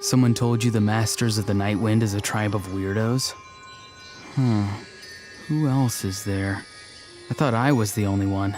Someone told you the Masters of the Night Wind is a tribe of weirdos? Who else is there? I thought I was the only one.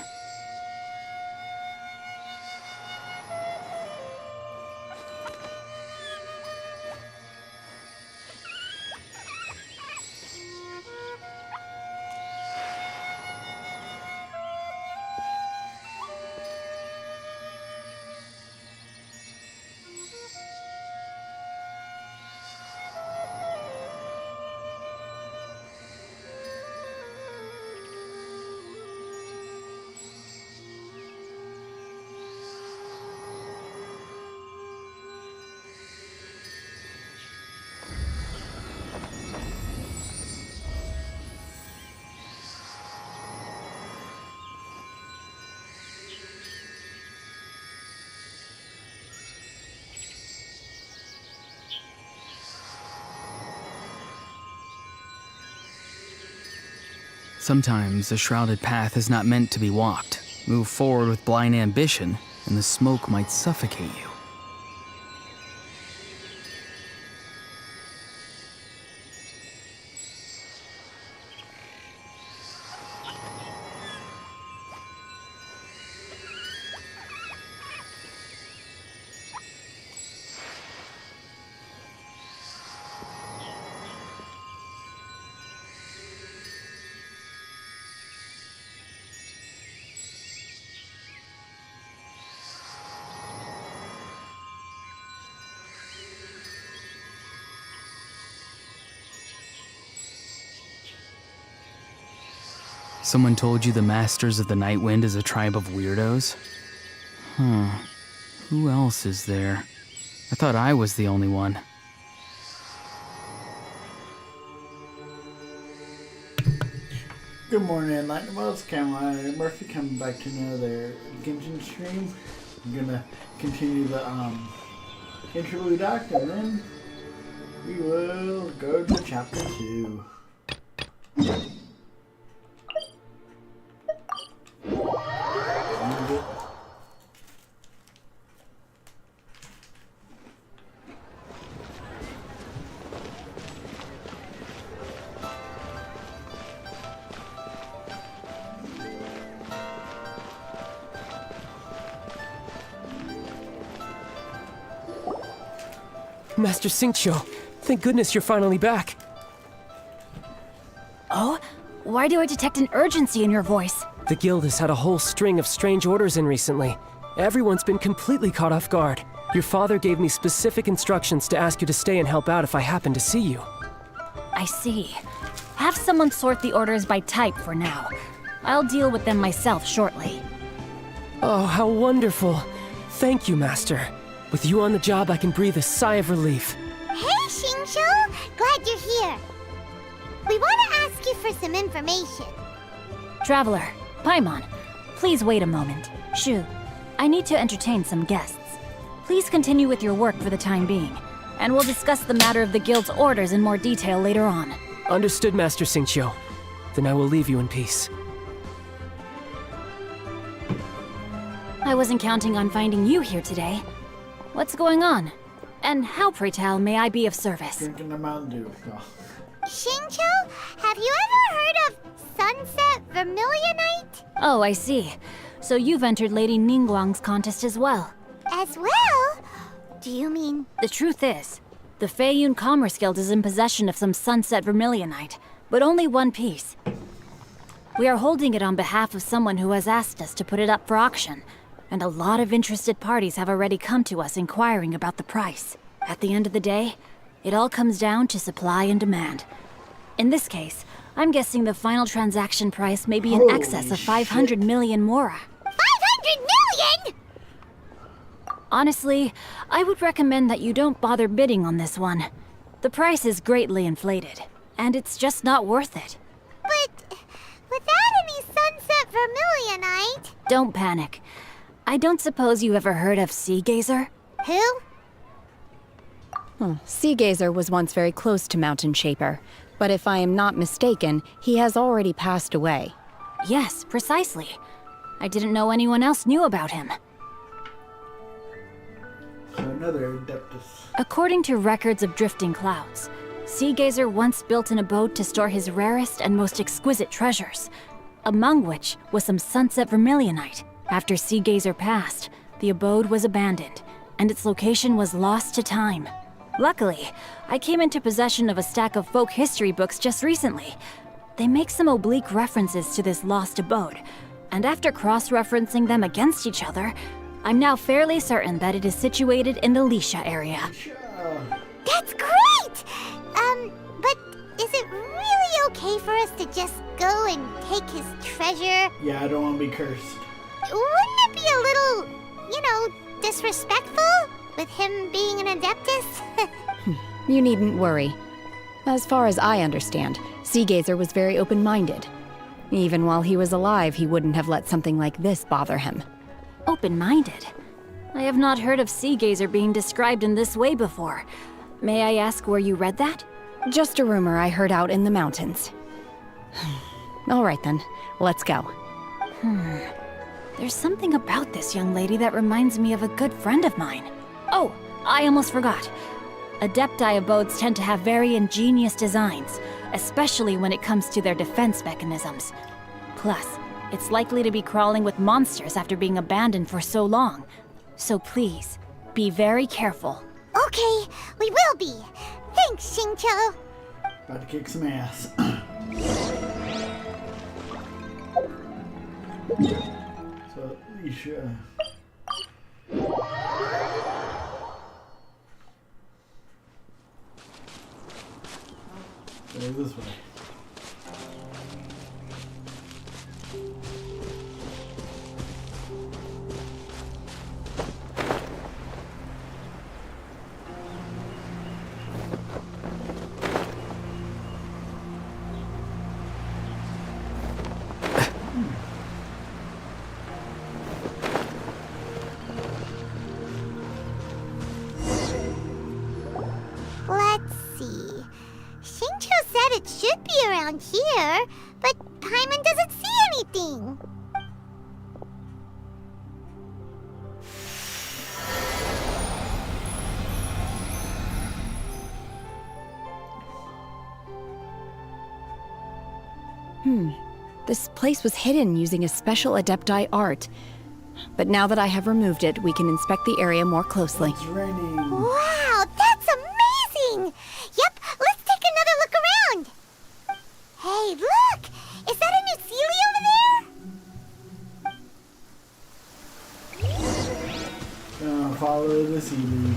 Sometimes a shrouded path is not meant to be walked. Move forward with blind ambition, and the smoke might suffocate you. Someone told you the Masters of the Night Wind is a tribe of weirdos? Who else is there? I thought I was the only one. Good morning, Enlightened. Well, it's CapnHuck. Murphy coming back to another Genshin stream. I'm gonna continue the Interlude act, and then we will go to chapter 2. Master Xingqiu, thank goodness you're finally back. Oh? Why do I detect an urgency in your voice? The guild has had a whole string of strange orders in recently. Everyone's been completely caught off guard. Your father gave me specific instructions to ask you to stay and help out if I happen to see you. I see. Have someone sort the orders by type for now. I'll deal with them myself shortly. Oh, how wonderful. Thank you, Master. With you on the job, I can breathe a sigh of relief. Hey, Xingqiu! Glad you're here. We want to ask you for some information. Traveler, Paimon, please wait a moment. Shu, I need to entertain some guests. Please continue with your work for the time being, and we'll discuss the matter of the guild's orders in more detail later on. Understood, Master Xingqiu. Then I will leave you in peace. I wasn't counting on finding you here today. What's going on? And how, pray tell, may I be of service? Drinking the Mountain Dew. Xingqiu, have you ever heard of Sunset Vermilionite? Oh, I see. So you've entered Lady Ningguang's contest as well. As well? Do you mean... The truth is, the Feiyun Commerce Guild is in possession of some Sunset Vermilionite, but only one piece. We are holding it on behalf of someone who has asked us to put it up for auction, and a lot of interested parties have already come to us inquiring about the price. At the end of the day, it all comes down to supply and demand. In this case, I'm guessing the final transaction price may be in excess of 500 million mora. 500 million?! Honestly, I would recommend that you don't bother bidding on this one. The price is greatly inflated, and it's just not worth it. But without any Sunset Vermilionite... Don't panic. I don't suppose you ever heard of Sea Gazer? Who? Sea Gazer was once very close to Mountain Shaper, but if I am not mistaken, he has already passed away. Yes, precisely. I didn't know anyone else knew about him. So another Adeptus. According to records of drifting clouds, Seagazer once built an abode to store his rarest and most exquisite treasures, among which was some sunset vermilionite. After Seagazer passed, the abode was abandoned, and its location was lost to time. Luckily, I came into possession of a stack of folk history books just recently. They make some oblique references to this lost abode, and after cross-referencing them against each other, I'm now fairly certain that it is situated in the Lisha area. That's great! But is it really okay for us to just go and take his treasure? Yeah, I don't want to be cursed. Wouldn't it be a little, disrespectful? With him being an Adeptus? You needn't worry. As far as I understand, Seagazer was very open-minded. Even while he was alive, he wouldn't have let something like this bother him. Open-minded? I have not heard of Seagazer being described in this way before. May I ask where you read that? Just a rumor I heard out in the mountains. All right then, let's go. There's something about this young lady that reminds me of a good friend of mine. Oh, I almost forgot. Adepti abodes tend to have very ingenious designs, especially when it comes to their defense mechanisms. Plus, it's likely to be crawling with monsters after being abandoned for so long. So please, be very careful. Okay, we will be. Thanks, Xingqiu. About to kick some ass. So, Lisha. Go this way. Let's see. Xingqiu said it should be around here, but Paimon doesn't see anything. This place was hidden using a special Adepti art. But now that I have removed it, we can inspect the area more closely. It's raining. Wow, that's amazing! Yep, let's take another look around. Hey, look! Is that a new Sealy over there? Follow the CD.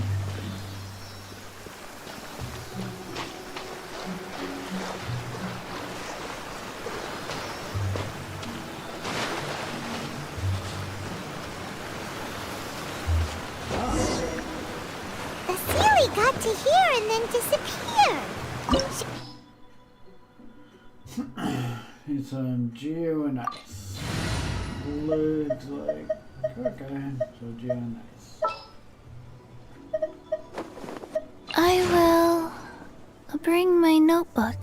The Sealy got to here and then disappeared. It's Geo and Ice. Looks like. Okay, so Geo and Ice. I will bring my notebook.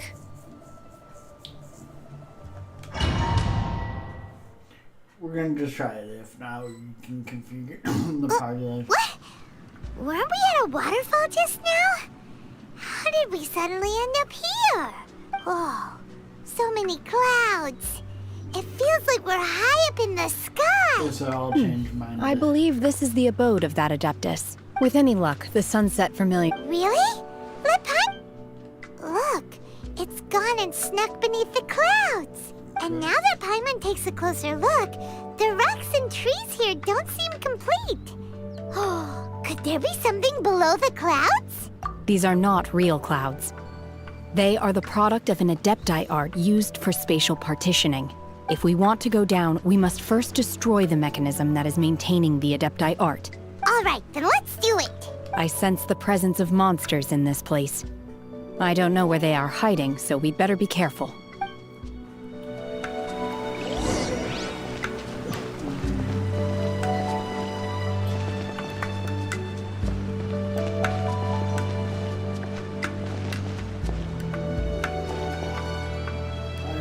We're gonna just try it. If not, we can configure the party life. What? Weren't we at a waterfall just now? How did we suddenly end up here? Oh, so many clouds. It feels like we're high up in the sky. Guess I'll change mine. I believe this is the abode of that Adeptus. With any luck, the sunset familiar. Really? Let Paimon... Look, it's gone and snuck beneath the clouds. And now that Paimon takes a closer look, the rocks and trees here don't seem complete. Oh, could there be something below the clouds? These are not real clouds. They are the product of an Adepti art used for spatial partitioning. If we want to go down, we must first destroy the mechanism that is maintaining the Adepti art. All right, then let's do it. I sense the presence of monsters in this place. I don't know where they are hiding, so we'd better be careful.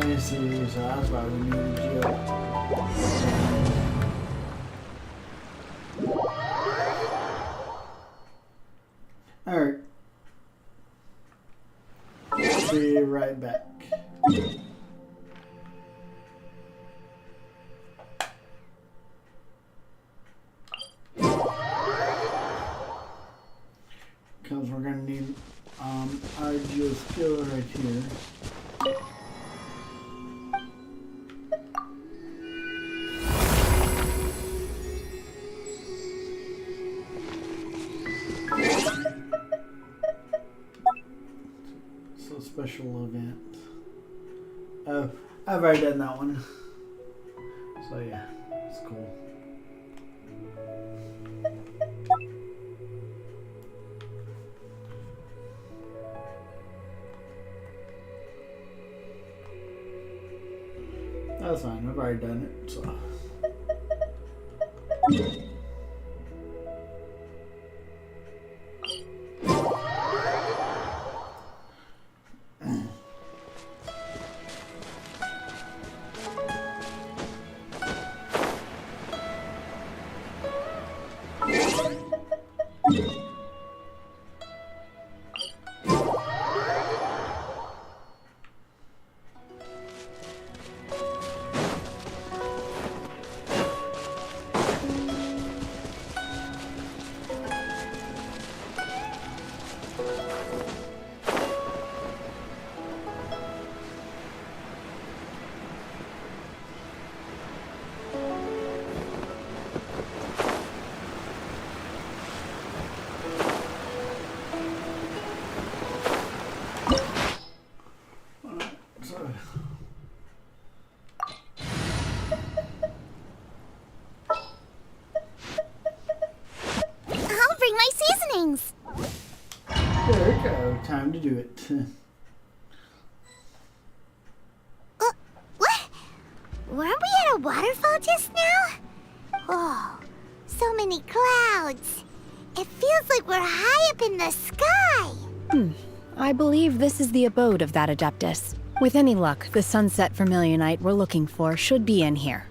I see, so that's why we need Geo. I'll be right back. Because we're gonna need our geoskill right here. So special event. Oh, I've already done that one. So yeah, it's cool. That's fine, I've already done it, so. There we go. Time to do it. What? Weren't we at a waterfall just now? Oh, so many clouds. It feels like we're high up in the sky. I believe this is the abode of that Adeptus. With any luck, the sunset vermilionite we're looking for should be in here.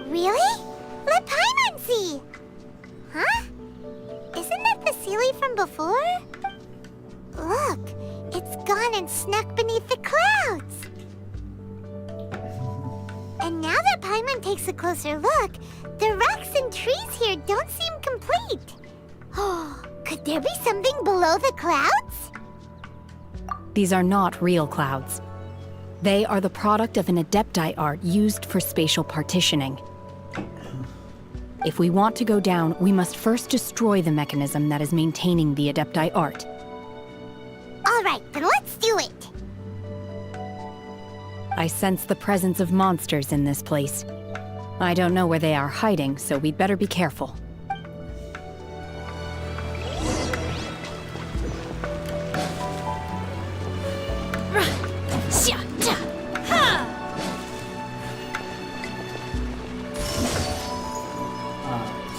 Really? Let Paimon see. Huh? Isn't that the Sealy from before? Look, it's gone and snuck beneath the clouds. And now that Paimon takes a closer look, the rocks and trees here don't seem complete. Oh, could there be something below the clouds? These are not real clouds. They are the product of an Adepti art used for spatial partitioning. If we want to go down, we must first destroy the mechanism that is maintaining the Adepti art. All right, then let's do it. I sense the presence of monsters in this place. I don't know where they are hiding, so we'd better be careful.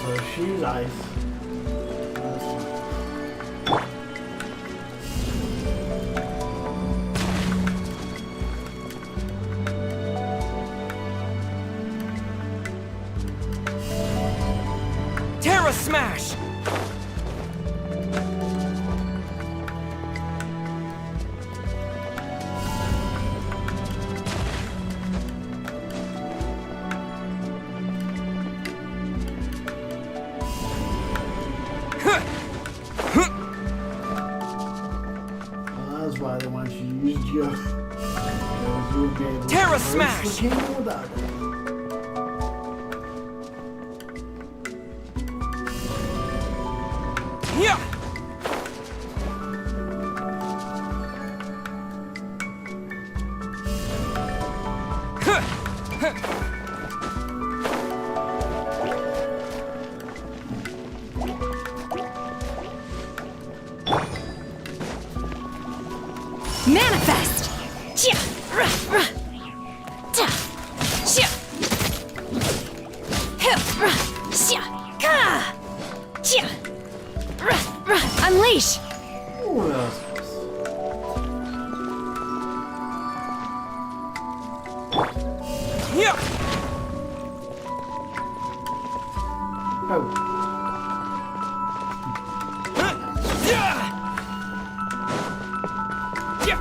So she's ice. Terra Smash! That's why they want you to use your Terra Smash! Without it. Yeah! Manifest! Unleash! What else? Yeah! Oh. Yeah!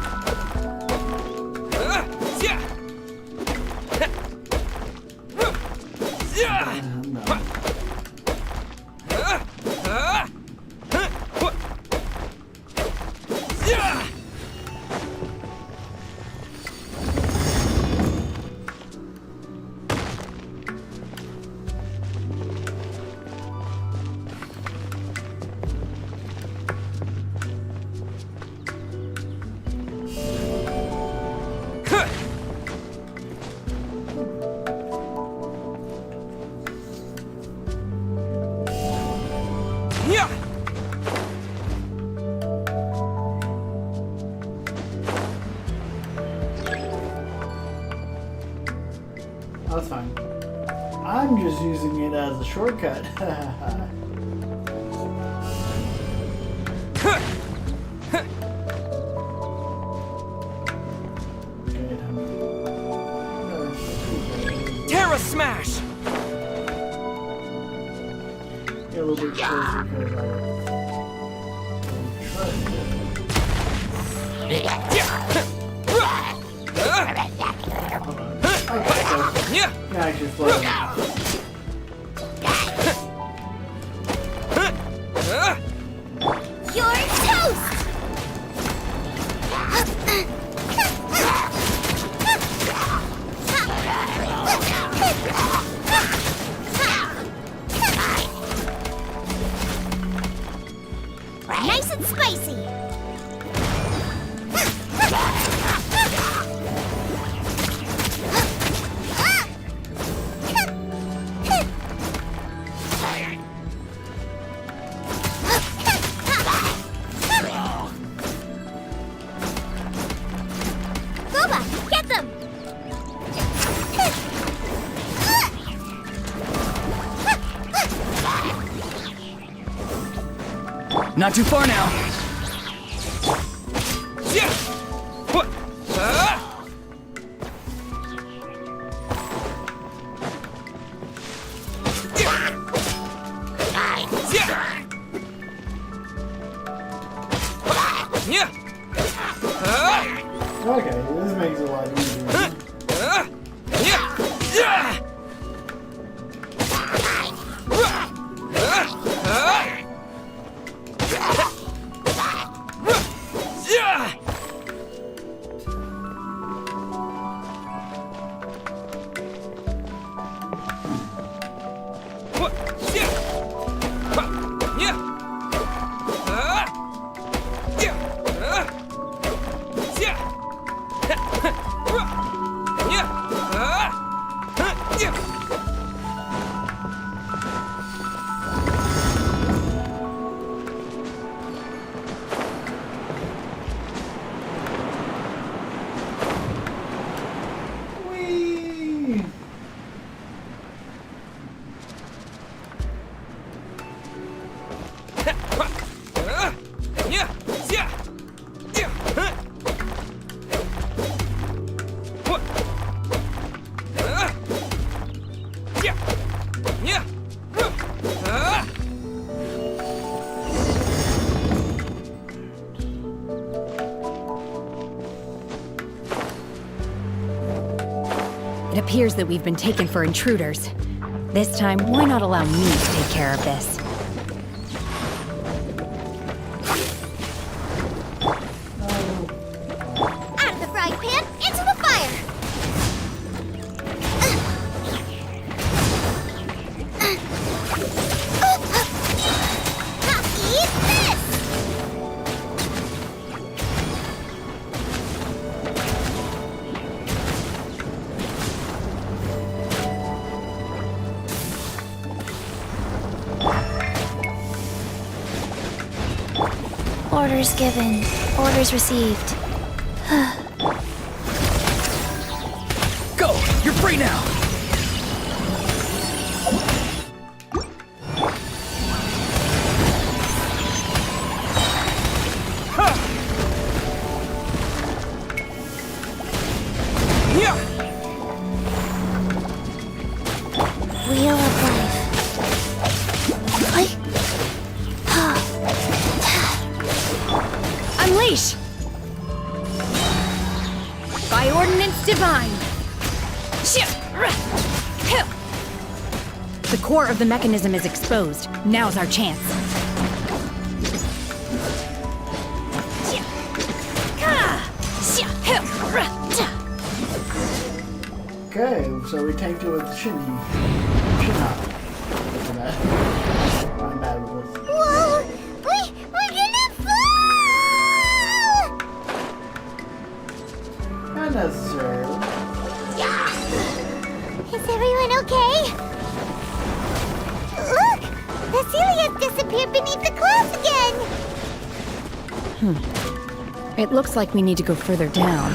That's fine. I'm just using it as a shortcut. Terra Smash! Get a little bit closer because Yeah! yeah, I just let You're toast! Nice and spicy! Boba, get them! Not too far now. Okay, this makes it a lot easier. Whee! It appears that we've been taken for intruders. This time, why not allow me to take care of this? Out of the frying pan, into the fire! Eat this! Orders given, orders received. Go! You're free now! Wheel of life. Unleash! By ordinance divine! The core of the mechanism is exposed. Now's our chance. So we tanked it with Shinny. Shinhop. My bad with this. Whoa! We're gonna fall! Not necessarily. Is everyone okay? Look! The Celia's disappeared beneath the clouds again! It looks like we need to go further down.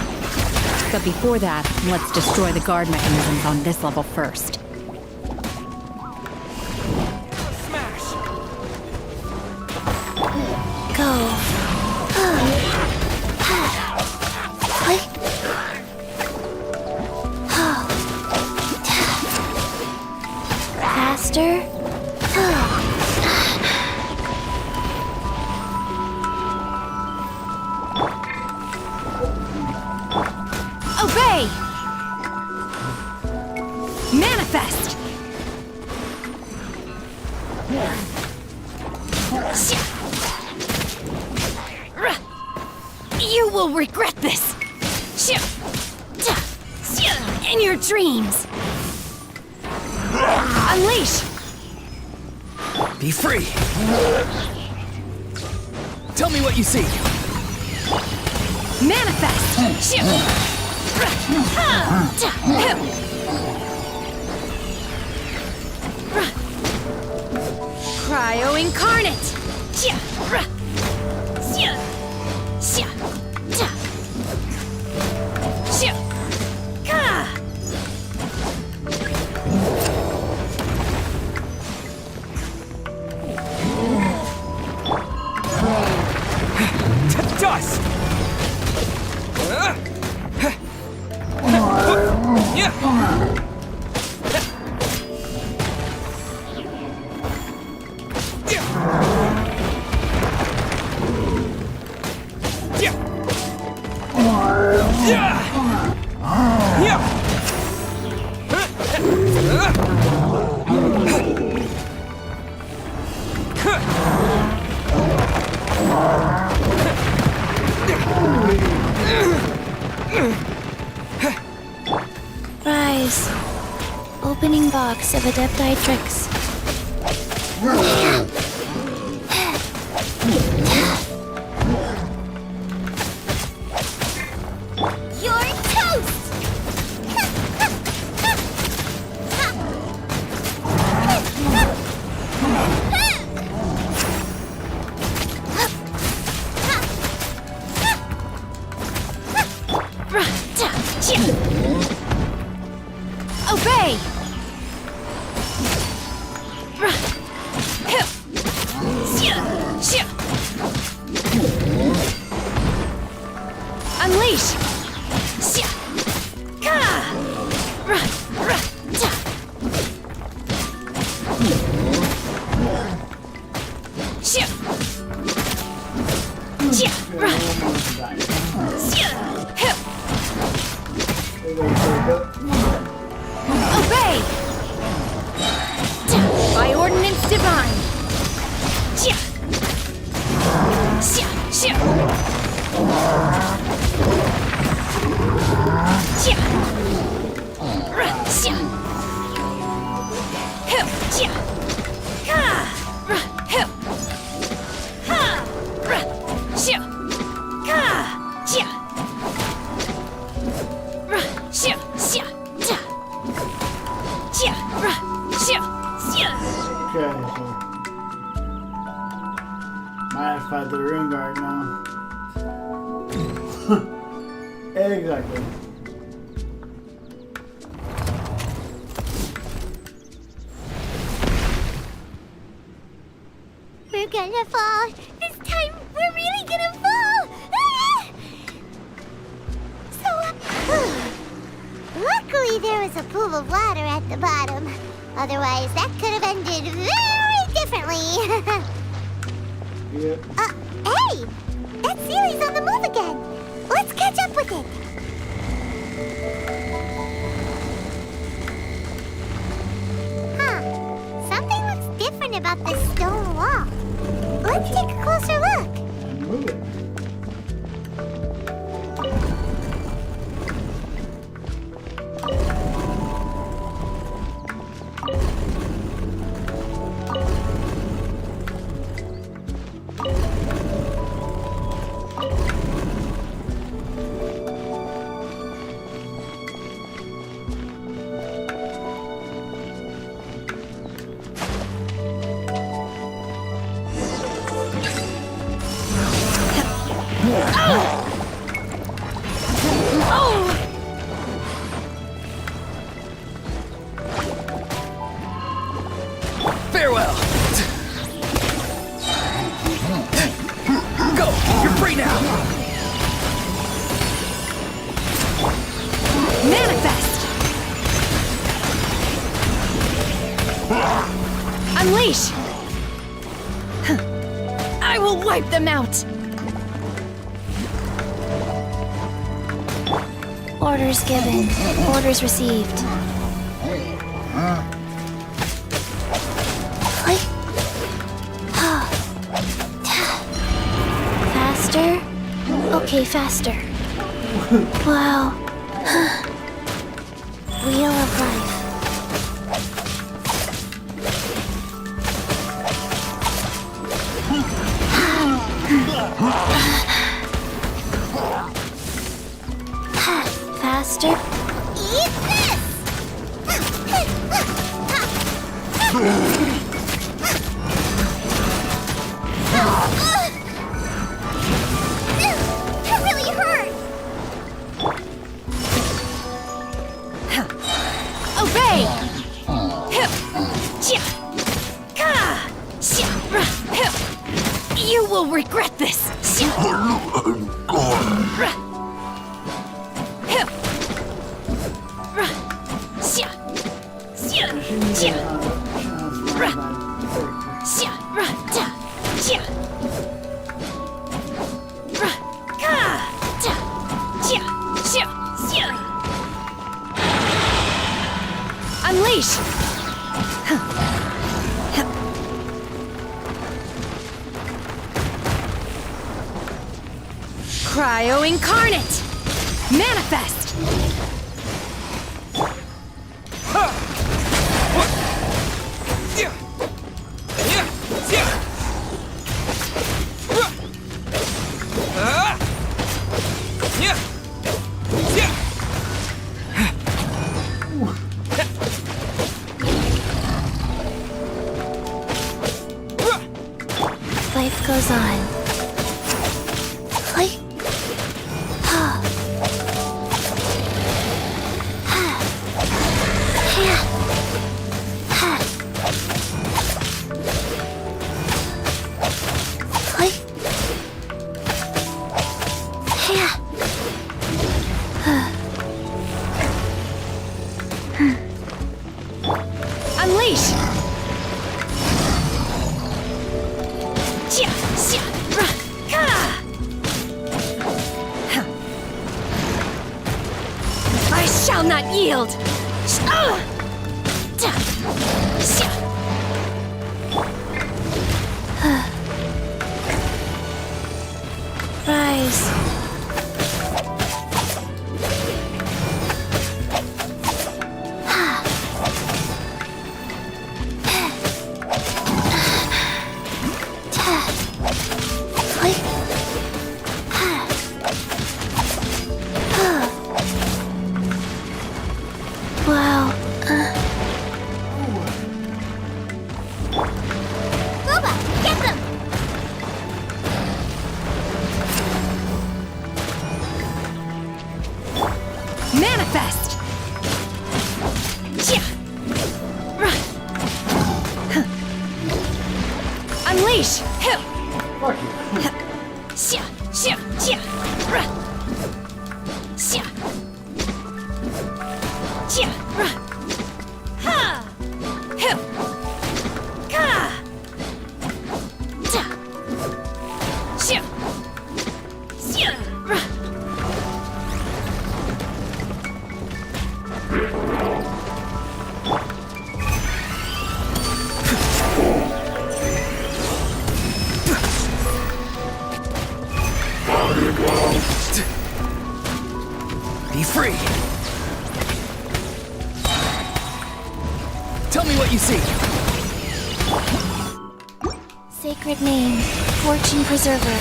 But before that, let's destroy the guard mechanisms on this level first. Go. Faster. Obey! Manifest! You will regret this! In your dreams! Unleash! Be free! Tell me what you see! Manifest! Cryo incarnate! Dust! Rise. Opening box of Adepti tricks. You're toast! Obey! Unleash! Obey! By ordinance divine! Okay, so might have to fight the ring guard now. Exactly. We're gonna fall. This time, we're really gonna fall. Ah! So, luckily there was a pool of water at the bottom. Otherwise, that could have ended very differently. Yep. Hey! That Sealy's on the move again. Let's catch up with it. Huh. Something looks different about this stone wall. Let's take a closer look. Move it. Farewell! Go! You're free now! Manifest! Unleash! I will wipe them out! Orders given. Orders received. Faster? Okay, faster. Wow. Wheel of life. Faster. Eat this! That really hurt! Obey! You will regret this! Unleash! Cryo Incarnate! Manifest! Life goes on. Like... Unleash! I shall not yield! Rise. Wow. Boba, get them! Manifest! Unleash! Fuck you. Be free! Tell me what you see! Sacred name, Fortune Preserver.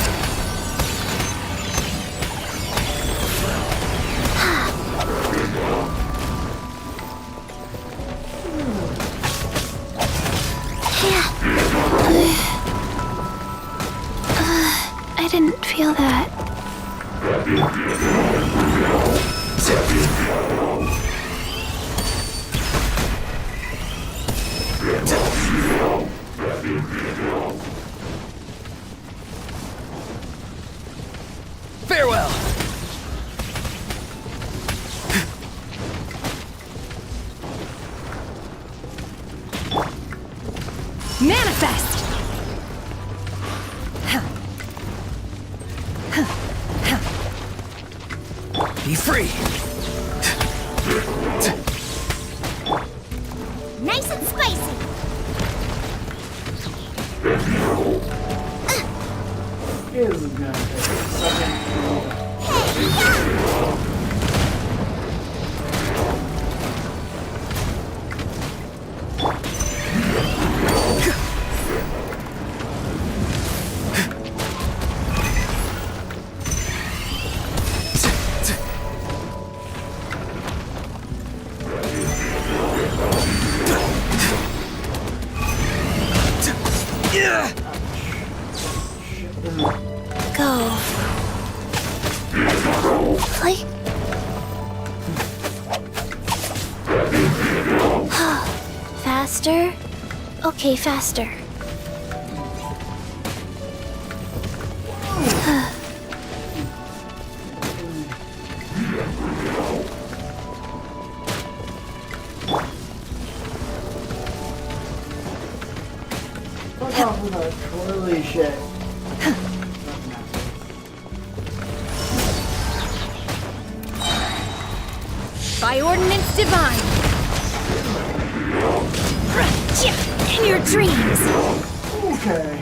I didn't feel that. Farewell! Manifest! Be free! Nice and spicy. It is gonna take a second. Go. Like. Faster? Okay, faster. Fuck off with that twirly shit. By ordinance divine! In your dreams! Okay.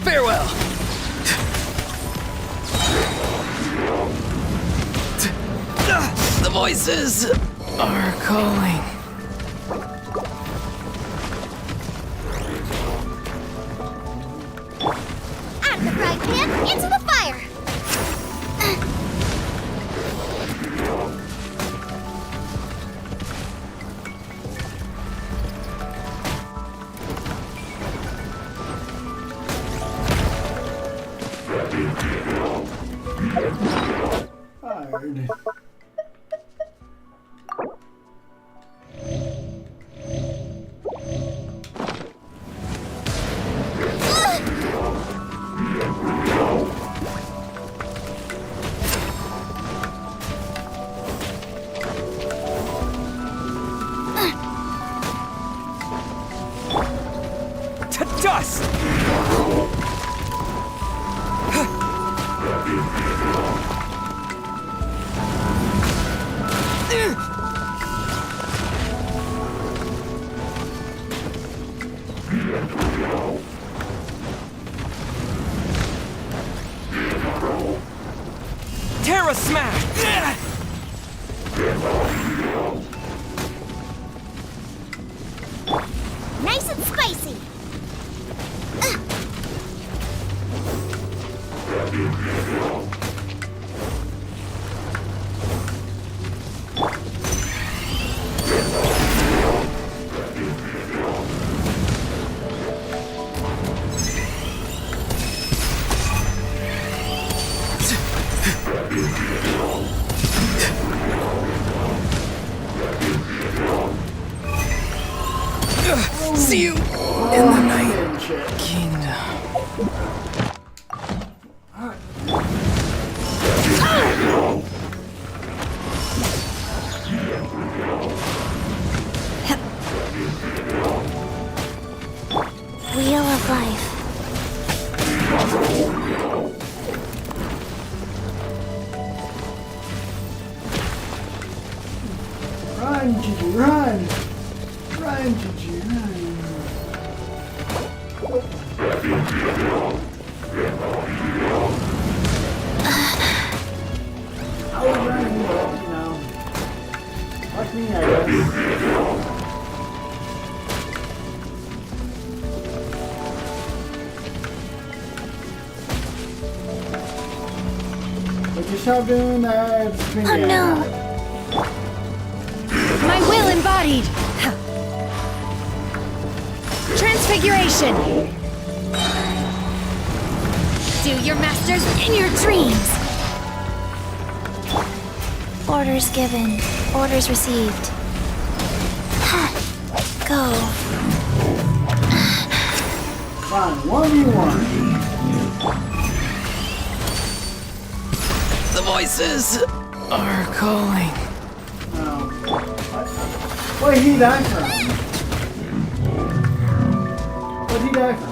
Farewell! The voices are calling. Out of the frying pan, into the fire! Hard. To dust! Terra smash! Nice and spicy! See you in the night kingdom. Wheel of life. Run, Gigi, run! Run, Gigi, run! I was running, but, you know, fuck me, I guess. Would you stop doing that? It's me, Oh no! My will embodied! Transfiguration! Do your masters in your dreams! Orders given. Orders received. Go. Fine, 1v1. The voices are calling. Where'd he die from? Where'd he die from?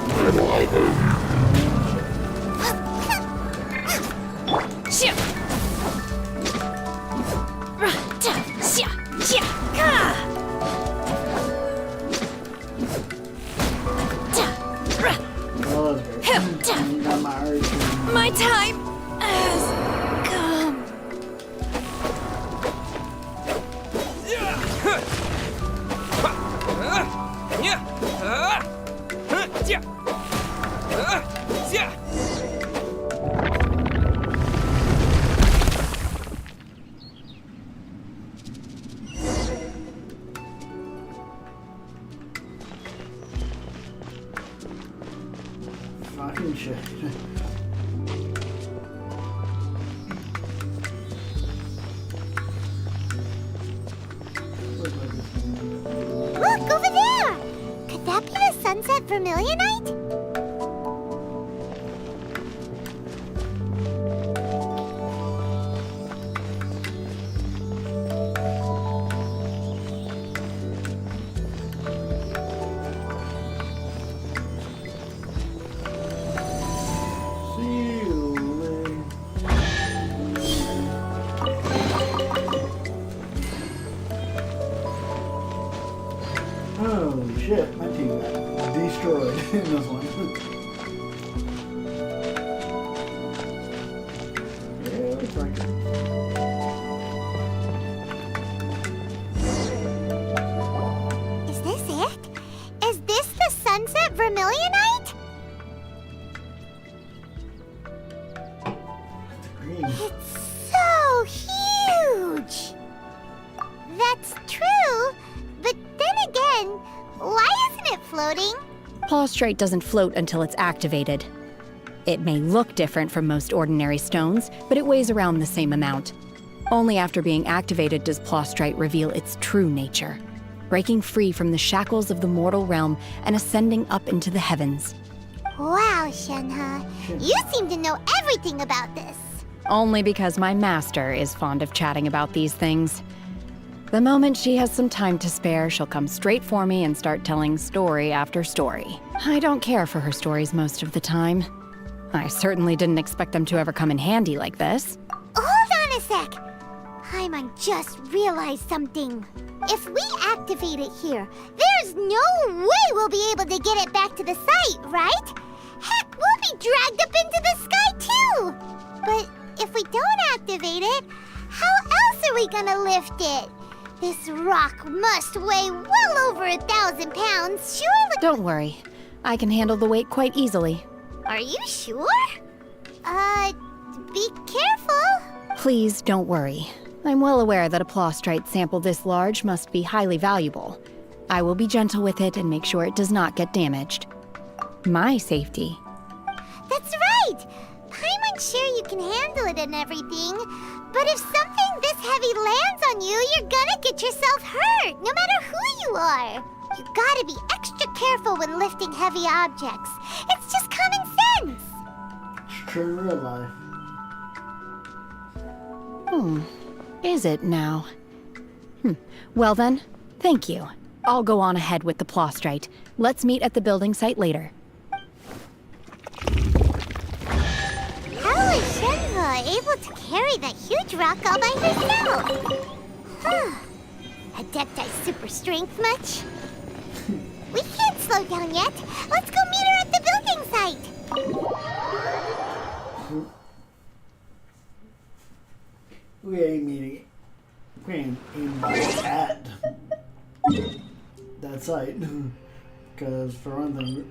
Oh, that's great. Got my urge. My time has come. Fucking shit. Look, over there! Could that be the sunset vermilionite? See you later. Oh shit, my team got destroyed in this one. Yeah, looks like it. Is this it? Is this the sunset vermilionite? Green. It's so huge! That's true, but then again, why isn't it floating? Plaustrite doesn't float until it's activated. It may look different from most ordinary stones, but it weighs around the same amount. Only after being activated does Plaustrite reveal its true nature, breaking free from the shackles of the mortal realm and ascending up into the heavens. Wow, Shenhe, you seem to know everything about this. Only because my master is fond of chatting about these things. The moment she has some time to spare, she'll come straight for me and start telling story after story. I don't care for her stories most of the time. I certainly didn't expect them to ever come in handy like this. Hold on a sec. Paimon just realized something. If we activate it here, there's no way we'll be able to get it back to the site, right? Heck, we'll be dragged up into the sky too. But if we don't activate it, how else are we gonna lift it? This rock must weigh well over 1,000 pounds, surely. Don't worry. I can handle the weight quite easily. Are you sure? Be careful. Please don't worry. I'm well aware that a Plaustrite sample this large must be highly valuable. I will be gentle with it and make sure it does not get damaged. My safety. That's right. Paimon's sure you can handle it and everything, but if something this heavy lands on you, you're gonna get yourself hurt, no matter who you are. You gotta be extra careful when lifting heavy objects. It's just common sense. It's true in real life. Is it now? Well then, thank you. I'll go on ahead with the Plaustrite. Let's meet at the building site later. How is Shenhe able to carry that huge rock all by herself? Adepti super strength much? We can't slow down yet. Let's go meet her at the building site. We ain't meeting. We ain't at that site. Because for one thing,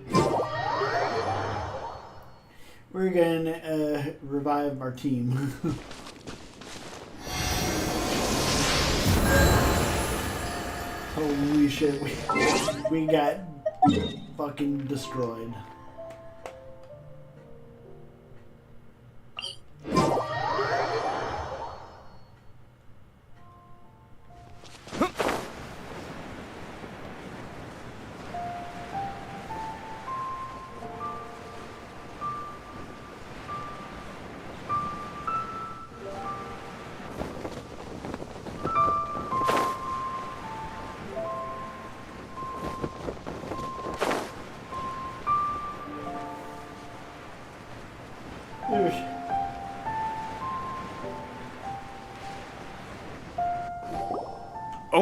we're gonna revive our team. Holy shit, we got fucking destroyed.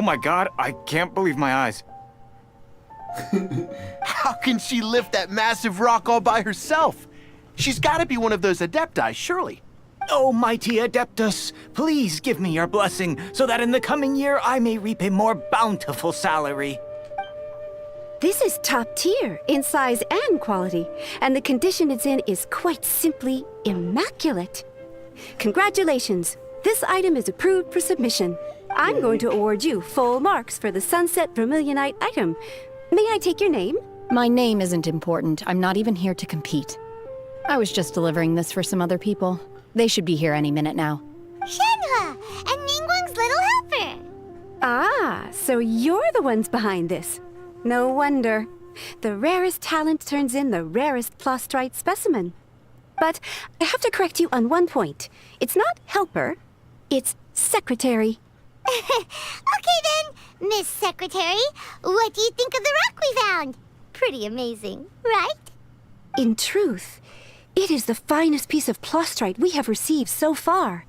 Oh my god, I can't believe my eyes. How can she lift that massive rock all by herself? She's gotta be one of those Adepti, surely. Oh, mighty Adeptus, please give me your blessing so that in the coming year I may reap a more bountiful salary. This is top tier in size and quality, and the condition it's in is quite simply immaculate. Congratulations! This item is approved for submission. I'm going to award you full marks for the Sunset Vermilionite item. May I take your name? My name isn't important. I'm not even here to compete. I was just delivering this for some other people. They should be here any minute now. Shenhua and Ningguang's little helper. Ah, so you're the ones behind this. No wonder. The rarest talent turns in the rarest Plostrite specimen. But I have to correct you on one point. It's not helper, it's secretary. Okay then, Miss Secretary, what do you think of the rock we found? Pretty amazing, right? In truth, it is the finest piece of Plostrite we have received so far.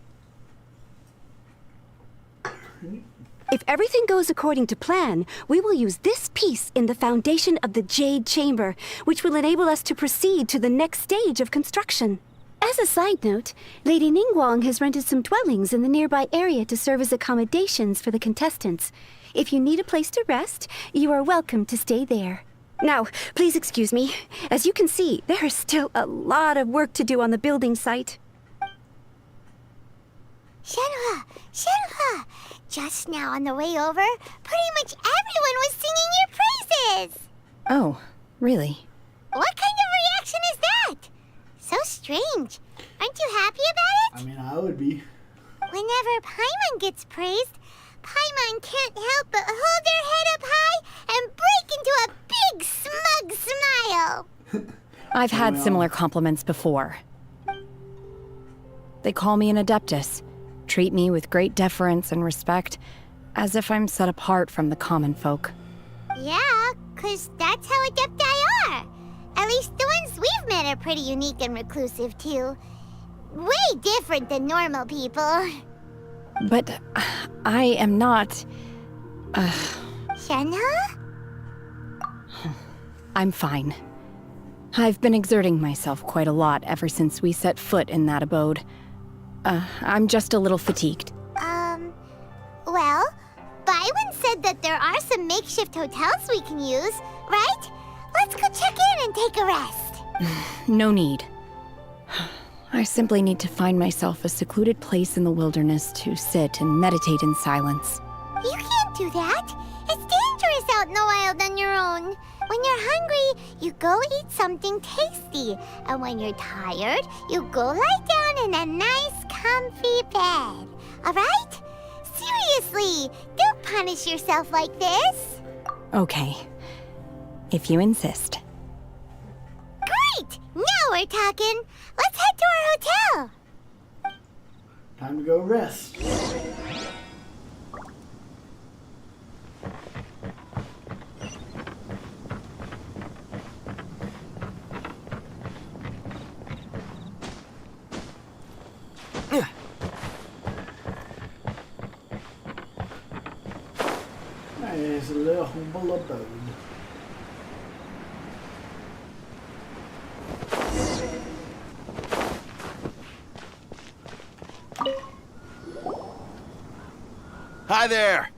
If everything goes according to plan, we will use this piece in the foundation of the Jade Chamber, which will enable us to proceed to the next stage of construction. As a side note, Lady Ningguang has rented some dwellings in the nearby area to serve as accommodations for the contestants. If you need a place to rest, you are welcome to stay there. Now, please excuse me. As you can see, there is still a lot of work to do on the building site. Shenhua! Shenhua! Just now on the way over, pretty much everyone was singing your praises! Oh, really? What kind of reaction is that? So strange. Aren't you happy about it? I mean, I would be. Whenever Paimon gets praised, Paimon can't help but hold their head up high and break into a big smug smile. I've had similar compliments before. They call me an Adeptus, treat me with great deference and respect, as if I'm set apart from the common folk. Yeah, 'cause that's how Adepti are. At least the ones we've met are pretty unique and reclusive, too. Way different than normal people. But I am not... Shenhua? I'm fine. I've been exerting myself quite a lot ever since we set foot in that abode. I'm just a little fatigued. Well, Byron said that there are some makeshift hotels we can use, right? Let's go check in and take a rest. No need. I simply need to find myself a secluded place in the wilderness to sit and meditate in silence. You can't do that. It's dangerous out in the wild on your own. When you're hungry, you go eat something tasty. And when you're tired, you go lie down in a nice, comfy bed. All right? Seriously, don't punish yourself like this. Okay. If you insist. Great! Now we're talking. Let's head to our hotel. Time to go rest. Nice little humble abode. Hi there!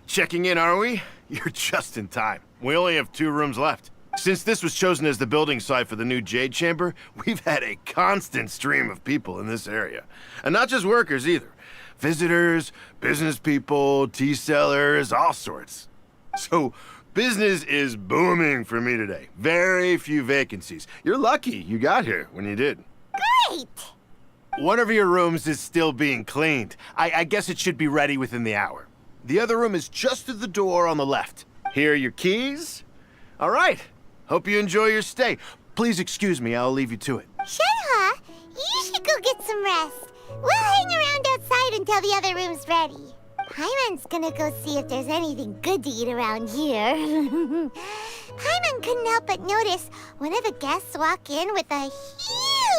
Checking in, are we? You're just in time. We only have 2 rooms left. Since this was chosen as the building site for the new Jade Chamber, we've had a constant stream of people in this area. And not just workers either. Visitors, business people, tea sellers, all sorts. So, business is booming for me today. Very few vacancies. You're lucky you got here when you did. Great! One of your rooms is still being cleaned. I guess it should be ready within the hour. The other room is just through the door on the left. Here are your keys. All right. Hope you enjoy your stay. Please excuse me, I'll leave you to it. Shenhua, you should go get some rest. We'll hang around outside until the other room's ready. Paimon's gonna go see if there's anything good to eat around here. Paimon couldn't help but notice one of the guests walk in with a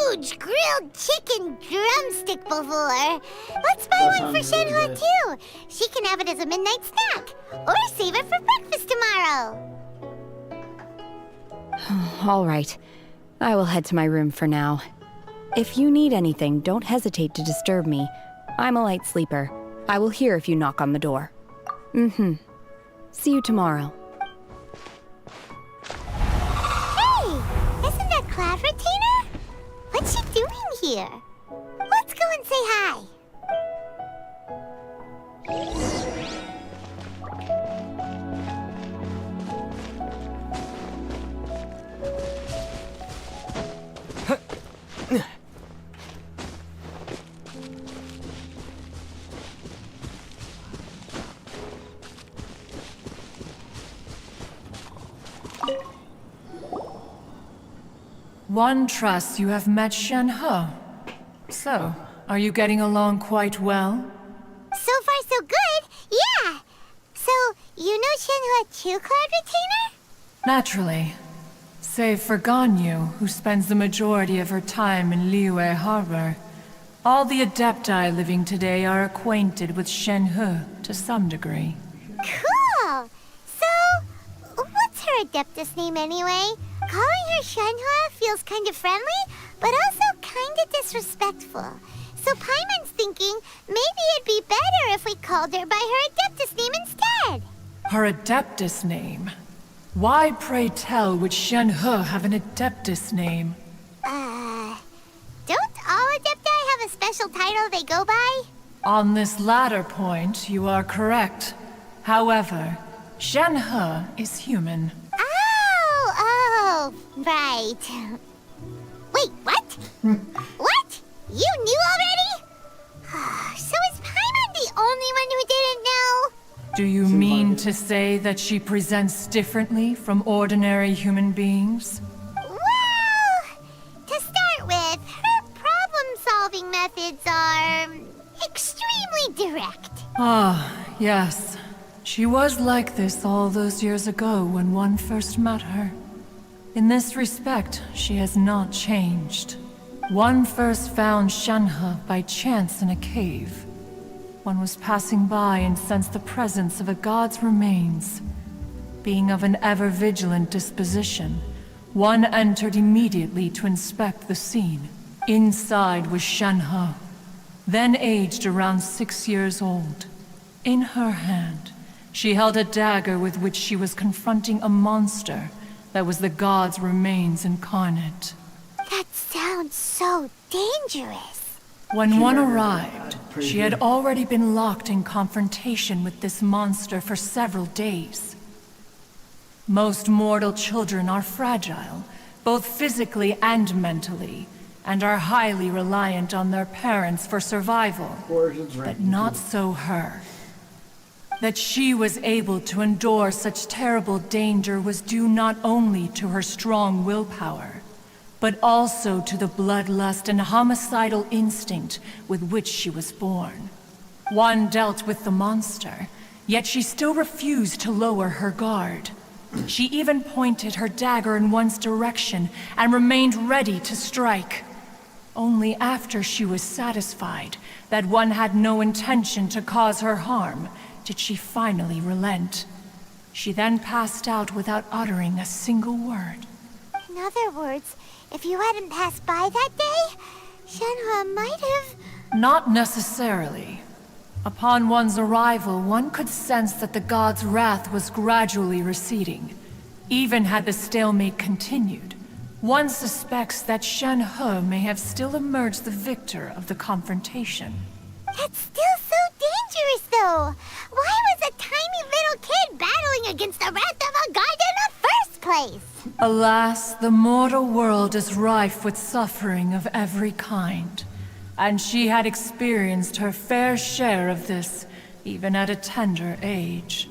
huge grilled chicken drumstick before. Let's buy one for Shenhua too. She can have it as a midnight snack. Or save it for breakfast tomorrow. All right. I will head to my room for now. If you need anything, don't hesitate to disturb me. I'm a light sleeper. I will hear if you knock on the door. See you tomorrow. Hey! Isn't that Cloud Retainer? What's she doing here? Let's go and say hi. One trusts you have met Shenhe. So, are you getting along quite well? So far, so good. Yeah. So, you know Shenhua too, Cloud Retainer? Naturally. Save for Ganyu, who spends the majority of her time in Liyue Harbor. All the Adepti living today are acquainted with Shenhe to some degree. Cool. So, what's her Adeptus name anyway? Calling her Shenhua feels kind of friendly, but also kind of disrespectful. So Paimon's thinking maybe it'd be better if we called her by her Adeptus name instead. Her Adeptus name? Why, pray tell, would Shenhe have an Adeptus name? Don't all Adepti have a special title they go by? On this latter point, you are correct. However, Shenhe is human. Oh, right. Wait, what? What? You knew already? So is Paimon the only one who didn't know? Do you mean to say that she presents differently from ordinary human beings? Well, to start with, her problem-solving methods are extremely direct. Ah, yes. She was like this all those years ago when one first met her. In this respect, she has not changed. One first found Shenhe by chance in a cave. One was passing by and sensed the presence of a god's remains. Being of an ever-vigilant disposition, one entered immediately to inspect the scene. Inside was Shenhe, then aged around 6 years old. In her hand, she held a dagger with which she was confronting a monster that was the god's remains incarnate. That sounds so dangerous. When one arrived, she had already been locked in confrontation with this monster for several days. Most mortal children are fragile, both physically and mentally, and are highly reliant on their parents for survival. But not so her. That she was able to endure such terrible danger was due not only to her strong willpower, but also to the bloodlust and homicidal instinct with which she was born. One dealt with the monster, yet she still refused to lower her guard. She even pointed her dagger in one's direction and remained ready to strike. Only after she was satisfied that one had no intention to cause her harm did she finally relent. She then passed out without uttering a single word. In other words, if you hadn't passed by that day, Shenhua might have... Not necessarily. Upon one's arrival, one could sense that the god's wrath was gradually receding. Even had the stalemate continued, one suspects that Shenhe may have still emerged the victor of the confrontation. That's still so dangerous, though. Why was a tiny little kid battling against the wrath of a god in the first place? Alas, the mortal world is rife with suffering of every kind. And she had experienced her fair share of this, even at a tender age.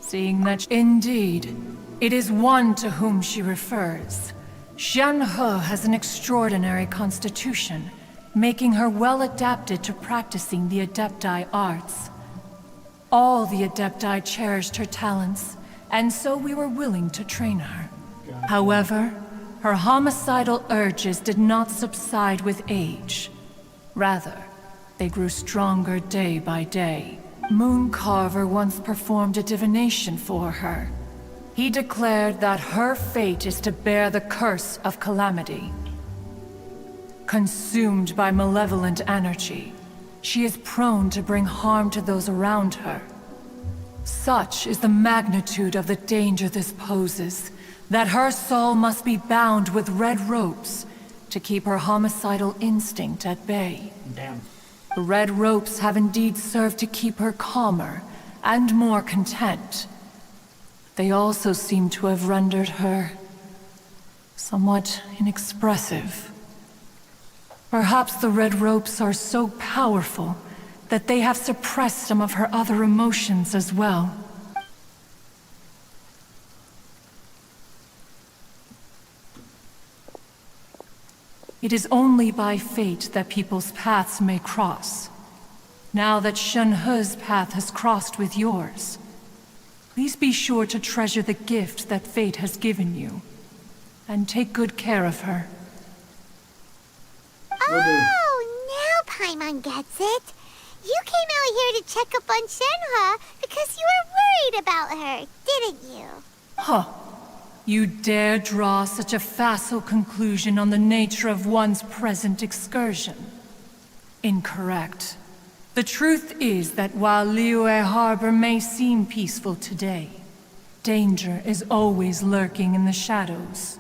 Seeing that, indeed, it is one to whom she refers. Shenhe has an extraordinary constitution, making her well adapted to practicing the Adepti arts. All the Adepti cherished her talents, and so we were willing to train her. However, Her homicidal urges did not subside with age. Rather, they grew stronger day by day. Mooncarver once performed a divination for her. He declared that her fate is to bear the curse of calamity. Consumed by malevolent energy, she is prone to bring harm to those around her. Such is the magnitude of the danger this poses, that her soul must be bound with red ropes to keep her homicidal instinct at bay. Damn. The red ropes have indeed served to keep her calmer and more content. They also seem to have rendered her somewhat inexpressive. Perhaps the red ropes are so powerful that they have suppressed some of her other emotions as well. It is only by fate that people's paths may cross. Now that Shenhe's path has crossed with yours, please be sure to treasure the gift that fate has given you, and take good care of her. Oh, now Paimon gets it. You came out here to check up on Shenhe because you were worried about her, didn't you? Huh. You dare draw such a facile conclusion on the nature of one's present excursion? Incorrect. The truth is that while Liyue Harbor may seem peaceful today, danger is always lurking in the shadows.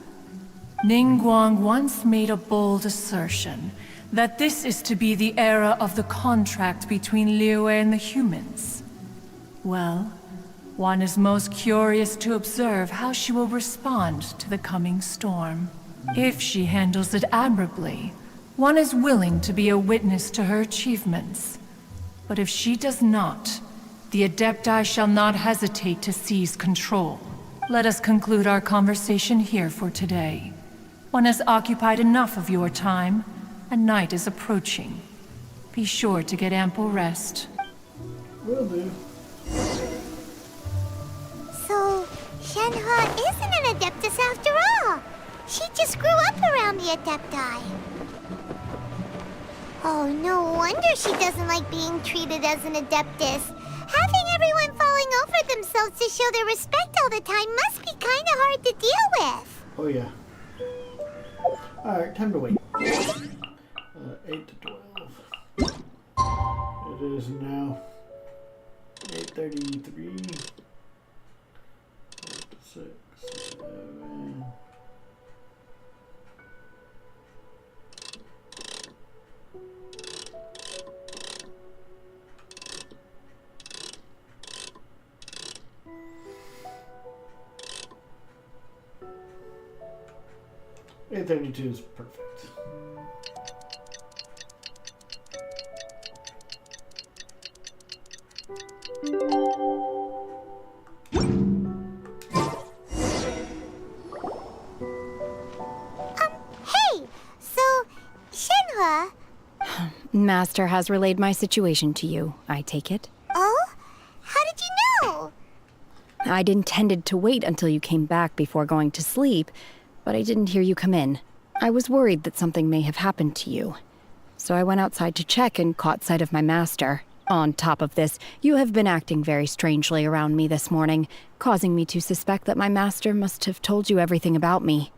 Ningguang once made a bold assertion that this is to be the era of the contract between Liyue and the humans. Well, one is most curious to observe how she will respond to the coming storm. If she handles it admirably, one is willing to be a witness to her achievements. But if she does not, the Adepti shall not hesitate to seize control. Let us conclude our conversation here for today. One has occupied enough of your time, and night is approaching. Be sure to get ample rest. Will do. So, Shenhe isn't an Adeptus after all. She just grew up around the Adepti. Oh, no wonder she doesn't like being treated as an Adeptus. Having everyone falling over themselves to show their respect all the time must be kind of hard to deal with. Oh, yeah. Alright, time to wait. 8 to 12. It is now 8:33. 6, 7. $8:32 is perfect. Hey! So, Shenhe... Master has relayed my situation to you, I take it. Oh? How did you know? I'd intended to wait until you came back before going to sleep, but I didn't hear you come in. I was worried that something may have happened to you. So I went outside to check and caught sight of my master. On top of this, you have been acting very strangely around me this morning, causing me to suspect that my master must have told you everything about me.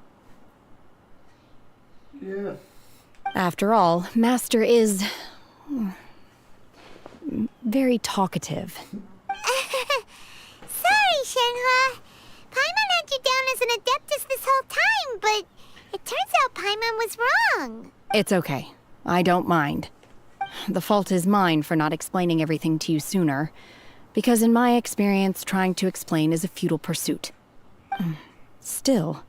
Yeah. After all, Master is... very talkative. Sorry, Shenhe. Paimon had you down as an Adeptus this whole time, but it turns out Paimon was wrong. It's okay. I don't mind. The fault is mine for not explaining everything to you sooner, because in my experience, trying to explain is a futile pursuit. Still,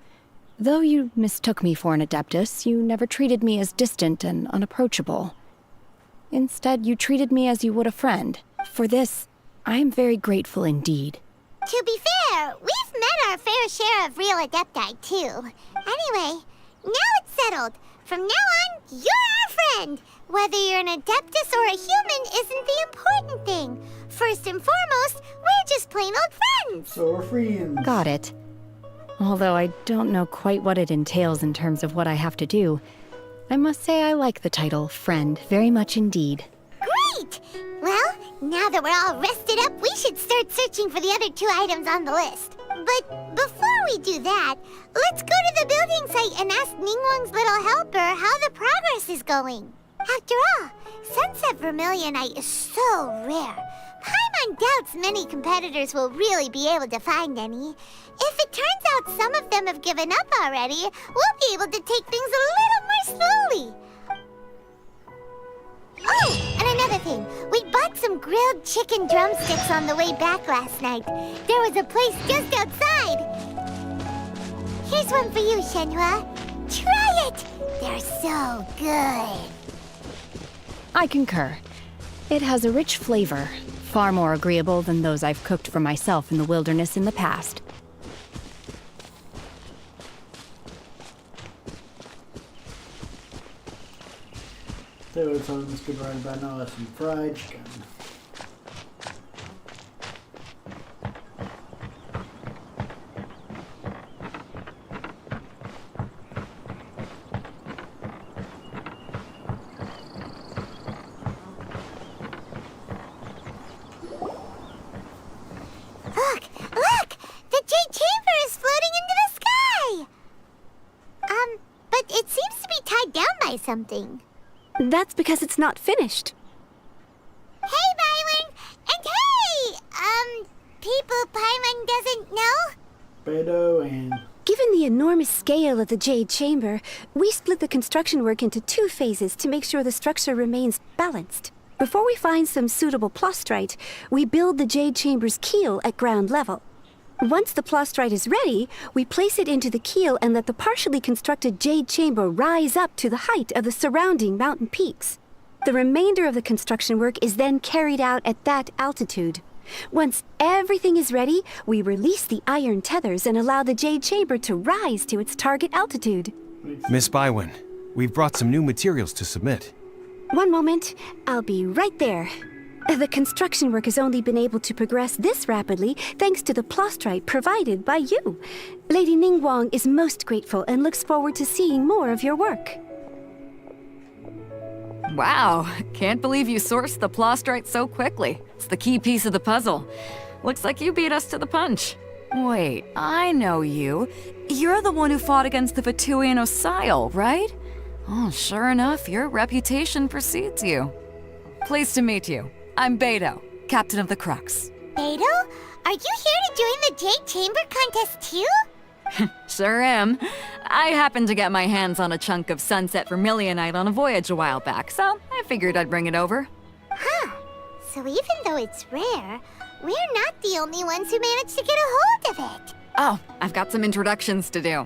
though you mistook me for an Adeptus, you never treated me as distant and unapproachable. Instead, you treated me as you would a friend. For this, I am very grateful indeed. To be fair, we've met our fair share of real Adepti, too. Anyway, now it's settled. From now on, you're our friend. Whether you're an Adeptus or a human isn't the important thing. First and foremost, we're just plain old friends. So we're friends. Got it. Although I don't know quite what it entails in terms of what I have to do, I must say I like the title Friend very much indeed. Great! Well, now that we're all rested up, we should start searching for the other 2 items on the list. But before we do that, let's go to the building site and ask Ningguang's little helper how the progress is going. After all, Sunset Vermilionite is so rare. Paimon doubts many competitors will really be able to find any. If it turns out some of them have given up already, we'll be able to take things a little more slowly. Oh, and another thing. We bought some grilled chicken drumsticks on the way back last night. There was a place just outside. Here's one for you, Shenhua. Try it! They're so good. I concur. It has a rich flavor, far more agreeable than those I've cooked for myself in the wilderness in the past. There was something that's good right about now. That's some fried chicken. Look! The Jade Chamber is floating into the sky! But it seems to be tied down by something. That's because it's not finished. Hey, Byron! And hey! People Paimon doesn't know? Beto and... Given the enormous scale of the Jade Chamber, we split the construction work into 2 phases to make sure the structure remains balanced. Before we find some suitable plastrite, we build the Jade Chamber's keel at ground level. Once the plastrite is ready, we place it into the keel and let the partially constructed Jade Chamber rise up to the height of the surrounding mountain peaks. The remainder of the construction work is then carried out at that altitude. Once everything is ready, we release the iron tethers and allow the Jade Chamber to rise to its target altitude. Miss Bywin, we've brought some new materials to submit. One moment, I'll be right there. The construction work has only been able to progress this rapidly thanks to the plastrite provided by you. Lady Ningguang is most grateful and looks forward to seeing more of your work. Wow, can't believe you sourced the plastrite so quickly. It's the key piece of the puzzle. Looks like you beat us to the punch. Wait, I know you. You're the one who fought against the Fatuian Osile, right? Oh, sure enough, your reputation precedes you. Pleased to meet you. I'm Beto, captain of the Crux. Beto? Are you here to join the Jade Chamber contest too? Sure am. I happened to get my hands on a chunk of Sunset Vermilionite on a voyage a while back, so I figured I'd bring it over. Huh. So even though it's rare, we're not the only ones who managed to get a hold of it. Oh, I've got some introductions to do.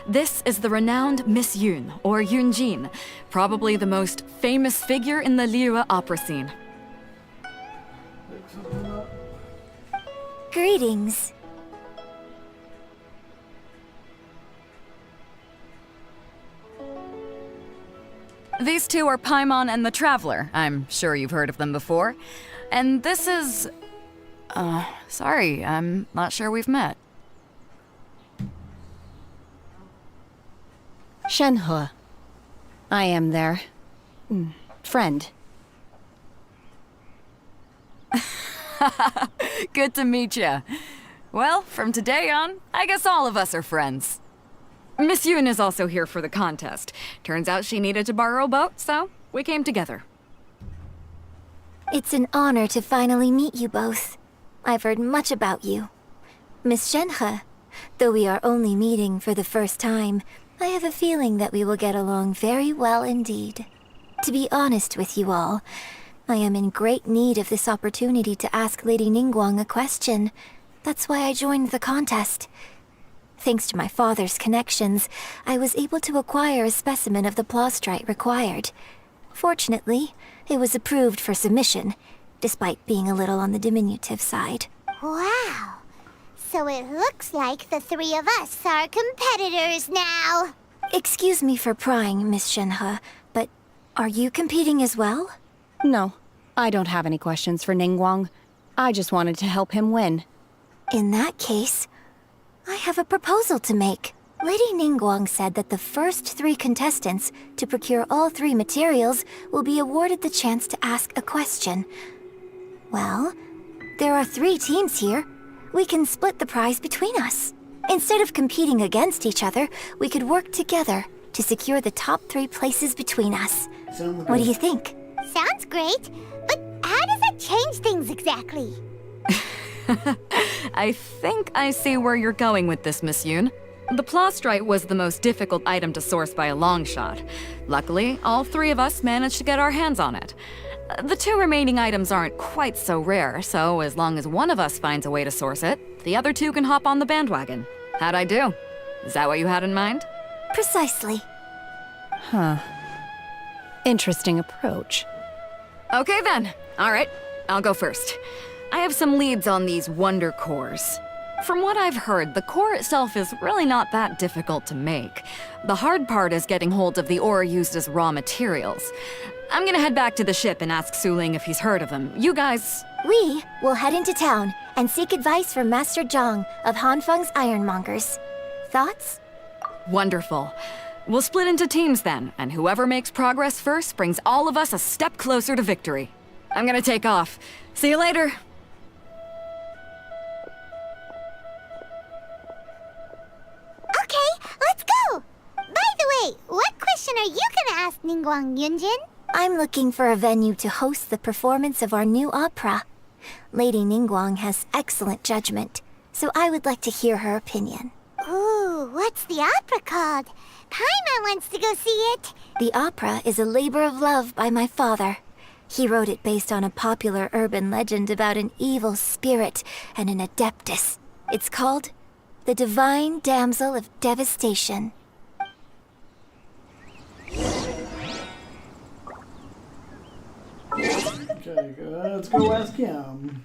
This is the renowned Miss Yun, or Yunjin, probably the most famous figure in the Liyue opera scene. Greetings. These 2 are Paimon and the Traveler. I'm sure you've heard of them before. And this is... sorry, I'm not sure we've met. Shenhua. I am their... friend. Good to meet you. Well, from today on, I guess all of us are friends. Miss Yun is also here for the contest. Turns out she needed to borrow a boat, so we came together. It's an honor to finally meet you both. I've heard much about you. Miss Shenhe, though we are only meeting for the first time, I have a feeling that we will get along very well indeed. To be honest with you all, I am in great need of this opportunity to ask Lady Ningguang a question. That's why I joined the contest. Thanks to my father's connections, I was able to acquire a specimen of the plastrite required. Fortunately, it was approved for submission, despite being a little on the diminutive side. Wow! So it looks like the 3 of us are competitors now! Excuse me for prying, Miss Shenhe, but are you competing as well? No, I don't have any questions for Ningguang. I just wanted to help him win. In that case, I have a proposal to make. Lady Ningguang said that the first 3 contestants to procure all 3 materials will be awarded the chance to ask a question. Well, there are 3 teams here. We can split the prize between us. Instead of competing against each other, we could work together to secure the top 3 places between us. What do you think? Sounds great, but how does that change things exactly? I think I see where you're going with this, Miss Yoon. The plastrite was the most difficult item to source by a long shot. Luckily, all 3 of us managed to get our hands on it. The 2 remaining items aren't quite so rare, so as long as one of us finds a way to source it, the other 2 can hop on the bandwagon. How'd I do? Is that what you had in mind? Precisely. Huh. Interesting approach. Okay then. All right, I'll go first. I have some leads on these wonder cores. From what I've heard, the core itself is really not that difficult to make. The hard part is getting hold of the ore used as raw materials. I'm gonna head back to the ship and ask Suling if he's heard of them. You guys... We will head into town and seek advice from Master Zhang of Hanfeng's Ironmongers. Thoughts? Wonderful. We'll split into teams then, and whoever makes progress first brings all of us a step closer to victory. I'm gonna take off. See you later. Okay, let's go! By the way, what question are you gonna ask Ningguang, Yunjin? I'm looking for a venue to host the performance of our new opera. Lady Ningguang has excellent judgment, so I would like to hear her opinion. Ooh, what's the opera called? Paimon wants to go see it. The opera is a labor of love by my father. He wrote it based on a popular urban legend about an evil spirit and an adeptus. It's called The Divine Damsel of Devastation. Okay, let's go ask him.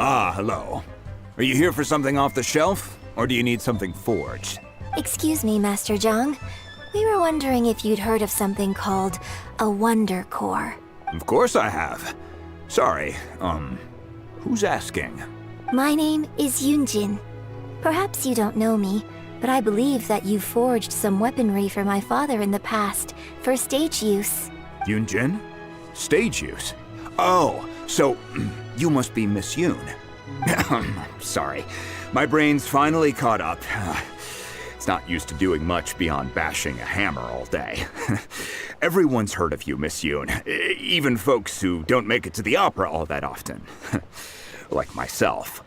Ah, hello. Are you here for something off the shelf, or do you need something forged? Excuse me, Master Zhang. We were wondering if you'd heard of something called a Wonder Core. Of course I have. Sorry, who's asking? My name is Yunjin. Perhaps you don't know me, but I believe that you forged some weaponry for my father in the past, for stage use. Yunjin? Stage use? Oh, so you must be Miss Yoon. Sorry, my brain's finally caught up. It's not used to doing much beyond bashing a hammer all day. Everyone's heard of you, Miss Yoon. Even folks who don't make it to the opera all that often. Like myself.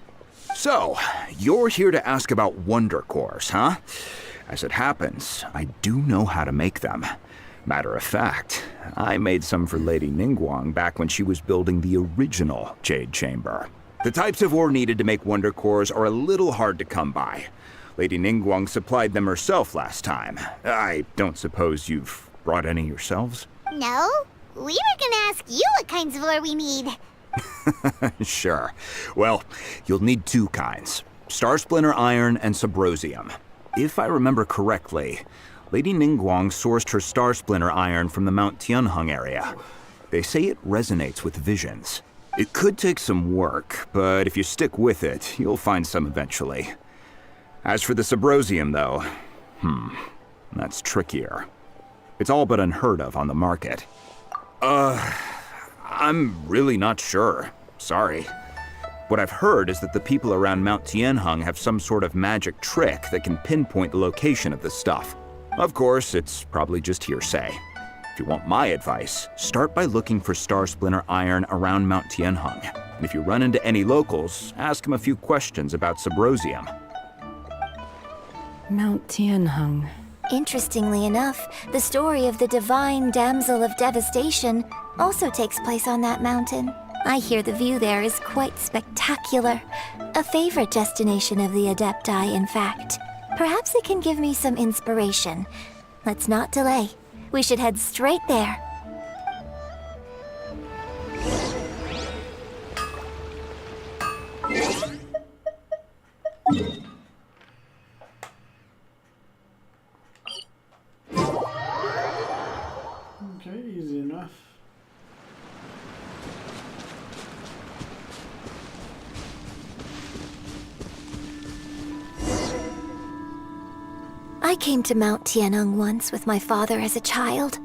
So, you're here to ask about wonder cores, huh? As it happens, I do know how to make them. Matter of fact, I made some for Lady Ningguang back when she was building the original Jade Chamber. The types of ore needed to make wonder cores are a little hard to come by. Lady Ningguang supplied them herself last time. I don't suppose you've brought any yourselves? No, we were gonna ask you what kinds of ore we need. Sure. Well, you'll need 2 kinds. Star Splinter Iron and Subrosium. If I remember correctly, Lady Ningguang sourced her Star Splinter Iron from the Mount Tianheng area. They say it resonates with visions. It could take some work, but if you stick with it, you'll find some eventually. As for the Subrosium, though, that's trickier. It's all but unheard of on the market. I'm really not sure. Sorry. What I've heard is that the people around Mount Tianheng have some sort of magic trick that can pinpoint the location of the stuff. Of course, it's probably just hearsay. If you want my advice, start by looking for Star Splinter Iron around Mount Tianheng. And if you run into any locals, ask them a few questions about Subrosium. Mount Tianheng. Interestingly enough, the story of the divine damsel of devastation also takes place on that mountain. I hear the view there is quite spectacular. A favorite destination of the Adepti, in fact. Perhaps it can give me some inspiration. Let's not delay. We should head straight there. Okay, easy enough. I came to Mount Tianeng once with my father as a child.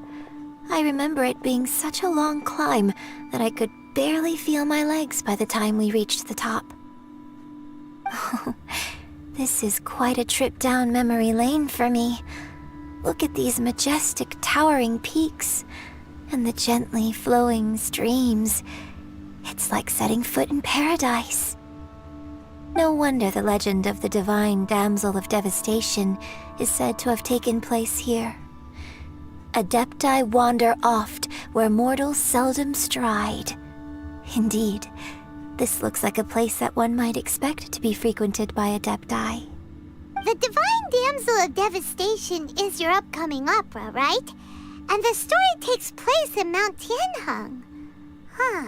I remember it being such a long climb that I could barely feel my legs by the time we reached the top. Oh, this is quite a trip down memory lane for me. Look at these majestic, towering peaks and the gently flowing streams. It's like setting foot in paradise. No wonder the legend of the divine damsel of devastation is said to have taken place here. Adepti wander oft where mortals seldom stride. Indeed, this looks like a place that one might expect to be frequented by Adepti. The Divine Damsel of Devastation is your upcoming opera, right? And the story takes place in Mount Tianheng. Huh.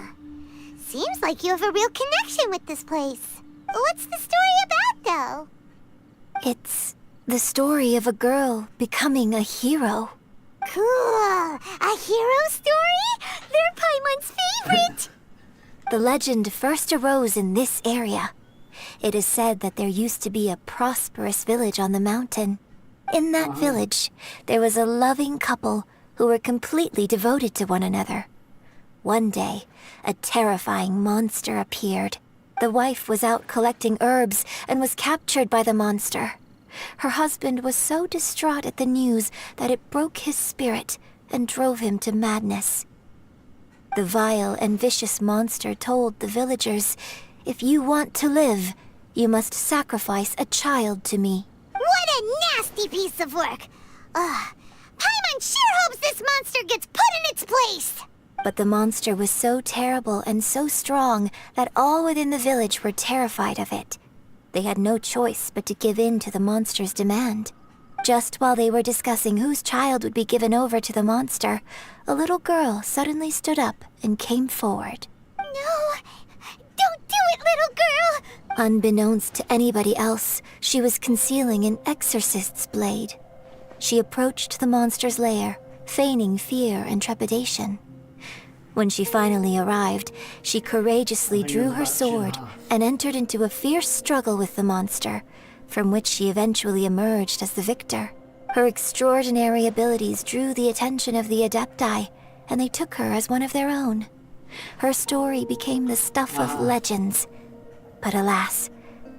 Seems like you have a real connection with this place. What's the story about, though? It's the story of a girl becoming a hero. Cool. A hero story? They're Paimon's favorite. The legend first arose in this area. It is said that there used to be a prosperous village on the mountain. In that village, there was a loving couple who were completely devoted to one another. One day, a terrifying monster appeared. The wife was out collecting herbs and was captured by the monster. Her husband was so distraught at the news that it broke his spirit and drove him to madness. The vile and vicious monster told the villagers, "If you want to live, you must sacrifice a child to me." What a nasty piece of work! Paimon sure hopes this monster gets put in its place! But the monster was so terrible and so strong that all within the village were terrified of it. They had no choice but to give in to the monster's demand. Just while they were discussing whose child would be given over to the monster, a little girl suddenly stood up and came forward. No! Don't do it, little girl! Unbeknownst to anybody else, she was concealing an exorcist's blade. She approached the monster's lair, feigning fear and trepidation. When she finally arrived, she courageously drew her sword and entered into a fierce struggle with the monster, from which she eventually emerged as the victor. Her extraordinary abilities drew the attention of the Adepti, and they took her as one of their own. Her story became the stuff of legends. But alas,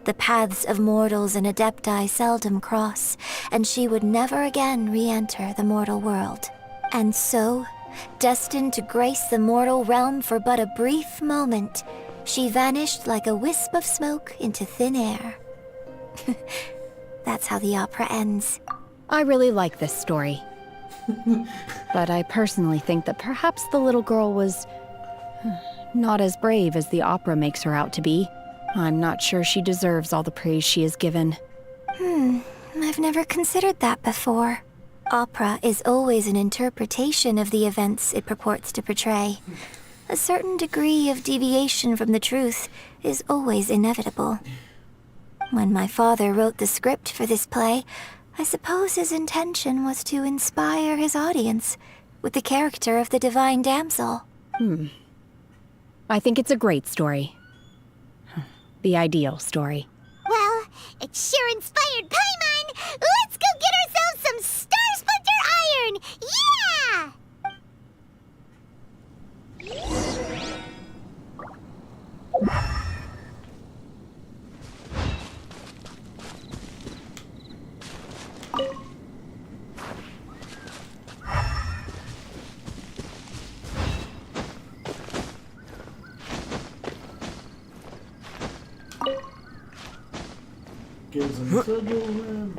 the paths of mortals and Adepti seldom cross, and she would never again re-enter the mortal world. And so, destined to grace the mortal realm for but a brief moment, she vanished like a wisp of smoke into thin air. That's how the opera ends. I really like this story. But I personally think that perhaps the little girl was not as brave as the opera makes her out to be. I'm not sure she deserves all the praise she is given. I've never considered that before. Opera is always an interpretation of the events it purports to portray. A certain degree of deviation from the truth is always inevitable. When my father wrote the script for this play, I suppose his intention was to inspire his audience with the character of the divine damsel. I think it's a great story. The ideal story. Well, it sure inspired Paimon! Let's go get ourselves some Star Splinter Iron! Yeah! Gives him sigil room.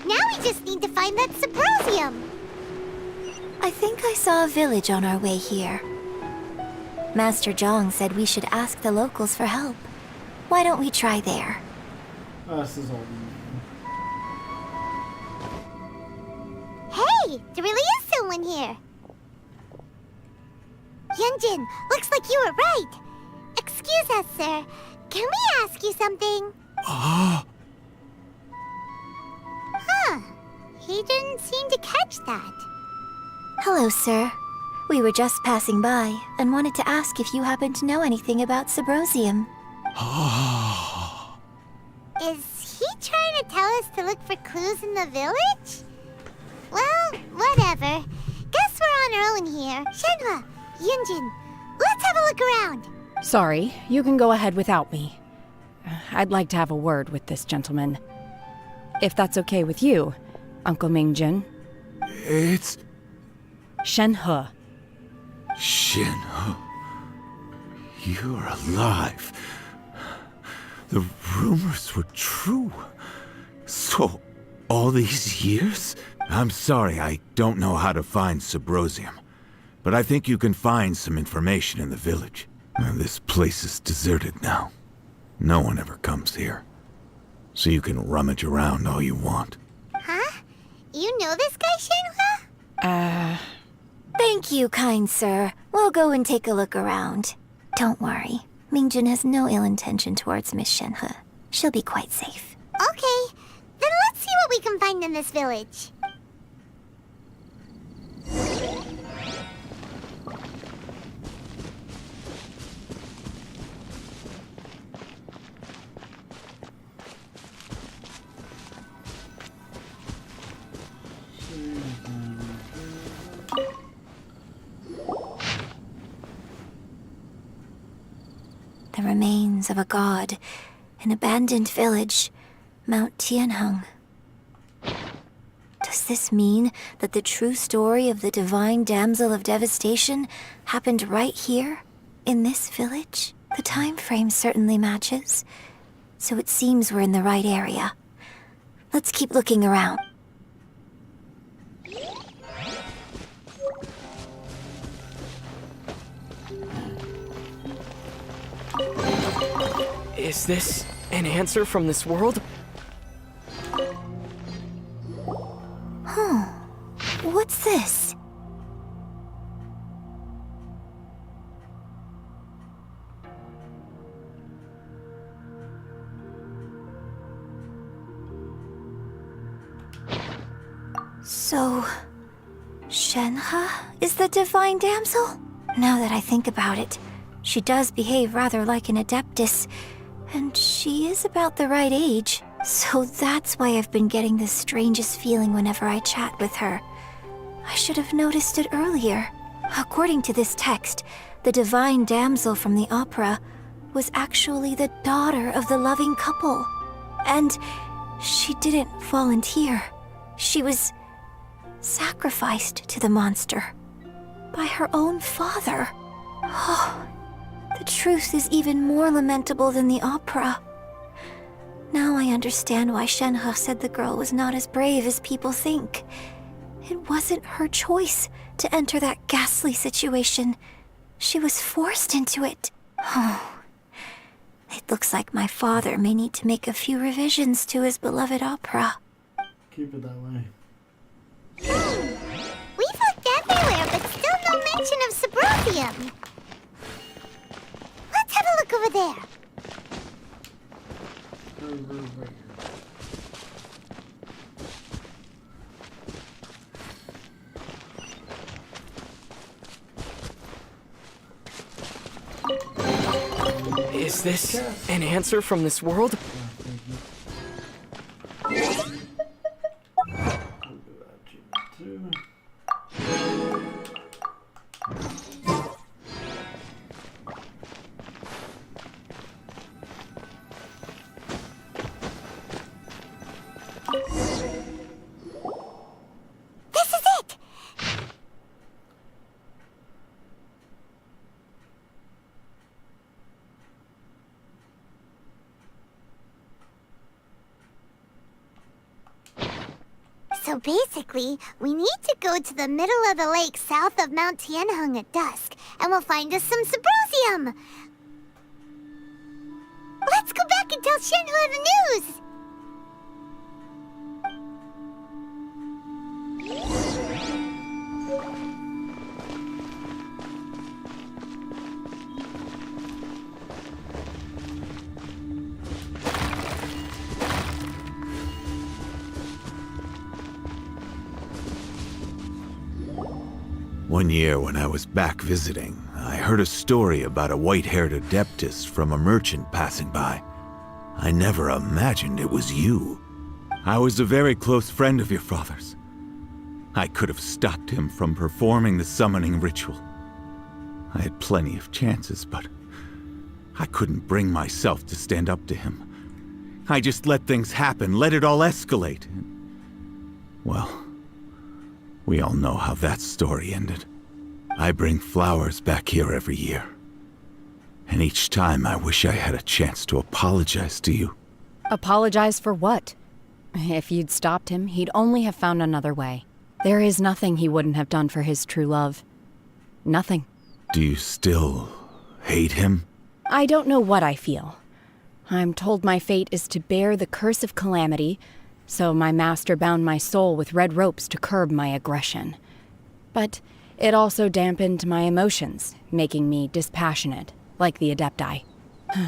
Now we just need to find that Subrosium. I think I saw a village on our way here. Master Zhang said we should ask the locals for help. Why don't we try there? Oh, this is old. Hey, there really is someone here. Yunjin, looks like you were right. Excuse us, sir. Can we ask you something? Huh. He didn't seem to catch that. Hello, sir. We were just passing by and wanted to ask if you happen to know anything about Subrosium. Is he trying to tell us to look for clues in the village? Well, whatever. Guess we're on our own here. Shenhua, Yunjin, let's have a look around. Sorry, you can go ahead without me. I'd like to have a word with this gentleman. If that's okay with you, Uncle Mingjin. It's... Shenhe. Shenhe. You're alive. The rumors were true. So, all these years? I'm sorry, I don't know how to find Subrosium. But I think you can find some information in the village. This place is deserted now. No one ever comes here. So you can rummage around all you want. Huh? You know this guy, Shenhua? Thank you, kind sir. We'll go and take a look around. Don't worry. Mingjin has no ill intention towards Miss Shenhe. She'll be quite safe. Okay, then let's see what we can find in this village. The remains of a god, an abandoned village, Mount Tianheng. Does this mean that the true story of the divine damsel of devastation happened right here, in this village? The time frame certainly matches, so it seems we're in the right area. Let's keep looking around. Is this an answer from this world? Huh. What's this? So, Shenhe is the divine damsel? Now that I think about it, she does behave rather like an adeptus, and she is about the right age. So that's why I've been getting the strangest feeling whenever I chat with her. I should have noticed it earlier. According to this text, the divine damsel from the opera was actually the daughter of the loving couple. And she didn't volunteer. She was sacrificed to the monster by her own father. Oh, the truth is even more lamentable than the opera. Now I understand why Shenhe said the girl was not as brave as people think. It wasn't her choice to enter that ghastly situation. She was forced into it. Oh, it looks like my father may need to make a few revisions to his beloved opera. Keep it that way. We've looked everywhere, but still no mention of Subrosium. Let's have a look over there. Is this an answer from this world? This is it! So basically, we need to go to the middle of the lake south of Mount Tianheng at dusk, and we'll find us some Subrosium! Let's go back and tell Shenhua the news! One year when I was back visiting, I heard a story about a white-haired adeptus from a merchant passing by. I never imagined it was you. I was a very close friend of your father's. I could have stopped him from performing the summoning ritual. I had plenty of chances, but I couldn't bring myself to stand up to him. I just let things happen, let it all escalate. Well, we all know how that story ended. I bring flowers back here every year. And each time I wish I had a chance to apologize to you. Apologize for what? If you'd stopped him, he'd only have found another way. There is nothing he wouldn't have done for his true love. Nothing. Do you still hate him? I don't know what I feel. I'm told my fate is to bear the curse of calamity, so my master bound my soul with red ropes to curb my aggression. But it also dampened my emotions, making me dispassionate, like the Adepti.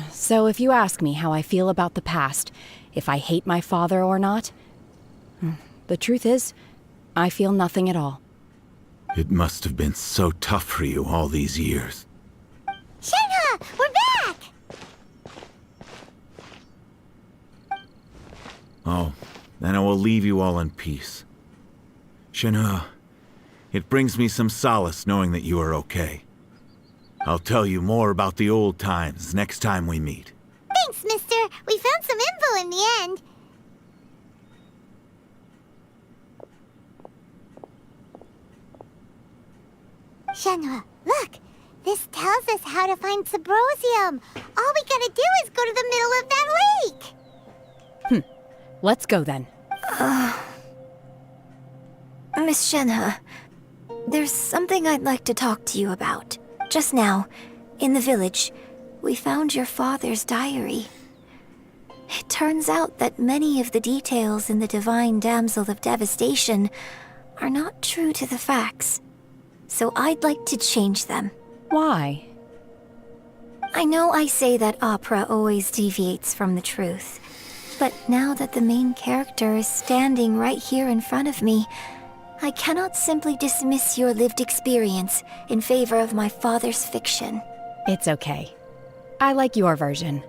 So if you ask me how I feel about the past, if I hate my father or not, the truth is, I feel nothing at all. It must have been so tough for you all these years. Shenhua, we're back! Oh, then I will leave you all in peace. Shenhua, it brings me some solace knowing that you are okay. I'll tell you more about the old times next time we meet. Thanks, mister. We found some info in the end. Shenhua, look! This tells us how to find Subrosium. All we gotta do is go to the middle of that lake! Let's go then. Miss Shenhua, there's something I'd like to talk to you about. Just now, in the village, we found your father's diary. It turns out that many of the details in the Divine Damsel of Devastation are not true to the facts. So I'd like to change them. Why? I know I say that opera always deviates from the truth, but now that the main character is standing right here in front of me, I cannot simply dismiss your lived experience in favor of my father's fiction. It's okay. I like your version.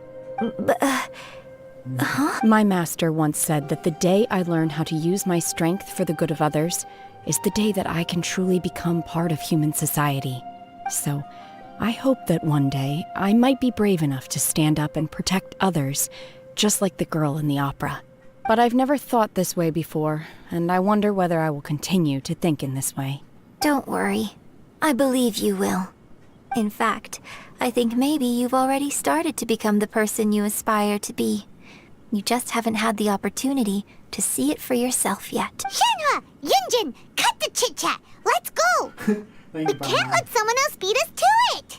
Huh? My master once said that the day I learn how to use my strength for the good of others is the day that I can truly become part of human society. So, I hope that one day I might be brave enough to stand up and protect others, just like the girl in the opera. But I've never thought this way before, and I wonder whether I will continue to think in this way. Don't worry. I believe you will. In fact, I think maybe you've already started to become the person you aspire to be. You just haven't had the opportunity to see it for yourself yet. Shenhua! Yunjin! Cut the chit-chat! Let's go! We can't let someone else beat us to it!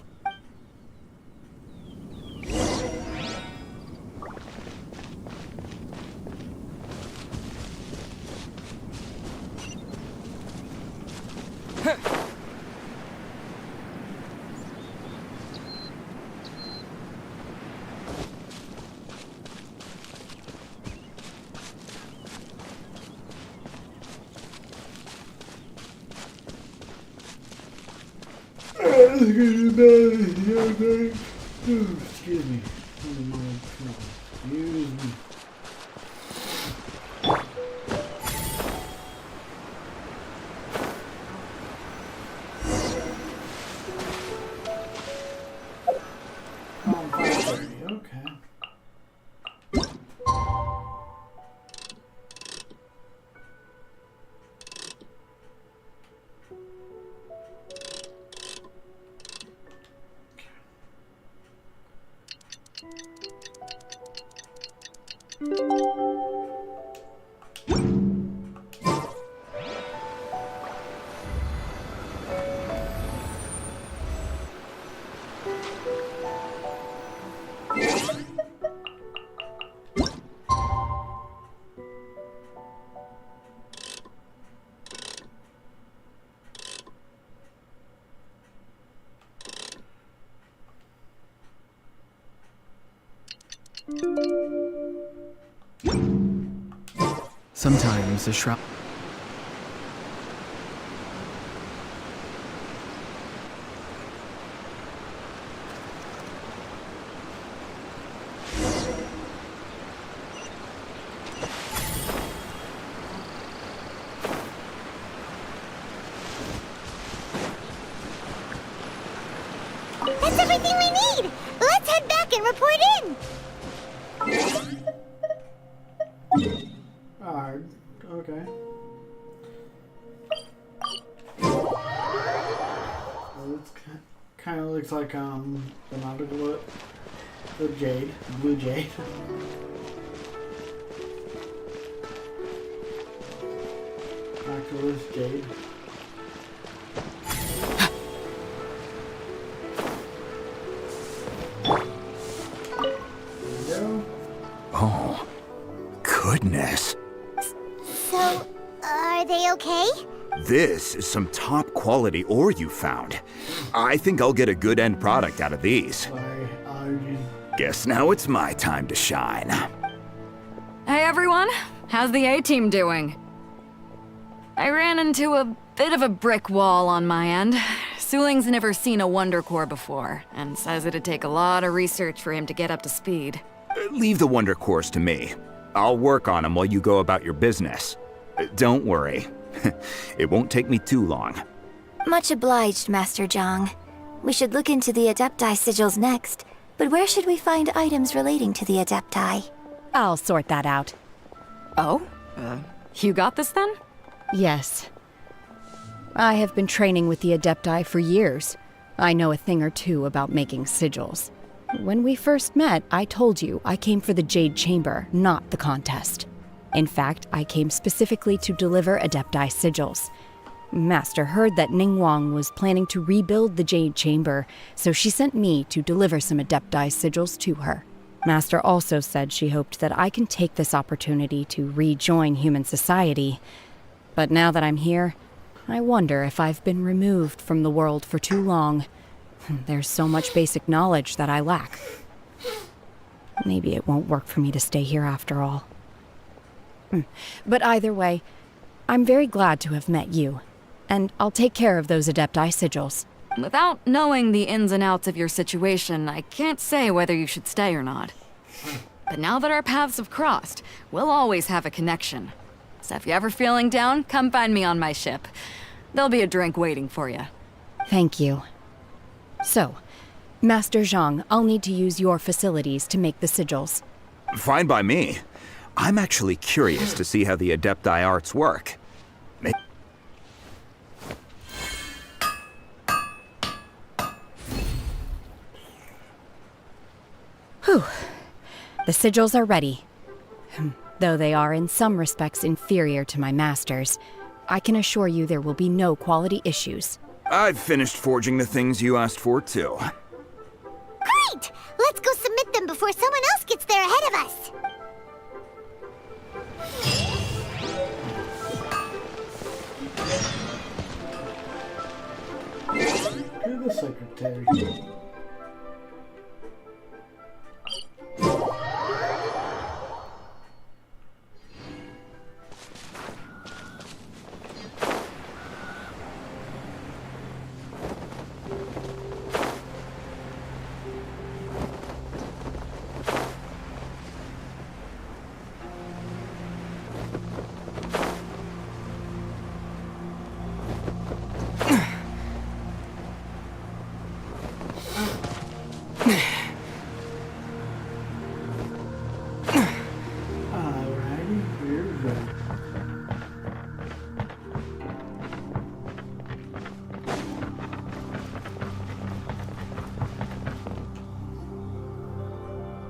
Excuse me. Excuse me. Okay. Sometimes the shroud. That's everything we need! Let's head back and report in! Alright, okay. Well, it's kind of looks like the nautical, the jade, blue jade. Oculus jade. Oh, goodness. So, are they okay? This is some top quality ore you found. I think I'll get a good end product out of these. Sorry, allergies. Guess now it's my time to shine. Hey everyone, how's the A-team doing? I ran into a bit of a brick wall on my end. Suling's never seen a Wonder Core before, and says it'd take a lot of research for him to get up to speed. Leave the Wonder Cores to me. I'll work on them while you go about your business. Don't worry. It won't take me too long. Much obliged, Master Zhang. We should look into the Adepti sigils next, but where should we find items relating to the Adepti? I'll sort that out. Oh? You got this then? Yes. I have been training with the Adepti for years. I know a thing or two about making sigils. When we first met, I told you I came for the Jade Chamber, not the contest. In fact, I came specifically to deliver Adepti sigils. Master heard that Ningguang was planning to rebuild the Jade Chamber, so she sent me to deliver some Adepti sigils to her. Master also said she hoped that I can take this opportunity to rejoin human society. But now that I'm here, I wonder if I've been removed from the world for too long. There's so much basic knowledge that I lack. Maybe it won't work for me to stay here after all. But either way, I'm very glad to have met you, and I'll take care of those Adepti sigils. Without knowing the ins and outs of your situation, I can't say whether you should stay or not. But now that our paths have crossed, we'll always have a connection. So if you're ever feeling down, come find me on my ship. There'll be a drink waiting for you. Thank you. So, Master Zhang, I'll need to use your facilities to make the sigils. Fine by me. I'm actually curious to see how the Adepti arts work. Whew. The sigils are ready. Though they are in some respects inferior to my master's, I can assure you there will be no quality issues. I've finished forging the things you asked for, too. Great! Let's go submit them before someone else gets there ahead of us. To the secretary.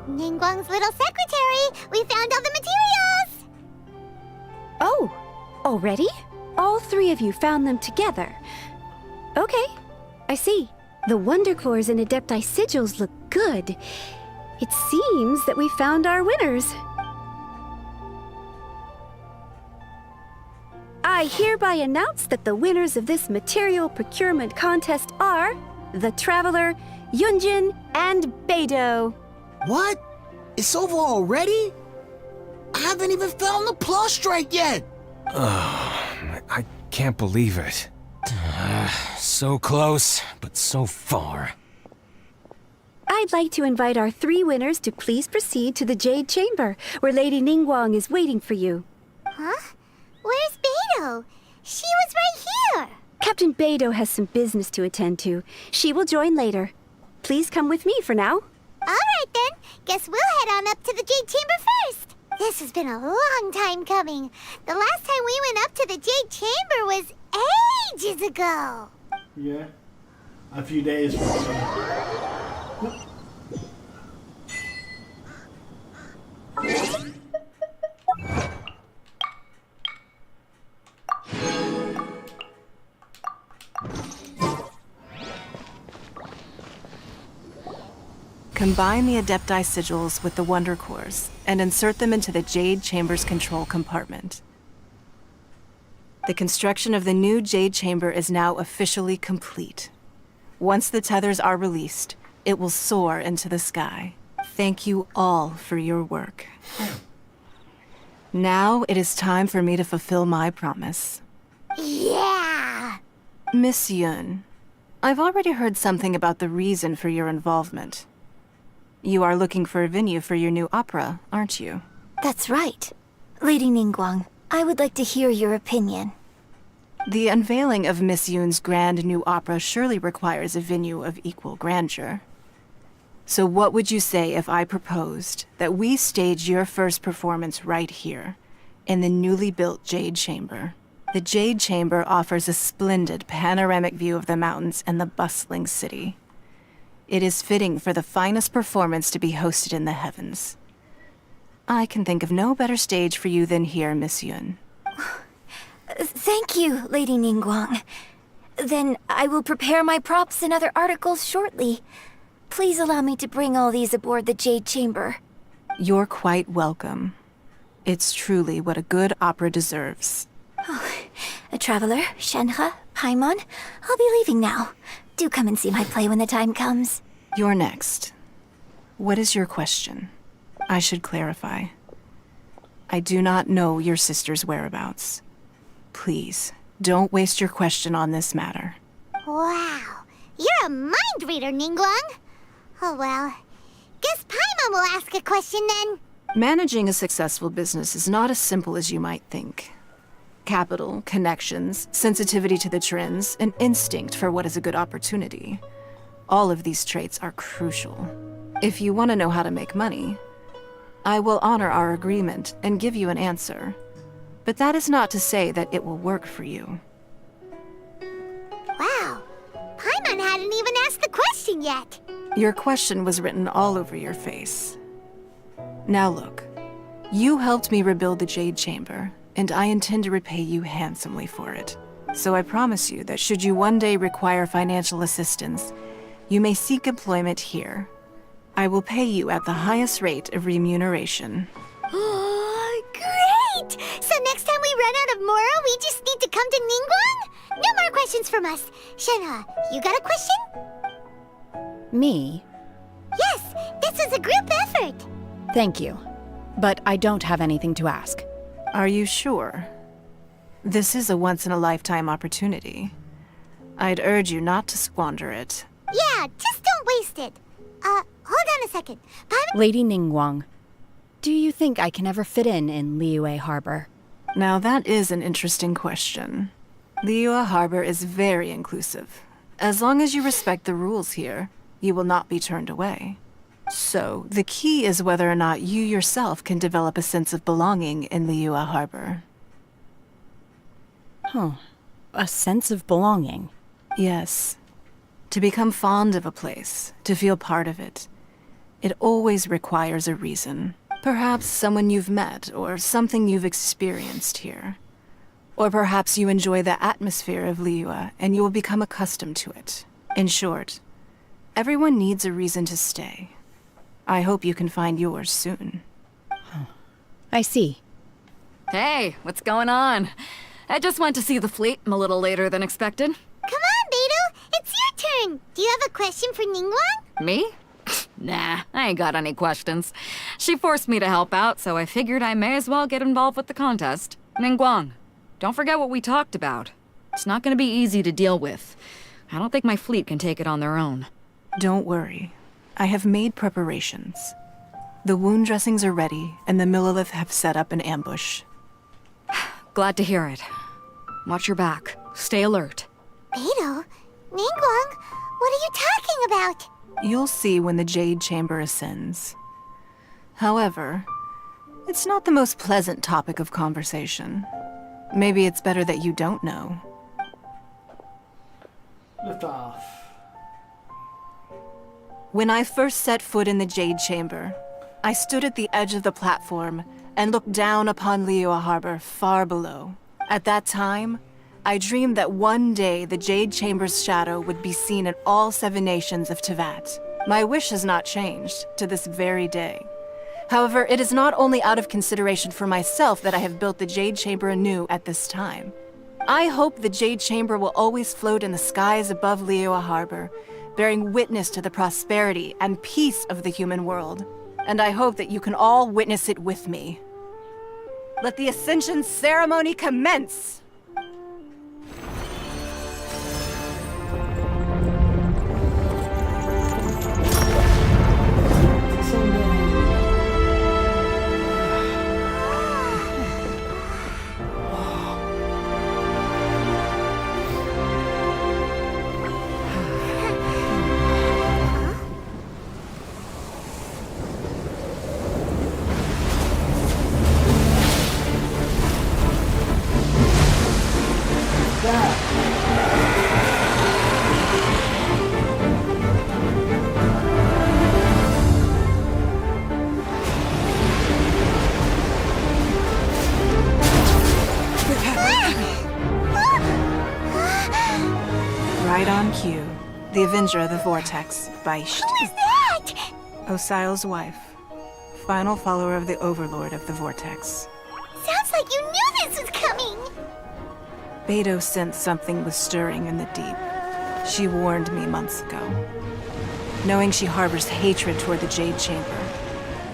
Ningguang's little secretary! We found all the materials! Oh, already? All three of you found them together. Okay, I see. The Wonder Cores and Adepti sigils look good. It seems that we found our winners. I hereby announce that the winners of this material procurement contest are the Traveler, Yunjin, and Beidou. What? It's over already? I haven't even found the prostrate yet! I can't believe it. So close, but so far. I'd like to invite our 3 winners to please proceed to the Jade Chamber, where Lady Ningguang is waiting for you. Huh? Where's Beidou? She was right here! Captain Beidou has some business to attend to. She will join later. Please come with me for now. Alright then, guess we'll head on up to the Jade Chamber first. This has been a long time coming. The last time we went up to the Jade Chamber was ages ago. Yeah. A few days from Combine the Adepti sigils with the Wonder Cores and insert them into the Jade Chamber's control compartment. The construction of the new Jade Chamber is now officially complete. Once the tethers are released, it will soar into the sky. Thank you all for your work. Now it is time for me to fulfill my promise. Yeah! Miss Yun, I've already heard something about the reason for your involvement. You are looking for a venue for your new opera, aren't you? That's right. Lady Ningguang, I would like to hear your opinion. The unveiling of Miss Yun's grand new opera surely requires a venue of equal grandeur. So what would you say if I proposed that we stage your first performance right here, in the newly built Jade Chamber? The Jade Chamber offers a splendid panoramic view of the mountains and the bustling city. It is fitting for the finest performance to be hosted in the heavens. I can think of no better stage for you than here, Miss Yun. Thank you, Lady Ningguang. Then I will prepare my props and other articles shortly. Please allow me to bring all these aboard the Jade Chamber. You're quite welcome. It's truly what a good opera deserves. A traveler, Shenhe, Paimon, I'll be leaving now. Do come and see my play when the time comes. You're next. What is your question? I should clarify. I do not know your sister's whereabouts. Please, don't waste your question on this matter. Wow, you're a mind reader, Ningguang. Oh well, guess Paimon will ask a question then. Managing a successful business is not as simple as you might think. Capital, connections, sensitivity to the trends, and instinct for what is a good opportunity. All of these traits are crucial. If you want to know how to make money, I will honor our agreement and give you an answer. But that is not to say that it will work for you. Wow, Paimon hadn't even asked the question yet. Your question was written all over your face. Now look, you helped me rebuild the Jade Chamber, and I intend to repay you handsomely for it. So I promise you that should you one day require financial assistance, you may seek employment here. I will pay you at the highest rate of remuneration. Oh, great! So next time we run out of Moro, we just need to come to Ningguang? No more questions from us. Shenhe, you got a question? Me? Yes, this is a group effort. Thank you. But I don't have anything to ask. Are you sure? This is a once-in-a-lifetime opportunity. I'd urge you not to squander it. Yeah, just don't waste it. Hold on a second. Lady Ningguang, do you think I can ever fit in Liyue Harbor? Now that is an interesting question. Liyue Harbor is very inclusive. As long as you respect the rules here, you will not be turned away. So, the key is whether or not you yourself can develop a sense of belonging in Liyue Harbor. Huh. A sense of belonging? Yes. To become fond of a place, to feel part of it, it always requires a reason. Perhaps someone you've met, or something you've experienced here. Or perhaps you enjoy the atmosphere of Liyue, and you will become accustomed to it. In short, everyone needs a reason to stay. I hope you can find yours soon. I see. Hey, what's going on? I just went to see the fleet. I'm a little later than expected. Come on, Beidou. It's your turn. Do you have a question for Ningguang? Me? Nah, I ain't got any questions. She forced me to help out, so I figured I may as well get involved with the contest. Ningguang, don't forget what we talked about. It's not gonna be easy to deal with. I don't think my fleet can take it on their own. Don't worry. I have made preparations. The wound dressings are ready, and the Millilith have set up an ambush. Glad to hear it. Watch your back. Stay alert. Beidou? Ningguang? What are you talking about? You'll see when the Jade Chamber ascends. However, it's not the most pleasant topic of conversation. Maybe it's better that you don't know. Lift off. When I first set foot in the Jade Chamber, I stood at the edge of the platform and looked down upon Liyue Harbor far below. At that time, I dreamed that one day the Jade Chamber's shadow would be seen in all 7 nations of Teyvat. My wish has not changed to this very day. However, it is not only out of consideration for myself that I have built the Jade Chamber anew at this time. I hope the Jade Chamber will always float in the skies above Liyue Harbor, bearing witness to the prosperity and peace of the human world. And I hope that you can all witness it with me. Let the Ascension ceremony commence! Right on cue. The Avenger of the Vortex, Beisht. Who is that? Osial's wife. Final follower of the Overlord of the Vortex. Sounds like you knew this was coming. Beidou sensed something was stirring in the deep. She warned me months ago. Knowing she harbors hatred toward the Jade Chamber,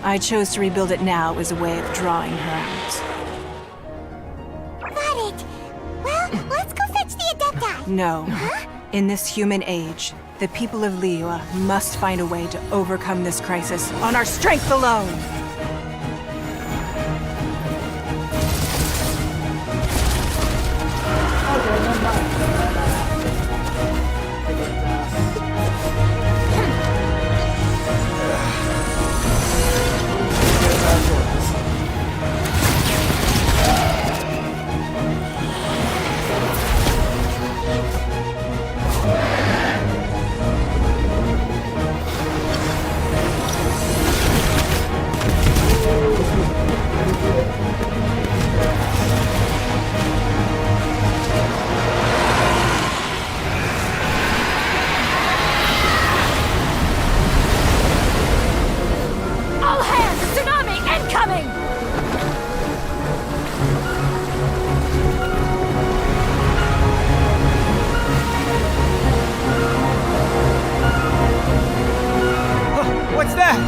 I chose to rebuild it now as a way of drawing her out. Got it. Well, let's go fetch the Adepti. No. In this human age, the people of Liyue must find a way to overcome this crisis on our strength alone! All hands! Tsunami incoming! What's that?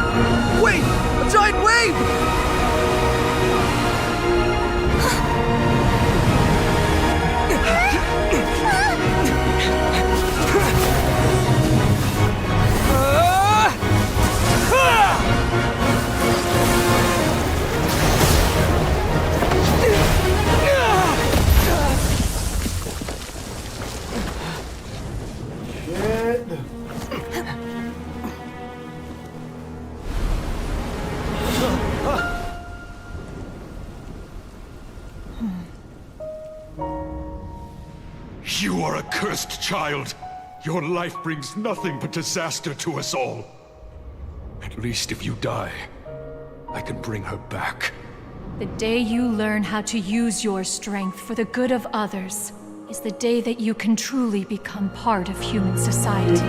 Wait! A giant wave! Shit. You are a cursed child. Your life brings nothing but disaster to us all. At least if you die, I can bring her back. The day you learn how to use your strength for the good of others is the day that you can truly become part of human society.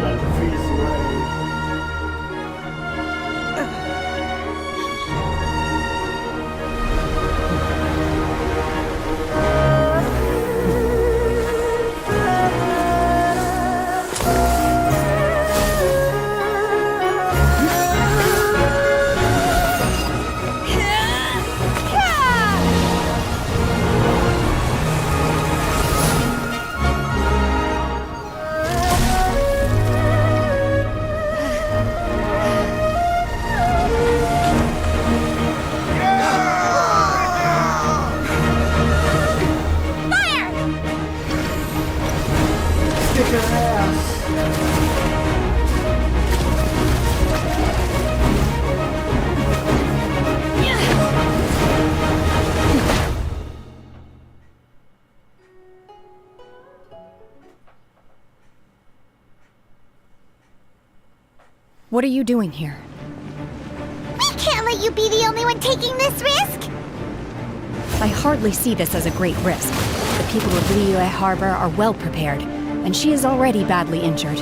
What are you doing here? We can't let you be the only one taking this risk! I hardly see this as a great risk. The people of Liyue Harbor are well prepared, and she is already badly injured.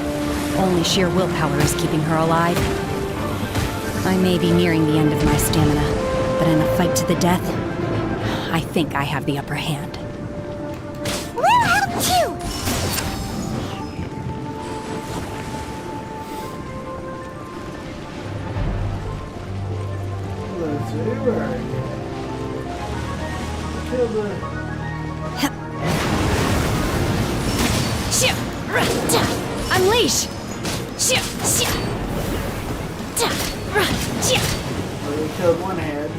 Only sheer willpower is keeping her alive. I may be nearing the end of my stamina, but in a fight to the death, I think I have the upper hand. We'll help you! Let's see, where are you? Kill the... Unleash! Well, we killed one head.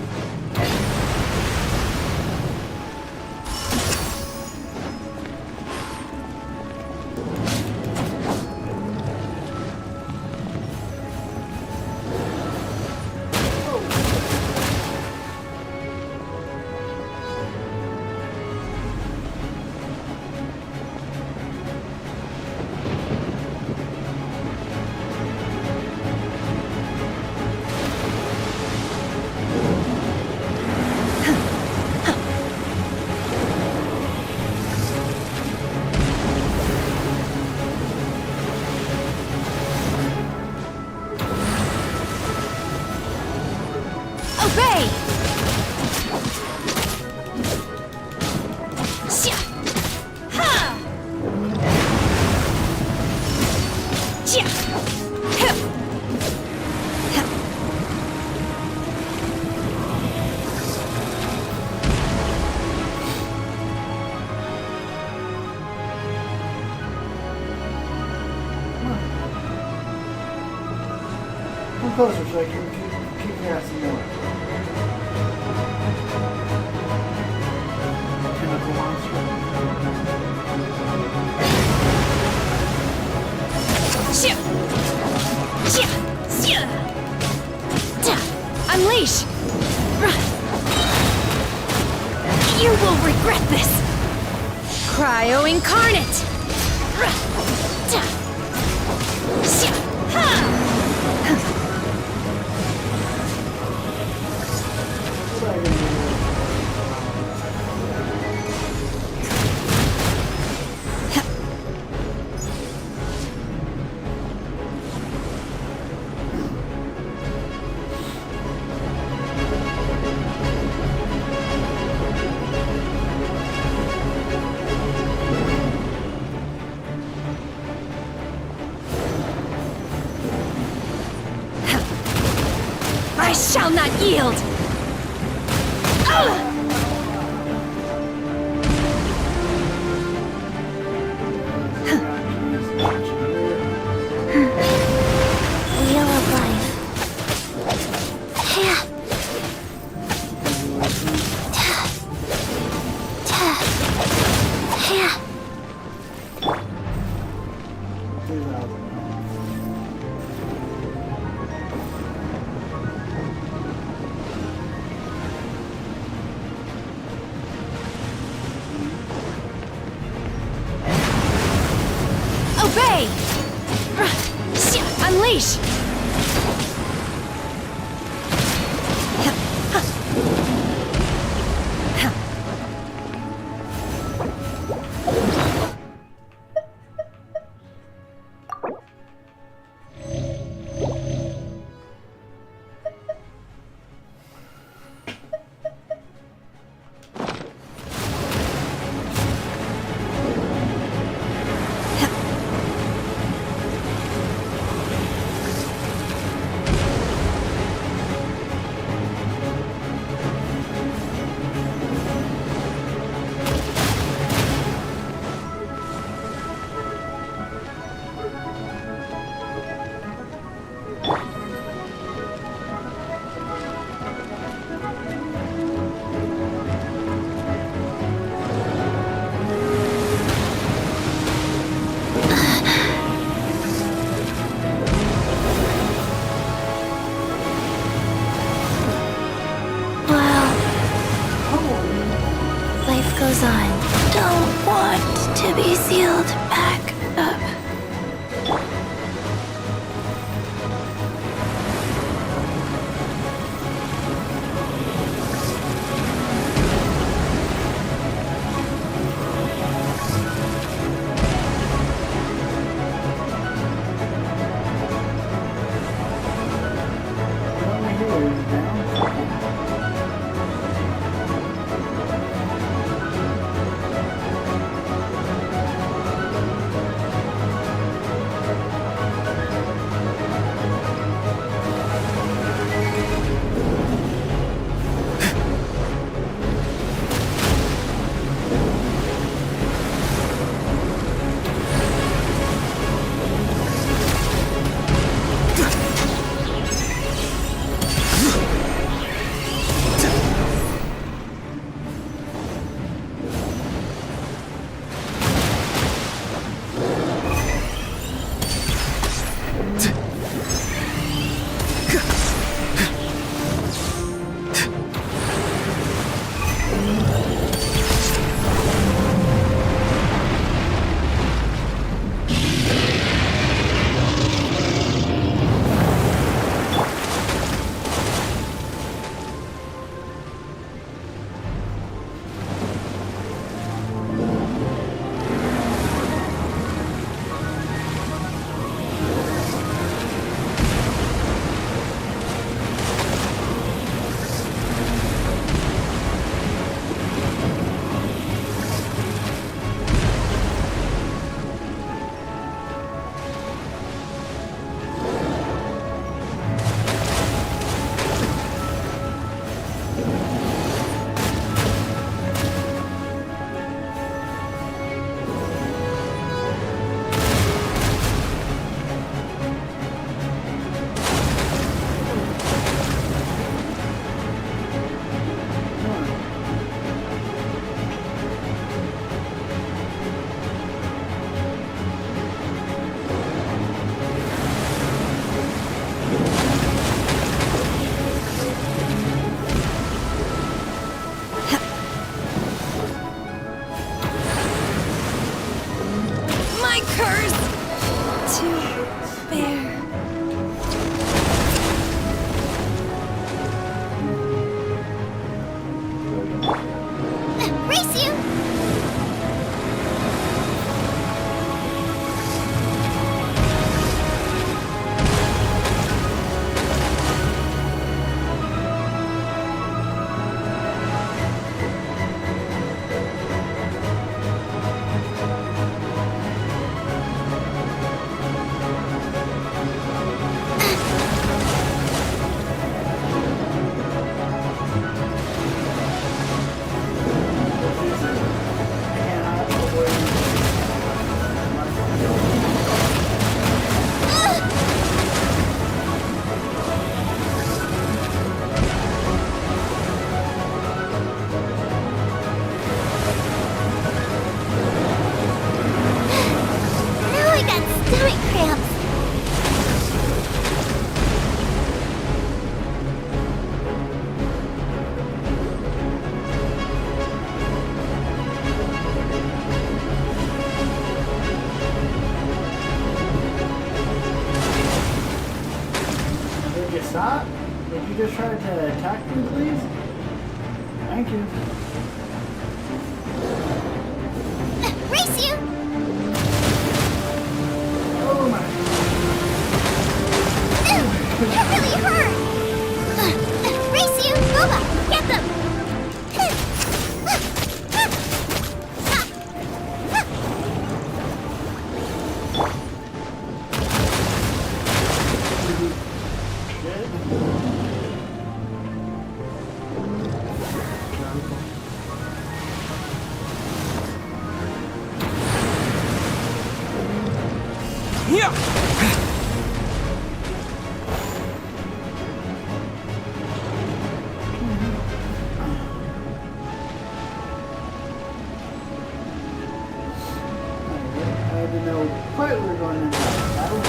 Come closer so I can keep passing more. Chemical monster. Unleash! You will regret this! Cryo Incarnate! I shall not yield! Wheel of life. Obey! Unleash! Life goes on. Don't want to be sealed back up. curse to bear. Race you! Stop? Did you just try to attack me, please? Thank you. Race you! Oh my. That really hurt! Race you! Boba! Get them! I didn't know quite we were going into that battle.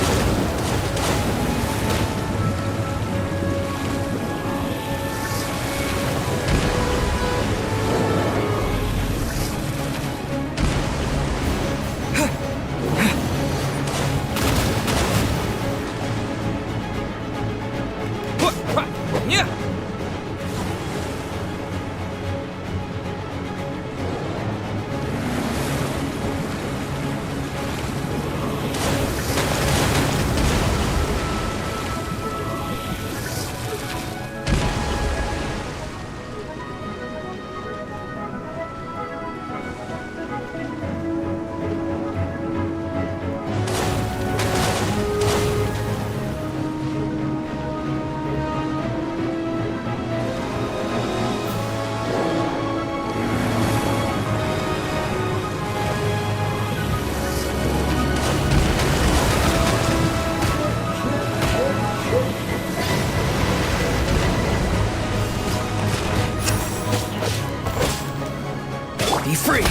Be free!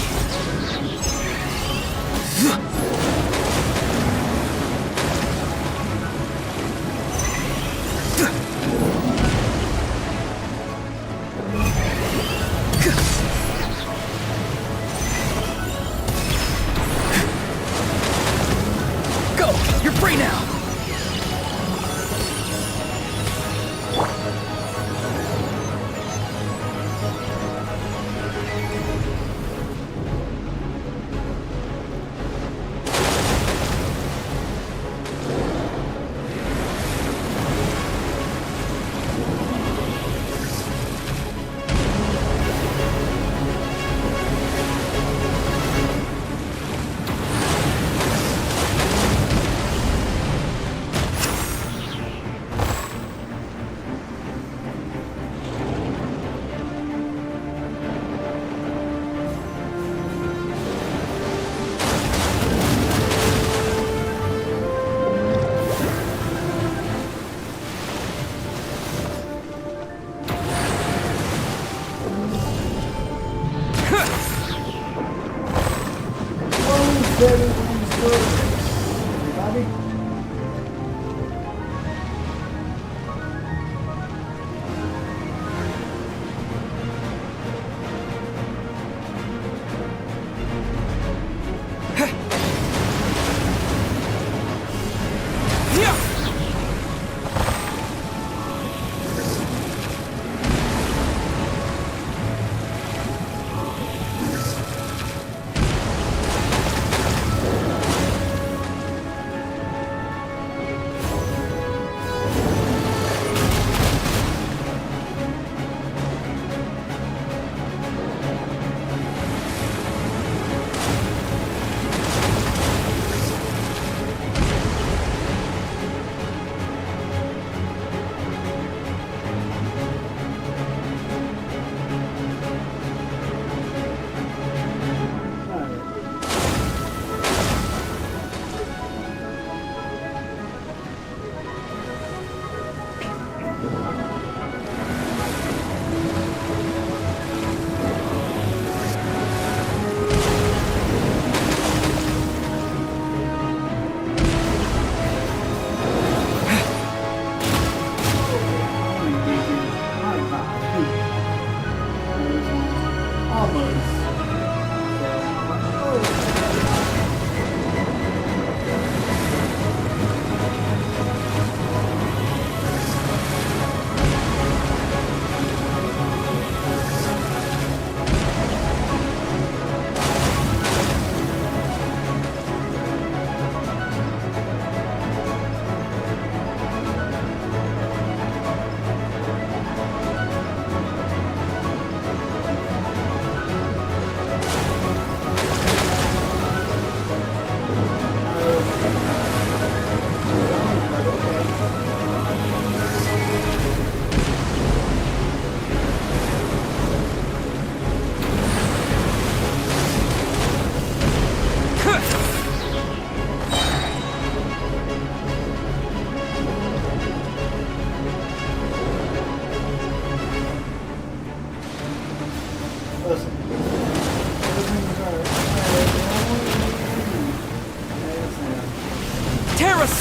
Go! You're free now!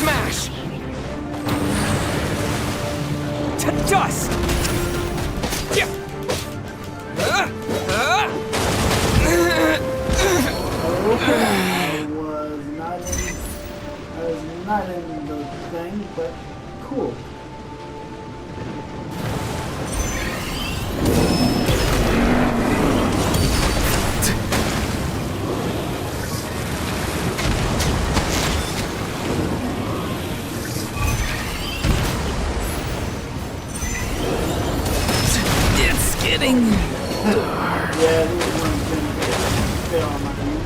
Smash! To dust! Yeah. I was not in the thing, but cool. It's getting dark. Yeah, this one's gonna fit on my hand.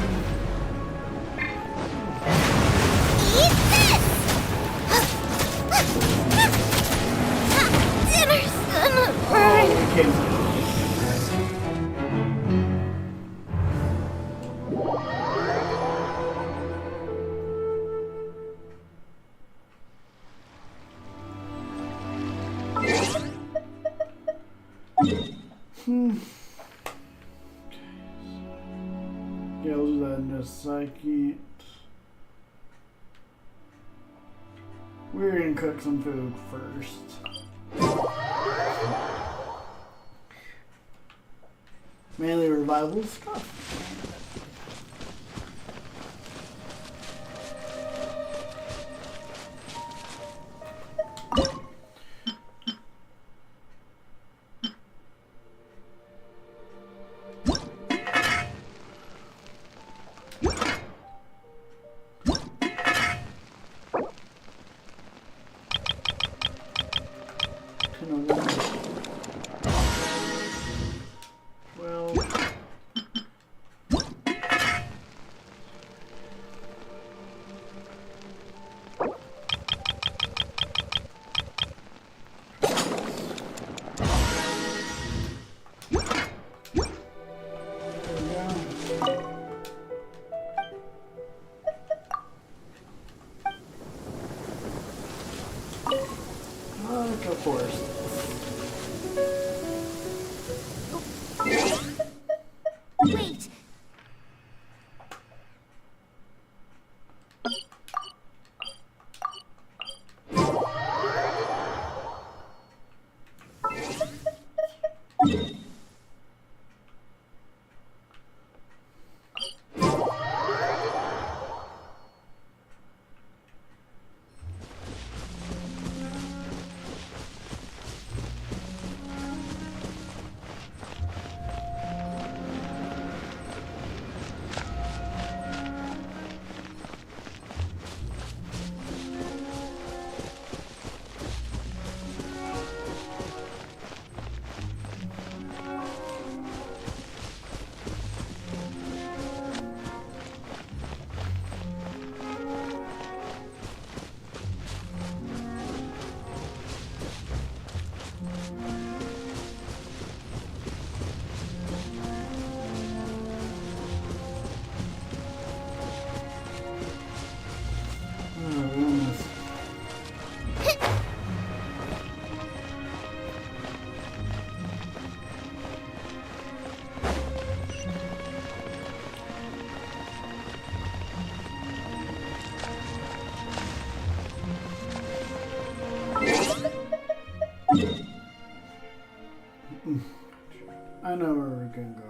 Yeah, I'll do that in a second. We're gonna cook some food first. Mainly revival stuff. Of course. Wait. I know where we're gonna go.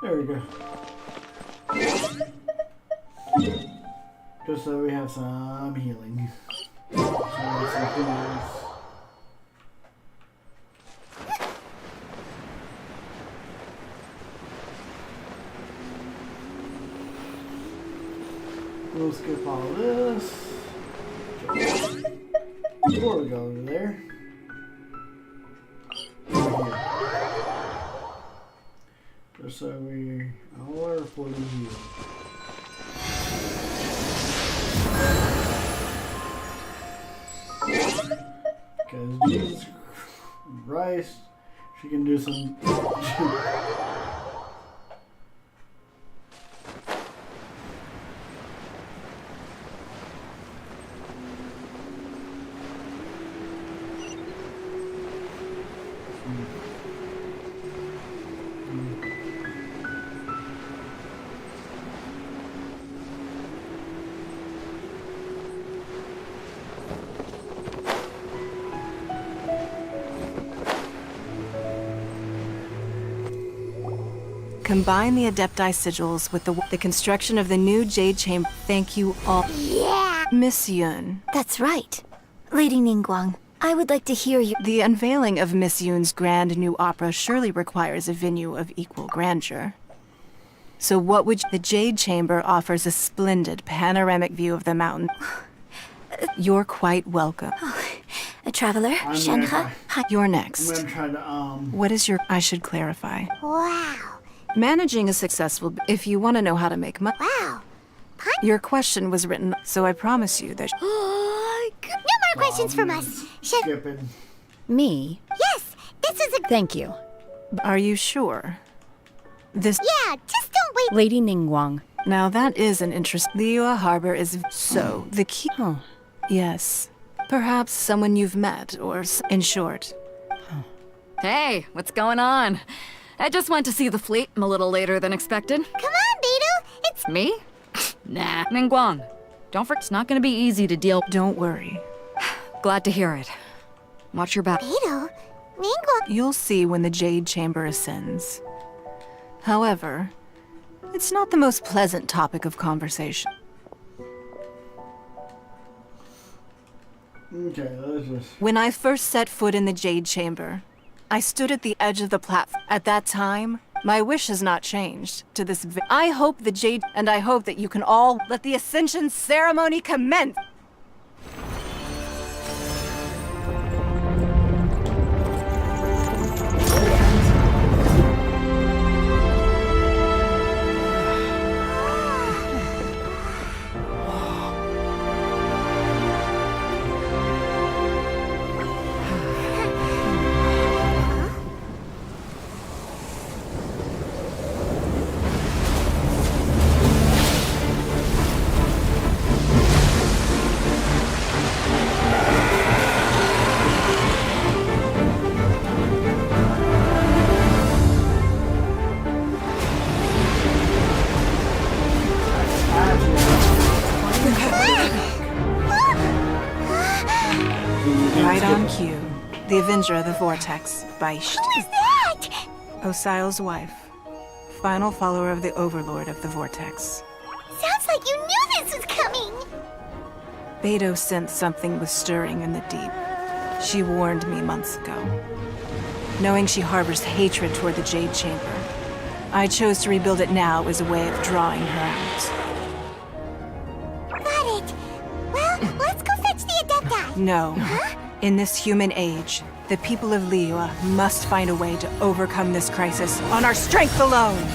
There we go. Just so we have some healing. Some heals. We'll skip all this. Before we go over there. Just so we all are for you. Because Jesus Christ, she can do some. Combine the Adepti sigils with the construction of the new Jade Chamber. Thank you all. Yeah! Miss Yun. That's right. Lady Ningguang, I would like to hear you. The unveiling of Miss Yun's grand new opera surely requires a venue of equal grandeur. So what would the Jade Chamber offers a splendid panoramic view of the mountain. You're quite welcome. A traveler, Shenhe. You're next. I'm gonna try to, What is your... I should clarify. Wow. Managing a successful... If you want to know how to make money... Wow. Your question was written, so I promise you that... No more questions from us. Skipping. Me? Yes, this is a... Thank you. Are you sure? This... Yeah, just don't wait. Lady Ningguang. Now that is an interest... Liyue Harbor is... So, the key... Oh. Yes. Perhaps someone you've met, or... In short. Hey, what's going on? I just went to see the fleet. I'm a little later than expected. Come on, Beidou. It's... Me? Nah. Ningguang, don't forget, it's not gonna be easy to deal. Don't worry. Glad to hear it. Watch your back. Beidou? Ningguang... You'll see when the Jade Chamber ascends. However, it's not the most pleasant topic of conversation. Okay, let's just... When I first set foot in the Jade Chamber, I stood at the edge of the platform. At that time, my wish has not changed to this. I hope the Jade, and I hope that you can all let the Ascension ceremony commence. Right on cue. The Avenger of the Vortex, Beisht. Who is that? Osial's wife. Final follower of the Overlord of the Vortex. Sounds like you knew this was coming. Beidou sensed something was stirring in the deep. She warned me months ago. Knowing she harbors hatred toward the Jade Chamber, I chose to rebuild it now as a way of drawing her out. Got it. Well, let's go fetch the Adepti. No. Huh? In this human age, the people of Liyue must find a way to overcome this crisis on our strength alone!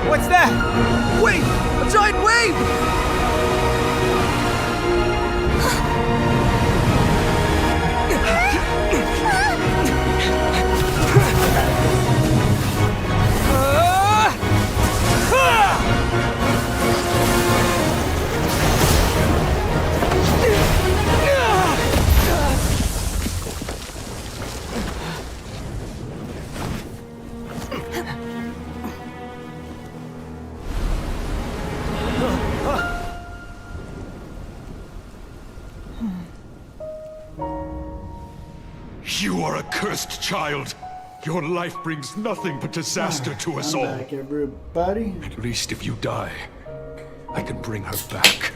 What's that? Wait! A giant wave! You are a cursed child. Your life brings nothing but disaster to us all. Back, everybody. At least if you die, I can bring her back.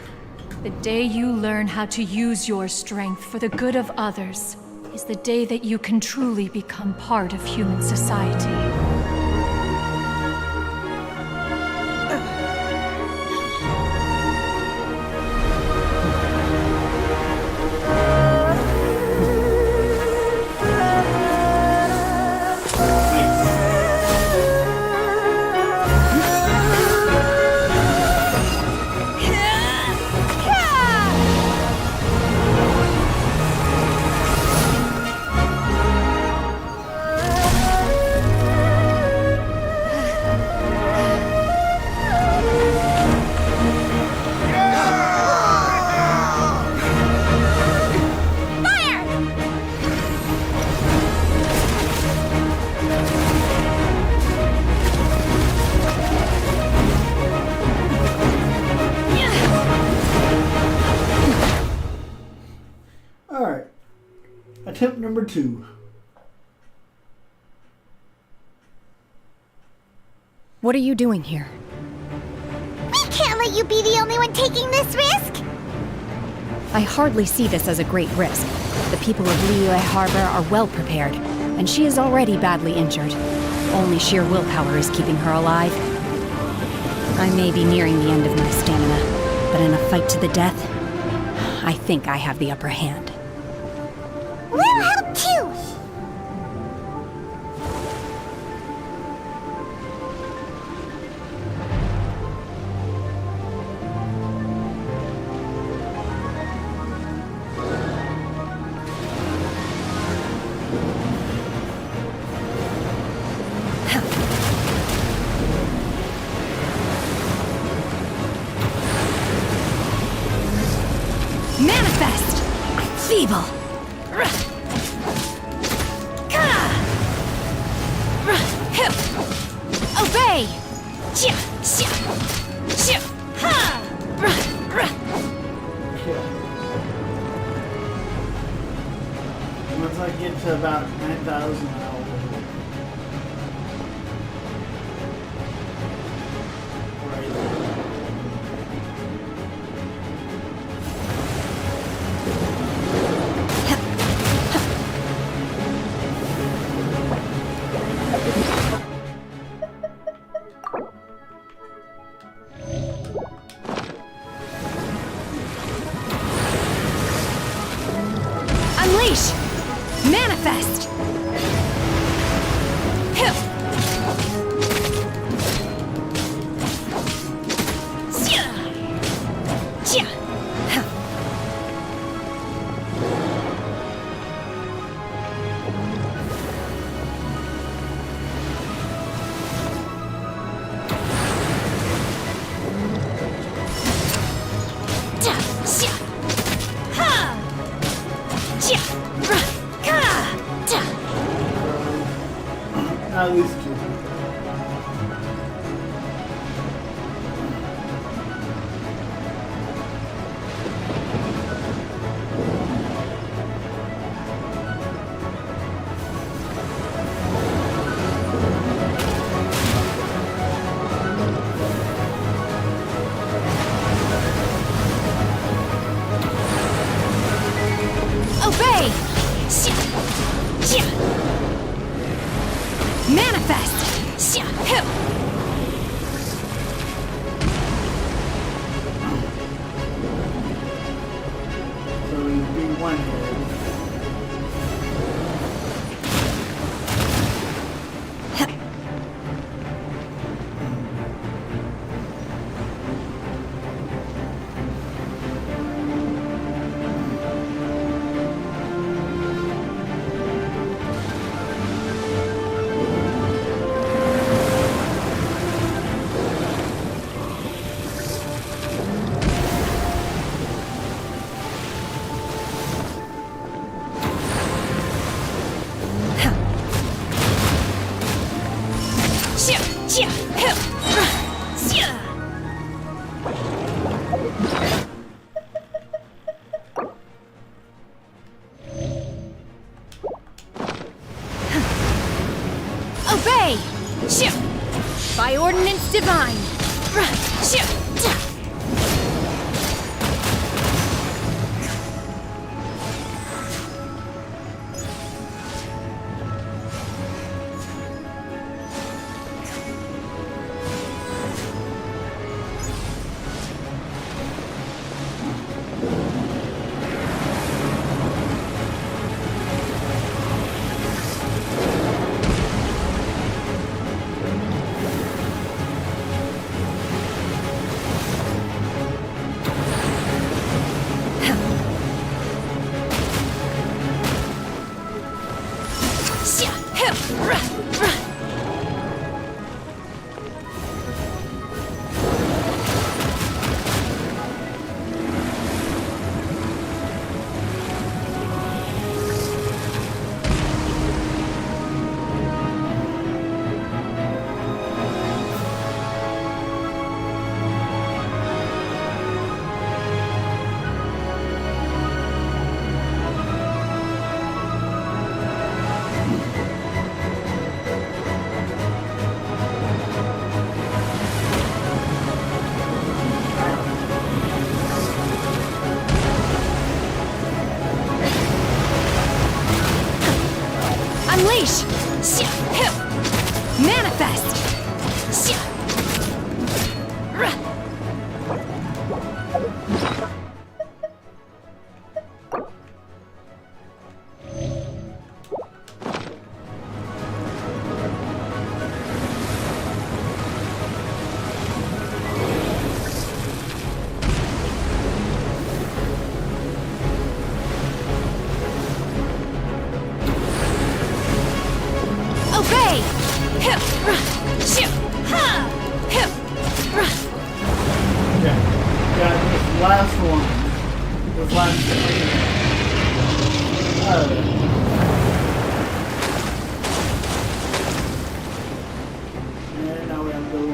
The day you learn how to use your strength for the good of others is the day that you can truly become part of human society. Alright. Attempt number 2. What are you doing here? We can't let you be the only one taking this risk! I hardly see this as a great risk. The people of Liyue Harbor are well prepared, and she is already badly injured. Only sheer willpower is keeping her alive. I may be nearing the end of my stamina, but in a fight to the death, I think I have the upper hand. We'll help too! Manifest! Feeble! Obey! Once I get to about 9,000, I'll Unleash! Manifest! at least 2. Obey! Manifest! So you'd be one here. Okay. Got this last one. This last and now we have to go in.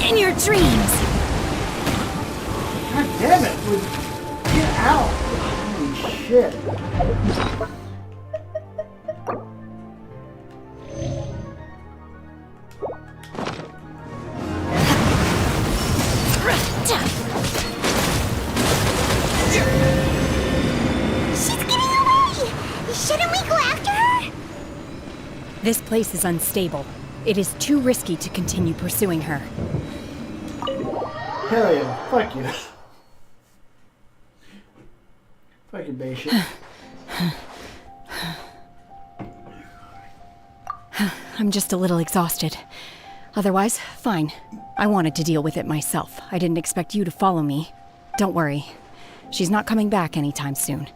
In your dreams! God damn it! Get out! Holy shit. She's getting away! Shouldn't we go after her? This place is unstable. It is too risky to continue pursuing her. Hell yeah. Fuck you. Fucking basic. I'm just a little exhausted. Otherwise, fine. I wanted to deal with it myself. I didn't expect you to follow me. Don't worry. She's not coming back anytime soon.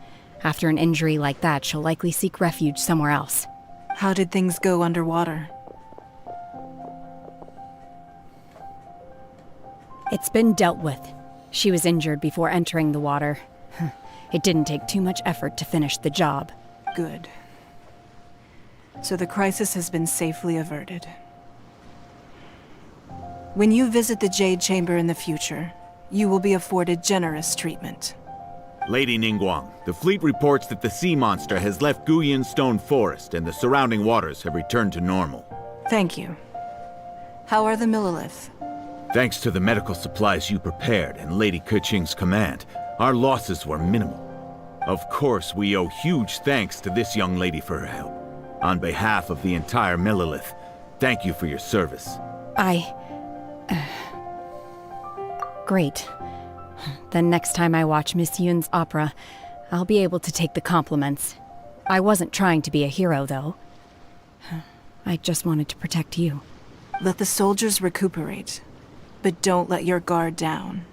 After an injury like that, she'll likely seek refuge somewhere else. How did things go underwater? It's been dealt with. She was injured before entering the water. It didn't take too much effort to finish the job. Good. So the crisis has been safely averted. When you visit the Jade Chamber in the future, you will be afforded generous treatment. Lady Ningguang, the fleet reports that the sea monster has left Guyan Stone Forest and the surrounding waters have returned to normal. Thank you. How are the Millilith? Thanks to the medical supplies you prepared and Lady Keqing's command, our losses were minimal. Of course, we owe huge thanks to this young lady for her help. On behalf of the entire Millilith, thank you for your service. Great. Then next time I watch Miss Yun's opera, I'll be able to take the compliments. I wasn't trying to be a hero, though. I just wanted to protect you. Let the soldiers recuperate, but don't let your guard down.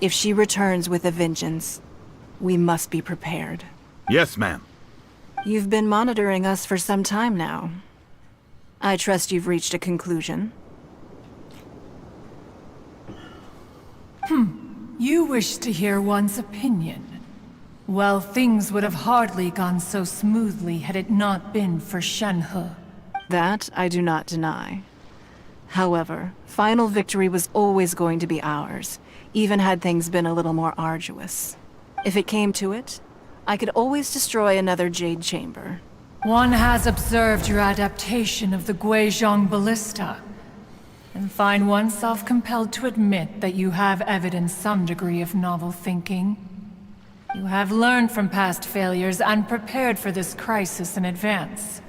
If she returns with a vengeance, we must be prepared. Yes, ma'am. You've been monitoring us for some time now. I trust you've reached a conclusion. You wish to hear one's opinion. Well, things would have hardly gone so smoothly had it not been for Shenhe. That I do not deny. However, final victory was always going to be ours, even had things been a little more arduous. If it came to it, I could always destroy another Jade Chamber. One has observed your adaptation of the Guizhong Ballista, and find oneself compelled to admit that you have evidenced some degree of novel thinking. You have learned from past failures and prepared for this crisis in advance.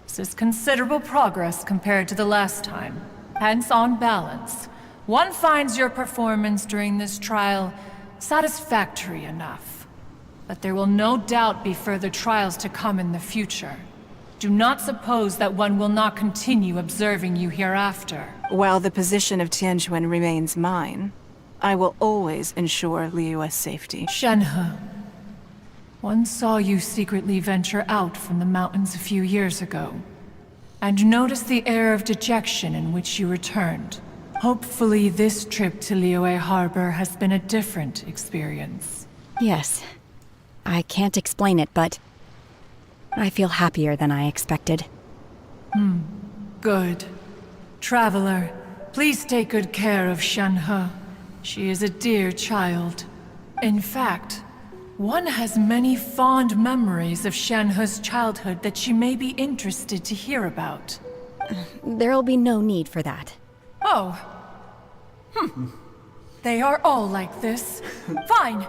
This is considerable progress compared to the last time. Hence, on balance, one finds your performance during this trial satisfactory enough. But there will no doubt be further trials to come in the future. Do not suppose that one will not continue observing you hereafter. While the position of Tianquan remains mine, I will always ensure Liyue's safety. Shenhe, one saw you secretly venture out from the mountains a few years ago, and noticed the air of dejection in which you returned. Hopefully this trip to Liyue Harbor has been a different experience. Yes. I can't explain it, but I feel happier than I expected. Good. Traveler, please take good care of Shenhe. She is a dear child. In fact, one has many fond memories of Shenhe's childhood that she may be interested to hear about. There'll be no need for that. Oh. They are all like this. Fine.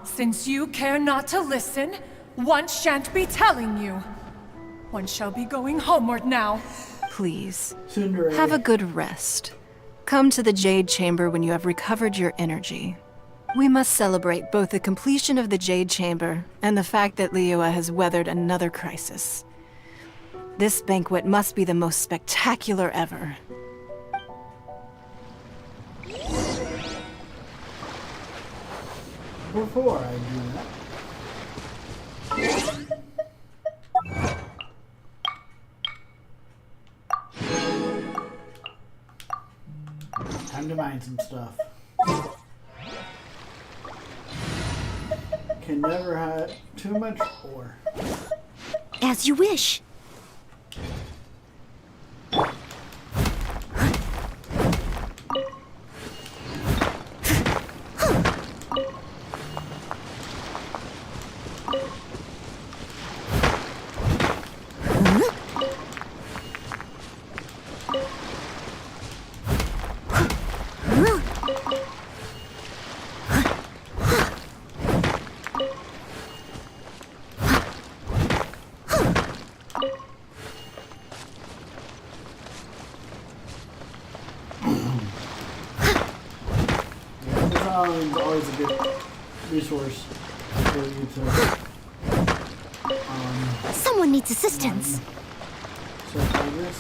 Since you care not to listen, one shan't be telling you. One shall be going homeward now. Please, Cinderella. have a good rest. Come to the Jade Chamber when you have recovered your energy. We must celebrate both the completion of the Jade Chamber and the fact that Liyue has weathered another crisis. This banquet must be the most spectacular ever. before I do that. Time to mine some stuff. Can never have too much ore. As you wish. Is always a good resource for you to someone needs assistance. So like this.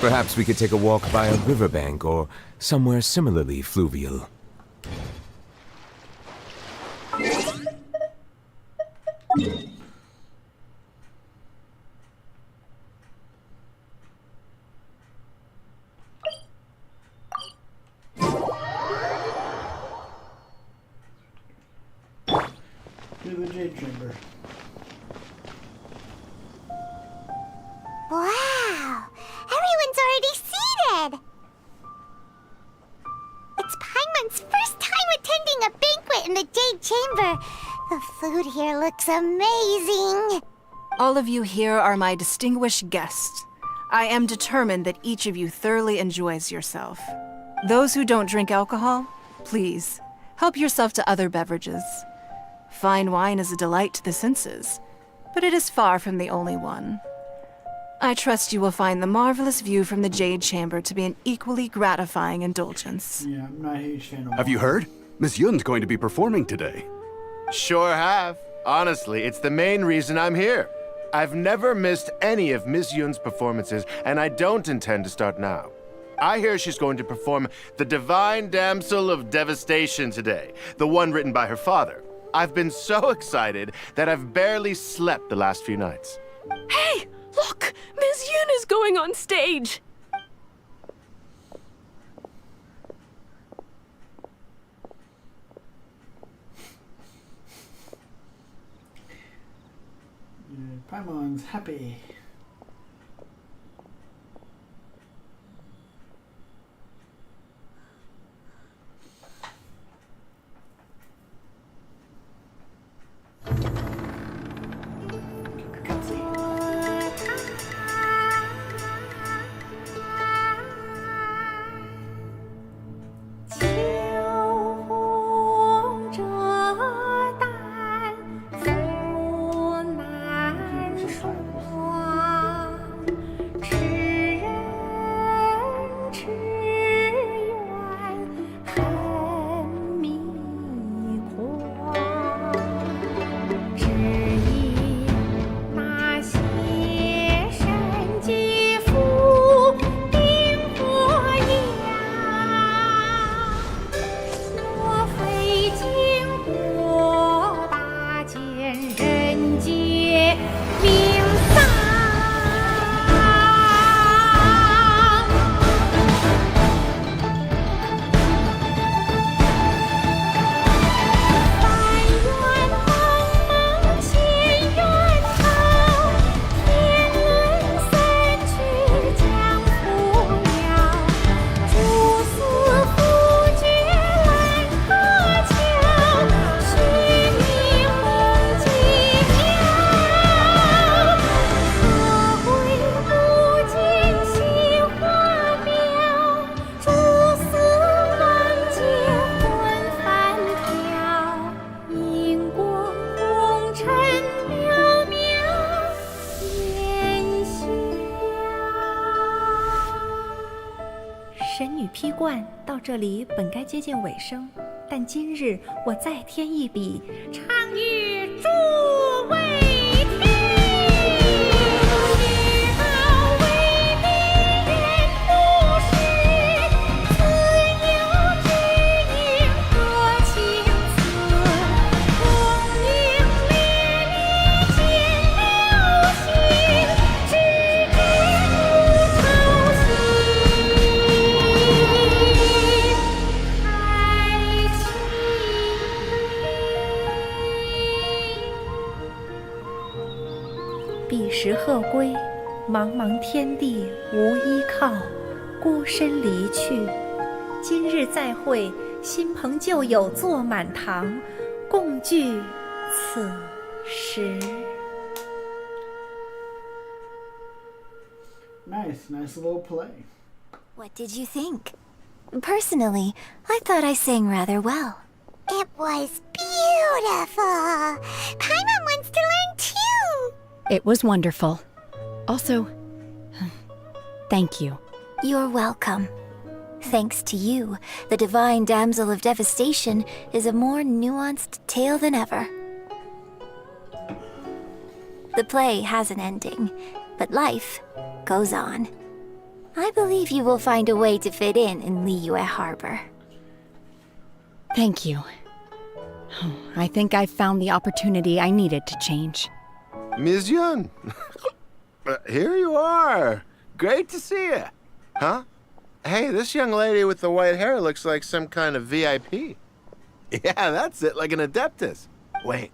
Perhaps we could take a walk by a riverbank or somewhere similarly fluvial. To the Jade Chamber. Wow! Everyone's already seated! It's Paimon's first time attending a banquet in the Jade Chamber. The food here looks amazing. All of you here are my distinguished guests. I am determined that each of you thoroughly enjoys yourself. Those who don't drink alcohol, please, help yourself to other beverages. Fine wine is a delight to the senses, but it is far from the only one. I trust you will find the marvelous view from the Jade Chamber to be an equally gratifying indulgence. Yeah, I'm not a huge fan of Have you heard? Miss Yun's going to be performing today. Sure have. Honestly, it's the main reason I'm here. I've never missed any of Miss Yun's performances, and I don't intend to start now. I hear she's going to perform The Divine Damsel of Devastation today, the one written by her father. I've been so excited that I've barely slept the last few nights. Hey! Look! Miss Yun is going on stage! Paimon's happy. 披冠到这里本该接近尾声，但今日我再添一笔，唱与诸位听。彼时鹤归，茫茫天地无依靠，孤身离去。今日再会，新朋旧友坐满堂，共聚此时。Nice little play. What did you think? Personally, I thought I sang rather well. It was beautiful. Paimon wants to learn too. It was wonderful. Also, thank you. You're welcome. Thanks to you, the Divine Damsel of Devastation is a more nuanced tale than ever. The play has an ending, but life goes on. I believe you will find a way to fit in Liyue Harbor. Thank you. I think I've found the opportunity I needed to change. Ms. Yun, here you are. Great to see you. Huh? Hey, this young lady with the white hair looks like some kind of VIP. Yeah, that's it, like an Adeptus. Wait,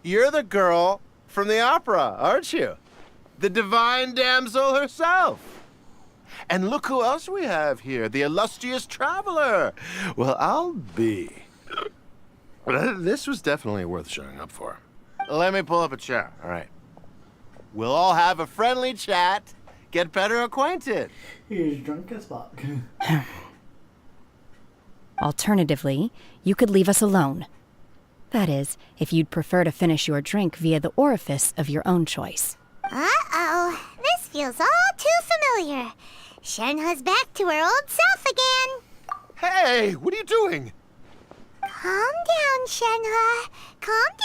you're the girl from the opera, aren't you? The Divine Damsel herself. And look who else we have here, the illustrious traveler. Well, I'll be. This was definitely worth showing up for. Let me pull up a chair, all right. We'll all have a friendly chat, get better acquainted. He's drunk as fuck. Alternatively, you could leave us alone. That is, if you'd prefer to finish your drink via the orifice of your own choice. Uh-oh, this feels all too familiar. Shenhe's back to her old self again. Hey, what are you doing? Calm down, Shenhe. Calm down.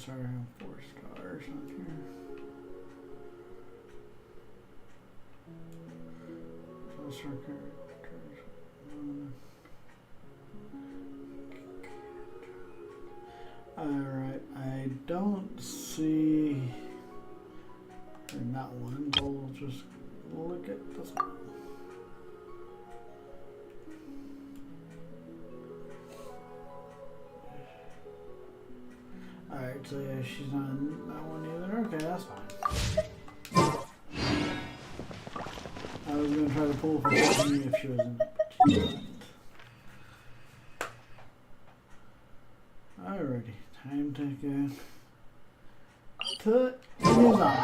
Sorry, 4 stars on here. Alright, I don't see. Or not one, but we'll just look at this one. Alright, so yeah, she's not in that one either. Okay, that's fine. I was gonna try to pull for me if she was in it. Alrighty, time to go to Nizam.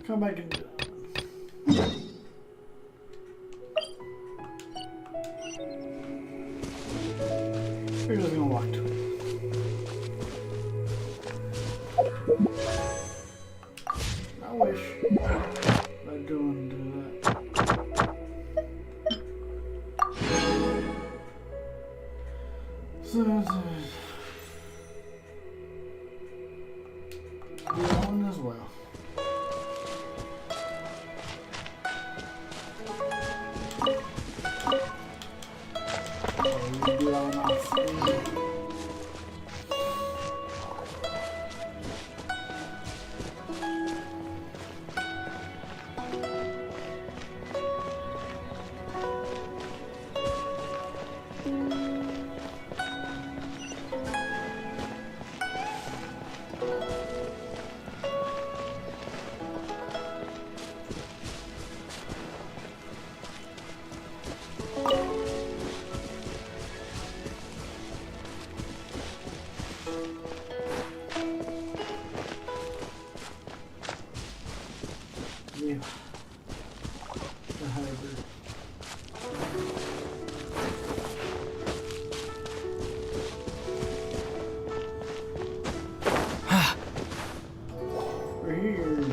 Come back and do that. We're just gonna walk to it. I wish I do want to do that. So, do that one as well. you. The hybrid. We're here.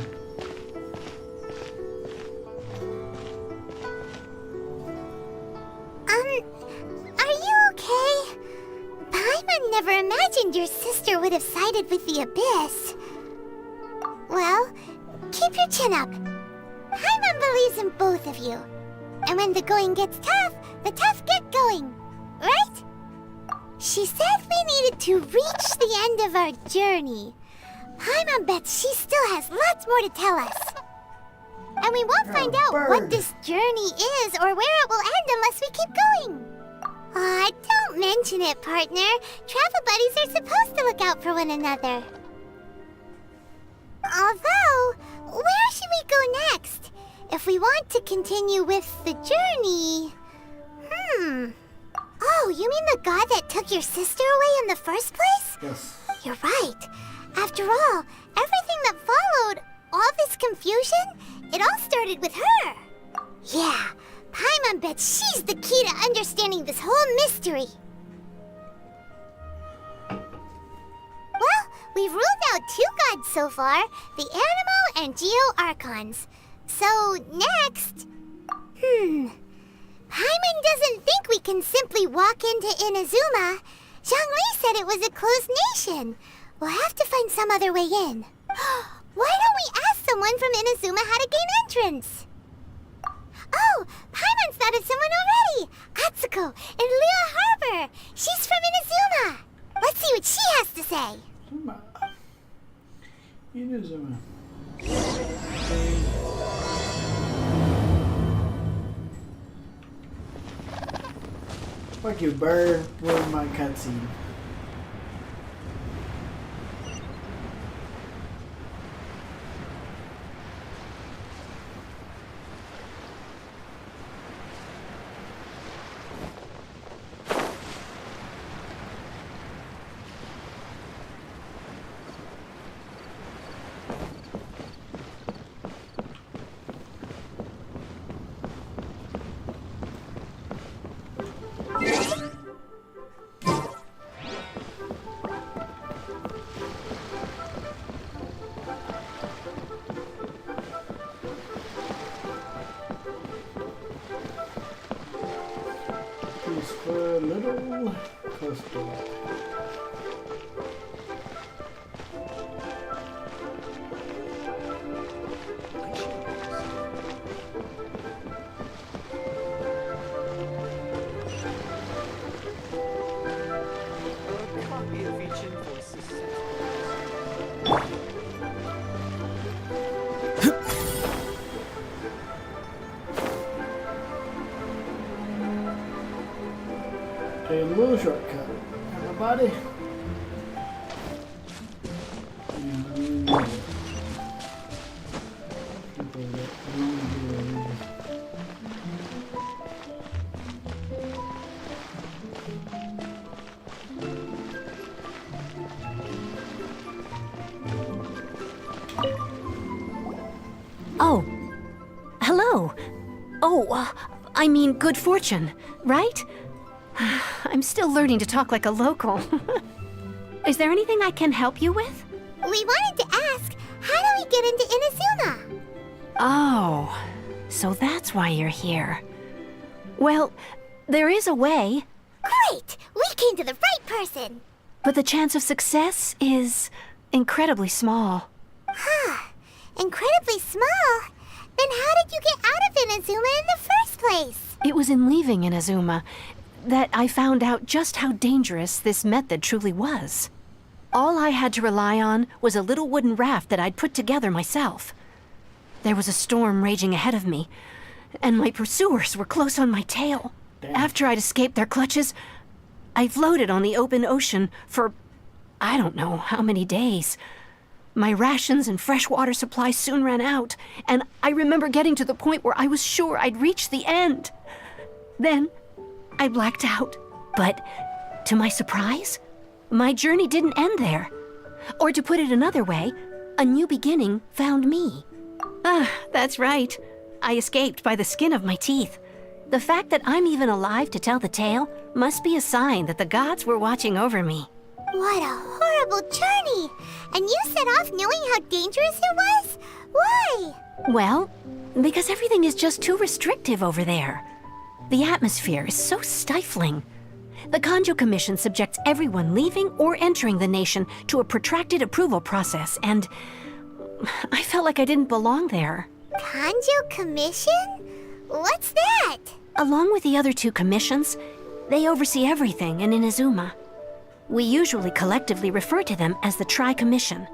Are you okay? Paimon never imagined your sister would have sided with the Abyss. Well, keep your chin up. Paimon believes in both of you. And when the going gets tough, the tough get going. Right? She said we needed to reach the end of our journey. Paimon bets she still has lots more to tell us. And we won't find out what this journey is or where it will end unless we keep going. Aw, don't mention it, partner. Travel buddies are supposed to look out for one another. Although, where should we go next? If we want to continue with the journey... Oh, you mean the god that took your sister away in the first place? Yes. You're right. After all, everything that followed, all this confusion, it all started with her. Yeah, Paimon bets she's the key to understanding this whole mystery. Well, we've ruled out 2 gods so far, the Animo and Geo Archons. So, next... Paimon doesn't think we can simply walk into Inazuma. Zhongli said it was a closed nation. We'll have to find some other way in. Why don't we ask someone from Inazuma how to gain entrance? Oh, Paimon's thought of someone already! Atsuko in Lua Harbor! She's from Inazuma! Let's see what she has to say! Inazuma. Fuck you, bird. Ruined my cutscene. Little coaster. A little shortcut, everybody. Oh, hello. Oh, I mean good fortune, right? I'm still learning to talk like a local. Is there anything I can help you with? We wanted to ask, how do we get into Inazuma? Oh, so that's why you're here. Well, there is a way. Great! We came to the right person! But the chance of success is incredibly small. Huh. Incredibly small? Then how did you get out of Inazuma in the first place? It was in leaving Inazuma that I found out just how dangerous this method truly was. All I had to rely on was a little wooden raft that I'd put together myself. There was a storm raging ahead of me, and my pursuers were close on my tail. Damn. After I'd escaped their clutches, I floated on the open ocean for I don't know how many days. My rations and fresh water supply soon ran out, and I remember getting to the point where I was sure I'd reached the end. Then I blacked out, but to my surprise, my journey didn't end there. Or to put it another way, a new beginning found me. That's right. I escaped by the skin of my teeth. The fact that I'm even alive to tell the tale must be a sign that the gods were watching over me. What a horrible journey! And you set off knowing how dangerous it was? Why? Well, because everything is just too restrictive over there. The atmosphere is so stifling. The Kanjo Commission subjects everyone leaving or entering the nation to a protracted approval process, and I felt like I didn't belong there. Kanjo Commission? What's that? Along with the other two commissions, they oversee everything in Inazuma. We usually collectively refer to them as the Tri-Commission.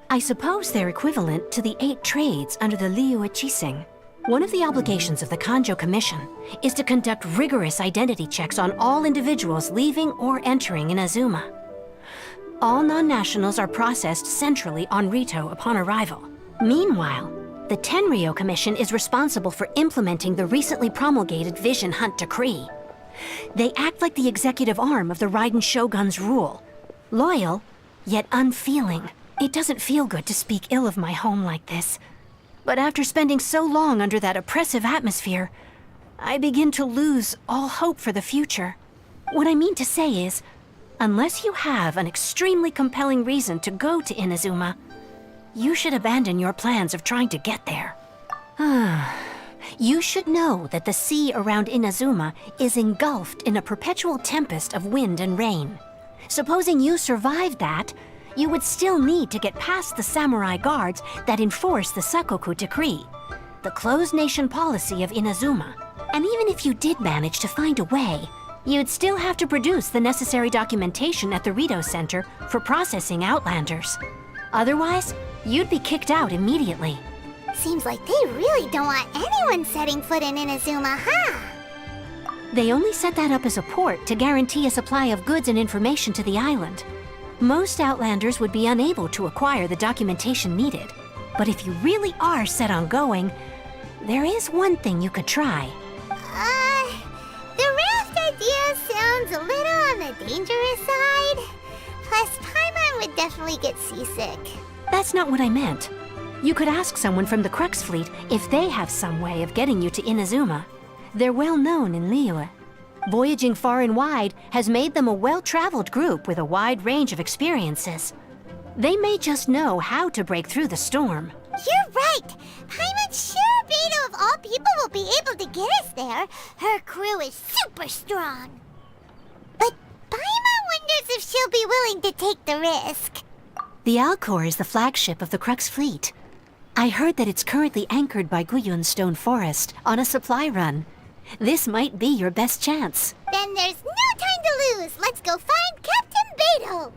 I suppose they're equivalent to the 8 trades under the Liyue Chiseng. One of the obligations of the Kanjo Commission is to conduct rigorous identity checks on all individuals leaving or entering Inazuma. All non-nationals are processed centrally on Rito upon arrival. Meanwhile, the Tenryo Commission is responsible for implementing the recently promulgated Vision Hunt Decree. They act like the executive arm of the Raiden Shogun's rule. Loyal, yet unfeeling. It doesn't feel good to speak ill of my home like this. But after spending so long under that oppressive atmosphere, I begin to lose all hope for the future. What I mean to say is, unless you have an extremely compelling reason to go to Inazuma, you should abandon your plans of trying to get there. You should know that the sea around Inazuma is engulfed in a perpetual tempest of wind and rain. Supposing you survived that, you would still need to get past the samurai guards that enforce the Sakoku Decree, the closed nation policy of Inazuma. And even if you did manage to find a way, you'd still have to produce the necessary documentation at the Rito Center for processing Outlanders. Otherwise, you'd be kicked out immediately. Seems like they really don't want anyone setting foot in Inazuma, huh? They only set that up as a port to guarantee a supply of goods and information to the island. Most Outlanders would be unable to acquire the documentation needed. But if you really are set on going, there is one thing you could try. The raft idea sounds a little on the dangerous side. Plus, Paimon would definitely get seasick. That's not what I meant. You could ask someone from the Crux Fleet if they have some way of getting you to Inazuma. They're well known in Liyue. Voyaging far and wide has made them a well-traveled group with a wide range of experiences. They may just know how to break through the storm. You're right! Paimon's sure Beto of all people will be able to get us there. Her crew is super strong. But Paimon wonders if she'll be willing to take the risk. The Alcor is the flagship of the Crux Fleet. I heard that it's currently anchored by Guyun Stone Forest on a supply run. This might be your best chance. Then there's no time to lose. Let's go find Captain Beto.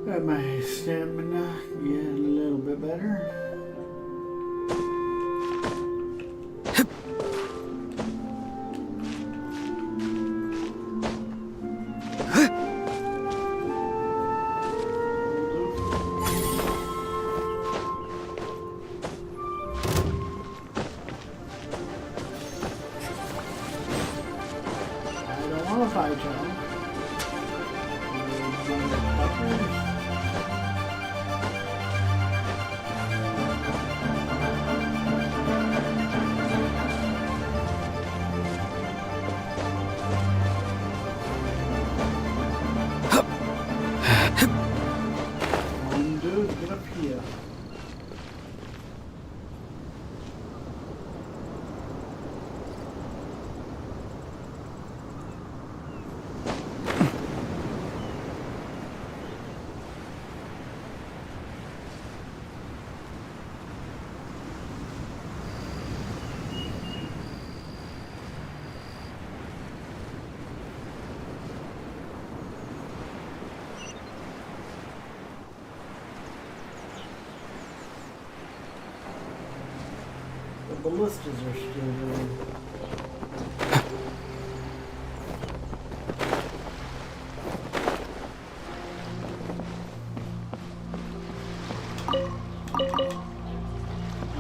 Got my stamina get a little bit better. I don't want to fight y'all. Get up here. ballistas are still there.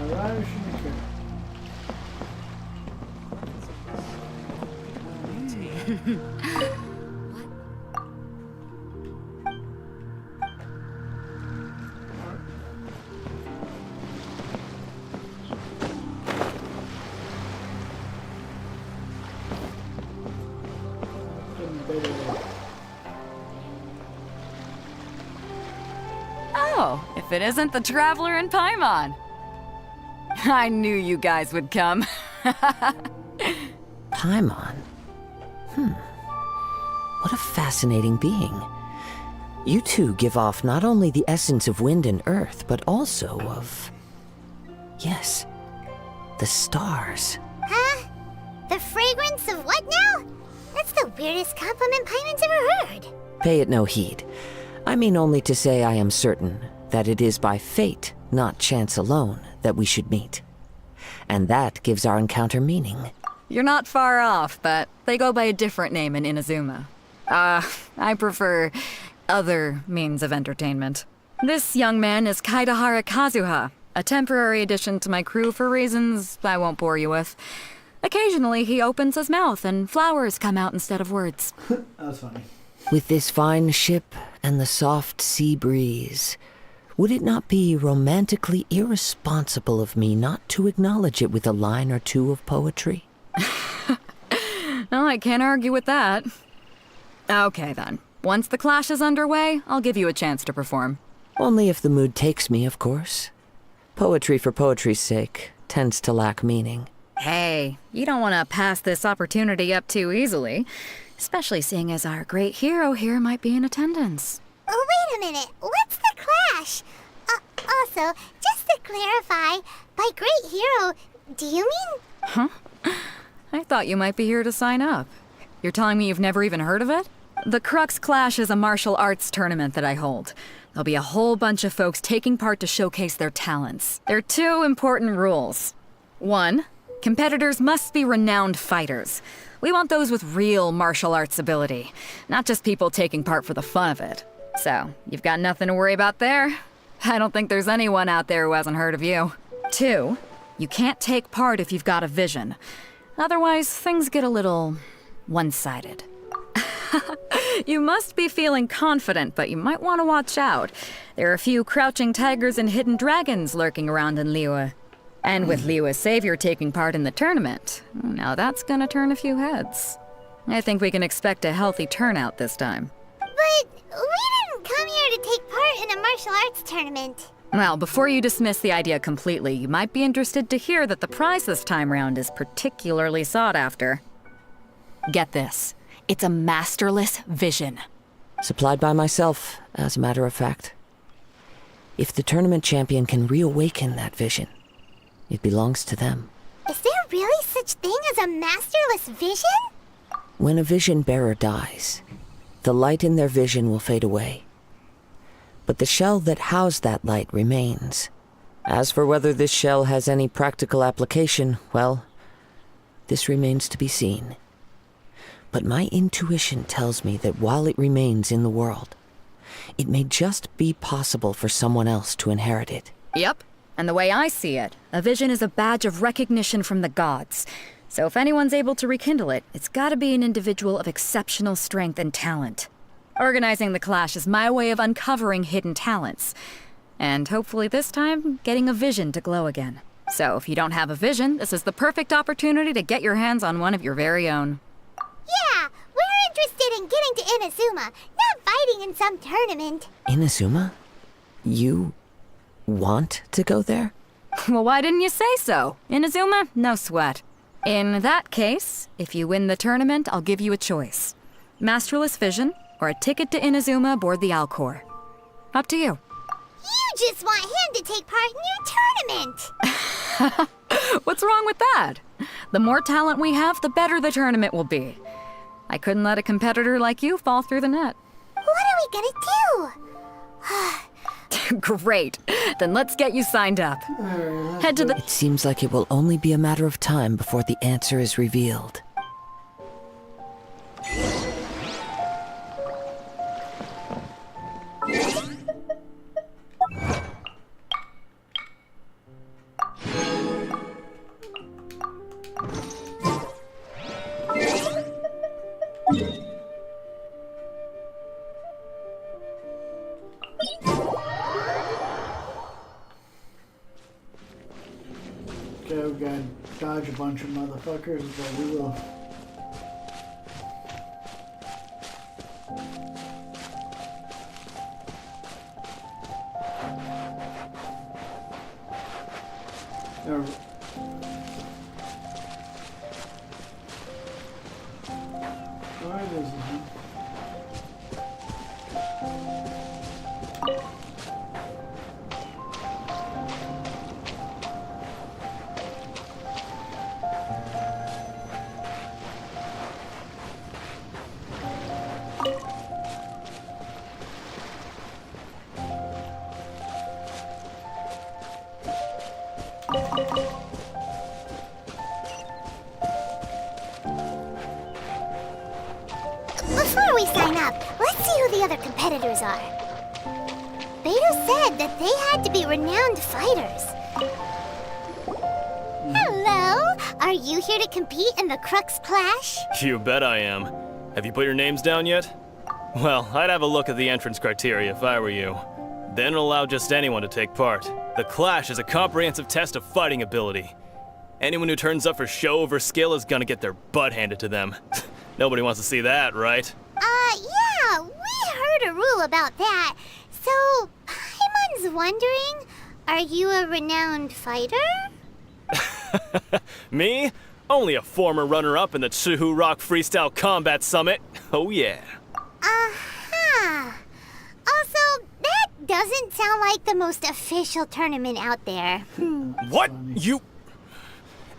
Alright, shouldn't care. Oh, if it isn't the Traveler and Paimon. I knew you guys would come. Paimon? What a fascinating being. You two give off not only the essence of wind and earth, but also of... yes, the stars. Huh? The fragrance of what now? That's the weirdest compliment Paimon's ever heard. Pay it no heed. I mean only to say I am certain that it is by fate, not chance alone, that we should meet. And that gives our encounter meaning. You're not far off, but they go by a different name in Inazuma. I prefer other means of entertainment. This young man is Kaedahara Kazuha, a temporary addition to my crew for reasons I won't bore you with. Occasionally he opens his mouth and flowers come out instead of words. That's funny. With this fine ship and the soft sea breeze, would it not be romantically irresponsible of me not to acknowledge it with a line or two of poetry? No, I can't argue with that. Okay then. Once the clash is underway, I'll give you a chance to perform. Only if the mood takes me, of course. Poetry for poetry's sake tends to lack meaning. Hey, you don't want to pass this opportunity up too easily, especially seeing as our great hero here might be in attendance. Oh, wait a minute. What's the clash? Also, just to clarify, by great hero, do you mean... Huh? I thought you might be here to sign up. You're telling me you've never even heard of it? The Crux Clash is a martial arts tournament that I hold. There'll be a whole bunch of folks taking part to showcase their talents. There are 2 important rules. 1, competitors must be renowned fighters. We want those with real martial arts ability, not just people taking part for the fun of it. So, you've got nothing to worry about there. I don't think there's anyone out there who hasn't heard of you. 2, you can't take part if you've got a vision. Otherwise, things get a little one-sided. You must be feeling confident, but you might want to watch out. There are a few crouching tigers and hidden dragons lurking around in Liyue. And with Liyue's savior taking part in the tournament, now that's gonna turn a few heads. I think we can expect a healthy turnout this time. But we didn't come here to take part in a martial arts tournament. Well, before you dismiss the idea completely, you might be interested to hear that the prize this time round is particularly sought after. Get this. It's a masterless vision. Supplied by myself, as a matter of fact. If the tournament champion can reawaken that vision, it belongs to them. Is there really such thing as a masterless vision? When a vision bearer dies, the light in their vision will fade away. But the shell that housed that light remains. As for whether this shell has any practical application, well, this remains to be seen. But my intuition tells me that while it remains in the world, it may just be possible for someone else to inherit it. Yep. And the way I see it, a vision is a badge of recognition from the gods. So if anyone's able to rekindle it, it's gotta be an individual of exceptional strength and talent. Organizing the clash is my way of uncovering hidden talents. And hopefully this time, getting a vision to glow again. So if you don't have a vision, this is the perfect opportunity to get your hands on one of your very own. Yeah, we're interested in getting to Inazuma, not fighting in some tournament. Inazuma? You want to go there? Well, why didn't you say so? Inazuma? No sweat. In that case, if you win the tournament, I'll give you a choice. Masterless vision, or a ticket to Inazuma aboard the Alcor. Up to you. You just want him to take part in your tournament! What's wrong with that? The more talent we have, the better the tournament will be. I couldn't let a competitor like you fall through the net. What are we gonna do? Great. Then let's get you signed up. Head to the... It seems like it will only be a matter of time before the answer is revealed. Okay, we gotta dodge a bunch of motherfuckers, but we will. Why is this? Before we sign up, let's see who the other competitors are. Beto said that they had to be renowned fighters. Hello! Are you here to compete in the Crux Clash? You bet I am. Have you put your names down yet? Well, I'd have a look at the entrance criteria if I were you. Then allow just anyone to take part. The Clash is a comprehensive test of fighting ability. Anyone who turns up for show over skill is gonna get their butt handed to them. Nobody wants to see that, right? Yeah, we heard a rule about that. So, Paimon's wondering, are you a renowned fighter? Me? Only a former runner-up in the Chihu Rock Freestyle Combat Summit. Oh yeah. Uh-huh. Also, that doesn't sound like the most official tournament out there. What? You...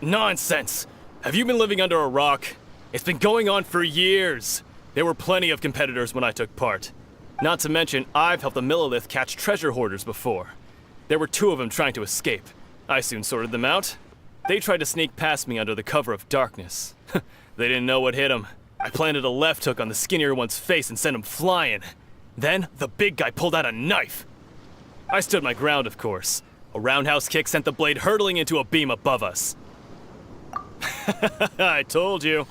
Nonsense. Have you been living under a rock? It's been going on for years. There were plenty of competitors when I took part. Not to mention, I've helped the Millilith catch treasure hoarders before. There were 2 of them trying to escape. I soon sorted them out. They tried to sneak past me under the cover of darkness. They didn't know what hit them. I planted a left hook on the skinnier one's face and sent him flying. Then, the big guy pulled out a knife. I stood my ground, of course. A roundhouse kick sent the blade hurtling into a beam above us. I told you.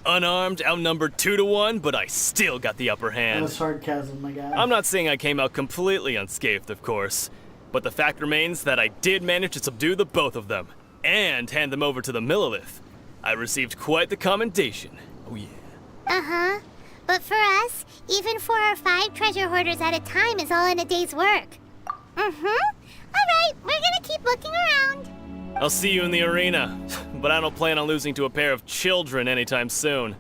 Unarmed, outnumbered 2-1, but I still got the upper hand. That's sarcasm, my guy. I'm not saying I came out completely unscathed, of course. But the fact remains that I did manage to subdue the both of them, and hand them over to the Millilith. I received quite the commendation. Oh yeah. Uh-huh. But for us, even 4 or 5 treasure hoarders at a time is all in a day's work. Mm-hmm. Alright, we're gonna keep looking around. I'll see you in the arena, but I don't plan on losing to a pair of children anytime soon.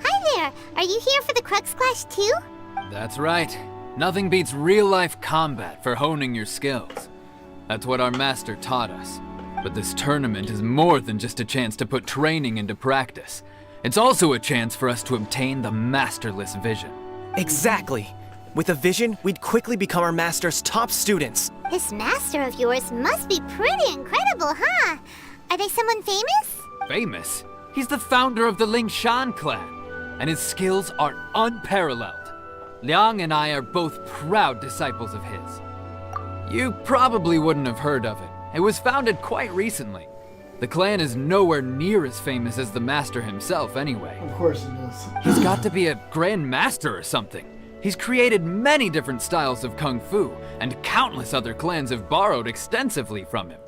Hi there! Are you here for the Crux Clash too? That's right. Nothing beats real-life combat for honing your skills. That's what our master taught us. But this tournament is more than just a chance to put training into practice. It's also a chance for us to obtain the masterless vision. Exactly. With a vision, we'd quickly become our master's top students. This master of yours must be pretty incredible, huh? Are they someone famous? Famous? He's the founder of the Lingshan clan, and his skills are unparalleled. Liang and I are both proud disciples of his. You probably wouldn't have heard of it. It was founded quite recently. The clan is nowhere near as famous as the master himself anyway. Of course it is. He's got to be a grand master or something. He's created many different styles of kung fu, and countless other clans have borrowed extensively from him.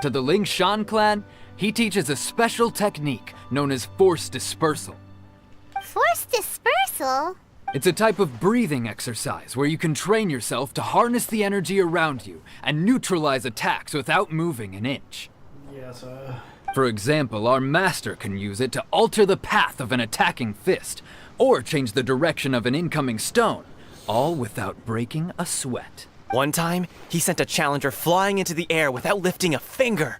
To the Lingshan clan, he teaches a special technique known as force dispersal. Force dispersal? It's a type of breathing exercise where you can train yourself to harness the energy around you and neutralize attacks without moving an inch. Yes, For example, our master can use it to alter the path of an attacking fist, or change the direction of an incoming stone, all without breaking a sweat. One time, he sent a challenger flying into the air without lifting a finger.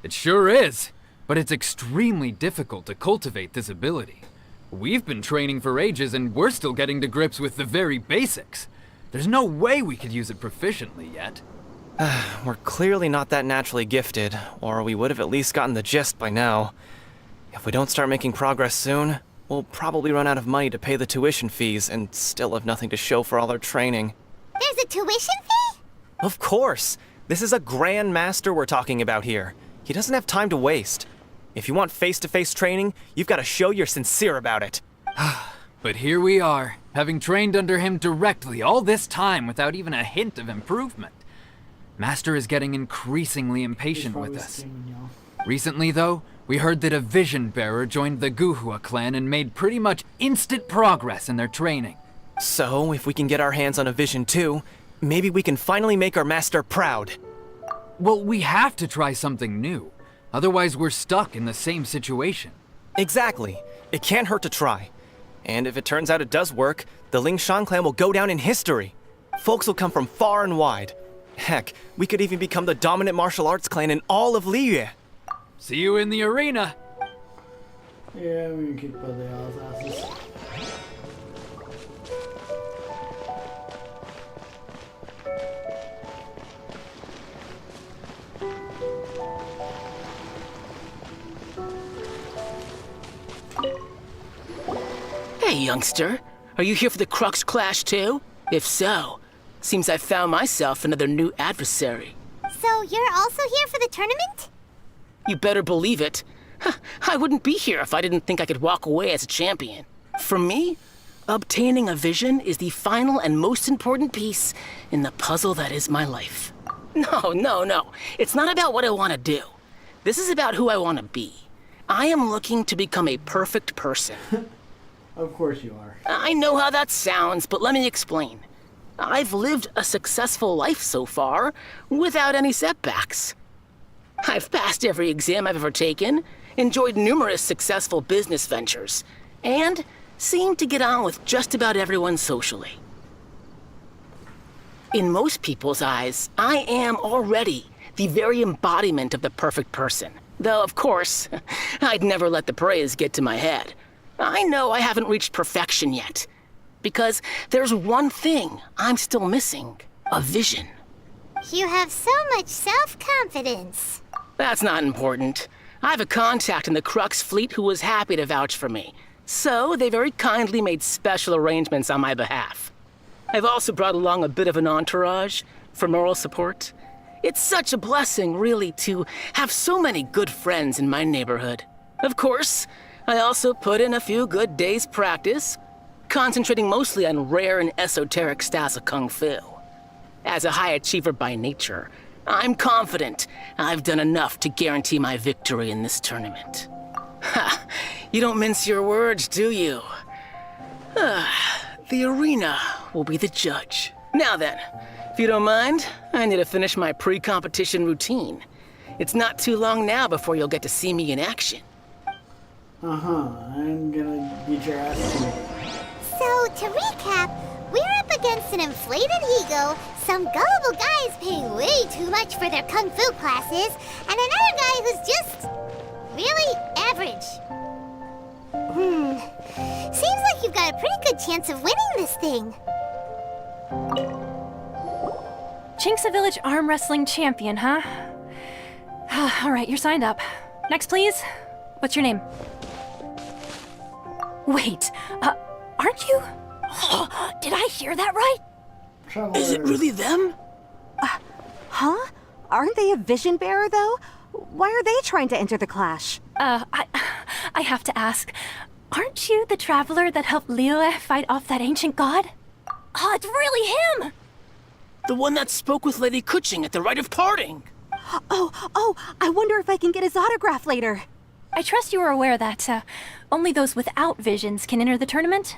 It sure is, but it's extremely difficult to cultivate this ability. We've been training for ages and we're still getting to grips with the very basics. There's no way we could use it proficiently yet. We're clearly not that naturally gifted, or we would have at least gotten the gist by now. If we don't start making progress soon, we'll probably run out of money to pay the tuition fees and still have nothing to show for all our training. There's a tuition fee? Of course! This is a Grand Master we're talking about here. He doesn't have time to waste. If you want face-to-face training, you've got to show you're sincere about it. But here we are, having trained under him directly all this time without even a hint of improvement. Master is getting increasingly impatient with us. Recently, though, we heard that a Vision Bearer joined the Guhua clan and made pretty much instant progress in their training. So, if we can get our hands on a Vision too, maybe we can finally make our master proud. Well, we have to try something new. Otherwise, we're stuck in the same situation. Exactly. It can't hurt to try. And if it turns out it does work, the Lingshan clan will go down in history. Folks will come from far and wide. Heck, we could even become the dominant martial arts clan in all of Liyue. See you in the arena. Yeah, we can kick both the y'all's asses. Hey, youngster. Are you here for the Crux Clash too? If so, seems I found myself another new adversary. So you're also here for the tournament? You better believe it. I wouldn't be here if I didn't think I could walk away as a champion. For me, obtaining a vision is the final and most important piece in the puzzle that is my life. No. It's not about what I want to do. This is about who I want to be. I am looking to become a perfect person. Of course you are. I know how that sounds, but let me explain. I've lived a successful life so far, without any setbacks. I've passed every exam I've ever taken, enjoyed numerous successful business ventures, and seemed to get on with just about everyone socially. In most people's eyes, I am already the very embodiment of the perfect person. Though, of course, I'd never let the praise get to my head. I know I haven't reached perfection yet, because there's one thing I'm still missing: a vision. You have so much self-confidence. That's not important. I have a contact in the Crux fleet who was happy to vouch for me, so they very kindly made special arrangements on my behalf. I've also brought along a bit of an entourage for moral support. It's such a blessing, really, to have so many good friends in my neighborhood. Of course, I also put in a few good days' practice, concentrating mostly on rare and esoteric styles of Kung Fu. As a high achiever by nature, I'm confident I've done enough to guarantee my victory in this tournament. Ha! You don't mince your words, do you? The arena will be the judge. Now then, if you don't mind, I need to finish my pre-competition routine. It's not too long now before you'll get to see me in action. I'm gonna beat your ass too. So, to recap, we're up against an inflated ego, some gullible guys paying way too much for their kung fu classes, and another guy who's just really average. Seems like you've got a pretty good chance of winning this thing. Chinksa Village arm wrestling champion, huh? All right, you're signed up. Next, please. What's your name? Wait, aren't you? Did I hear that right? Is it really them? Huh? Aren't they a vision bearer, though? Why are they trying to enter the clash? I have to ask. Aren't you the traveler that helped Liyue fight off that ancient god? Oh, it's really him! The one that spoke with Lady Kuching at the rite of parting. Oh, I wonder if I can get his autograph later. I trust you are aware that only those without visions can enter the tournament?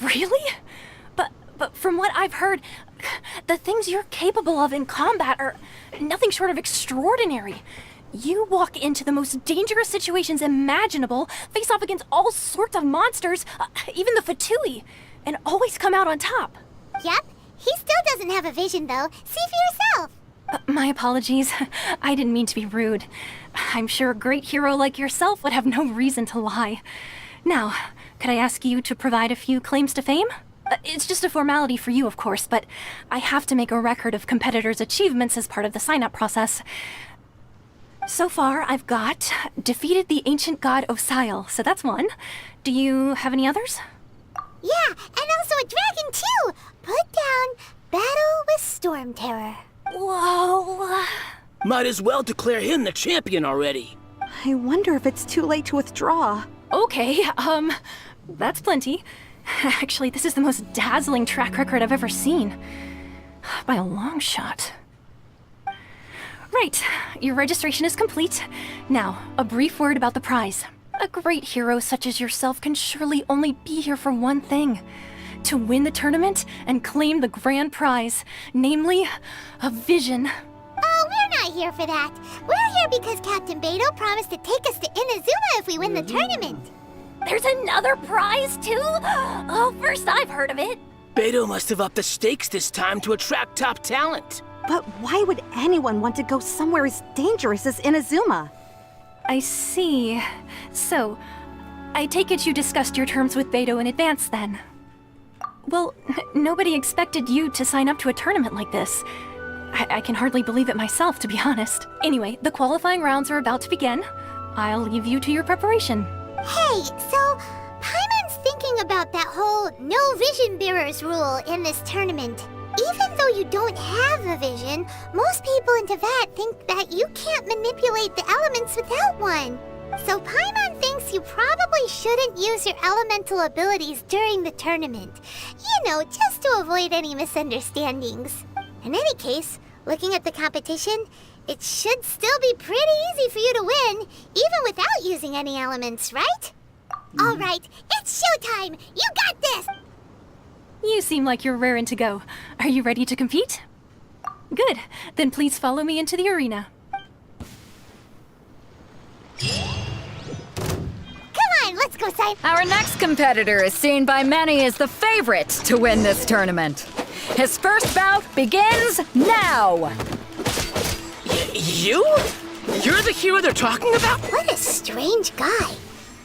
Really? But from what I've heard, the things you're capable of in combat are nothing short of extraordinary. You walk into the most dangerous situations imaginable, face off against all sorts of monsters, even the Fatui, and always come out on top. Yep, He still doesn't have a vision, though. See for yourself. My apologies. I didn't mean to be rude. I'm sure a great hero like yourself would have no reason to lie. Now, could I ask you to provide a few claims to fame? It's just a formality for you, of course, but I have to make a record of competitors' achievements as part of the sign-up process. So far, I've got defeated the ancient god Osile, so that's one. Do you have any others? Yeah, and also a dragon, too! Put down Battle with Storm Terror. Whoa! Might as well declare him the champion already. I wonder if it's too late to withdraw. Okay, that's plenty. Actually, this is the most dazzling track record I've ever seen. By a long shot. Right, your registration is complete. Now, a brief word about the prize. A great hero such as yourself can surely only be here for one thing. To win the tournament and claim the grand prize, namely, a vision. Oh, we're not here for that. We're here because Captain Beto promised to take us to Inazuma if we win the tournament. There's another prize, too? Oh, first I've heard of it. Beto must have upped the stakes this time to attract top talent. But why would anyone want to go somewhere as dangerous as Inazuma? I see. So, I take it you discussed your terms with Beto in advance, then? Well, nobody expected you to sign up to a tournament like this. I can hardly believe it myself, to be honest. Anyway, the qualifying rounds are about to begin. I'll leave you to your preparation. Hey, so Paimon's thinking about that whole no vision bearers rule in this tournament. Even though you don't have a vision, most people in Teyvat think that you can't manipulate the elements without one. So Paimon thinks you probably shouldn't use your elemental abilities during the tournament. You know, just to avoid any misunderstandings. In any case, looking at the competition, it should still be pretty easy for you to win, even without using any elements, right? All right, it's showtime! You got this! You seem like you're raring to go. Are you ready to compete? Good. Then please follow me into the arena. Come on, let's go, Sai. Our next competitor is seen by many as the favorite to win this tournament. His first bout begins now! You? You're the hero they're talking about? What a strange guy.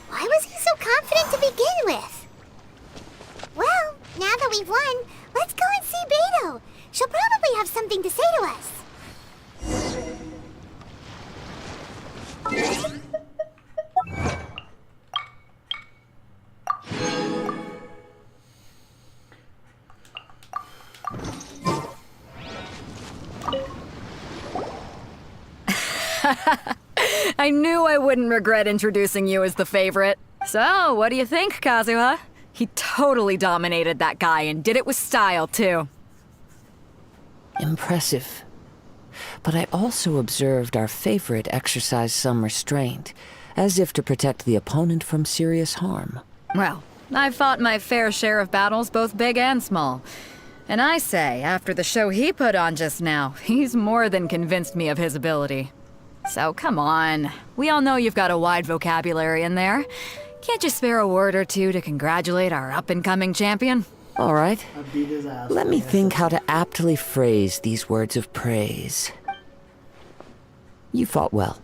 Why was he so confident to begin with? Well, now that we've won, let's go and see Beto. She'll probably have something to say to us. I knew I wouldn't regret introducing you as the favorite. So, what do you think, Kazuha? He totally dominated that guy and did it with style, too. Impressive. But I also observed our favorite exercise some restraint, as if to protect the opponent from serious harm. Well, I've fought my fair share of battles, both big and small. And I say, after the show he put on just now, he's more than convinced me of his ability. So come on. We all know you've got a wide vocabulary in there. Can't you spare a word or two to congratulate our up-and-coming champion? All right. I beat his ass. Let me think how to aptly phrase these words of praise. You fought well.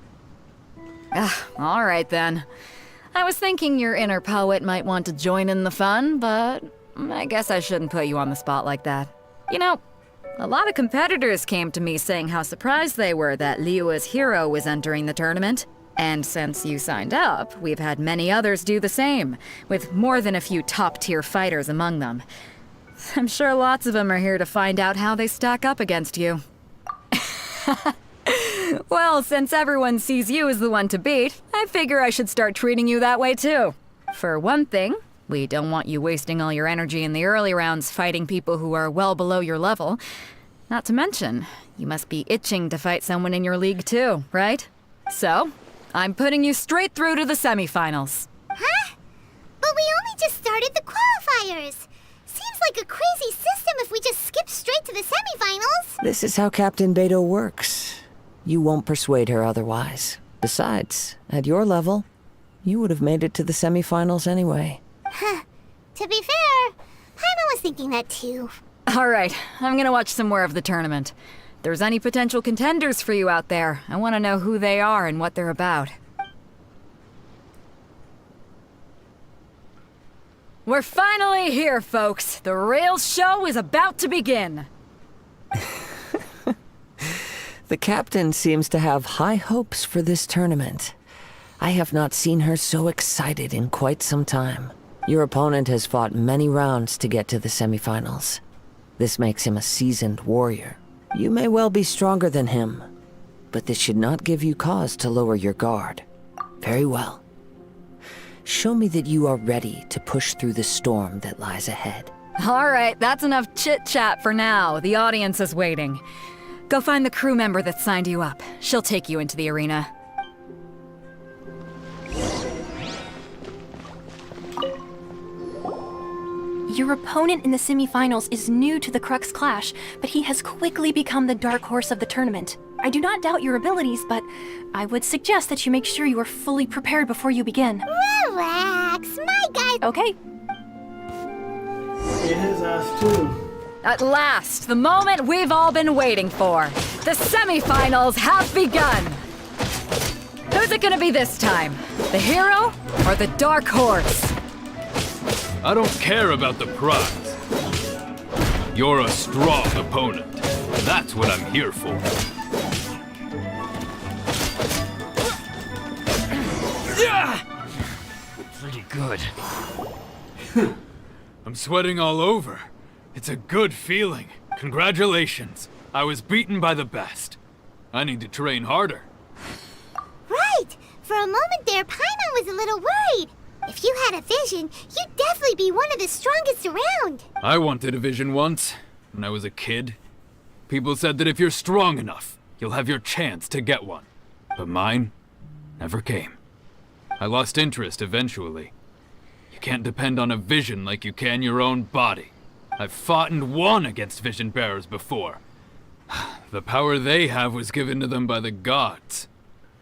All right then. I was thinking your inner poet might want to join in the fun, but I guess I shouldn't put you on the spot like that. You know, a lot of competitors came to me saying how surprised they were that Liyue's hero was entering the tournament. And since you signed up, we've had many others do the same, with more than a few top-tier fighters among them. I'm sure lots of them are here to find out how they stack up against you. Well, since everyone sees you as the one to beat, I figure I should start treating you that way too. For one thing, we don't want you wasting all your energy in the early rounds fighting people who are well below your level. Not to mention, you must be itching to fight someone in your league too, right? So, I'm putting you straight through to the semifinals. Huh? But we only just started the qualifiers. Seems like a crazy system if we just skip straight to the semifinals. This is how Captain Beto works. You won't persuade her otherwise. Besides, at your level, you would have made it to the semifinals anyway. Huh. To be fair, Paimon was thinking that too. Alright, I'm gonna watch some more of the tournament. If there's any potential contenders for you out there, I want to know who they are and what they're about. We're finally here, folks. The real show is about to begin. The captain seems to have high hopes for this tournament. I have not seen her so excited in quite some time. Your opponent has fought many rounds to get to the semifinals. This makes him a seasoned warrior. You may well be stronger than him, but this should not give you cause to lower your guard. Very well. Show me that you are ready to push through the storm that lies ahead. Alright, that's enough chit-chat for now. The audience is waiting. Go find the crew member that signed you up. She'll take you into the arena. Your opponent in the semifinals is new to the Crux Clash, but he has quickly become the dark horse of the tournament. I do not doubt your abilities, but I would suggest that you make sure you are fully prepared before you begin. Relax, my guy. Okay. It his ass too. At last, the moment we've all been waiting for. The semifinals have begun. Who's it gonna be this time? The hero or the dark horse? I don't care about the prize. You're a strong opponent. That's what I'm here for. Yeah! Pretty good. I'm sweating all over. It's a good feeling. Congratulations. I was beaten by the best. I need to train harder. Right! For a moment there, Paimon was a little worried. If you had a vision, you'd definitely be one of the strongest around. I wanted a vision once, when I was a kid. People said that if you're strong enough, you'll have your chance to get one. But mine never came. I lost interest eventually. You can't depend on a vision like you can your own body. I've fought and won against vision bearers before. The power they have was given to them by the gods.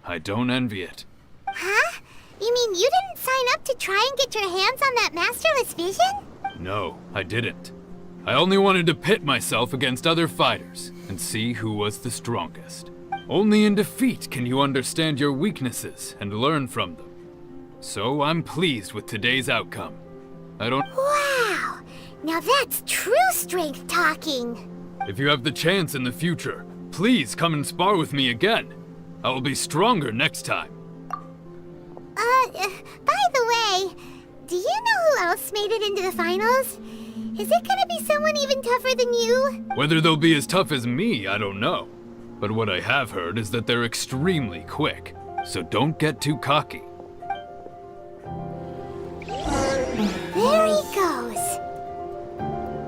I don't envy it. Huh? You mean you didn't sign up to try and get your hands on that masterless vision? No, I didn't. I only wanted to pit myself against other fighters and see who was the strongest. Only in defeat can you understand your weaknesses and learn from them. So I'm pleased with today's outcome. I don't... Wow! Now that's true strength talking. If you have the chance in the future, please come and spar with me again. I will be stronger next time. By the way, do you know who else made it into the finals? Is it gonna be someone even tougher than you? Whether they'll be as tough as me, I don't know. But what I have heard is that they're extremely quick, so don't get too cocky. There he goes.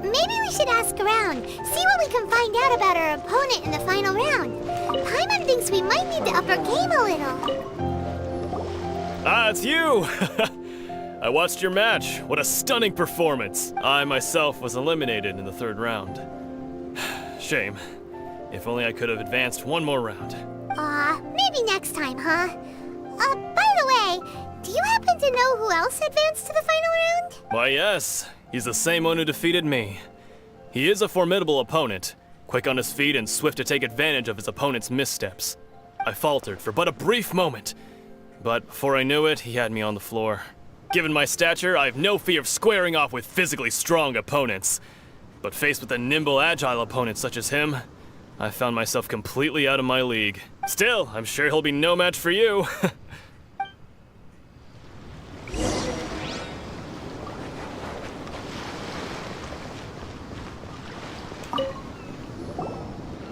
Maybe we should ask around, see what we can find out about our opponent in the final round. Paimon thinks we might need to up our game a little. Ah, it's you! I watched your match. What a stunning performance. I myself was eliminated in the third round. Shame. If only I could have advanced one more round. Maybe next time, huh? By the way, do you happen to know who else advanced to the final round? Why, yes. He's the same one who defeated me. He is a formidable opponent, quick on his feet and swift to take advantage of his opponent's missteps. I faltered for but a brief moment, but before I knew it, he had me on the floor. Given my stature, I have no fear of squaring off with physically strong opponents. But faced with a nimble, agile opponent such as him, I found myself completely out of my league. Still, I'm sure he'll be no match for you.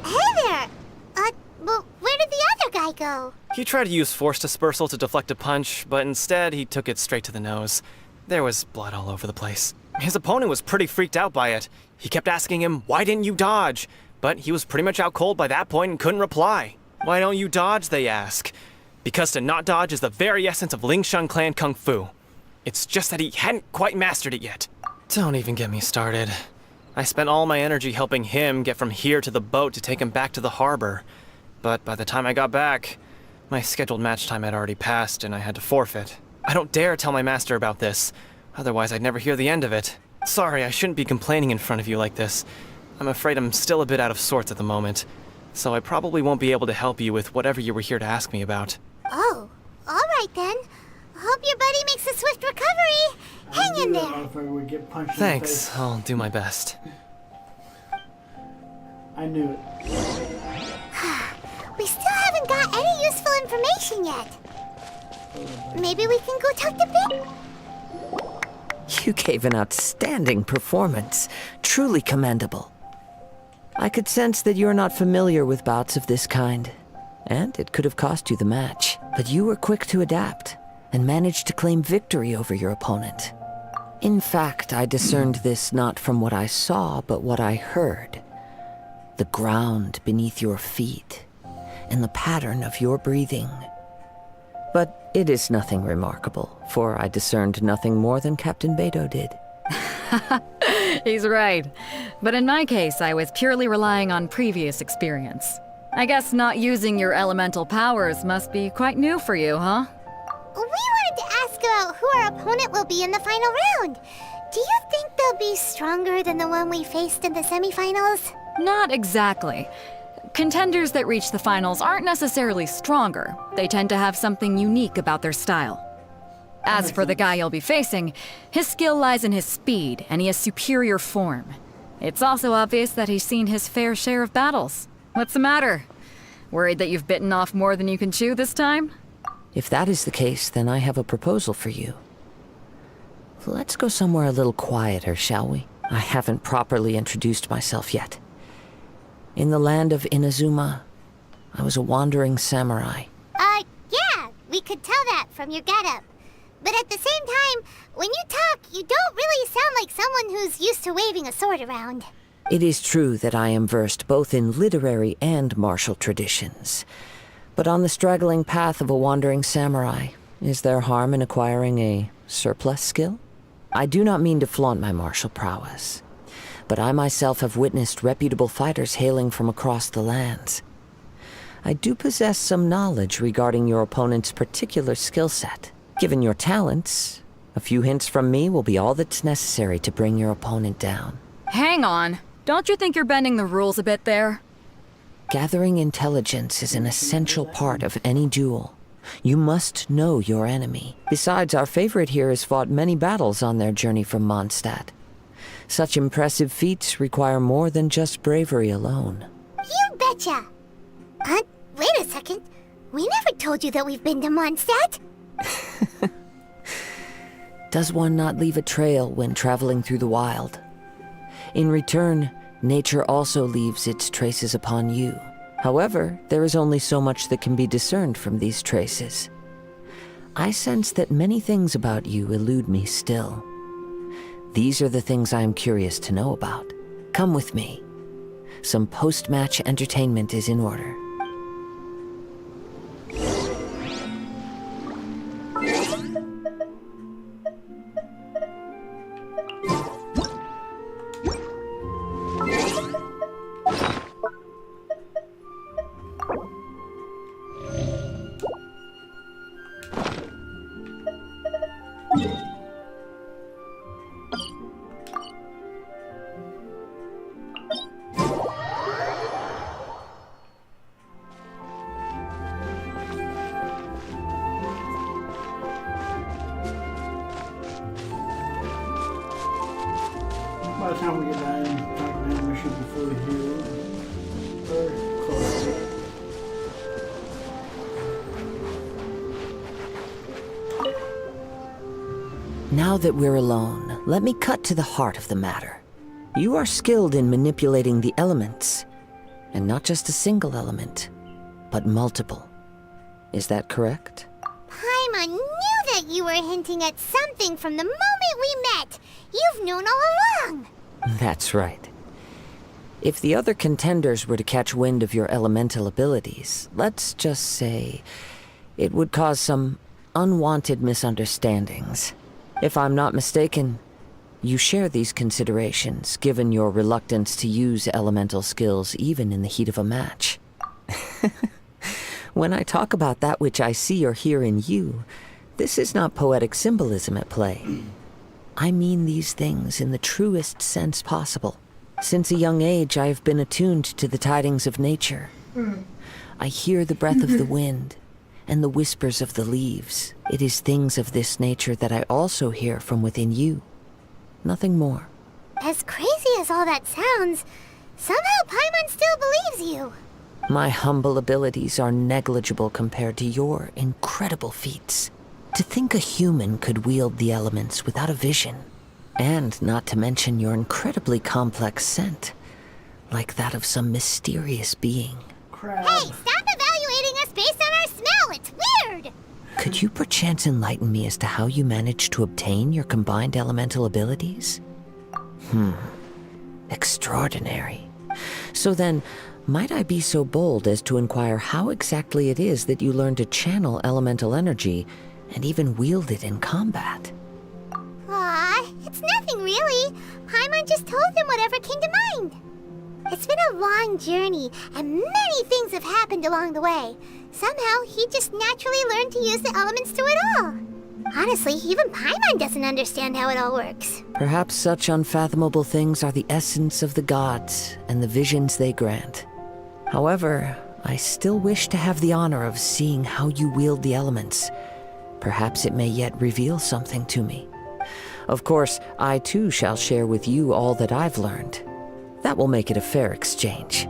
Hey there! Well, where did the other guy go? He tried to use force dispersal to deflect a punch, but instead he took it straight to the nose. There was blood all over the place. His opponent was pretty freaked out by it. He kept asking him, "Why didn't you dodge?" But he was pretty much out cold by that point and couldn't reply. "Why don't you dodge?" they ask. Because to not dodge is the very essence of Lingshan clan kung fu. It's just that he hadn't quite mastered it yet. Don't even get me started. I spent all my energy helping him get from here to the boat to take him back to the harbor. But by the time I got back, my scheduled match time had already passed and I had to forfeit. I don't dare tell my master about this, otherwise I'd never hear the end of it. Sorry, I shouldn't be complaining in front of you like this, I'm afraid I'm still a bit out of sorts at the moment, so I probably won't be able to help you with whatever you were here to ask me about. Oh, alright then. Hope your buddy makes a swift recovery. Hang in there. Thanks, I'll do my best. I knew it. We still haven't got any useful information yet. Maybe we can go talk to Big. You gave an outstanding performance. Truly commendable. I could sense that you're not familiar with bouts of this kind, and it could have cost you the match. But you were quick to adapt, and managed to claim victory over your opponent. In fact, I discerned this not from what I saw, but what I heard. The ground beneath your feet, and the pattern of your breathing. But it is nothing remarkable, for I discerned nothing more than Captain Beto did. He's right. But in my case, I was purely relying on previous experience. I guess not using your elemental powers must be quite new for you, huh? We wanted to ask about who our opponent will be in the final round. Do you think they'll be stronger than the one we faced in the semifinals? Not exactly. Contenders that reach the finals aren't necessarily stronger. They tend to have something unique about their style. As for the guy you'll be facing, his skill lies in his speed, and he has superior form. It's also obvious that he's seen his fair share of battles. What's the matter? Worried that you've bitten off more than you can chew this time? If that is the case, then I have a proposal for you. Let's go somewhere a little quieter, shall we? I haven't properly introduced myself yet. In the land of Inazuma, I was a wandering samurai. Yeah, we could tell that from your getup. But at the same time, when you talk, you don't really sound like someone who's used to waving a sword around. It is true that I am versed both in literary and martial traditions. But on the straggling path of a wandering samurai, is there harm in acquiring a surplus skill? I do not mean to flaunt my martial prowess, but I myself have witnessed reputable fighters hailing from across the lands. I do possess some knowledge regarding your opponent's particular skill set. Given your talents, a few hints from me will be all that's necessary to bring your opponent down. Hang on. Don't you think you're bending the rules a bit there? Gathering intelligence is an essential part of any duel. You must know your enemy. Besides, our favorite here has fought many battles on their journey from Mondstadt. Such impressive feats require more than just bravery alone. You betcha! Wait a second. We never told you that we've been to Mondstadt. Does one not leave a trail when traveling through the wild? In return, nature also leaves its traces upon you. However, there is only so much that can be discerned from these traces. I sense that many things about you elude me still. These are the things I am curious to know about. Come with me. Some post-match entertainment is in order. By the time we get done talking to him, we should be fully healed. Or close to it. Now that we're alone, let me cut to the heart of the matter. You are skilled in manipulating the elements, and not just a single element, but multiple. Is that correct? Paimon knew that you were hinting at something from the moment we met. You've known all along. That's right. If the other contenders were to catch wind of your elemental abilities, let's just say it would cause some unwanted misunderstandings. If I'm not mistaken, you share these considerations, given your reluctance to use elemental skills even in the heat of a match. When I talk about that which I see or hear in you, this is not poetic symbolism at play. I mean these things in the truest sense possible. Since a young age, I have been attuned to the tidings of nature. I hear the breath of the wind and the whispers of the leaves. It is things of this nature that I also hear from within you. Nothing more. As crazy as all that sounds, somehow Paimon still believes you. My humble abilities are negligible compared to your incredible feats. To think a human could wield the elements without a vision, and not to mention your incredibly complex scent, like that of some mysterious being. Crap. Hey, stop evaluating us based on our smell! It's weird! Could you perchance enlighten me as to how you managed to obtain your combined elemental abilities? Extraordinary. So then, might I be so bold as to inquire how exactly it is that you learned to channel elemental energy and even wield it in combat? Aw, it's nothing really. Paimon just told him whatever came to mind. It's been a long journey, and many things have happened along the way. Somehow, he just naturally learned to use the elements through it all. Honestly, even Paimon doesn't understand how it all works. Perhaps such unfathomable things are the essence of the gods and the visions they grant. However, I still wish to have the honor of seeing how you wield the elements. Perhaps it may yet reveal something to me. Of course, I too shall share with you all that I've learned. That will make it a fair exchange.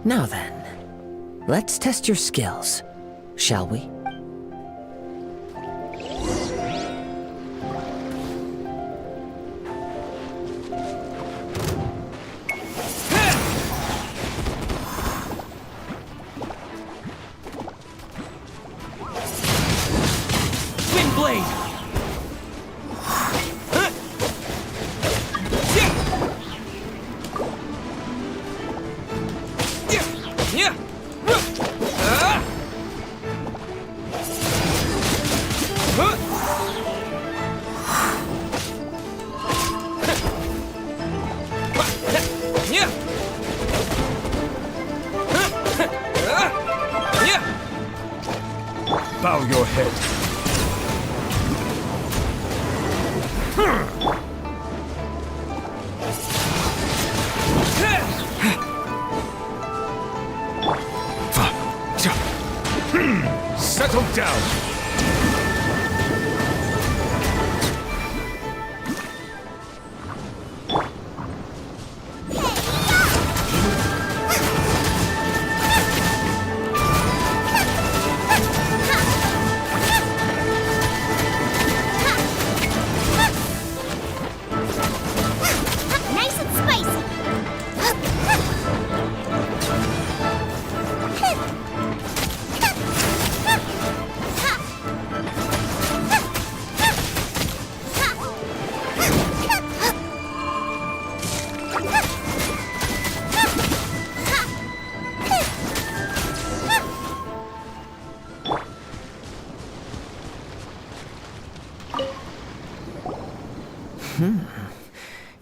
Now then, let's test your skills, shall we? Bow your head. Settle down. Nice and spicy!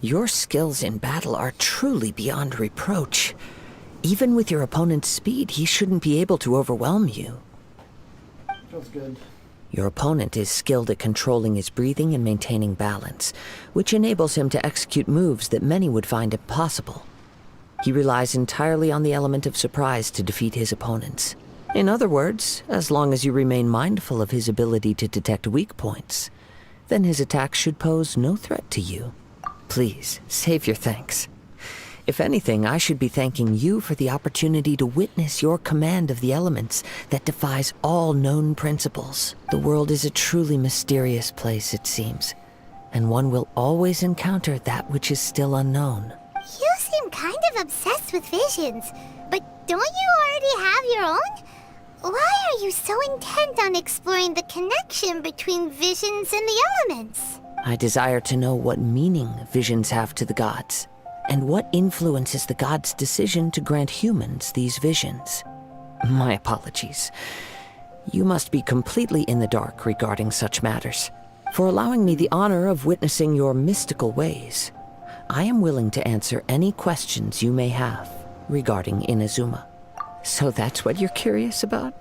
Your skills in battle are truly beyond reproach. Even with your opponent's speed, he shouldn't be able to overwhelm you. Feels good. Your opponent is skilled at controlling his breathing and maintaining balance, which enables him to execute moves that many would find impossible. He relies entirely on the element of surprise to defeat his opponents. In other words, as long as you remain mindful of his ability to detect weak points, then his attacks should pose no threat to you. Please, save your thanks. If anything, I should be thanking you for the opportunity to witness your command of the elements that defies all known principles. The world is a truly mysterious place, it seems, and one will always encounter that which is still unknown. You seem kind of obsessed with visions, but don't you already have your own? Why are you so intent on exploring the connection between visions and the elements? I desire to know what meaning visions have to the gods, and what influences the gods' decision to grant humans these visions. My apologies. You must be completely in the dark regarding such matters. For allowing me the honor of witnessing your mystical ways, I am willing to answer any questions you may have regarding Inazuma. So that's what you're curious about?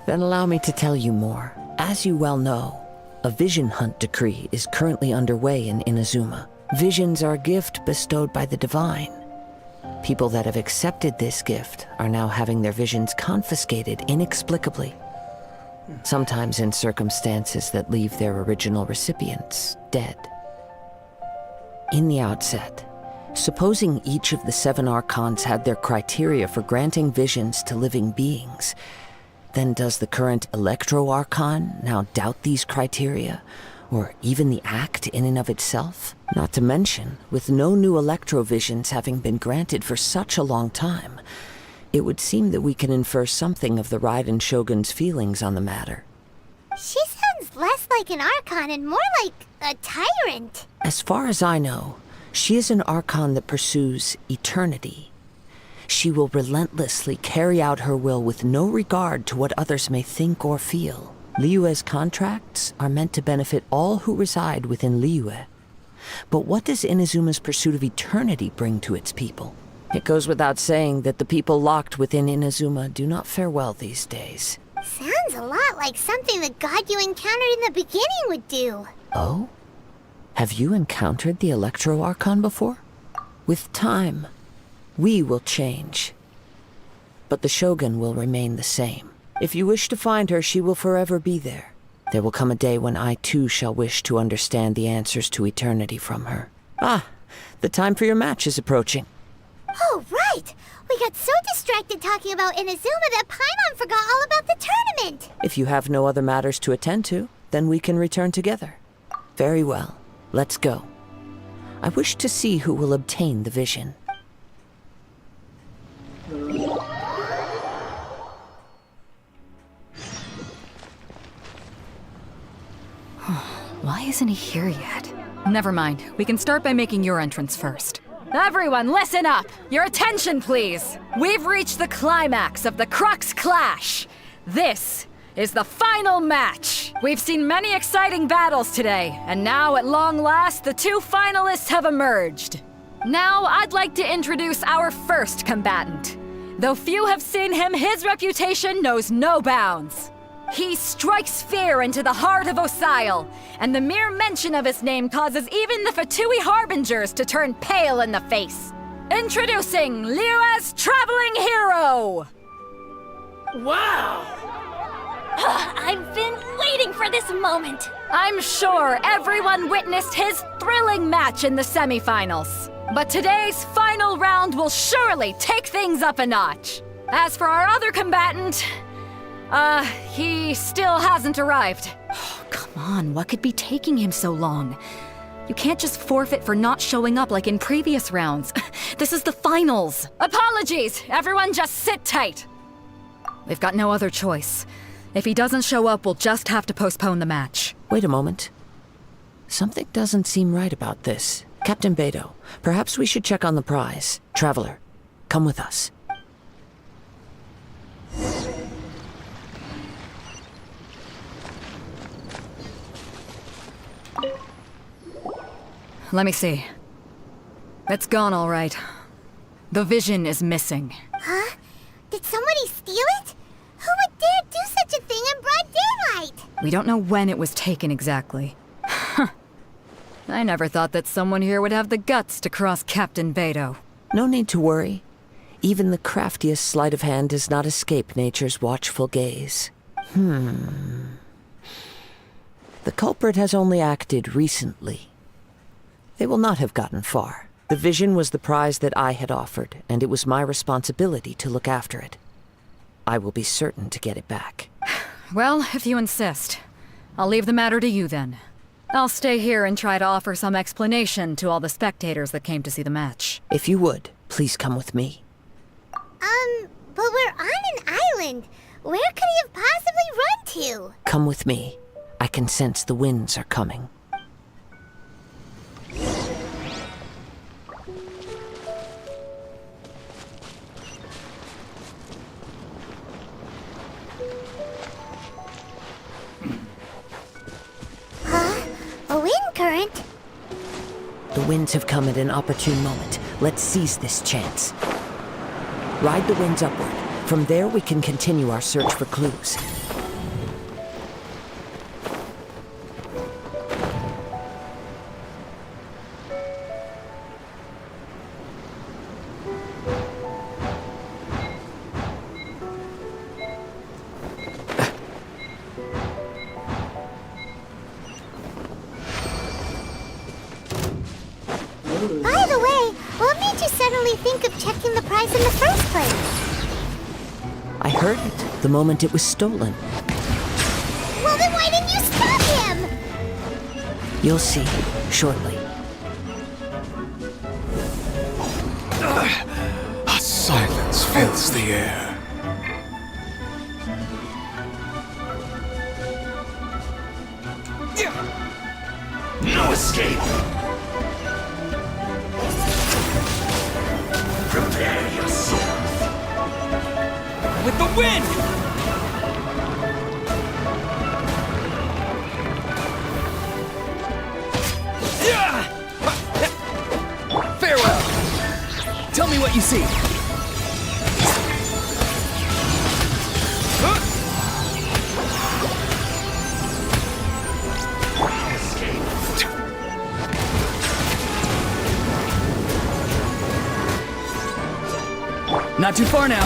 Then allow me to tell you more. As you well know, a vision hunt decree is currently underway in Inazuma. Visions are a gift bestowed by the divine. People that have accepted this gift are now having their visions confiscated inexplicably, sometimes in circumstances that leave their original recipients dead. In the outset, supposing each of the 7 archons had their criteria for granting visions to living beings, then does the current Electro-Archon now doubt these criteria, or even the act in and of itself? Not to mention, with no new Electro-visions having been granted for such a long time, it would seem that we can infer something of the Raiden Shogun's feelings on the matter. She sounds less like an Archon and more like a tyrant. As far as I know, she is an Archon that pursues eternity. She will relentlessly carry out her will with no regard to what others may think or feel. Liyue's contracts are meant to benefit all who reside within Liyue. But what does Inazuma's pursuit of eternity bring to its people? It goes without saying that the people locked within Inazuma do not fare well these days. Sounds a lot like something the god you encountered in the beginning would do. Oh? Have you encountered the Electro-Archon before? With time, we will change. But the Shogun will remain the same. If you wish to find her, she will forever be there. There will come a day when I too shall wish to understand the answers to eternity from her. Ah, the time for your match is approaching. Oh, right! We got so distracted talking about Inazuma that Paimon forgot all about the tournament! If you have no other matters to attend to, then we can return together. Very well. Let's go. I wish to see who will obtain the vision. Why isn't he here yet? Never mind. We can start by making your entrance first. Everyone, listen up! Your attention, please! We've reached the climax of the Crux Clash! This is the final match! We've seen many exciting battles today, and now at long last, the 2 finalists have emerged. Now, I'd like to introduce our first combatant. Though few have seen him, his reputation knows no bounds. He strikes fear into the heart of Osile, and the mere mention of his name causes even the Fatui Harbingers to turn pale in the face. Introducing Liyue's traveling hero! Wow! I've been waiting for this moment! I'm sure everyone witnessed his thrilling match in the semifinals. But today's final round will surely take things up a notch. As for our other combatant, he still hasn't arrived. Oh, come on, what could be taking him so long? You can't just forfeit for not showing up like in previous rounds. This is the finals. Apologies! Everyone just sit tight. We've got no other choice. If he doesn't show up, we'll just have to postpone the match. Wait a moment. Something doesn't seem right about this. Captain Beidou, perhaps we should check on the prize. Traveler, come with us. Let me see. It's gone all right. The vision is missing. Huh? Did somebody steal it? Who would dare do such a thing in broad daylight? We don't know when it was taken exactly. I never thought that someone here would have the guts to cross Captain Beidou. No need to worry. Even the craftiest sleight of hand does not escape nature's watchful gaze. The culprit has only acted recently. They will not have gotten far. The vision was the prize that I had offered, and it was my responsibility to look after it. I will be certain to get it back. Well, if you insist. I'll leave the matter to you then. I'll stay here and try to offer some explanation to all the spectators that came to see the match. If you would, please come with me. But we're on an island. Where could he have possibly run to? Come with me. I can sense the winds are coming. Huh? A wind current? The winds have come at an opportune moment. Let's seize this chance. Ride the winds upward. From there, we can continue our search for clues. By the way, what made you suddenly think of checking the prize in the first place? I heard it the moment it was stolen. Well, then why didn't you stop him? You'll see shortly. A silence fills the air. No escape! Prepare yourself! With the wind! Farewell! Tell me what you see. Not too far now.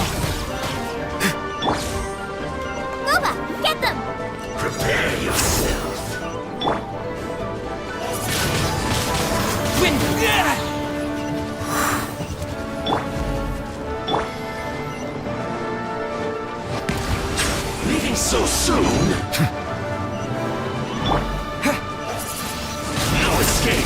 Nova, get them! Prepare yourself! Wind! Leaving so soon? No escape!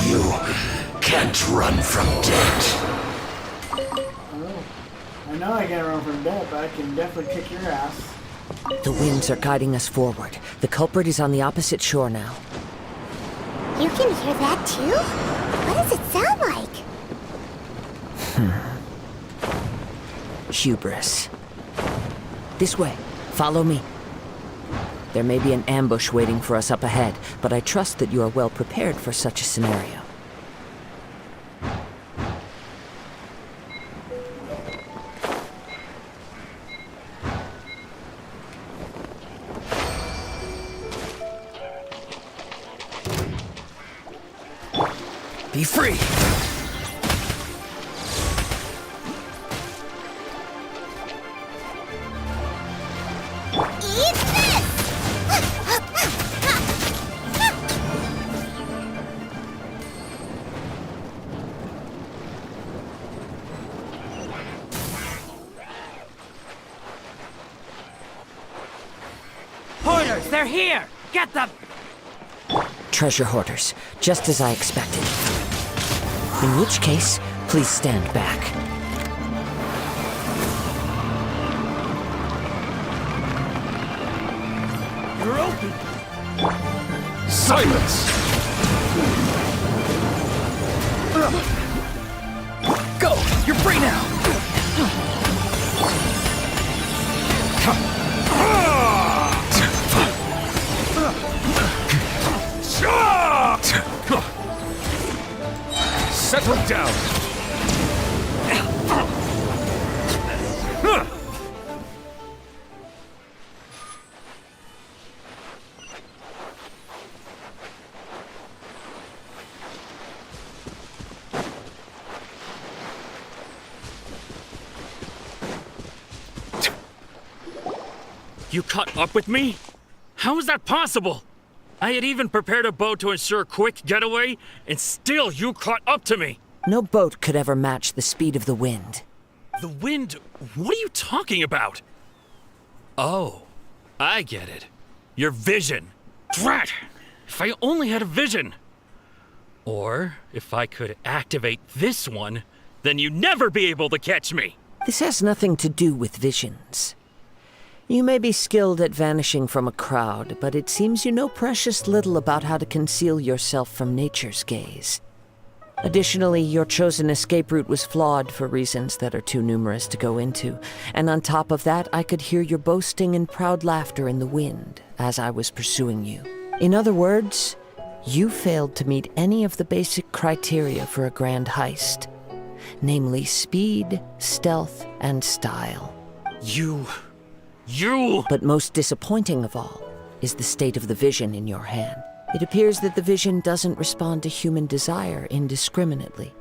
You can't run from death. I know I can't run from death, but I can definitely kick your ass. The winds are guiding us forward. The culprit is on the opposite shore now. You can hear that too? What does it sound like? Hubris. This way. Follow me. There may be an ambush waiting for us up ahead, but I trust that you are well prepared for such a scenario. Be free! Eat this! Hoarders, they're here! Get them! Treasure hoarders, just as I expected. In which case, please stand back. You're open! Silence! Go! You're free now! Settle down! You caught up with me? How is that possible? I had even prepared a boat to ensure a quick getaway, and still you caught up to me. No boat could ever match the speed of the wind. The wind? What are you talking about? Oh, I get it. Your vision. Drat! If I only had a vision. Or if I could activate this one, then you'd never be able to catch me. This has nothing to do with visions. You may be skilled at vanishing from a crowd, but it seems you know precious little about how to conceal yourself from nature's gaze. Additionally, your chosen escape route was flawed for reasons that are too numerous to go into, and on top of that, I could hear your boasting and proud laughter in the wind as I was pursuing you. In other words, you failed to meet any of the basic criteria for a grand heist, namely speed, stealth, and style. You... But most disappointing of all is the state of the vision in your hand. It appears that the vision doesn't respond to human desire indiscriminately.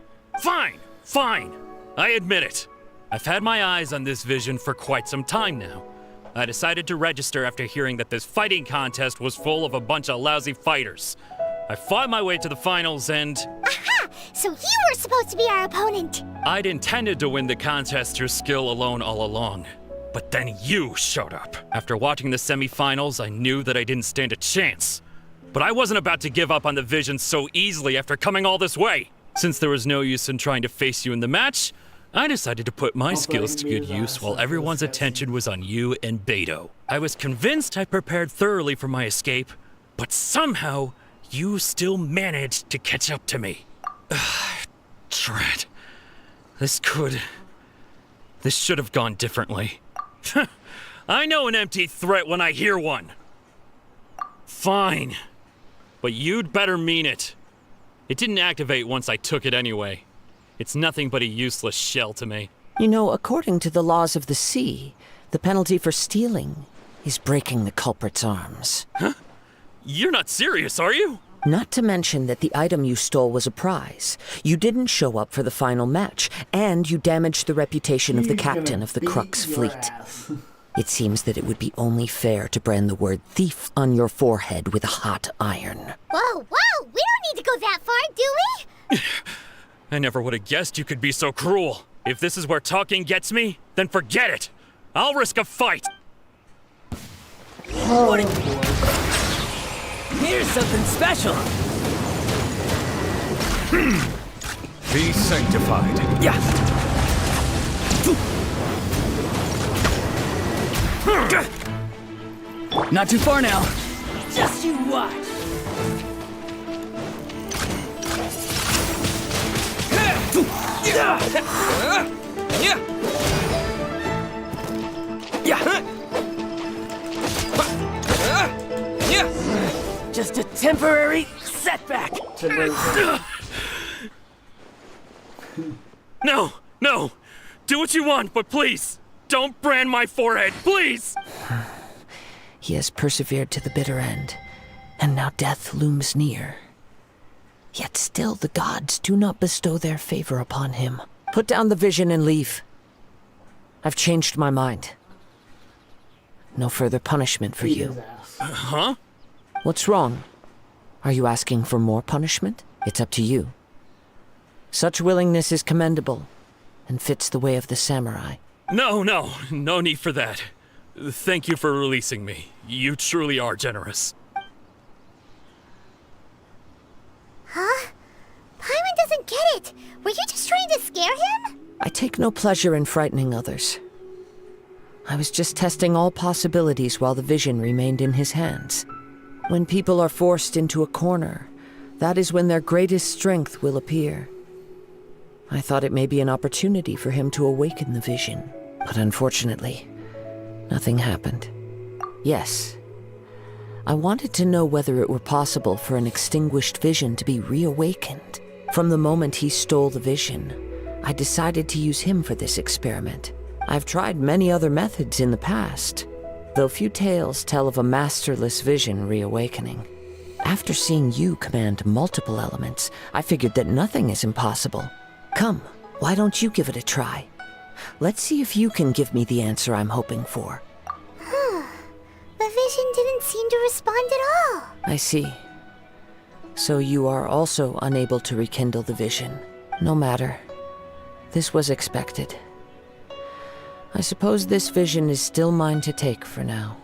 Fine, fine. I admit it. I've had my eyes on this vision for quite some time now. I decided to register after hearing that this fighting contest was full of a bunch of lousy fighters. I fought my way to the finals and... Aha! So you were supposed to be our opponent! I'd intended to win the contest through skill alone all along. But then you showed up. After watching the semifinals, I knew that I didn't stand a chance. But I wasn't about to give up on the vision so easily after coming all this way. Since there was no use in trying to face you in the match, I decided to put my skills to good use while everyone's attention was on you and Beto. I was convinced I prepared thoroughly for my escape, but somehow you still managed to catch up to me. Drat. This should have gone differently. I know an empty threat when I hear one. Fine. But you'd better mean it. It didn't activate once I took it anyway. It's nothing but a useless shell to me. You know, according to the laws of the sea, the penalty for stealing is breaking the culprit's arms. Huh? You're not serious, are you? Not to mention that the item you stole was a prize. You didn't show up for the final match, and you damaged the reputation of the captain of the Crux fleet. It seems that it would be only fair to brand the word thief on your forehead with a hot iron. Whoa, whoa! We don't need to go that far, do we? I never would have guessed you could be so cruel. If this is where talking gets me, then forget it. I'll risk a fight. Here's something special. Be sanctified. Yeah. Not too far now. Just you watch. Just a temporary setback. No, no. Do what you want, but please, don't brand my forehead, please. He has persevered to the bitter end, and now death looms near. Yet still the gods do not bestow their favor upon him. Put down the vision and leave. I've changed my mind. No further punishment for you. Huh? What's wrong? Are you asking for more punishment? It's up to you. Such willingness is commendable, and fits the way of the samurai. No need for that. Thank you for releasing me. You truly are generous. Huh? Paimon doesn't get it. Were you just trying to scare him? I take no pleasure in frightening others. I was just testing all possibilities while the vision remained in his hands. When people are forced into a corner, that is when their greatest strength will appear. I thought it may be an opportunity for him to awaken the vision, but unfortunately, nothing happened. Yes, I wanted to know whether it were possible for an extinguished vision to be reawakened. From the moment he stole the vision, I decided to use him for this experiment. I've tried many other methods in the past, though few tales tell of a masterless vision reawakening. After seeing you command multiple elements, I figured that nothing is impossible. Come, why don't you give it a try? Let's see if you can give me the answer I'm hoping for. The vision didn't seem to respond at all. I see. So you are also unable to rekindle the vision. No matter. This was expected. I suppose this vision is still mine to take for now.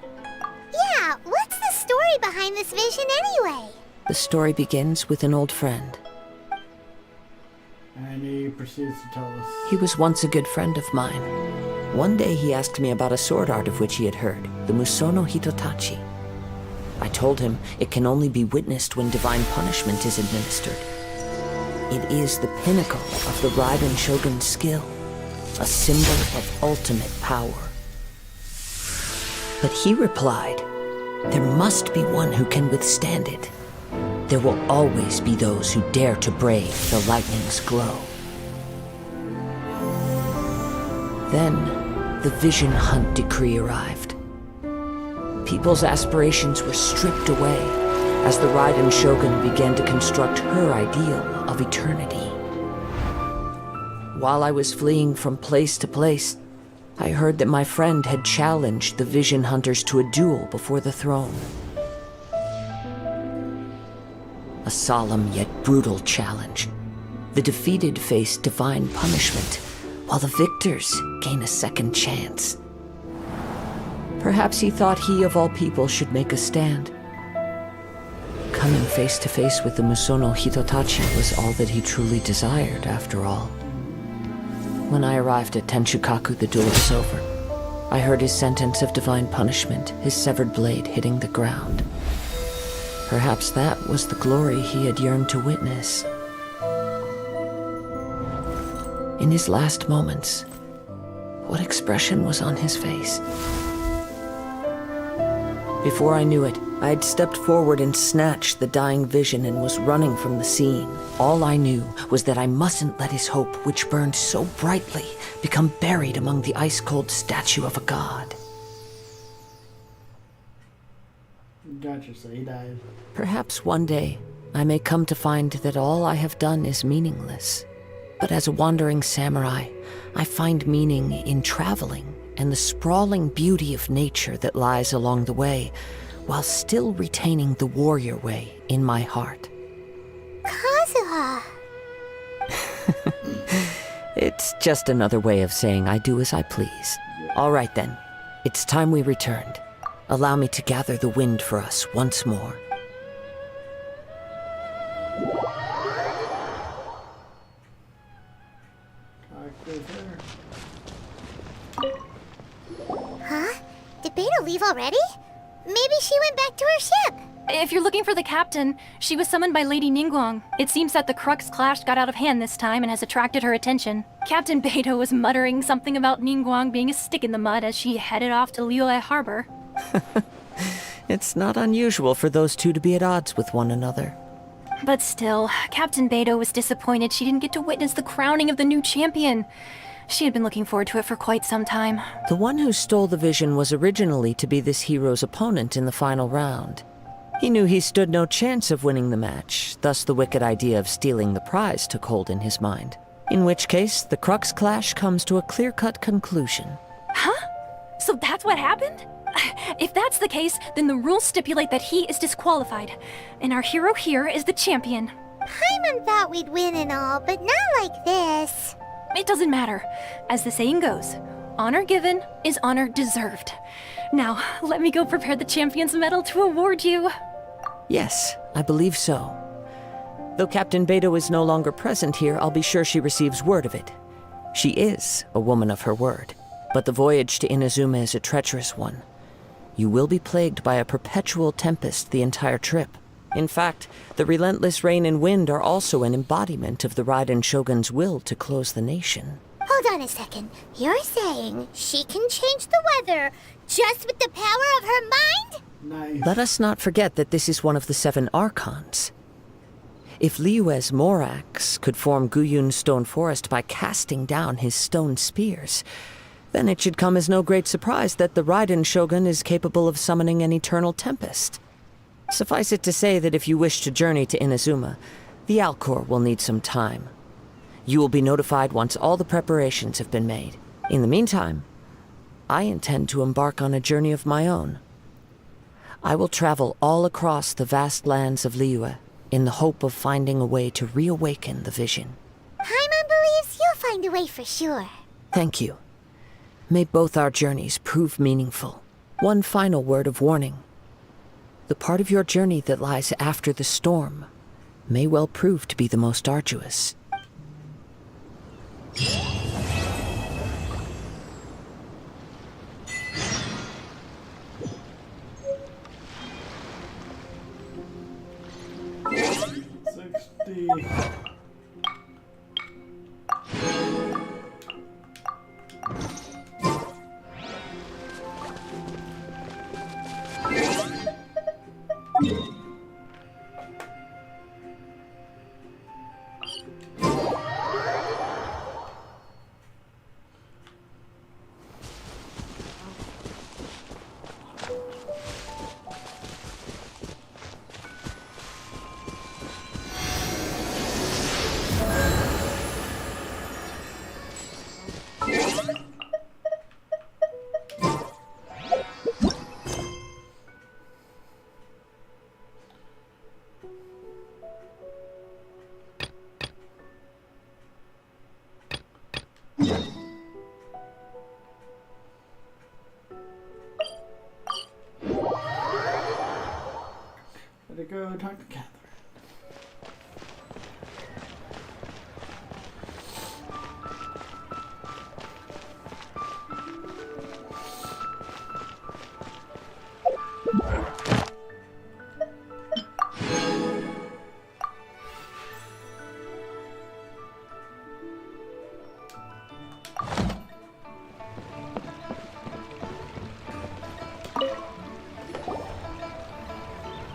Yeah, what's the story behind this vision anyway? The story begins with an old friend. And he proceeds to tell us. He was once a good friend of mine. One day he asked me about a sword art of which he had heard, the Musono Hitotachi. I told him it can only be witnessed when divine punishment is administered. It is the pinnacle of the Raiden Shogun's skill, a symbol of ultimate power. But he replied, there must be one who can withstand it. There will always be those who dare to brave the lightning's glow. Then, the Vision Hunt decree arrived. People's aspirations were stripped away, as the Raiden Shogun began to construct her ideal of eternity. While I was fleeing from place to place, I heard that my friend had challenged the Vision Hunters to a duel before the throne. A solemn yet brutal challenge. The defeated face divine punishment, while the victors gain a second chance. Perhaps he thought he of all people should make a stand. Coming face to face with the Musono Hitotachi was all that he truly desired, after all. When I arrived at Tenshukaku, the duel was over. I heard his sentence of divine punishment, his severed blade hitting the ground. Perhaps that was the glory he had yearned to witness. In his last moments, what expression was on his face? Before I knew it, I had stepped forward and snatched the dying vision and was running from the scene. All I knew was that I mustn't let his hope, which burned so brightly, become buried among the ice-cold statue of a god. Gotcha, so he died. Perhaps one day, I may come to find that all I have done is meaningless. But as a wandering samurai, I find meaning in traveling and the sprawling beauty of nature that lies along the way, while still retaining the warrior way in my heart. Kazuha! It's just another way of saying I do as I please. All right then, it's time we returned. Allow me to gather the wind for us once more. Huh? Did Beta leave already? Maybe she went back to her ship. If you're looking for the captain, she was summoned by Lady Ningguang. It seems that the Crux clash got out of hand this time and has attracted her attention. Captain Beta was muttering something about Ningguang being a stick in the mud as she headed off to Liyue Harbor. It's not unusual for those two to be at odds with one another. But still, Captain Beta was disappointed she didn't get to witness the crowning of the new champion. She had been looking forward to it for quite some time. The one who stole the vision was originally to be this hero's opponent in the final round. He knew he stood no chance of winning the match, thus the wicked idea of stealing the prize took hold in his mind. In which case, the Crux clash comes to a clear-cut conclusion. Huh? So that's what happened? If that's the case, then the rules stipulate that he is disqualified, and our hero here is the champion. Paimon thought we'd win and all, but not like this. It doesn't matter. As the saying goes, honor given is honor deserved. Now, let me go prepare the champion's medal to award you. Yes, I believe so. Though Captain Beto is no longer present here, I'll be sure she receives word of it. She is a woman of her word, but the voyage to Inazuma is a treacherous one. You will be plagued by a perpetual tempest the entire trip. In fact, the relentless rain and wind are also an embodiment of the Raiden Shogun's will to close the nation. Hold on a second. You're saying she can change the weather just with the power of her mind? Nice. Let us not forget that this is one of the 7 Archons. If Liyue's Morax could form Guyun's stone forest by casting down his stone spears, then it should come as no great surprise that the Raiden Shogun is capable of summoning an eternal tempest. Suffice it to say that if you wish to journey to Inazuma, the Alcor will need some time. You will be notified once all the preparations have been made. In the meantime, I intend to embark on a journey of my own. I will travel all across the vast lands of Liyue in the hope of finding a way to reawaken the vision. Paimon believes you'll find a way for sure. Thank you. May both our journeys prove meaningful. One final word of warning. The part of your journey that lies after the storm may well prove to be the most arduous. Gotta go talk to Catherine.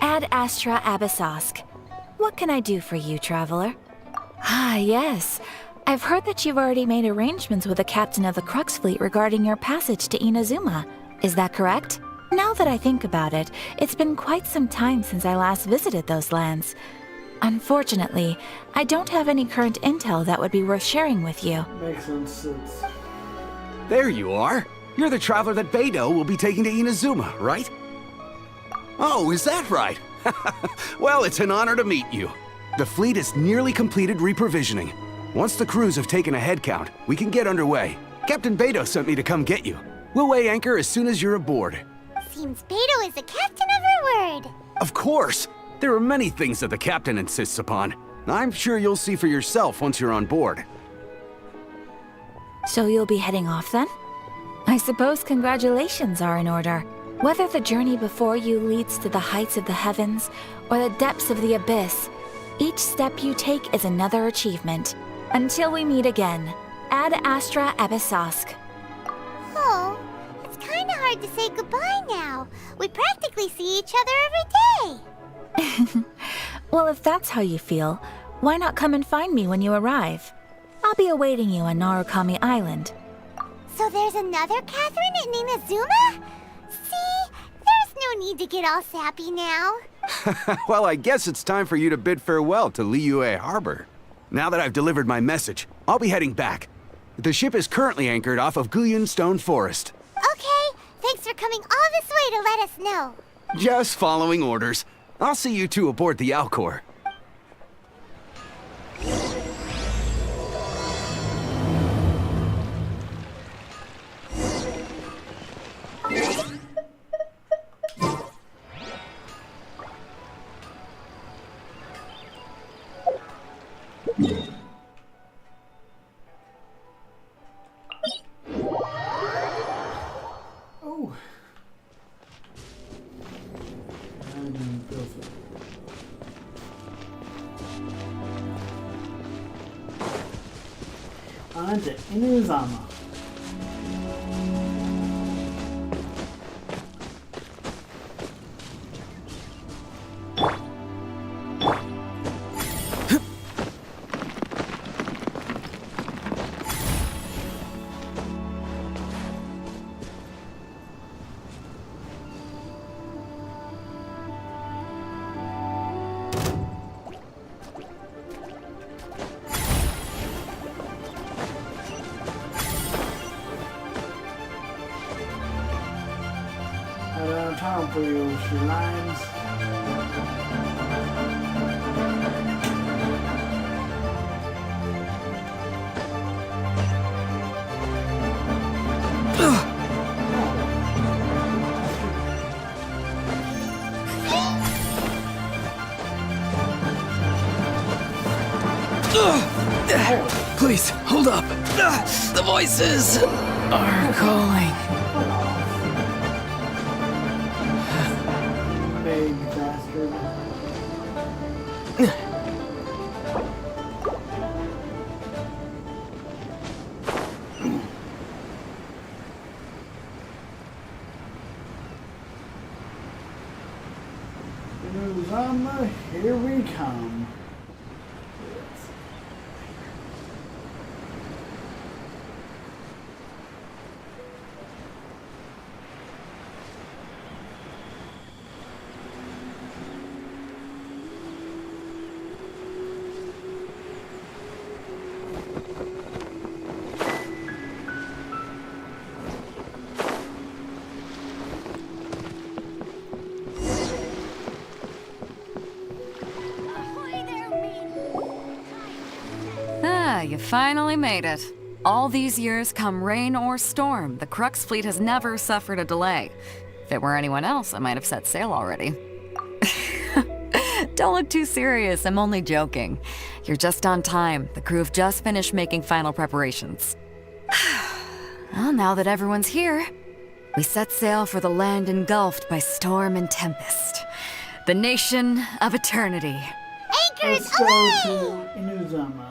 Ad Astra Abyssosk. What can I do for you, traveler? Ah, yes. I've heard that you've already made arrangements with the captain of the Crux fleet regarding your passage to Inazuma. Is that correct? Now that I think about it, it's been quite some time since I last visited those lands. Unfortunately, I don't have any current intel that would be worth sharing with you. Makes sense. There you are. You're the traveler that Beidou will be taking to Inazuma, right? Oh, is that right? Well, it's an honor to meet you. The fleet has nearly completed reprovisioning. Once the crews have taken a head count, we can get underway. Captain Beidou sent me to come get you. We'll weigh anchor as soon as you're aboard. Seems Beidou is the captain of her word. Of course! There are many things that the captain insists upon. I'm sure you'll see for yourself once you're on board. So you'll be heading off then? I suppose congratulations are in order. Whether the journey before you leads to the heights of the heavens or the depths of the abyss, each step you take is another achievement. Until we meet again, Ad Astra Abyssosk. Oh, it's kind of hard to say goodbye now. We practically see each other every day. Well, if that's how you feel, why not come and find me when you arrive? I'll be awaiting you on Narukami Island. So there's another Catherine in Inazuma? See, there's no need to get all sappy now. Well, I guess it's time for you to bid farewell to Liyue Harbor. Now that I've delivered my message, I'll be heading back. The ship is currently anchored off of Guyun Stone Forest. Okay, thanks for coming all this way to let us know. Just following orders. I'll see you two aboard the Alcor. Oh. On to Inazuma. I don't have time for your lines. Please, hold up. The voices are calling. Big bastard. Inazuma, here we come. You finally made it. All these years, come rain or storm, the Crux fleet has never suffered a delay. If it were anyone else, I might have set sail already. Don't look too serious, I'm only joking. You're just on time. The crew have just finished making final preparations. Well, now that everyone's here, we set sail for the land engulfed by storm and tempest. The nation of eternity. Anchors Let's go away! to Inuzuma.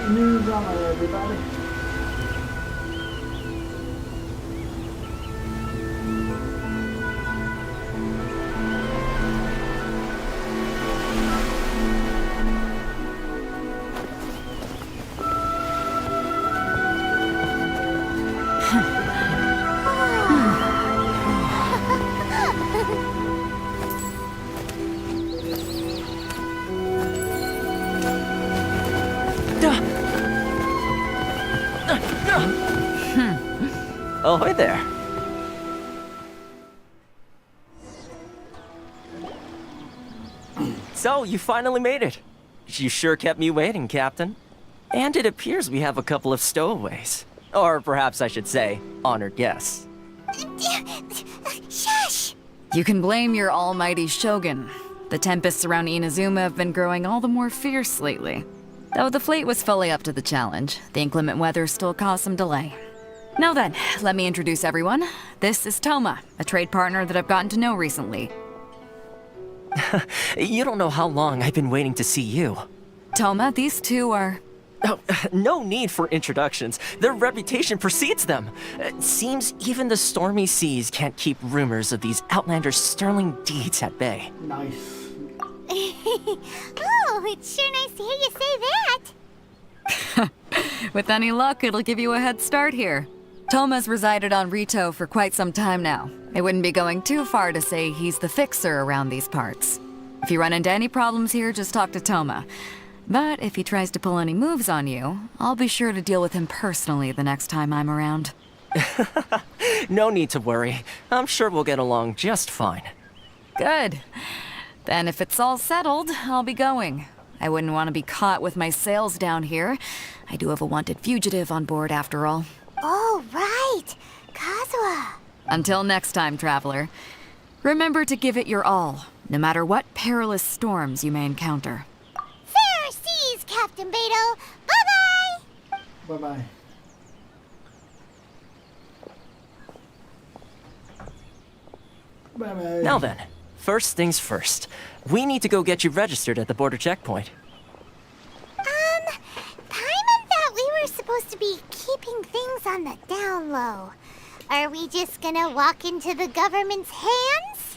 Inuzuma, everybody. Ahoy there. So, you finally made it. You sure kept me waiting, Captain. And it appears we have a couple of stowaways. Or perhaps I should say, honored guests. Shush! You can blame your almighty Shogun. The tempests around Inazuma have been growing all the more fierce lately. Though the fleet was fully up to the challenge, the inclement weather still caused some delay. Now then, let me introduce everyone. This is Toma, a trade partner that I've gotten to know recently. You don't know how long I've been waiting to see you. Toma, these two are... Oh, no need for introductions. Their reputation precedes them. Seems even the stormy seas can't keep rumors of these outlanders' sterling deeds at bay. Nice. Oh, it's sure nice to hear you say that. With any luck, it'll give you a head start here. Toma's resided on Rito for quite some time now. It wouldn't be going too far to say he's the fixer around these parts. If you run into any problems here, just talk to Toma. But if he tries to pull any moves on you, I'll be sure to deal with him personally the next time I'm around. No need to worry. I'm sure we'll get along just fine. Good. Then if it's all settled, I'll be going. I wouldn't want to be caught with my sails down here. I do have a wanted fugitive on board after all. Oh, right. Kazuha. Until next time, traveler. Remember to give it your all, no matter what perilous storms you may encounter. Fair seas, Captain Beto. Bye-bye. Bye-bye. Bye-bye. Now then, first things first. We need to go get you registered at the border checkpoint. Paimon thought we were supposed to be keeping things on the down low. Are we just gonna walk into the government's hands?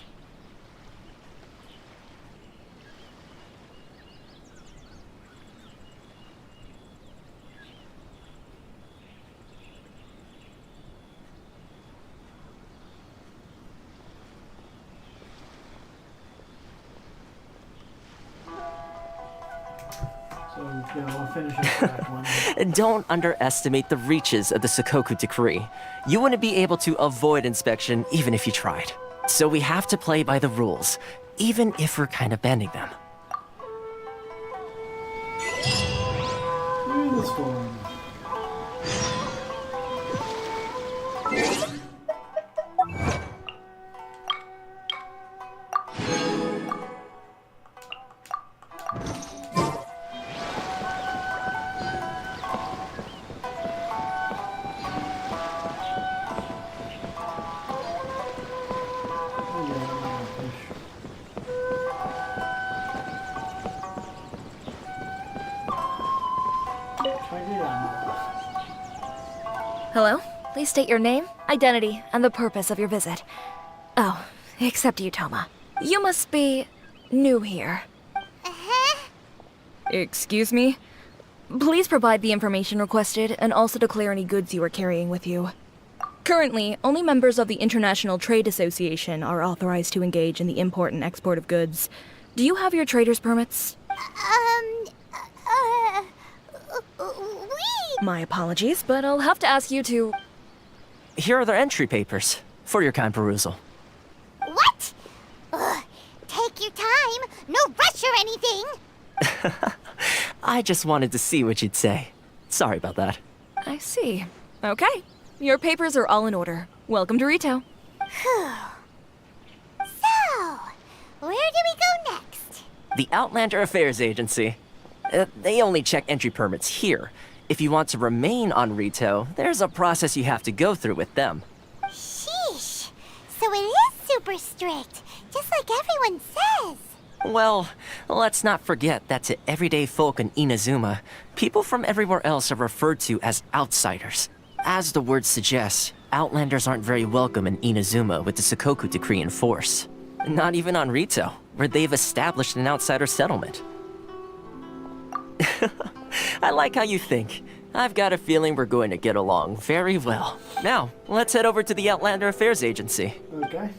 So, yeah, we'll finish up that one. Don't underestimate the reaches of the Sakoku Decree. You wouldn't be able to avoid inspection even if you tried. So we have to play by the rules, even if we're kind of bending them. Ooh, this one. Hello? Please state your name, identity, and the purpose of your visit. Oh, except you, Toma. You must be new here. Excuse me? Please provide the information requested and also declare any goods you are carrying with you. Currently, only members of the International Trade Association are authorized to engage in the import and export of goods. Do you have your trader's permits? My apologies, but I'll have to ask you to... Here are their entry papers, for your kind perusal. What? Ugh, take your time. No rush or anything. I just wanted to see what you'd say. Sorry about that. I see. Okay. Your papers are all in order. Welcome to Rito. Whew. So, where do we go next? The Outlander Affairs Agency. They only check entry permits here. If you want to remain on Rito, there's a process you have to go through with them. Sheesh. So it is super strict, just like everyone says. Well, let's not forget that to everyday folk in Inazuma, people from everywhere else are referred to as outsiders. As the word suggests, Outlanders aren't very welcome in Inazuma with the Sakoku Decree in force. Not even on Rito, where they've established an outsider settlement. I like how you think. I've got a feeling we're going to get along very well. Now, let's head over to the Outlander Affairs Agency. Okay.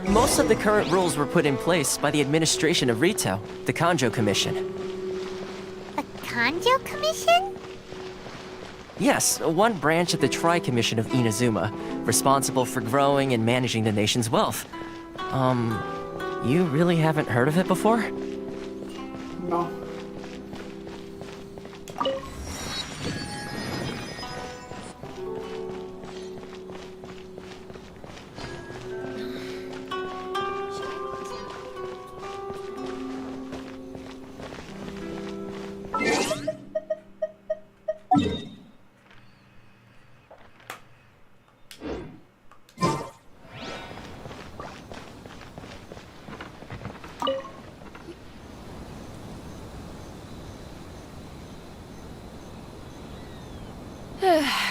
Most of the current rules were put in place by the administration of Rito, the Kanjo Commission. A Kanjo Commission? Yes, one branch of the Tri-Commission of Inazuma, responsible for growing and managing the nation's wealth. You really haven't heard of it before? No.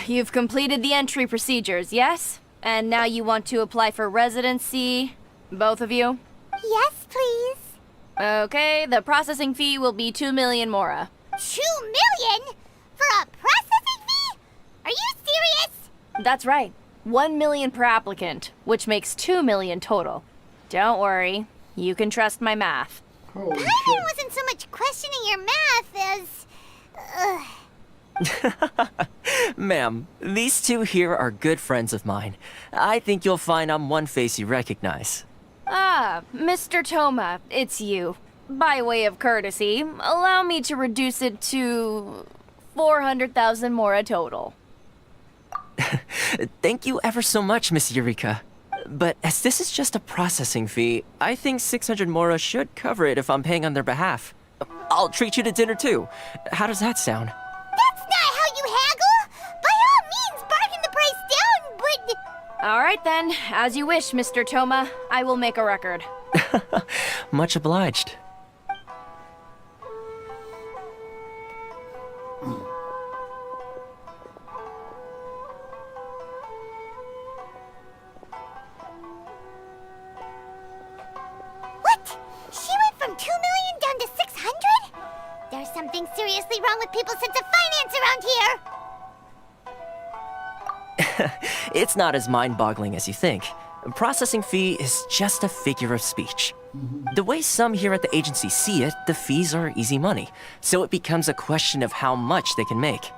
You've completed the entry procedures, yes? And now you want to apply for residency? Both of you? Yes, please. Okay, the processing fee will be 2 million mora. 2 million? For a processing fee? Are you serious? That's right. 1 million per applicant, which makes 2 million total. Don't worry, you can trust my math. I wasn't so much questioning your math as... Ma'am, these two here are good friends of mine. I think you'll find I'm one face you recognize. Ah, Mr. Toma, it's you. By way of courtesy, allow me to reduce it to 400,000 mora total. Thank you ever so much, Miss Eureka. But as this is just a processing fee, I think 600 mora should cover it if I'm paying on their behalf. I'll treat you to dinner too. How does that sound? That's not how you haggle! By all means, bargain the price down, but... All right then, as you wish, Mr. Toma. I will make a record. Much obliged. What? She went from 2 million down to 600? There's something seriously wrong with people's sense of finance around here! It's not as mind-boggling as you think. A processing fee is just a figure of speech. The way some here at the agency see it, the fees are easy money, so it becomes a question of how much they can make.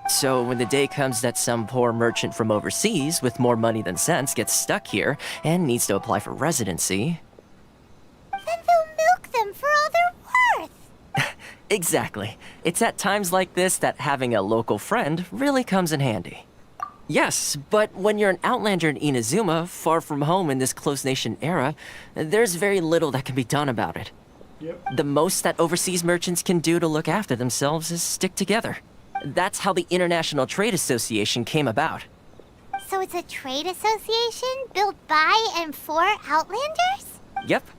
So when the day comes that some poor merchant from overseas with more money than sense gets stuck here and needs to apply for residency... Then they'll milk them for all they're worth! Exactly. It's at times like this that having a local friend really comes in handy. Yes, but when you're an outlander in Inazuma, far from home in this close nation era, there's very little that can be done about it. Yep. The most that overseas merchants can do to look after themselves is stick together. That's how the International Trade Association came about. So it's a trade association built by and for Outlanders? Yep.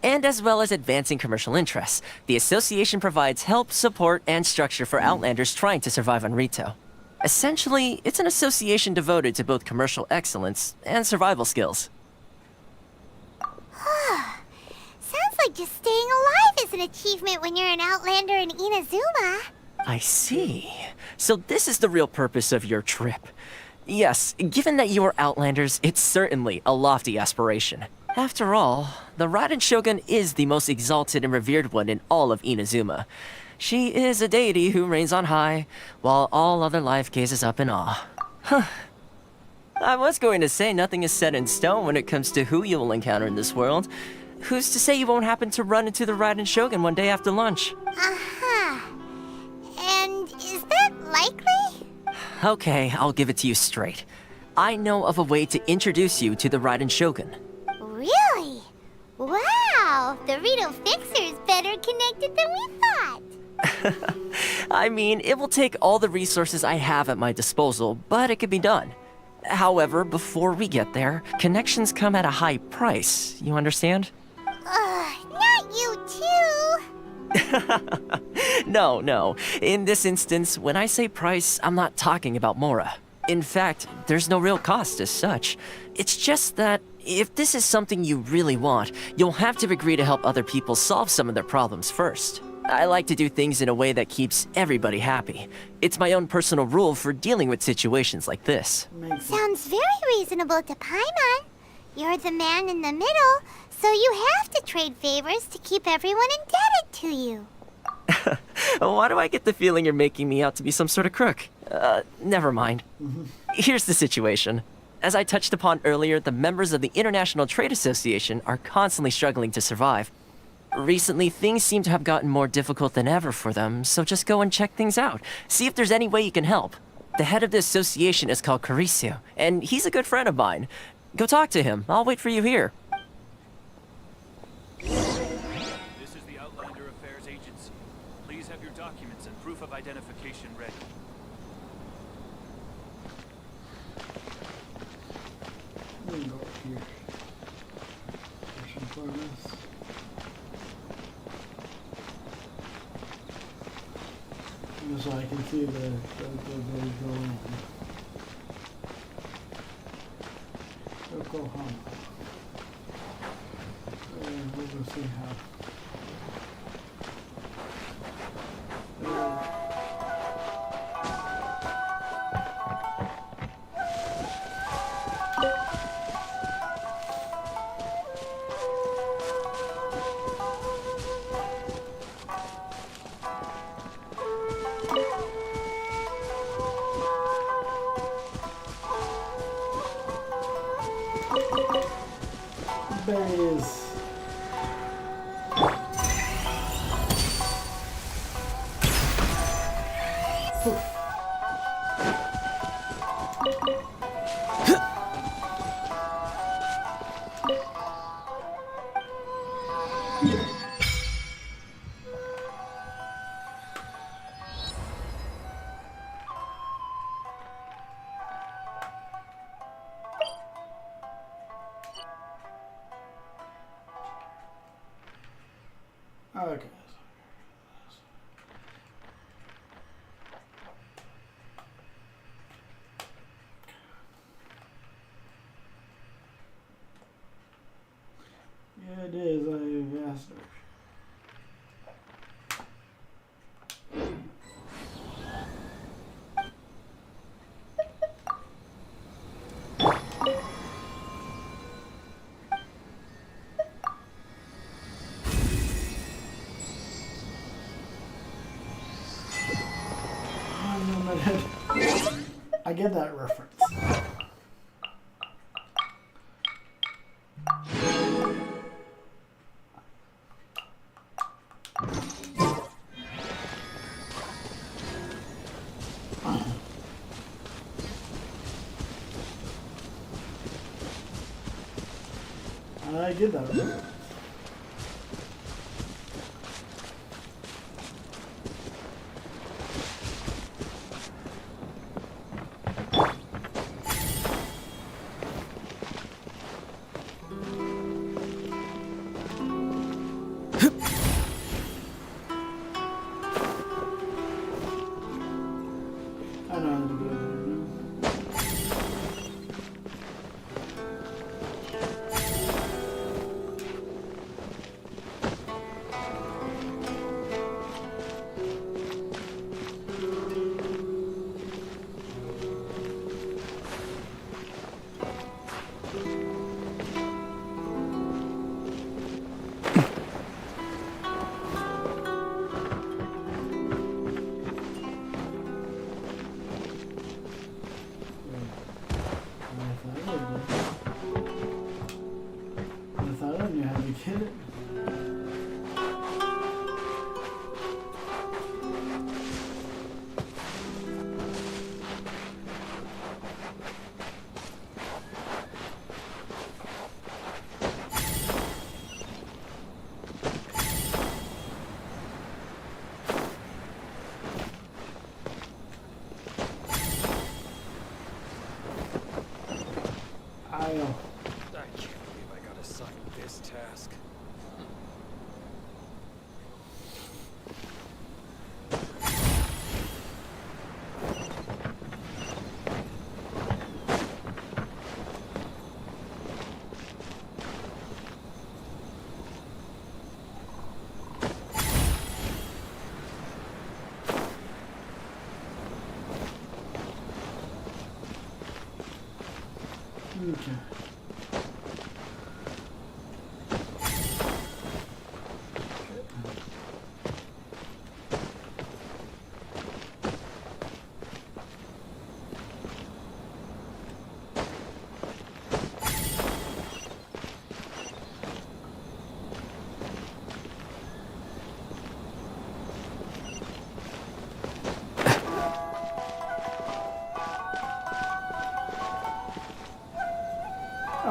And as well as advancing commercial interests, the association provides help, support, and structure for Outlanders trying to survive on Rito. Essentially, it's an association devoted to both commercial excellence and survival skills. Sounds like just staying alive is an achievement when you're an Outlander in Inazuma. I see. So this is the real purpose of your trip. Yes, given that you are Outlanders, it's certainly a lofty aspiration. After all, the Raiden Shogun is the most exalted and revered one in all of Inazuma. She is a deity who reigns on high, while all other life gazes up in awe. Huh. I was going to say nothing is set in stone when it comes to who you will encounter in this world. Who's to say you won't happen to run into the Raiden Shogun one day after lunch? Uh-huh. And is that likely? Okay, I'll give it to you straight. I know of a way to introduce you to the Raiden Shogun. Really? Wow, the Rito Fixer's better connected than we thought. I mean, it will take all the resources I have at my disposal, but it can be done. However, before we get there, connections come at a high price, you understand? Not you too. No. In this instance, when I say price, I'm not talking about Mora. In fact, there's no real cost as such. It's just that if this is something you really want, you'll have to agree to help other people solve some of their problems first. I like to do things in a way that keeps everybody happy. It's my own personal rule for dealing with situations like this. Sounds very reasonable to Paimon. You're the man in the middle, so you have to trade favors to keep everyone indebted to you. Why do I get the feeling you're making me out to be some sort of crook? Never mind. Here's the situation. As I touched upon earlier, the members of the International Trade Association are constantly struggling to survive. Recently, things seem to have gotten more difficult than ever for them, so just go and check things out. See if there's any way you can help. The head of the association is called Caricio, and he's a good friend of mine. Go talk to him. I'll wait for you here. This is the Outlander Affairs Agency. Please have your documents and proof of identification ready. Let me go up here. Mission progress. So I can see the go in. Yokohama. And we'll go see how. There he is. Okay. Yeah, it is. I've asked her. I get that reference. I get that reference. I know I can't believe I got assigned this task. Okay.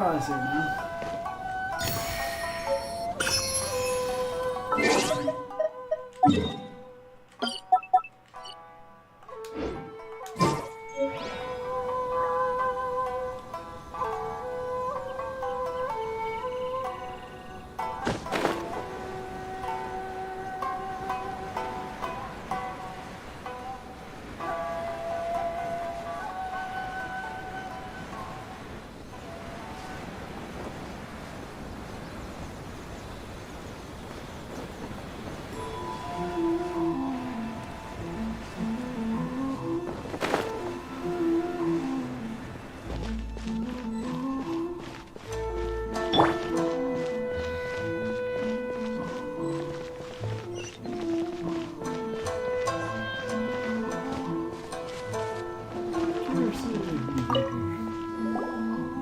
Oh, I see now.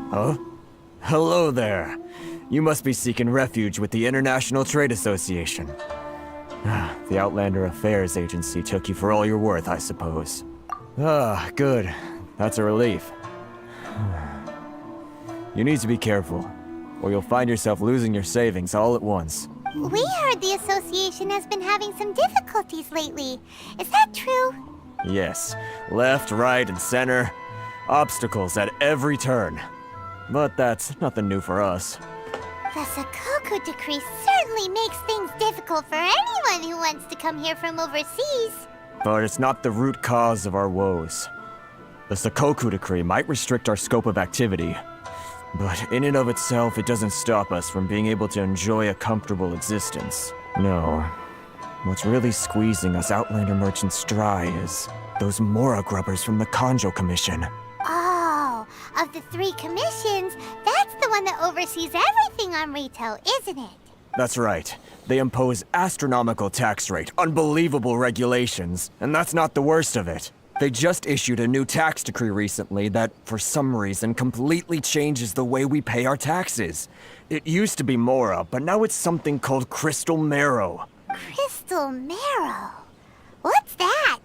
Huh? Hello there. You must be seeking refuge with the International Trade Association. The Outlander Affairs Agency took you for all you're worth, I suppose. Ah, good. That's a relief. You need to be careful, or you'll find yourself losing your savings all at once. We heard the association has been having some difficulties lately. Is that true? Yes, left, right, and center. Obstacles at every turn. But that's nothing new for us. The Sakoku decree certainly makes things difficult for anyone who wants to come here from overseas. But it's not the root cause of our woes. The Sakoku decree might restrict our scope of activity, but in and of itself, it doesn't stop us from being able to enjoy a comfortable existence. No. What's really squeezing us Outlander merchants dry is those Mora grubbers from the Kanjo Commission. Oh, of the 3 commissions, that's the one that oversees everything on retail, isn't it? That's right. They impose astronomical tax rate, unbelievable regulations, and that's not the worst of it. They just issued a new tax decree recently that, for some reason, completely changes the way we pay our taxes. It used to be Mora, but now it's something called Crystal Marrow. Crystal Marrow? What's that?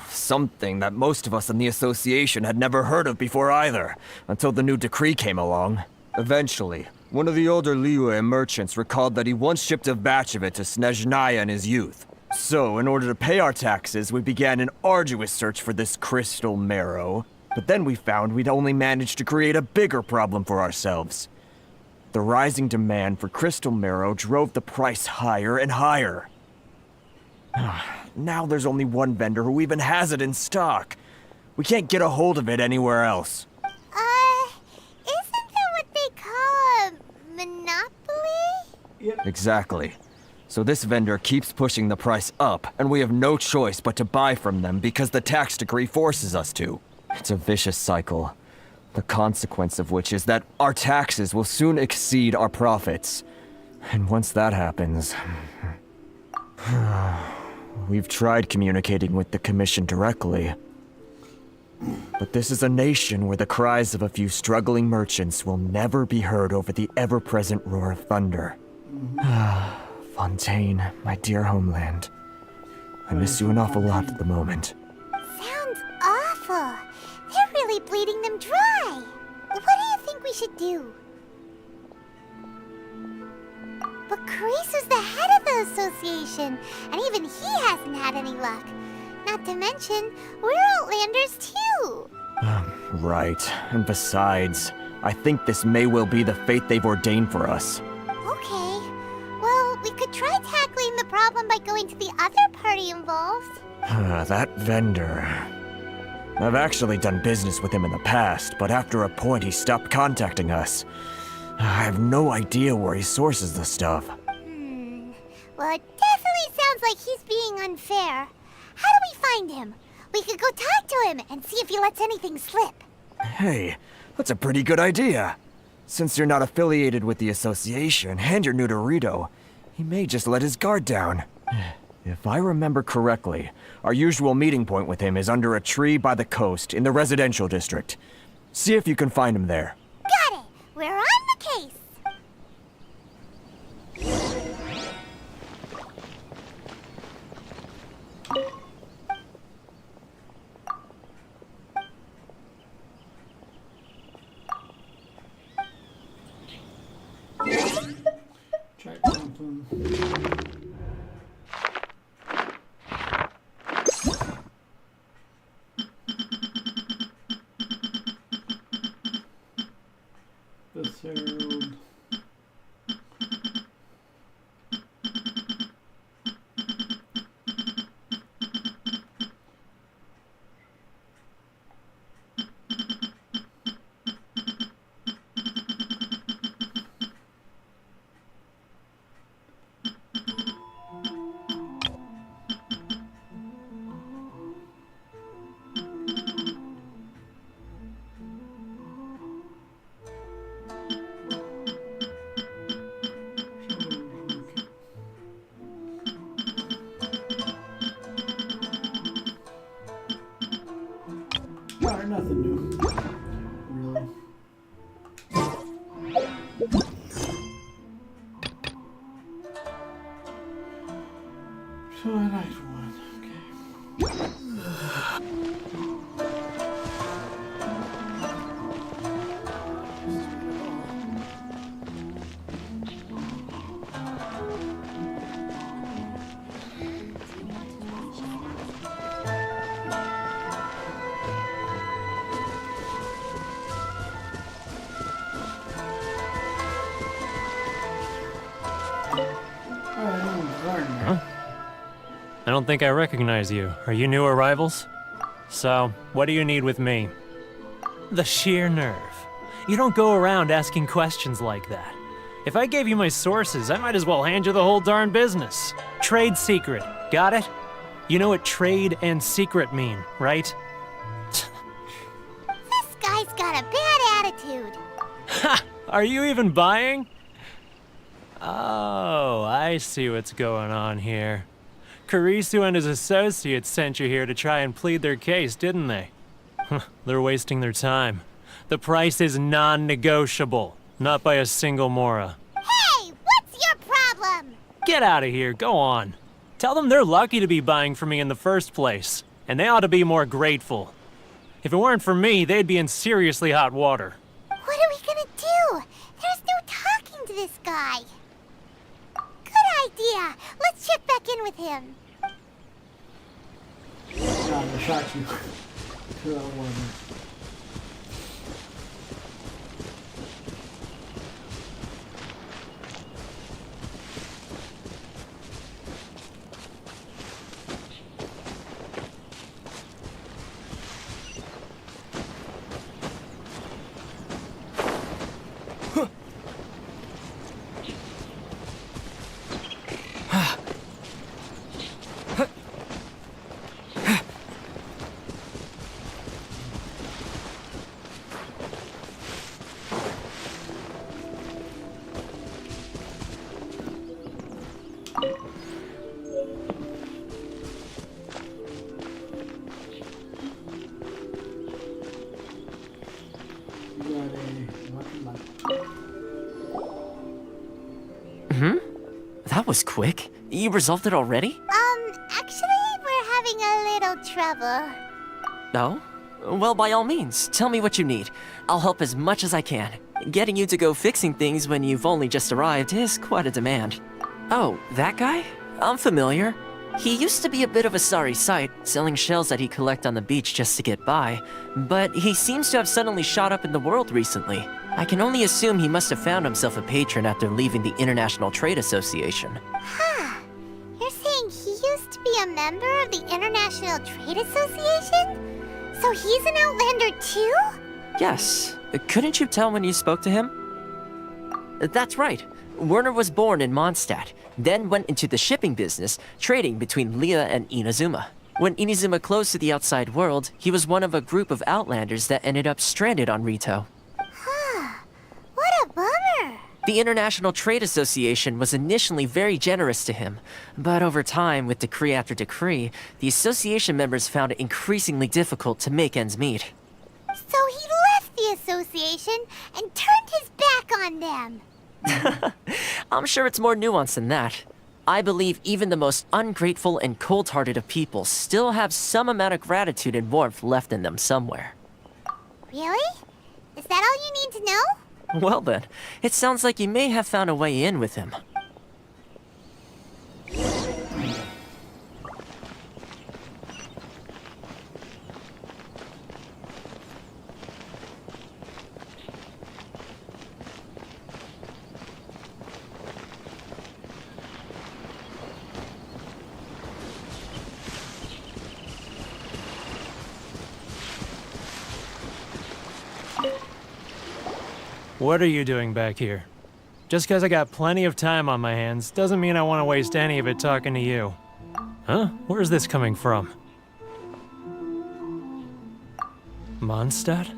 Something that most of us in the association had never heard of before either, until the new decree came along. Eventually, one of the older Liyue merchants recalled that he once shipped a batch of it to Snezhnaya in his youth. So, in order to pay our taxes, we began an arduous search for this Crystal Marrow. But then we found we'd only managed to create a bigger problem for ourselves. The rising demand for Crystal Marrow drove the price higher and higher. Now there's only one vendor who even has it in stock. We can't get a hold of it anywhere else. Isn't that what they call a monopoly? Yep. Exactly. So this vendor keeps pushing the price up, and we have no choice but to buy from them because the tax decree forces us to. It's a vicious cycle. The consequence of which is that our taxes will soon exceed our profits. And once that happens... We've tried communicating with the Commission directly. But this is a nation where the cries of a few struggling merchants will never be heard over the ever-present roar of thunder. Fontaine, my dear homeland. I miss you an awful lot at the moment. Sounds awful. They're really bleeding them dry. What do you think we should do? But Carice's the head of the association, and even he hasn't had any luck. Not to mention, we're Outlanders too. Right. And besides, I think this may well be the fate they've ordained for us. Okay. Well, we could try tackling the problem by going to the other party involved. That vendor... I've actually done business with him in the past, but after a point he stopped contacting us. I have no idea where he sources the stuff. Well, it definitely sounds like he's being unfair. How do we find him? We could go talk to him and see if he lets anything slip. Hey, that's a pretty good idea. Since you're not affiliated with the association and you're new to Rito, he may just let his guard down. If I remember correctly, our usual meeting point with him is under a tree by the coast in the residential district. See if you can find him there. Got it! We're on the case! Try something. This Herald. Alright, nothing new. Really. So a nice one, okay. Huh? I don't think I recognize you. Are you new arrivals? So, what do you need with me? The sheer nerve. You don't go around asking questions like that. If I gave you my sources, I might as well hand you the whole darn business. Trade secret. Got it? You know what trade and secret mean, right? This guy's got a bad attitude. Ha! Are you even buying? Oh, I see what's going on here. Carisu and his associates sent you here to try and plead their case, didn't they? They're wasting their time. The price is non-negotiable, not by a single Mora. Hey, what's your problem? Get out of here, go on. Tell them they're lucky to be buying from me in the first place, and they ought to be more grateful. If it weren't for me, they'd be in seriously hot water. What are we gonna do? There's no talking to this guy. Good idea. Let's check back in with him. I shot you. 201. That was quick. You resolved it already? Actually, we're having a little trouble. No? Well, by all means, tell me what you need. I'll help as much as I can. Getting you to go fixing things when you've only just arrived is quite a demand. Oh, that guy? I'm familiar. He used to be a bit of a sorry sight, selling shells that he'd collect on the beach just to get by, but he seems to have suddenly shot up in the world recently. I can only assume he must have found himself a patron after leaving the International Trade Association. Huh. You're saying he used to be a member of the International Trade Association? So he's an Outlander too? Yes. Couldn't you tell when you spoke to him? That's right. Werner was born in Mondstadt, then went into the shipping business, trading between Leah and Inazuma. When Inazuma closed to the outside world, he was one of a group of Outlanders that ended up stranded on Rito. What a bummer! The International Trade Association was initially very generous to him, but over time, with decree after decree, the association members found it increasingly difficult to make ends meet. So he left the association and turned his back on them. I'm sure it's more nuanced than that. I believe even the most ungrateful and cold-hearted of people still have some amount of gratitude and warmth left in them somewhere. Really? Is that all you need to know? Well then, it sounds like you may have found a way in with him. What are you doing back here? Just because I got plenty of time on my hands doesn't mean I want to waste any of it talking to you. Huh? Where's this coming from? Mondstadt?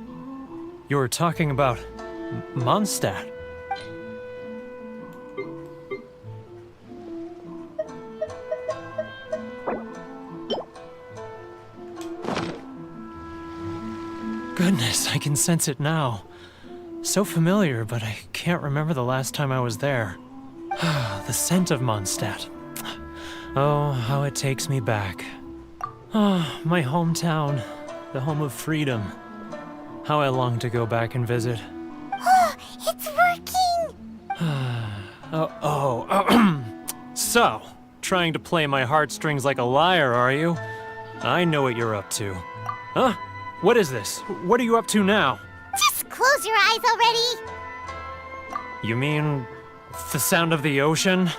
You were talking about Mondstadt. Goodness, I can sense it now. So familiar, but I can't remember the last time I was there. The scent of Mondstadt. Oh, how it takes me back. Oh, my hometown, the home of freedom. How I long to go back and visit. Oh, it's working! So, trying to play my heartstrings like a liar, are you? I know what you're up to. Huh? What is this? What are you up to now? Just close your eyes already! You mean the sound of the ocean?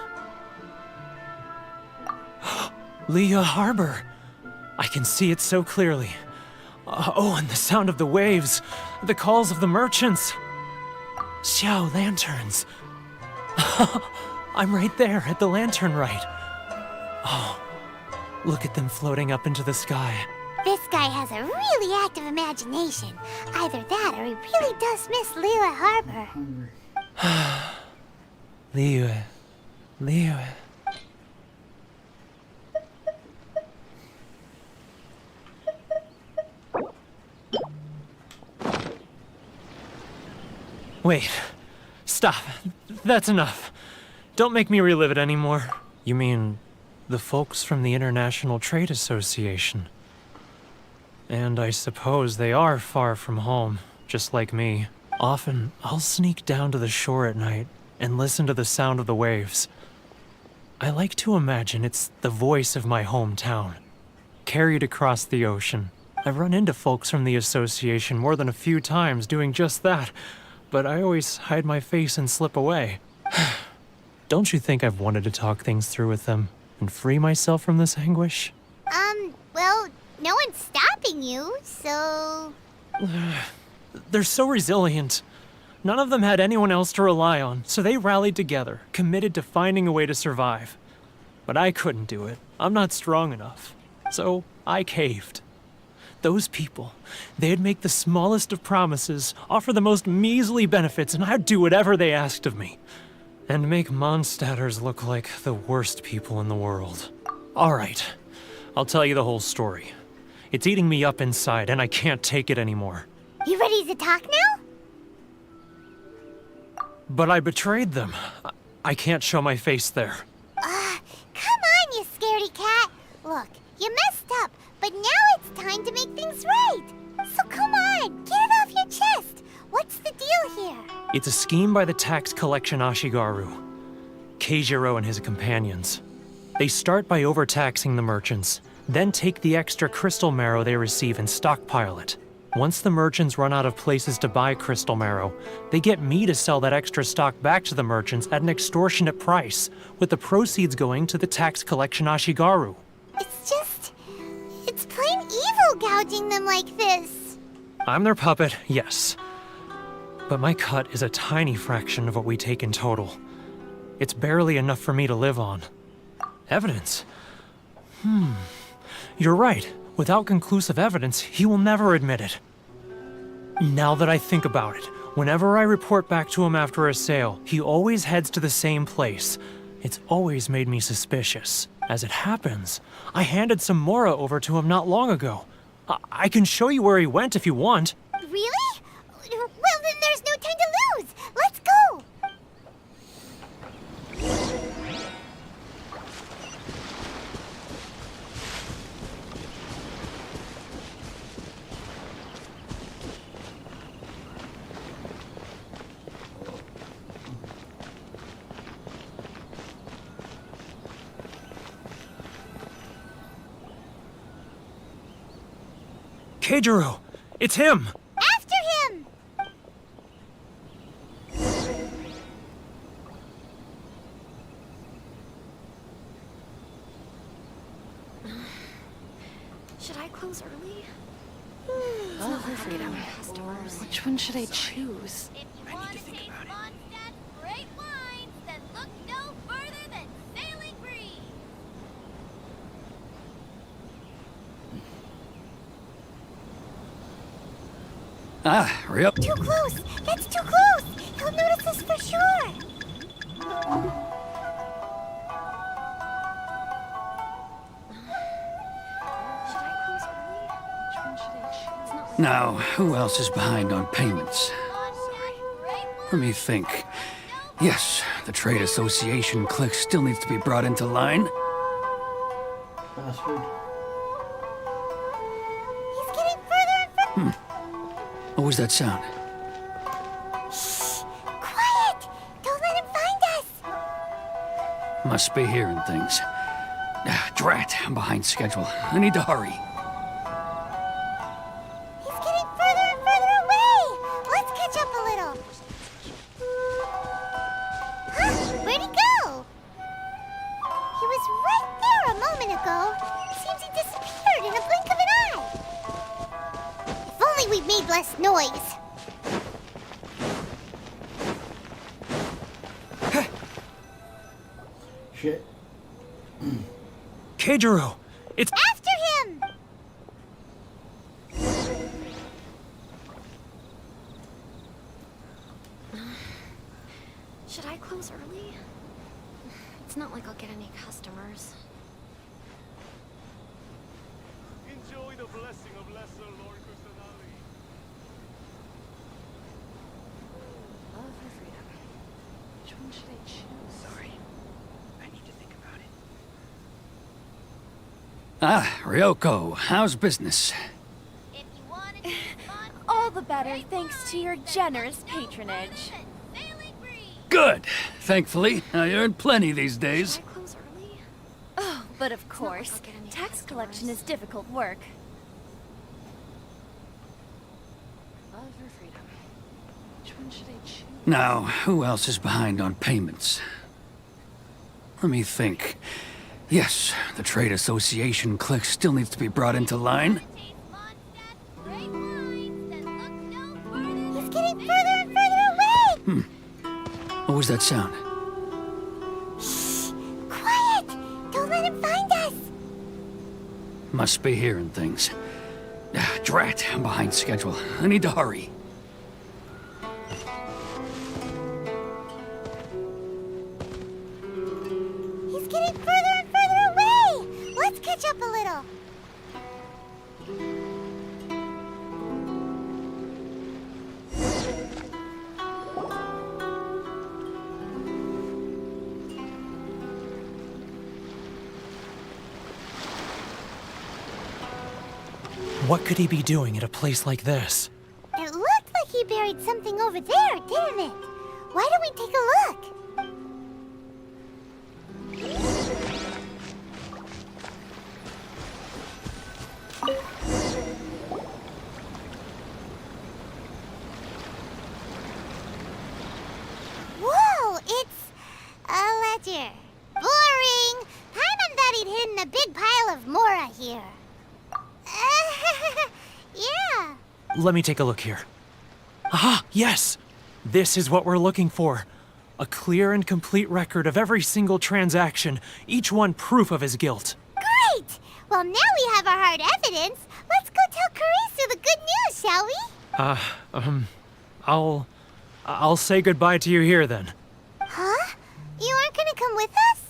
Leah Harbor. I can see it so clearly. Oh, and the sound of the waves. The calls of the merchants. Xiao lanterns. I'm right there at the lantern right. Oh, look at them floating up into the sky. This guy has a really active imagination. Either that or he really does miss Liyue Harbor. Liyue. Wait. Stop. That's enough. Don't make me relive it anymore. You mean the folks from the International Trade Association? And I suppose they are far from home, just like me. Often, I'll sneak down to the shore at night and listen to the sound of the waves. I like to imagine it's the voice of my hometown, carried across the ocean. I've run into folks from the association more than a few times doing just that, but I always hide my face and slip away. Don't you think I've wanted to talk things through with them and free myself from this anguish? Well, no one's stopping you, so... They're so resilient. None of them had anyone else to rely on, so they rallied together, committed to finding a way to survive. But I couldn't do it. I'm not strong enough. So I caved. Those people, they'd make the smallest of promises, offer the most measly benefits, and I'd do whatever they asked of me. And make Mondstadters look like the worst people in the world. All right, I'll tell you the whole story. It's eating me up inside, and I can't take it anymore. You ready to talk now? But I betrayed them. I can't show my face there. sorry, Cat. Look, you messed up, but now it's time to make things right. So come on, get it off your chest. What's the deal here? It's a scheme by the tax collection Ashigaru, Keijiro and his companions. They start by overtaxing the merchants, then take the extra crystal marrow they receive and stockpile it. Once the merchants run out of places to buy crystal marrow, they get me to sell that extra stock back to the merchants at an extortionate price, with the proceeds going to the tax collection Ashigaru. It's plain evil gouging them like this. I'm their puppet, yes. But my cut is a tiny fraction of what we take in total. It's barely enough for me to live on. Evidence? You're right. Without conclusive evidence, he will never admit it. Now that I think about it, whenever I report back to him after a sale, he always heads to the same place. It's always made me suspicious. As it happens, I handed some Mora over to him not long ago. I can show you where he went if you want. Really? Well, then there's no time to lose. Let's go. Keijiro! It's him! After him! Should I close early? It's not for freedom. Which one should I choose? If you want to taste Mondstadt's great wines, then look no further than Sailing Breeze. Ah, real. Too close! That's too close! He'll notice us for sure! Now, who else is behind on payments? Let me think. Yes, the Trade Association clique still needs to be brought into line. Bastard. He's getting further and further. What was that sound? Shh! Quiet! Don't let him find us! Must be hearing things. Drat, I'm behind schedule. I need to hurry. He's getting further and further away! Let's catch up a little. Huh? Where'd he go? He was right there a moment ago. Seems he disappeared in a blink of an eye. If only we'd made less noise. Shit. Keijiro! It's After him! Should I close early? It's not like I'll get any customers. Enjoy the blessing of Lesser Lord Kusanagi. Love or freedom? Which one should I choose? Sorry. I need to think about it. Ah, Ryoko, how's business? All the better thanks to your generous patronage. Good. Thankfully, I earn plenty these days. Close early? Oh, but of course. Tax collection is difficult work. Love or freedom? Which one should I choose? Now, who else is behind on payments? Let me think. Yes, the Trade Association clique still needs to be brought into line. He's getting further and further away! What was that sound? Shh! Quiet! Don't let him find us! Must be hearing things. Drat, I'm behind schedule. I need to hurry. He's getting further and further away! Let's catch up a little. What could he be doing at a place like this? It looked like he buried something over there, didn't it? Why don't we take a look? Whoa, it's a ledger. Boring! Paimon thought he'd hidden a big pile of Mora here. Yeah. Let me take a look here. Aha, yes! This is what we're looking for. A clear and complete record of every single transaction, each one proof of his guilt. Great! Well, now we have our hard evidence. Let's go tell Karisu the good news, shall we? I'll say goodbye to you here then. Huh? You aren't gonna come with us?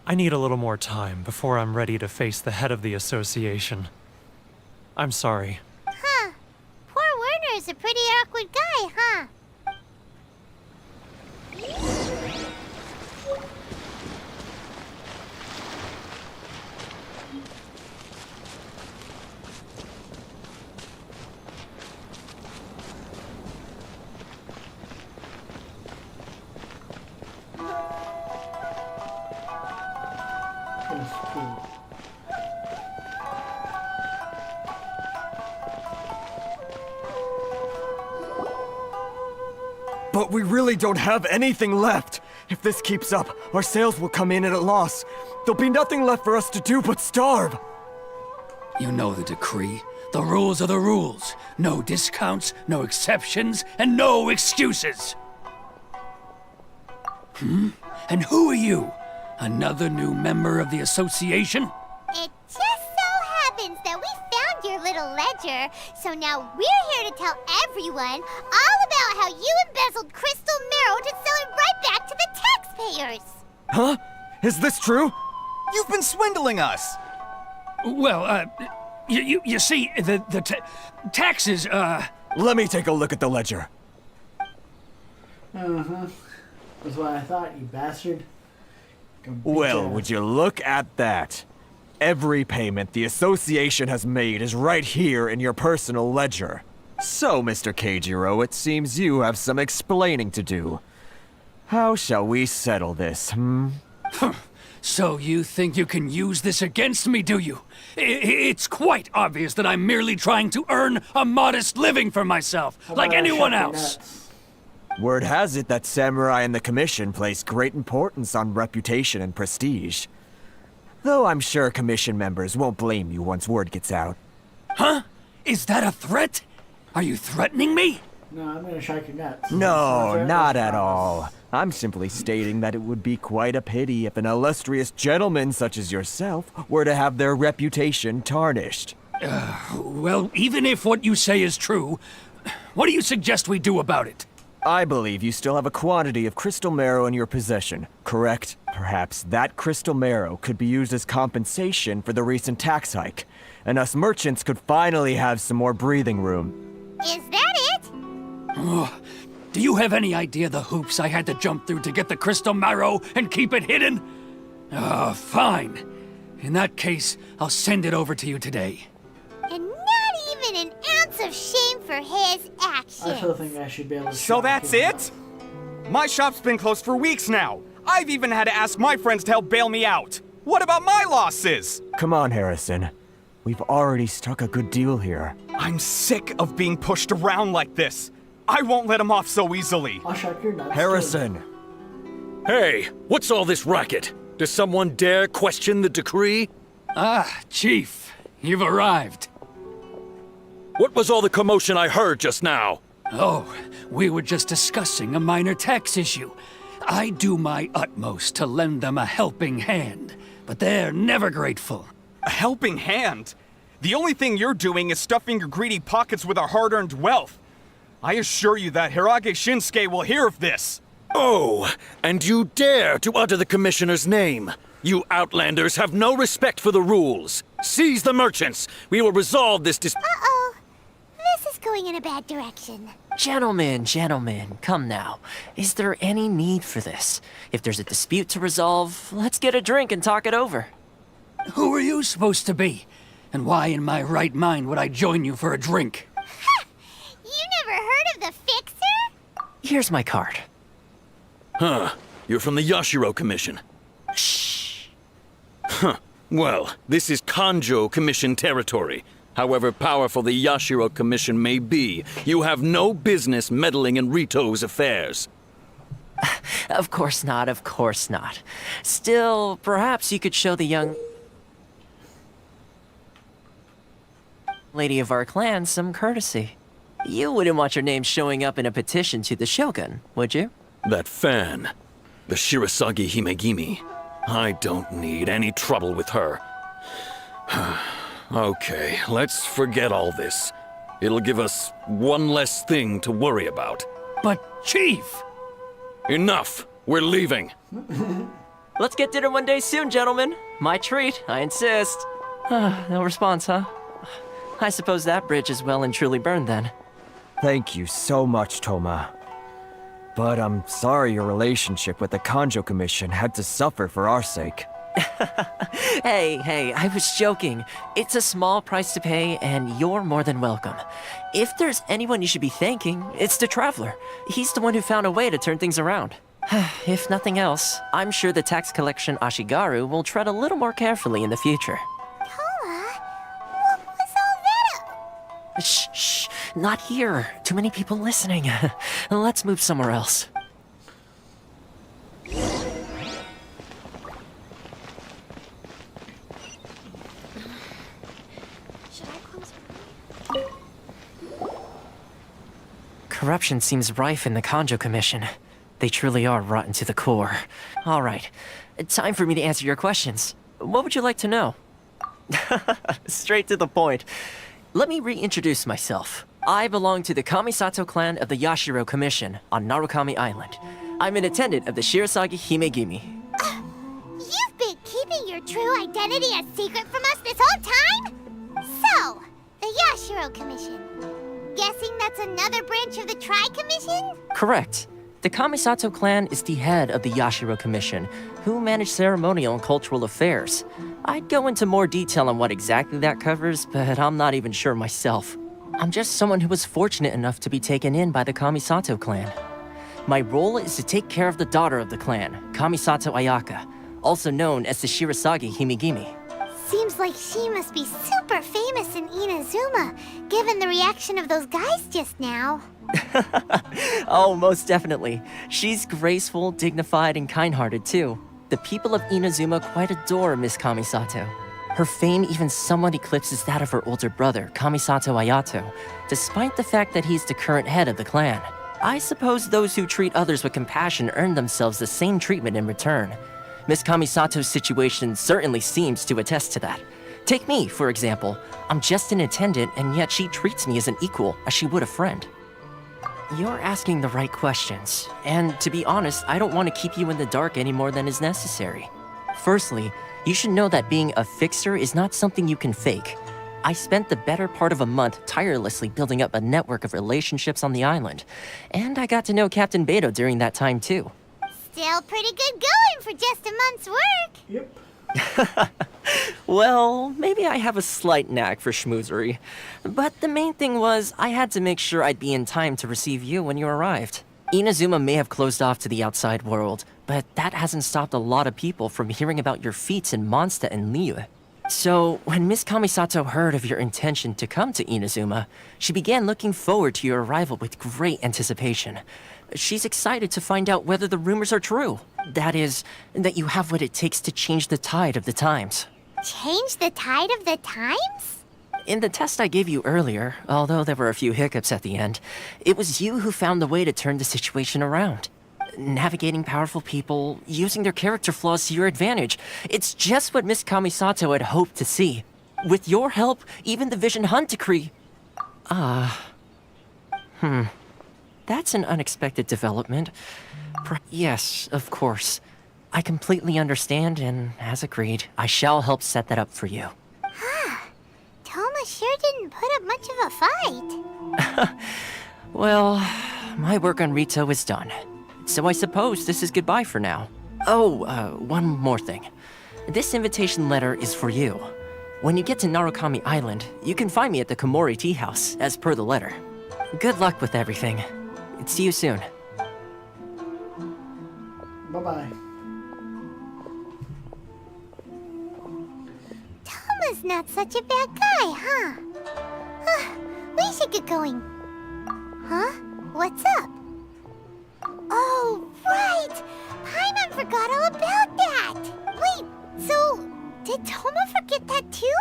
I need a little more time before I'm ready to face the head of the association. I'm sorry. Huh. Poor Werner's a pretty awkward guy, huh? But we really don't have anything left. If this keeps up, our sales will come in at a loss. There'll be nothing left for us to do but starve. You know the decree. The rules are the rules. No discounts, no exceptions, and no excuses. And who are you? Another new member of the association? It just so happens that we found your little ledger, so now we're here to tell everyone all about how you embezzled crystal marrow to sell it right back to the taxpayers. Huh? Is this true? You've been swindling us! Well, you see, the taxes, Let me take a look at the ledger. Uh-huh. That's what I thought, you bastard. Well, would you look at that? Every payment the association has made is right here in your personal ledger. So, Mr. Keijiro, it seems you have some explaining to do. How shall we settle this, So you think you can use this against me, do you? It's quite obvious that I'm merely trying to earn a modest living for myself, like anyone else. Word has it that Samurai and the Commission place great importance on reputation and prestige. Though I'm sure Commission members won't blame you once word gets out. Huh? Is that a threat? Are you threatening me? No, I'm gonna shock your nuts. No, not at all. I'm simply stating that it would be quite a pity if an illustrious gentleman such as yourself were to have their reputation tarnished. Well, even if what you say is true, what do you suggest we do about it? I believe you still have a quantity of crystal marrow in your possession, correct? Perhaps that crystal marrow could be used as compensation for the recent tax hike, and us merchants could finally have some more breathing room. Is that it? Do you have any idea the hoops I had to jump through to get the crystal marrow and keep it hidden? Fine. In that case, I'll send it over to you today. And not even an ounce of shame for his actions. I still think I should be able to. So that's it? My shop's been closed for weeks now. I've even had to ask my friends to help bail me out. What about my losses? Come on, Harrison. We've already struck a good deal here. I'm sick of being pushed around like this. I won't let him off so easily. I'll shock your nuts. Harrison! Hey, what's all this racket? Does someone dare question the decree? Chief, you've arrived. What was all the commotion I heard just now? Oh, we were just discussing a minor tax issue. I do my utmost to lend them a helping hand, but they're never grateful. A helping hand? The only thing you're doing is stuffing your greedy pockets with our hard-earned wealth. I assure you that Hirage Shinsuke will hear of this. Oh, and you dare to utter the Commissioner's name. You Outlanders have no respect for the rules. Seize the merchants. We will resolve this Uh-oh. This is going in a bad direction. Gentlemen, come now. Is there any need for this? If there's a dispute to resolve, let's get a drink and talk it over. Who are you supposed to be? And why in my right mind would I join you for a drink? You never heard of the Fixer? Here's my card. Huh. You're from the Yashiro Commission. Shh. Huh. Well, this is Kanjo Commission territory. However powerful the Yashiro Commission may be, you have no business meddling in Rito's affairs. Of course not, of course not. Still, perhaps you could show the young lady of our clan some courtesy. You wouldn't want your name showing up in a petition to the Shogun, would you? That fan, the Shirasagi Himegimi. I don't need any trouble with her. Okay, let's forget all this. It'll give us one less thing to worry about. But, Chief! Enough! We're leaving! Let's get dinner one day soon, gentlemen. My treat, I insist. No response, huh? I suppose that bridge is well and truly burned then. Thank you so much, Toma. But I'm sorry your relationship with the Kanjo Commission had to suffer for our sake. Hey, I was joking. It's a small price to pay, and you're more than welcome. If there's anyone you should be thanking, it's the Traveler. He's the one who found a way to turn things around. If nothing else, I'm sure the tax collection Ashigaru will tread a little more carefully in the future. What was all that? Shh, not here. Too many people listening. Let's move somewhere else. Corruption seems rife in the Kanjo Commission. They truly are rotten to the core. All right, time for me to answer your questions. What would you like to know? Straight to the point. Let me reintroduce myself. I belong to the Kamisato clan of the Yashiro Commission on Narukami Island. I'm an attendant of the Shirasagi Himegimi. You've been keeping your true identity a secret from us this whole time? So, the Yashiro Commission. Guessing that's another branch of the Tri-Commission? Correct. The Kamisato clan is the head of the Yashiro Commission, who manage ceremonial and cultural affairs. I'd go into more detail on what exactly that covers, but I'm not even sure myself. I'm just someone who was fortunate enough to be taken in by the Kamisato clan. My role is to take care of the daughter of the clan, Kamisato Ayaka, also known as the Shirasagi Himegimi. Seems like she must be super famous in Inazuma, given the reaction of those guys just now. Oh, most definitely. She's graceful, dignified, and kind-hearted too. The people of Inazuma quite adore Miss Kamisato. Her fame even somewhat eclipses that of her older brother, Kamisato Ayato, despite the fact that he's the current head of the clan. I suppose those who treat others with compassion earn themselves the same treatment in return. Miss Kamisato's situation certainly seems to attest to that. Take me, for example. I'm just an attendant, and yet she treats me as an equal, as she would a friend. You're asking the right questions, and to be honest, I don't want to keep you in the dark any more than is necessary. Firstly, you should know that being a fixer is not something you can fake. I spent the better part of a month tirelessly building up a network of relationships on the island, and I got to know Captain Beto during that time too. Still pretty good going for just a month's work. Yep. Well, maybe I have a slight knack for schmoozery. But the main thing was, I had to make sure I'd be in time to receive you when you arrived. Inazuma may have closed off to the outside world, but that hasn't stopped a lot of people from hearing about your feats in Mondstadt and Liyue. So, when Miss Kamisato heard of your intention to come to Inazuma, she began looking forward to your arrival with great anticipation. She's excited to find out whether the rumors are true. That is, that you have what it takes to change the tide of the times. Change the tide of the times? In the test I gave you earlier, although there were a few hiccups at the end, it was you who found the way to turn the situation around. Navigating powerful people, using their character flaws to your advantage. It's just what Miss Kamisato had hoped to see. With your help, even the Vision Hunt decree... That's an unexpected development. Yes, of course. I completely understand, and as agreed, I shall help set that up for you. Toma sure didn't put up much of a fight. Well, my work on Rito is done. So I suppose this is goodbye for now. Oh, one more thing. This invitation letter is for you. When you get to Narukami Island, you can find me at the Komori Tea House, as per the letter. Good luck with everything. See you soon. Bye-bye. Toma's not such a bad guy, huh? We should get going. Huh? What's up? Oh, right! Paimon forgot all about that! Wait, so did Toma forget that too?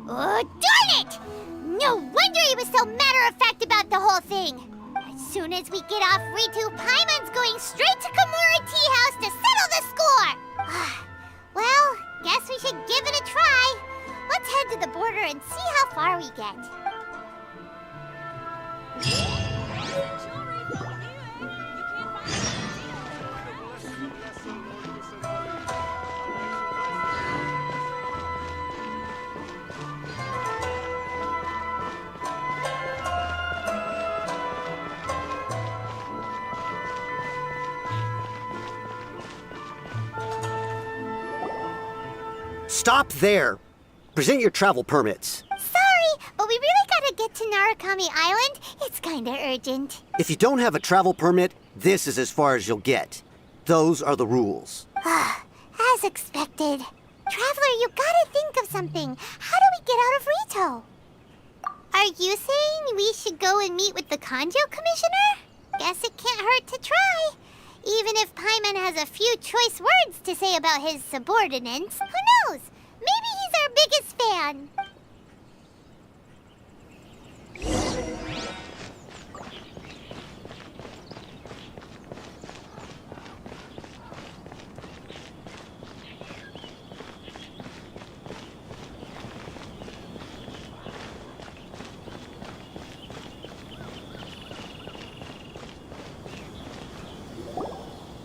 Oh, darn it! No wonder he was so matter-of-fact about the whole thing! As soon as we get off Ritu, Paimon's going straight to Komori Tea House to settle the score! Well, guess we should give it a try. Let's head to the border and see how far we get. Stop there! Present your travel permits. Sorry, but we really gotta get to Narukami Island. It's kinda urgent. If you don't have a travel permit, this is as far as you'll get. Those are the rules. As expected. Traveler, you gotta think of something. How do we get out of Rito? Are you saying we should go and meet with the Kanjo Commissioner? Guess it can't hurt to try. Even if Paimon has a few choice words to say about his subordinates, who knows? Maybe he's our biggest fan.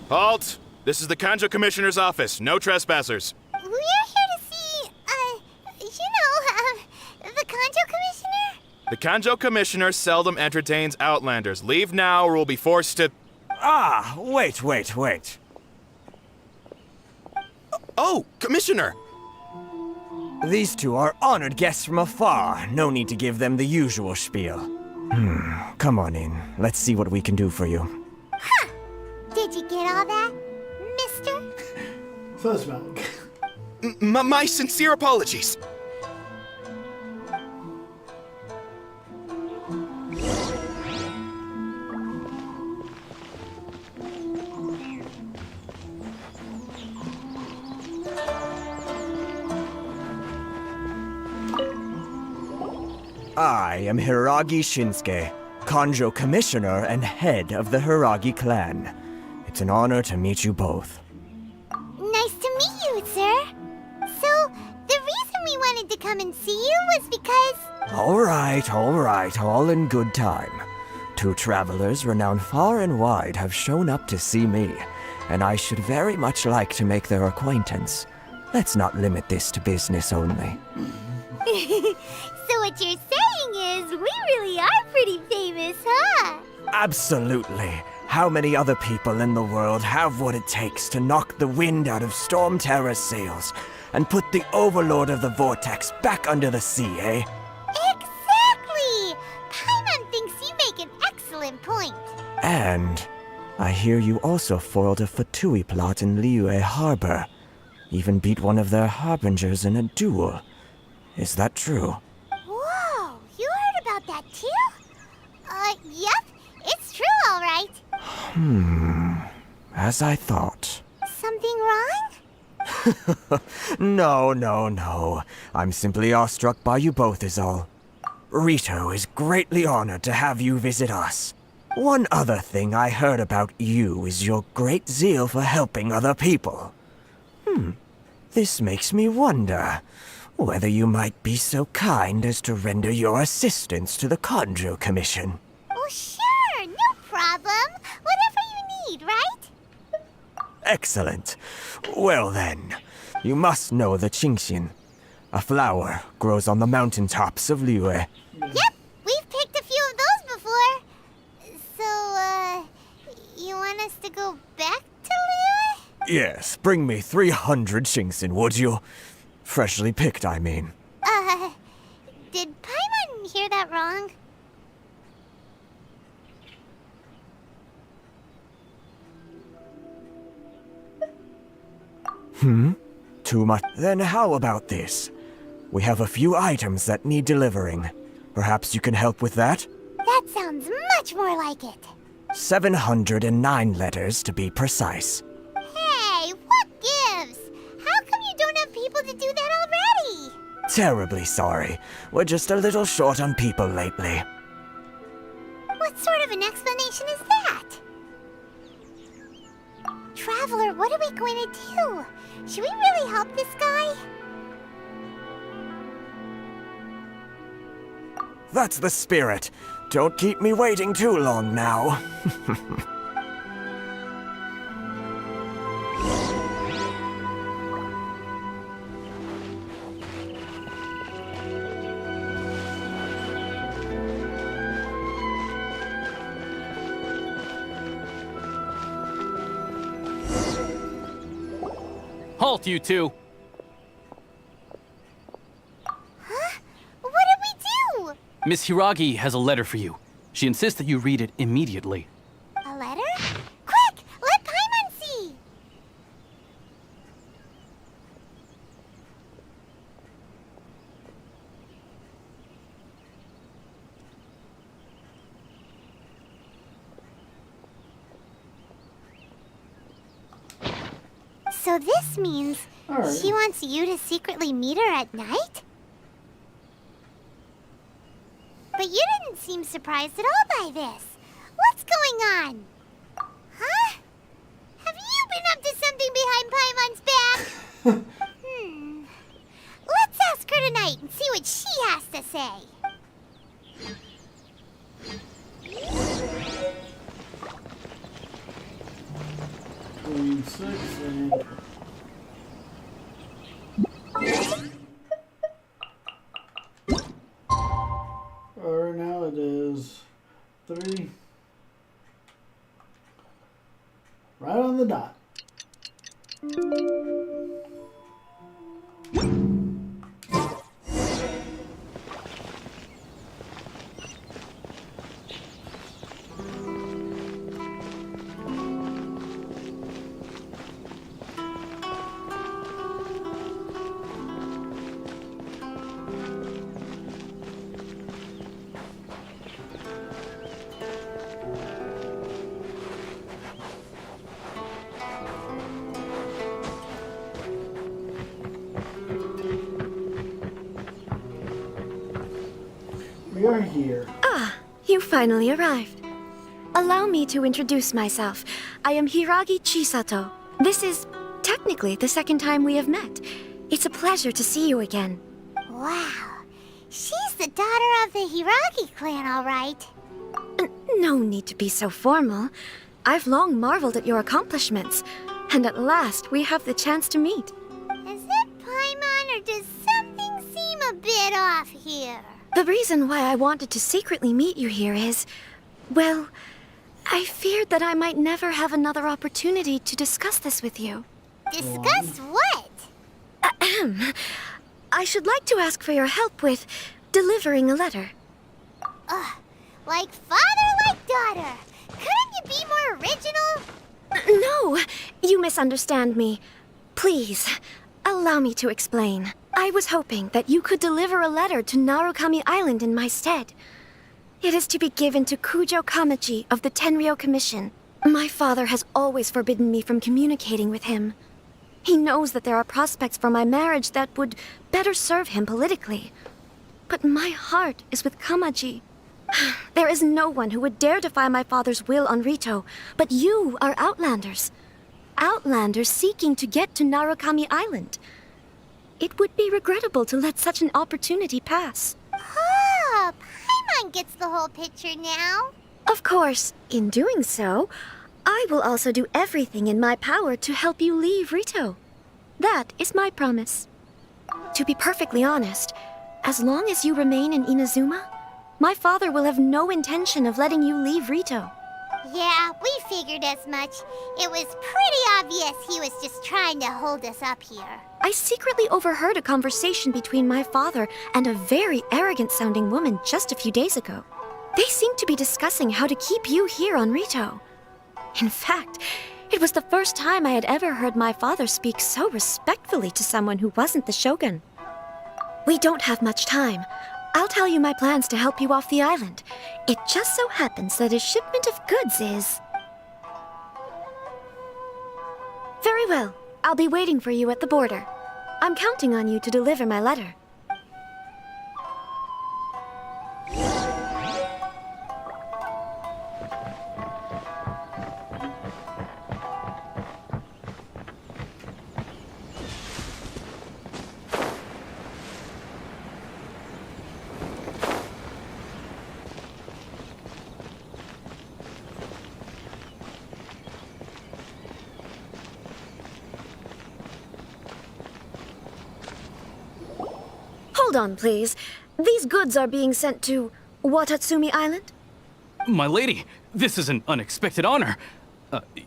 Halt! This is the Kanjo Commissioner's office. No trespassers. We're here to see, the Kanjo Commissioner? The Kanjo Commissioner seldom entertains Outlanders. Leave now or we'll be forced to... Ah, wait. Oh, Commissioner! These two are honored guests from afar. No need to give them the usual spiel. Come on in. Let's see what we can do for you. Huh! Did you get all that, mister? First milk. My sincere apologies. I am Hiragi Shinsuke, Kanjo Commissioner and head of the Hiragi clan. It's an honor to meet you both. Nice to meet you, sir. So, the reason we wanted to come and see you was because... All right, all in good time. Two travelers renowned far and wide have shown up to see me, and I should very much like to make their acquaintance. Let's not limit this to business only. So what you're saying is, we really are pretty famous, huh? Absolutely. How many other people in the world have what it takes to knock the wind out of Storm Terror's sails and put the Overlord of the Vortex back under the sea, eh? Exactly! Paimon thinks you make an excellent point. And I hear you also foiled a Fatui plot in Liyue Harbor. Even beat one of their harbingers in a duel. Is that true? Whoa, you heard about that too? Yep, it's true, all right. As I thought. Something wrong? No. I'm simply awestruck by you both is all. Rito is greatly honored to have you visit us. One other thing I heard about you is your great zeal for helping other people. This makes me wonder whether you might be so kind as to render your assistance to the Kanjo Commission. Oh, sure, no problem. Whatever you need, right? Excellent. Well then, you must know the Qingxin. A flower grows on the mountaintops of Liyue. Yep, we've picked a few of those before. So, you want us to go back to Liyue? Yes, bring me 300 Qingxin, would you? Freshly picked, I mean. Too much. Then how about this? We have a few items that need delivering. Perhaps you can help with that? That sounds much more like it. 709 letters to be precise. Hey, what gives? How come you don't have people to do that already? Terribly sorry. We're just a little short on people lately. What sort of an explanation is that? Traveler, what are we going to do? Should we really help this guy? That's the spirit. Don't keep me waiting too long now. Halt, you two! Huh? What did we do? Miss Hiragi has a letter for you. She insists that you read it immediately. A letter? Quick! Let Paimon see! So this means she wants you to secretly meet her at night? But you didn't seem surprised at all by this. What's going on? Huh? Have you been up to something behind Paimon's back? Let's ask her tonight and see what she has to say. Or now it is 3. Right on the dot. We are here. Ah, you finally arrived. Allow me to introduce myself. I am Hiragi Chisato. This is technically the second time we have met. It's a pleasure to see you again. Wow. She's the daughter of the Hiragi clan, all right. No need to be so formal. I've long marveled at your accomplishments. And at last, we have the chance to meet. Is it Paimon, or does something seem a bit off here? The reason why I wanted to secretly meet you here is, well, I feared that I might never have another opportunity to discuss this with you. Discuss what? Ahem. I should like to ask for your help with delivering a letter. Like father, like daughter. Couldn't you be more original? No, you misunderstand me. Please, allow me to explain. I was hoping that you could deliver a letter to Narukami Island in my stead. It is to be given to Kujo Kamachi of the Tenryou Commission. My father has always forbidden me from communicating with him. He knows that there are prospects for my marriage that would better serve him politically. But my heart is with Kamachi. There is no one who would dare defy my father's will on Rito, but you are Outlanders. Outlanders seeking to get to Narukami Island. It would be regrettable to let such an opportunity pass. Oh, Paimon gets the whole picture now. Of course, in doing so, I will also do everything in my power to help you leave Rito. That is my promise. To be perfectly honest, as long as you remain in Inazuma, my father will have no intention of letting you leave Rito. Yeah, we figured as much. It was pretty obvious he was just trying to hold us up here. I secretly overheard a conversation between my father and a very arrogant-sounding woman just a few days ago. They seemed to be discussing how to keep you here on Rito. In fact, It was the first time I had ever heard my father speak so respectfully to someone who wasn't the Shogun. We don't have much time. I'll tell you my plans to help you off the island. It just so happens that a shipment of goods is... Very well. I'll be waiting for you at the border. I'm counting on you to deliver my letter. Hold on, please. These goods are being sent to Watatsumi Island? My lady, this is an unexpected honor.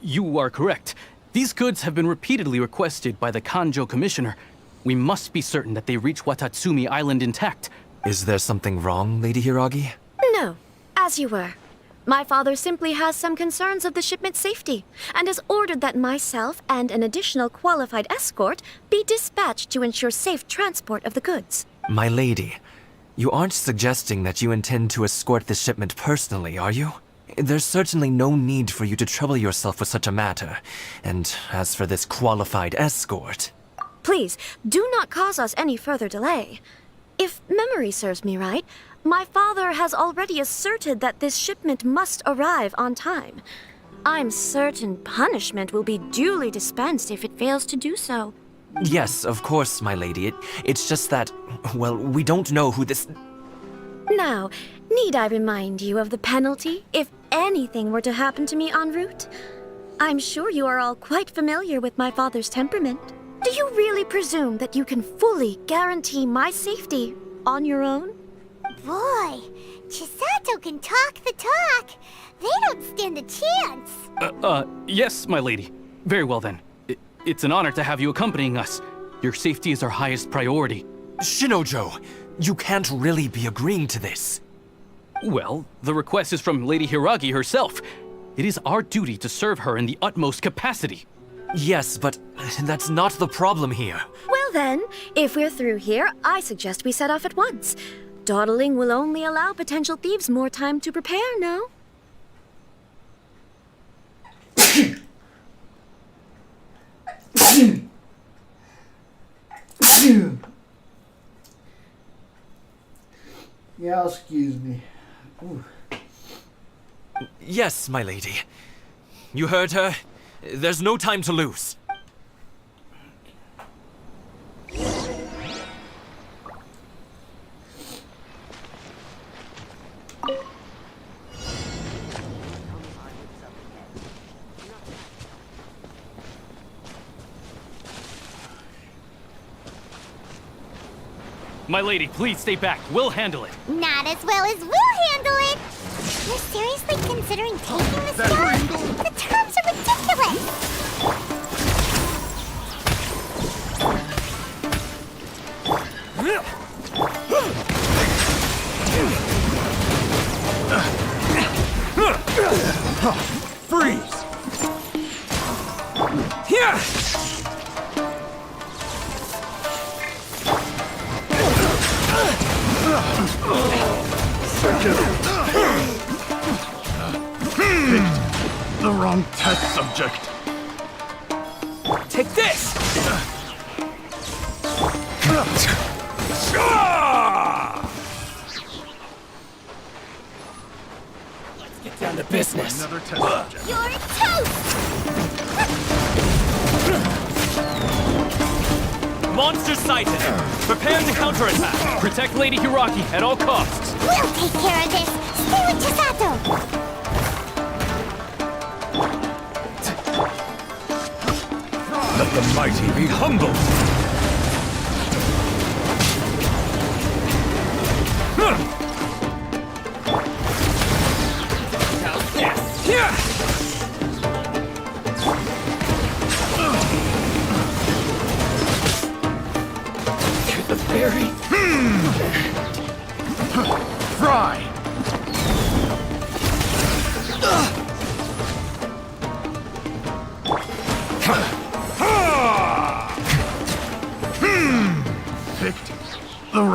You are correct. These goods have been repeatedly requested by the Kanjo Commissioner. We must be certain that they reach Watatsumi Island intact. Is there something wrong, Lady Hiragi? No, as you were. My father simply has some concerns of the shipment's safety, and has ordered that myself and an additional qualified escort be dispatched to ensure safe transport of the goods. My lady, you aren't suggesting that you intend to escort this shipment personally, are you? There's certainly no need for you to trouble yourself with such a matter. And as for this qualified escort... Please, do not cause us any further delay. If memory serves me right, my father has already asserted that this shipment must arrive on time. I'm certain punishment will be duly dispensed if it fails to do so. Yes, of course, my lady. It's just that, well, we don't know who this... Now, need I remind you of the penalty if anything were to happen to me en route? I'm sure you are all quite familiar with my father's temperament. Do you really presume that you can fully guarantee my safety on your own? Boy, Chisato can talk the talk. They don't stand a chance. Yes, my lady. Very well then. It's an honor to have you accompanying us. Your safety is our highest priority. Shinojo, you can't really be agreeing to this. Well, the request is from Lady Hiragi herself. It is our duty to serve her in the utmost capacity. Yes, but that's not the problem here. Well then, if we're through here, I suggest we set off at once. Dawdling will only allow potential thieves more time to prepare, no? Yeah, excuse me. Ooh. Yes, my lady. You heard her. There's no time to lose. My lady, please stay back. We'll handle it. Not as well as we'll handle it. You're seriously considering taking this job? The terms are ridiculous. Freeze! Here! Picked the wrong test subject. Take this! Let's get down to business. Another test subject. You're toast! Monster sighted! Prepare to counterattack! Protect Lady Hiragi at all costs! We'll take care of this! Stay with Chisato! Let the mighty be humbled! The fairy. Fry!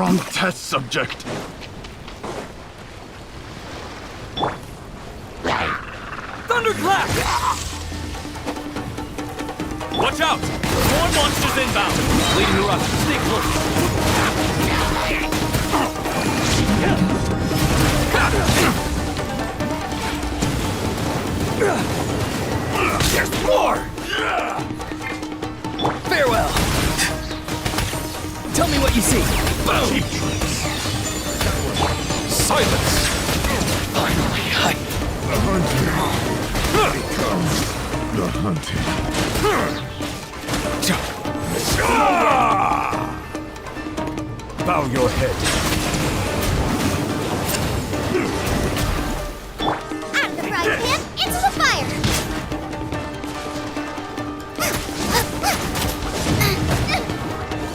wrong test subject. Thunderclap! Watch out! More monsters inbound! Lady Hiragi, stay close. There's more! Farewell! Tell me what you see. Boom! Silence! Finally, The hunted becomes the hunted. Bow your head. Out of the frying pan, into the fire!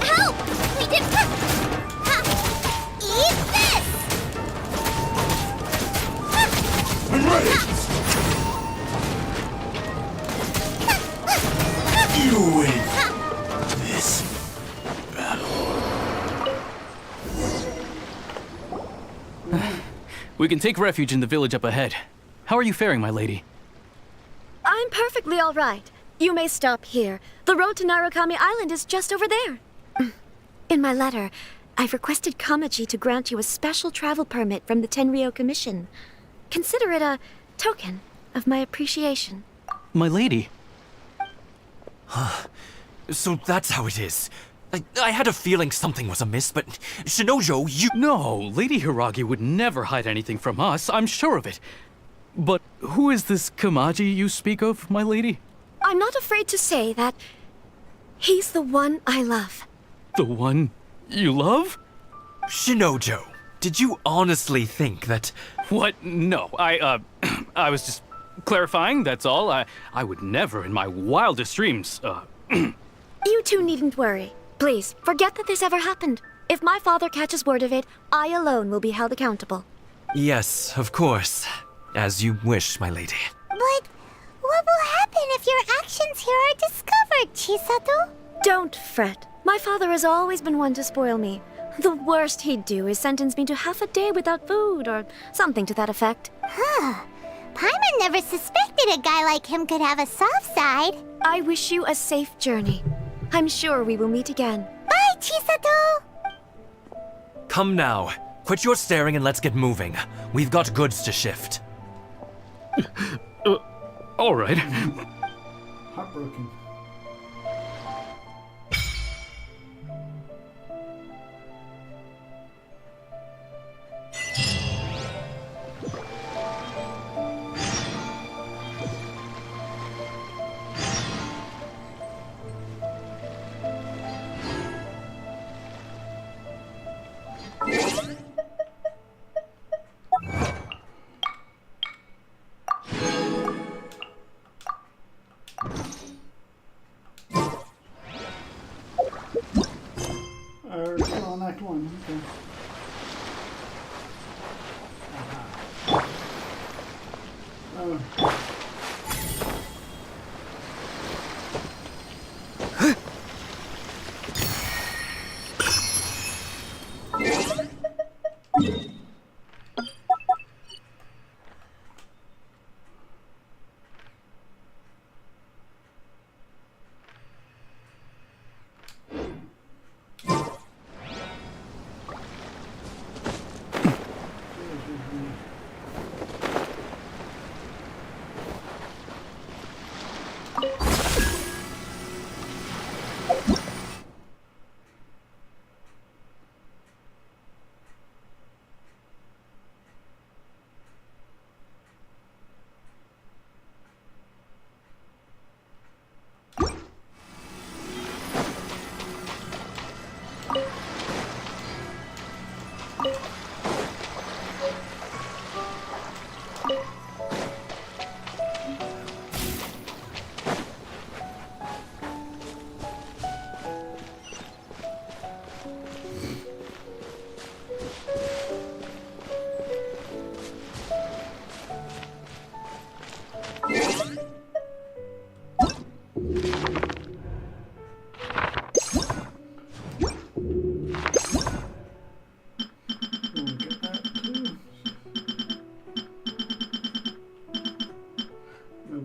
Help! We did... Eat this! I'm ready! You win this battle. We can take refuge in the village up ahead. How are you faring, my lady? I'm perfectly all right. You may stop here. The road to Narukami Island is just over there. In my letter, I've requested Kamaji to grant you a special travel permit from the Tenryou Commission. Consider it a token of my appreciation. My lady. So that's how it is. I had a feeling something was amiss, but Shinojo, you... No, Lady Hiragi would never hide anything from us, I'm sure of it. But who is this Kamaji you speak of, my lady? I'm not afraid to say that he's the one I love. The one you love? Shinojo, did you honestly think that... What? No, I was just clarifying, that's all. I would never in my wildest dreams, You two needn't worry. Please, forget that this ever happened. If my father catches word of it, I alone will be held accountable. Yes, of course. As you wish, my lady. But what will happen if your actions here are discovered, Chisato? Don't fret. My father has always been one to spoil me. The worst he'd do is sentence me to half a day without food, or something to that effect. Huh. Paimon never suspected a guy like him could have a soft side. I wish you a safe journey. I'm sure we will meet again. Bye, Chisato! Come now. Quit your staring and let's get moving. We've got goods to shift. All right. Heartbroken. Still on Act 1, okay. Oh.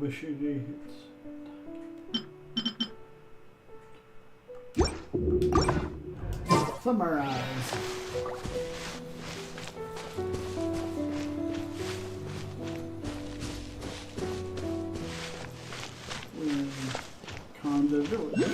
troubleshooting hits. Summarize. Conda Village.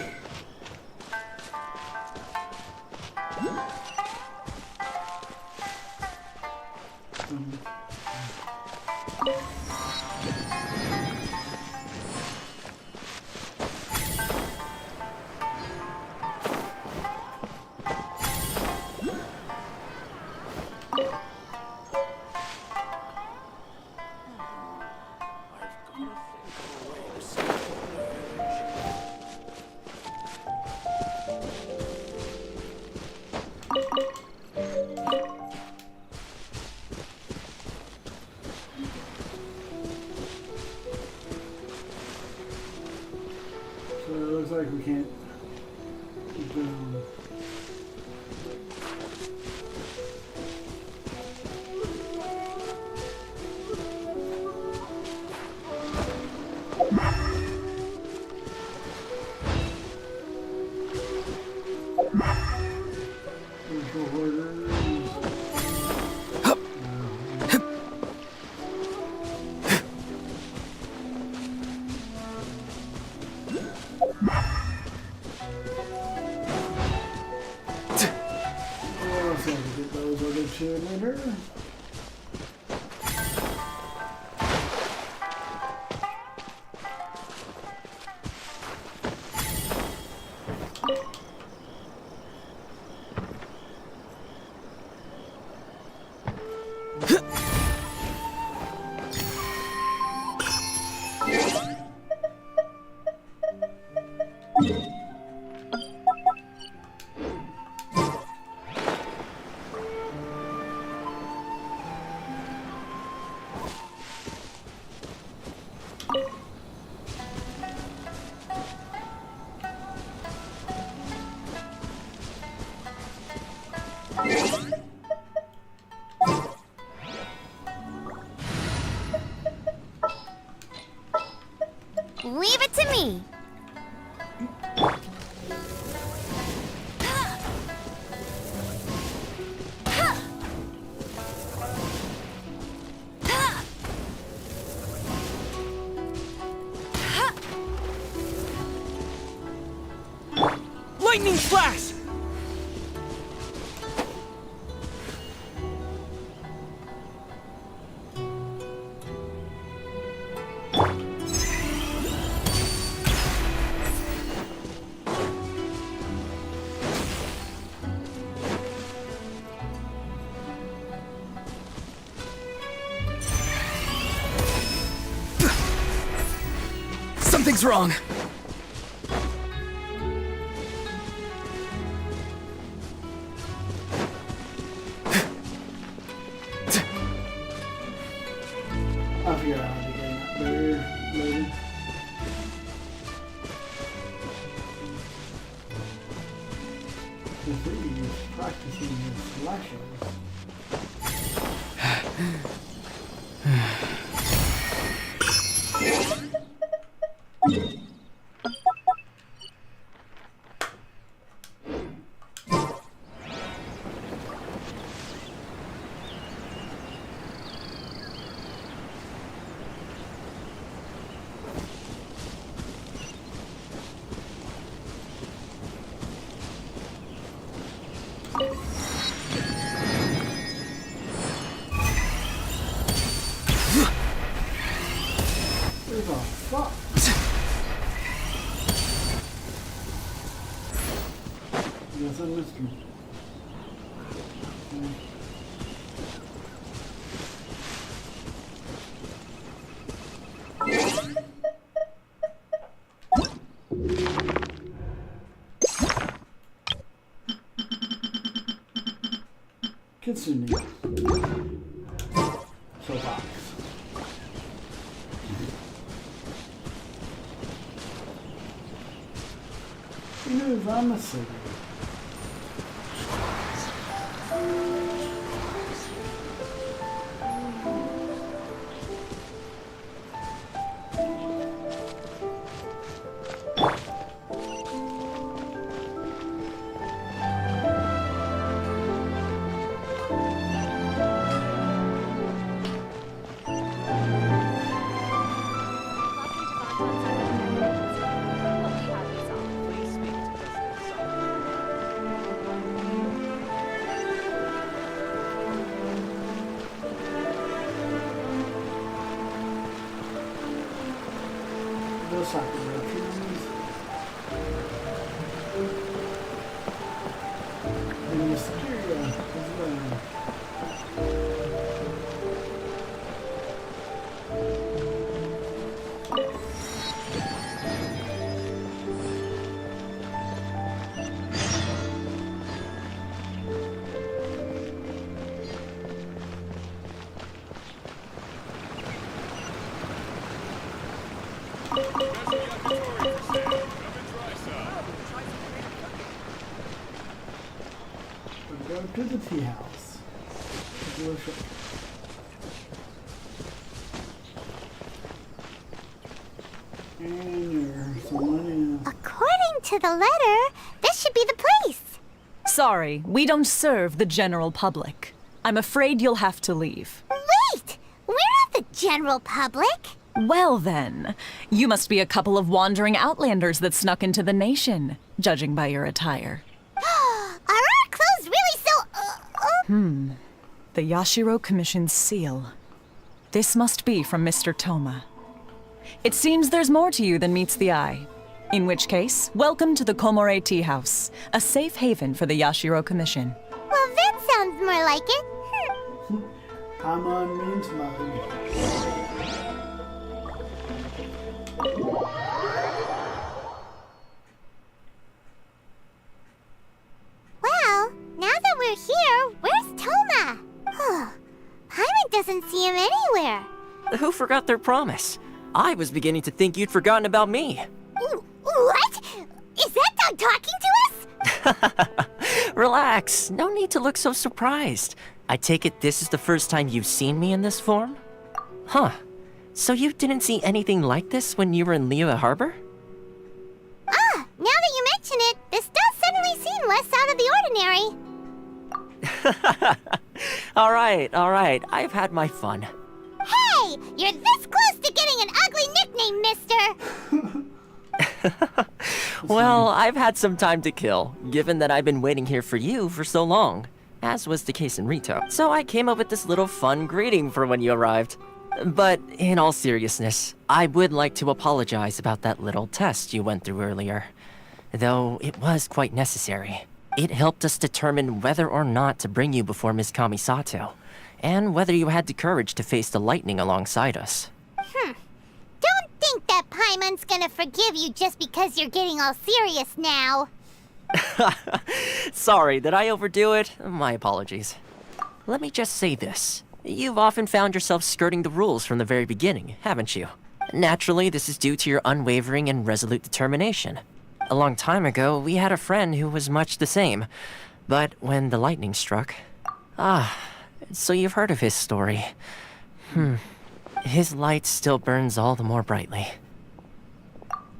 So it looks like we can't keep going. Get those other two later. Leave it to me. Lightning flash! Something's wrong. I'll figure out how to get that barrier later. If he's practicing his slashes. Where's the fuck? Yes, I missed him. Kitsune. So box. Here's on the city. the Sakura trees. And Mysteria as well. We'll go to the tea house. Delicious. And there's someone in. According to the letter, this should be the place. Sorry, we don't serve the general public. I'm afraid you'll have to leave. Wait! We're not the general public. Well then, you must be a couple of wandering outlanders that snuck into the nation, judging by your attire. Are our clothes really so... The Yashiro Commission's seal. This must be from Mr. Toma. It seems there's more to you than meets the eye. In which case, welcome to the Komore Tea House, a safe haven for the Yashiro Commission. Well, that sounds more like it. Hamon means mother. Well, now that we're here, where's Toma? Paimon doesn't see him anywhere. Who forgot their promise? I was beginning to think you'd forgotten about me. What? Is that dog talking to us? Relax, no need to look so surprised. I take it this is the first time you've seen me in this form? Huh. So you didn't see anything like this when you were in Liyue Harbor? Now that you mention it, this does suddenly seem less out of the ordinary. Alright, I've had my fun. Hey! You're this close to getting an ugly nickname, mister! Well, I've had some time to kill, given that I've been waiting here for you for so long, as was the case in Rito. So I came up with this little fun greeting for when you arrived. But in all seriousness, I would like to apologize about that little test you went through earlier. Though it was quite necessary. It helped us determine whether or not to bring you before Miss Kamisato, and whether you had the courage to face the lightning alongside us. Don't think that Paimon's gonna forgive you just because you're getting all serious now. Sorry, did I overdo it? My apologies. Let me just say this. You've often found yourself skirting the rules from the very beginning, haven't you? Naturally, this is due to your unwavering and resolute determination. A long time ago, we had a friend who was much the same. But when the lightning struck... so you've heard of his story. His light still burns all the more brightly.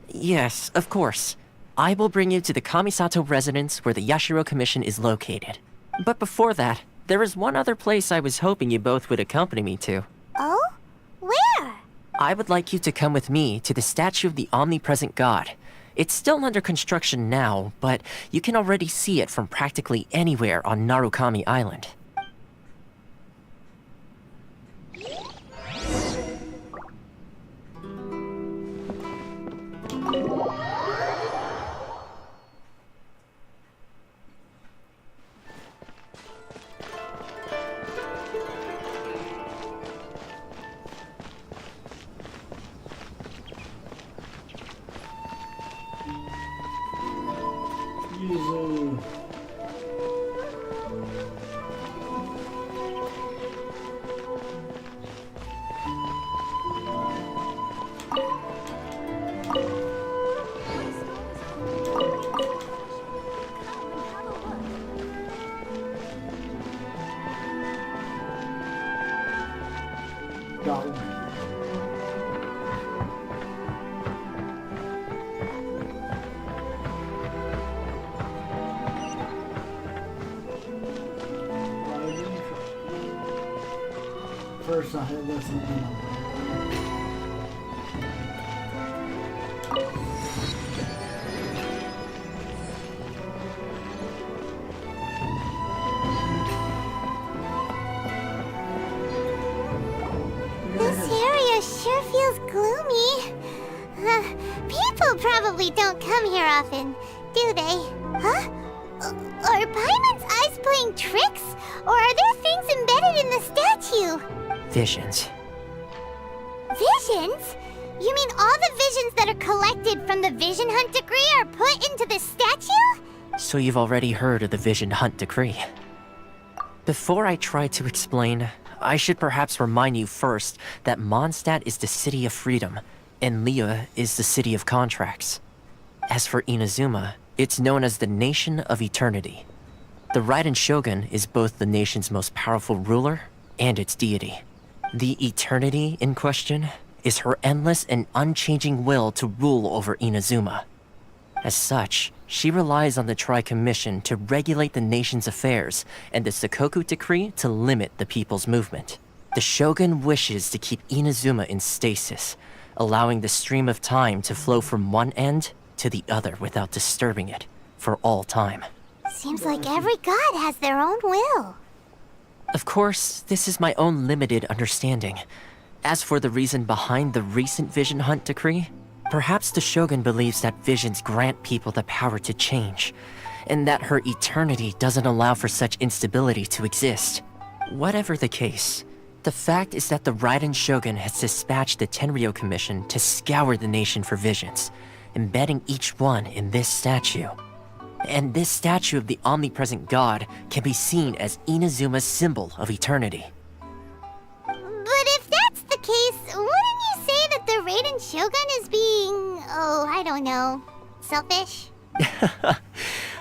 Yes, of course. I will bring you to the Kamisato residence where the Yashiro Commission is located. But before that, there is one other place I was hoping you both would accompany me to. Oh? Where? I would like you to come with me to the statue of the omnipresent god. It's still under construction now, but you can already see it from practically anywhere on Narukami Island. First, I had this one. This area sure feels gloomy. People probably don't come here often, do they? Huh? Are Paimon's eyes playing tricks? Or are there things embedded in the statue? Visions. Visions? You mean all the visions that are collected from the Vision Hunt Decree are put into the statue? So you've already heard of the Vision Hunt Decree. Before I try to explain, I should perhaps remind you first that Mondstadt is the city of freedom, and Liyue is the city of contracts. As for Inazuma, it's known as the Nation of Eternity. The Raiden Shogun is both the nation's most powerful ruler and its deity. The Eternity in question is her endless and unchanging will to rule over Inazuma. As such, she relies on the Tri-Commission to regulate the nation's affairs and the Sakoku Decree to limit the people's movement. The Shogun wishes to keep Inazuma in stasis, allowing the stream of time to flow from one end to the other without disturbing it for all time. Seems like every god has their own will. Of course, this is my own limited understanding. As for the reason behind the recent Vision Hunt Decree, perhaps the Shogun believes that visions grant people the power to change, and that her eternity doesn't allow for such instability to exist. Whatever the case, the fact is that the Raiden Shogun has dispatched the Tenryou Commission to scour the nation for visions, embedding each one in this statue. And this statue of the omnipresent god can be seen as Inazuma's symbol of eternity. But if that's the case, wouldn't you say that the Raiden Shogun is being, I don't know, selfish?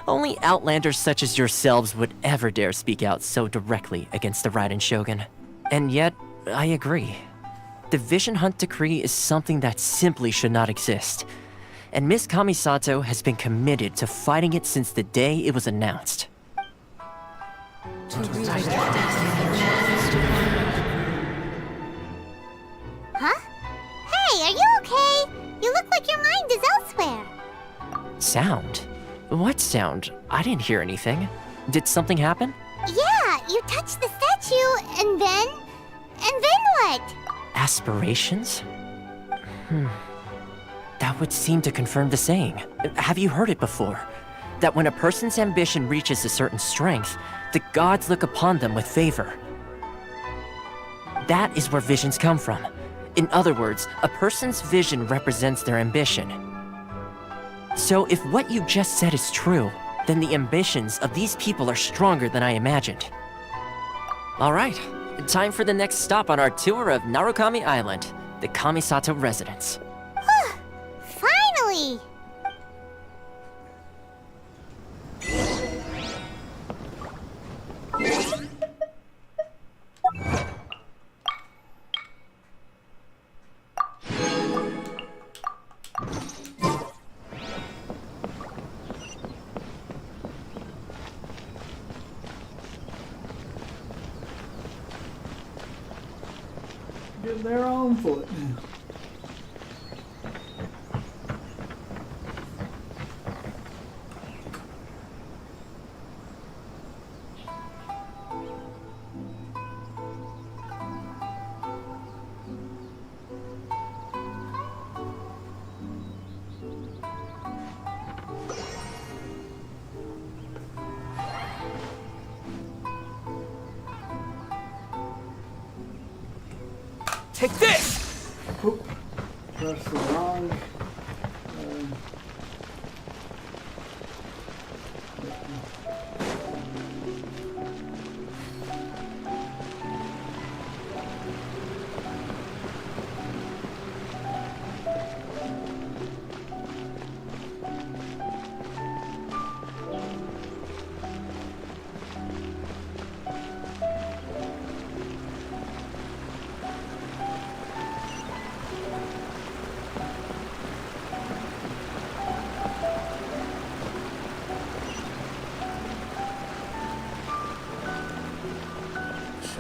Only outlanders such as yourselves would ever dare speak out so directly against the Raiden Shogun. And yet, I agree. The Vision Hunt Decree is something that simply should not exist. And Miss Kamisato has been committed to fighting it since the day it was announced. Huh? Hey, are you okay? You look like your mind is elsewhere. Sound? What sound? I didn't hear anything. Did something happen? Yeah, you touched the statue, and then what? Aspirations? That would seem to confirm the saying. Have you heard it before? That when a person's ambition reaches a certain strength, the gods look upon them with favor. That is where visions come from. In other words, a person's vision represents their ambition. So if what you just said is true, then the ambitions of these people are stronger than I imagined. Alright, time for the next stop on our tour of Narukami Island, the Kamisato residence. Finally! Get their own foot. Take this! Oop. Press the wrong.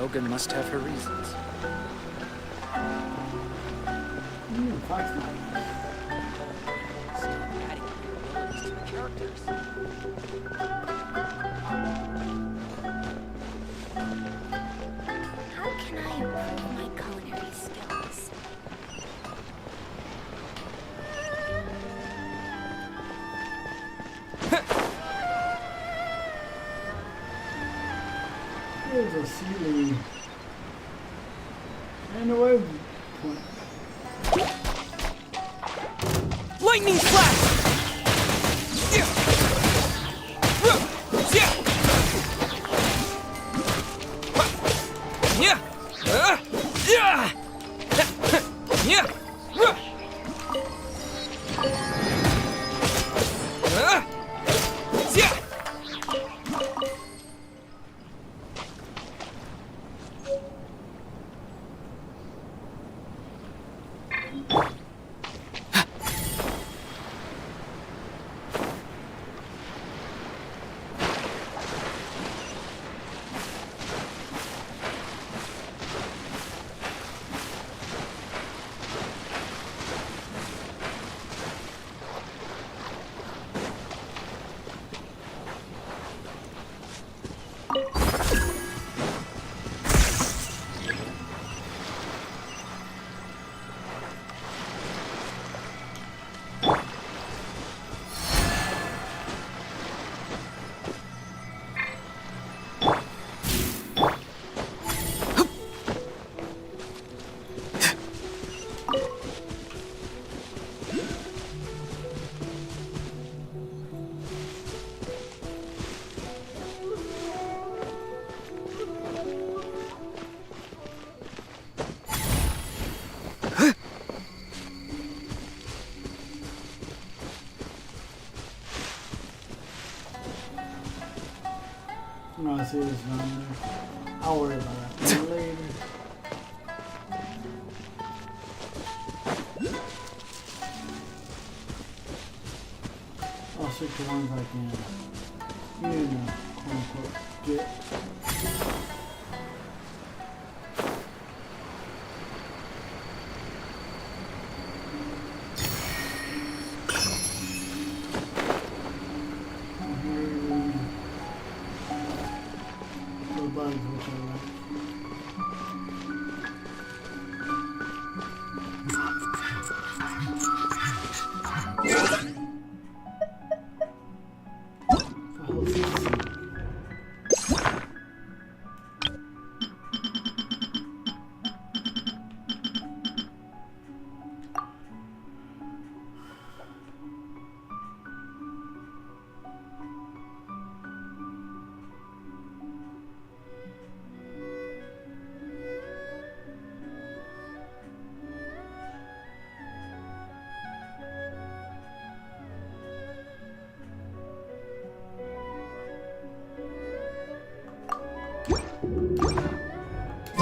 Shogun must have her reasons. How can I improve my culinary skills? the ceiling. And away point. Lightning flash! No, I see this down there. I'll worry about that later. I'll stick to ones I can, you know, quote unquote, get.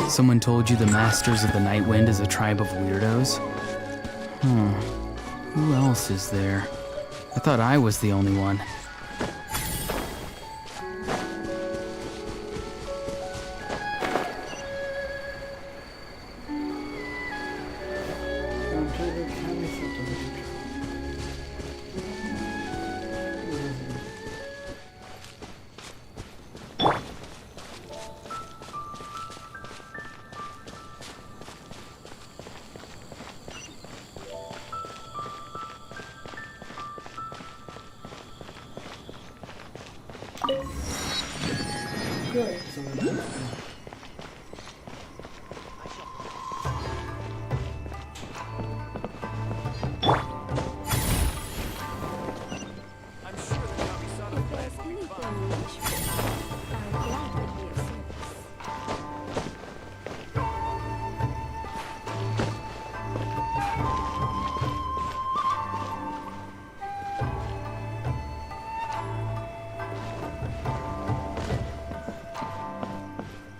Someone told you the Masters of the Night Wind is a tribe of weirdos? Who else is there? I thought I was the only one. Good, so we're done.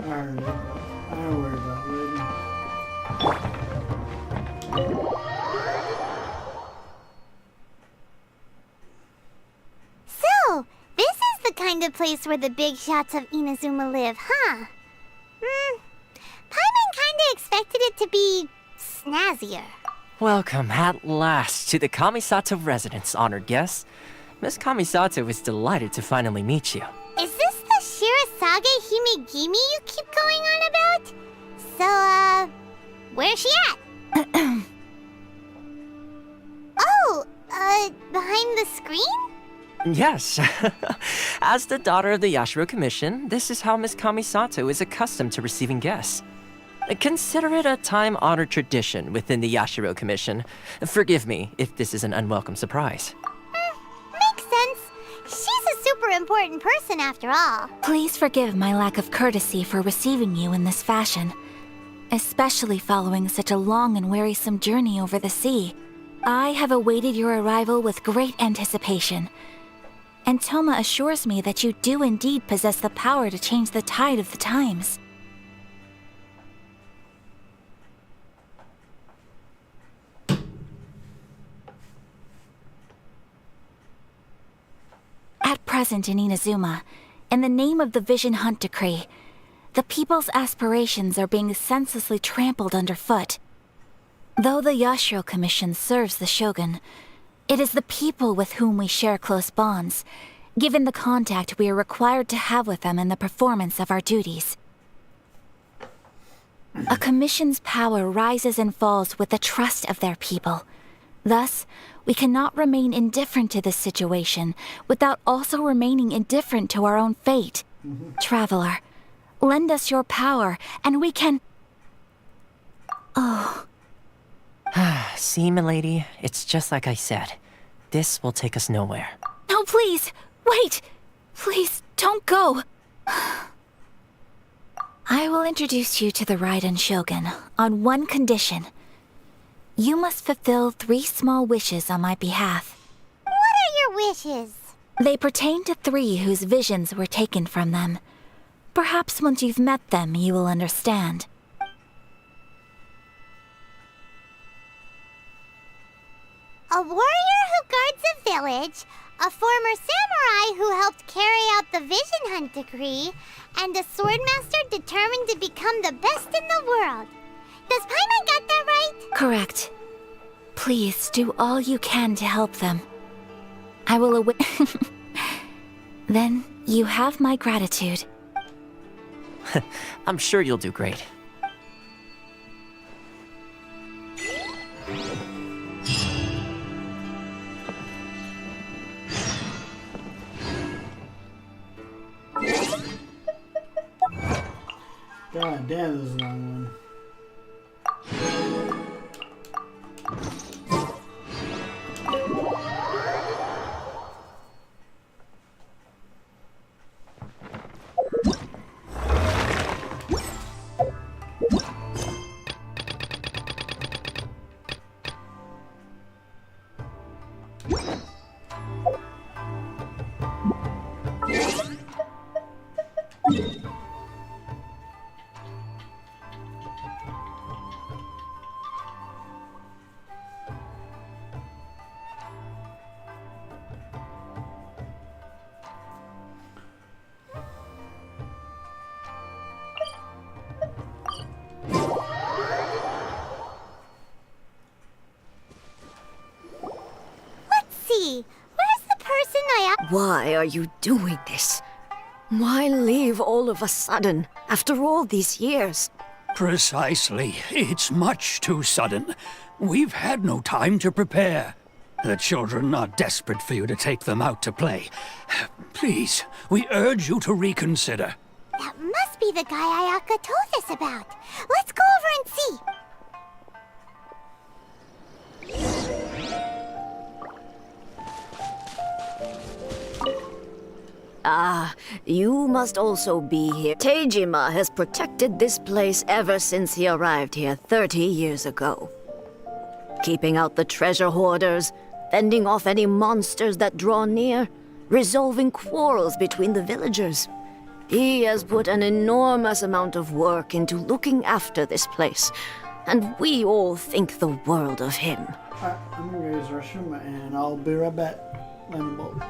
Alright, I don't worry about it. So, this is the kind of place where the big shots of Inazuma live, huh? Paimon kinda expected it to be snazzier. Welcome at last to the Kamisato residence, honored guests. Miss Kamisato is delighted to finally meet you. Is this the Shirasage Himegimi you keep going on about? So, where's she at? Oh, behind the screen? Yes. As the daughter of the Yashiro Commission, this is how Miss Kamisato is accustomed to receiving guests. Consider it a time-honored tradition within the Yashiro Commission. Forgive me if this is an unwelcome surprise. Makes sense. She's a super important person after all. Please forgive my lack of courtesy for receiving you in this fashion, especially following such a long and wearisome journey over the sea. I have awaited your arrival with great anticipation, and Toma assures me that you do indeed possess the power to change the tide of the times. At present in Inazuma, in the name of the Vision Hunt Decree, the people's aspirations are being senselessly trampled underfoot. Though the Yashiro Commission serves the Shogun, it is the people with whom we share close bonds, given the contact we are required to have with them in the performance of our duties. A commission's power rises and falls with the trust of their people. Thus, we cannot remain indifferent to this situation without also remaining indifferent to our own fate. Traveler, lend us your power, and we can... Oh. See, milady, it's just like I said. This will take us nowhere. No, please! Wait! Please, don't go! I will introduce you to the Raiden Shogun on one condition. You must fulfill 3 small wishes on my behalf. What are your wishes? They pertain to 3 whose visions were taken from them. Perhaps once you've met them, you will understand. A warrior who guards a village, a former samurai who helped carry out the Vision Hunt Decree, and a swordmaster determined to become the best in the world. Does Paimon get that right? Correct. Please do all you can to help them. I will await. Then you have my gratitude. I'm sure you'll do great. God damn, this is a long one. Why are you doing this? Why leave all of a sudden, after all these years? Precisely. It's much too sudden. We've had no time to prepare. The children are desperate for you to take them out to play. Please, we urge you to reconsider. That must be the guy Ayaka told us about. Let's go over and see. Ah, you must also be here. Teijima has protected this place ever since he arrived here 30 years ago. Keeping out the treasure hoarders, fending off any monsters that draw near, resolving quarrels between the villagers. He has put an enormous amount of work into looking after this place, and we all think the world of him. Alright, I'm gonna go use the restroom and I'll be right back. Lightning bolt.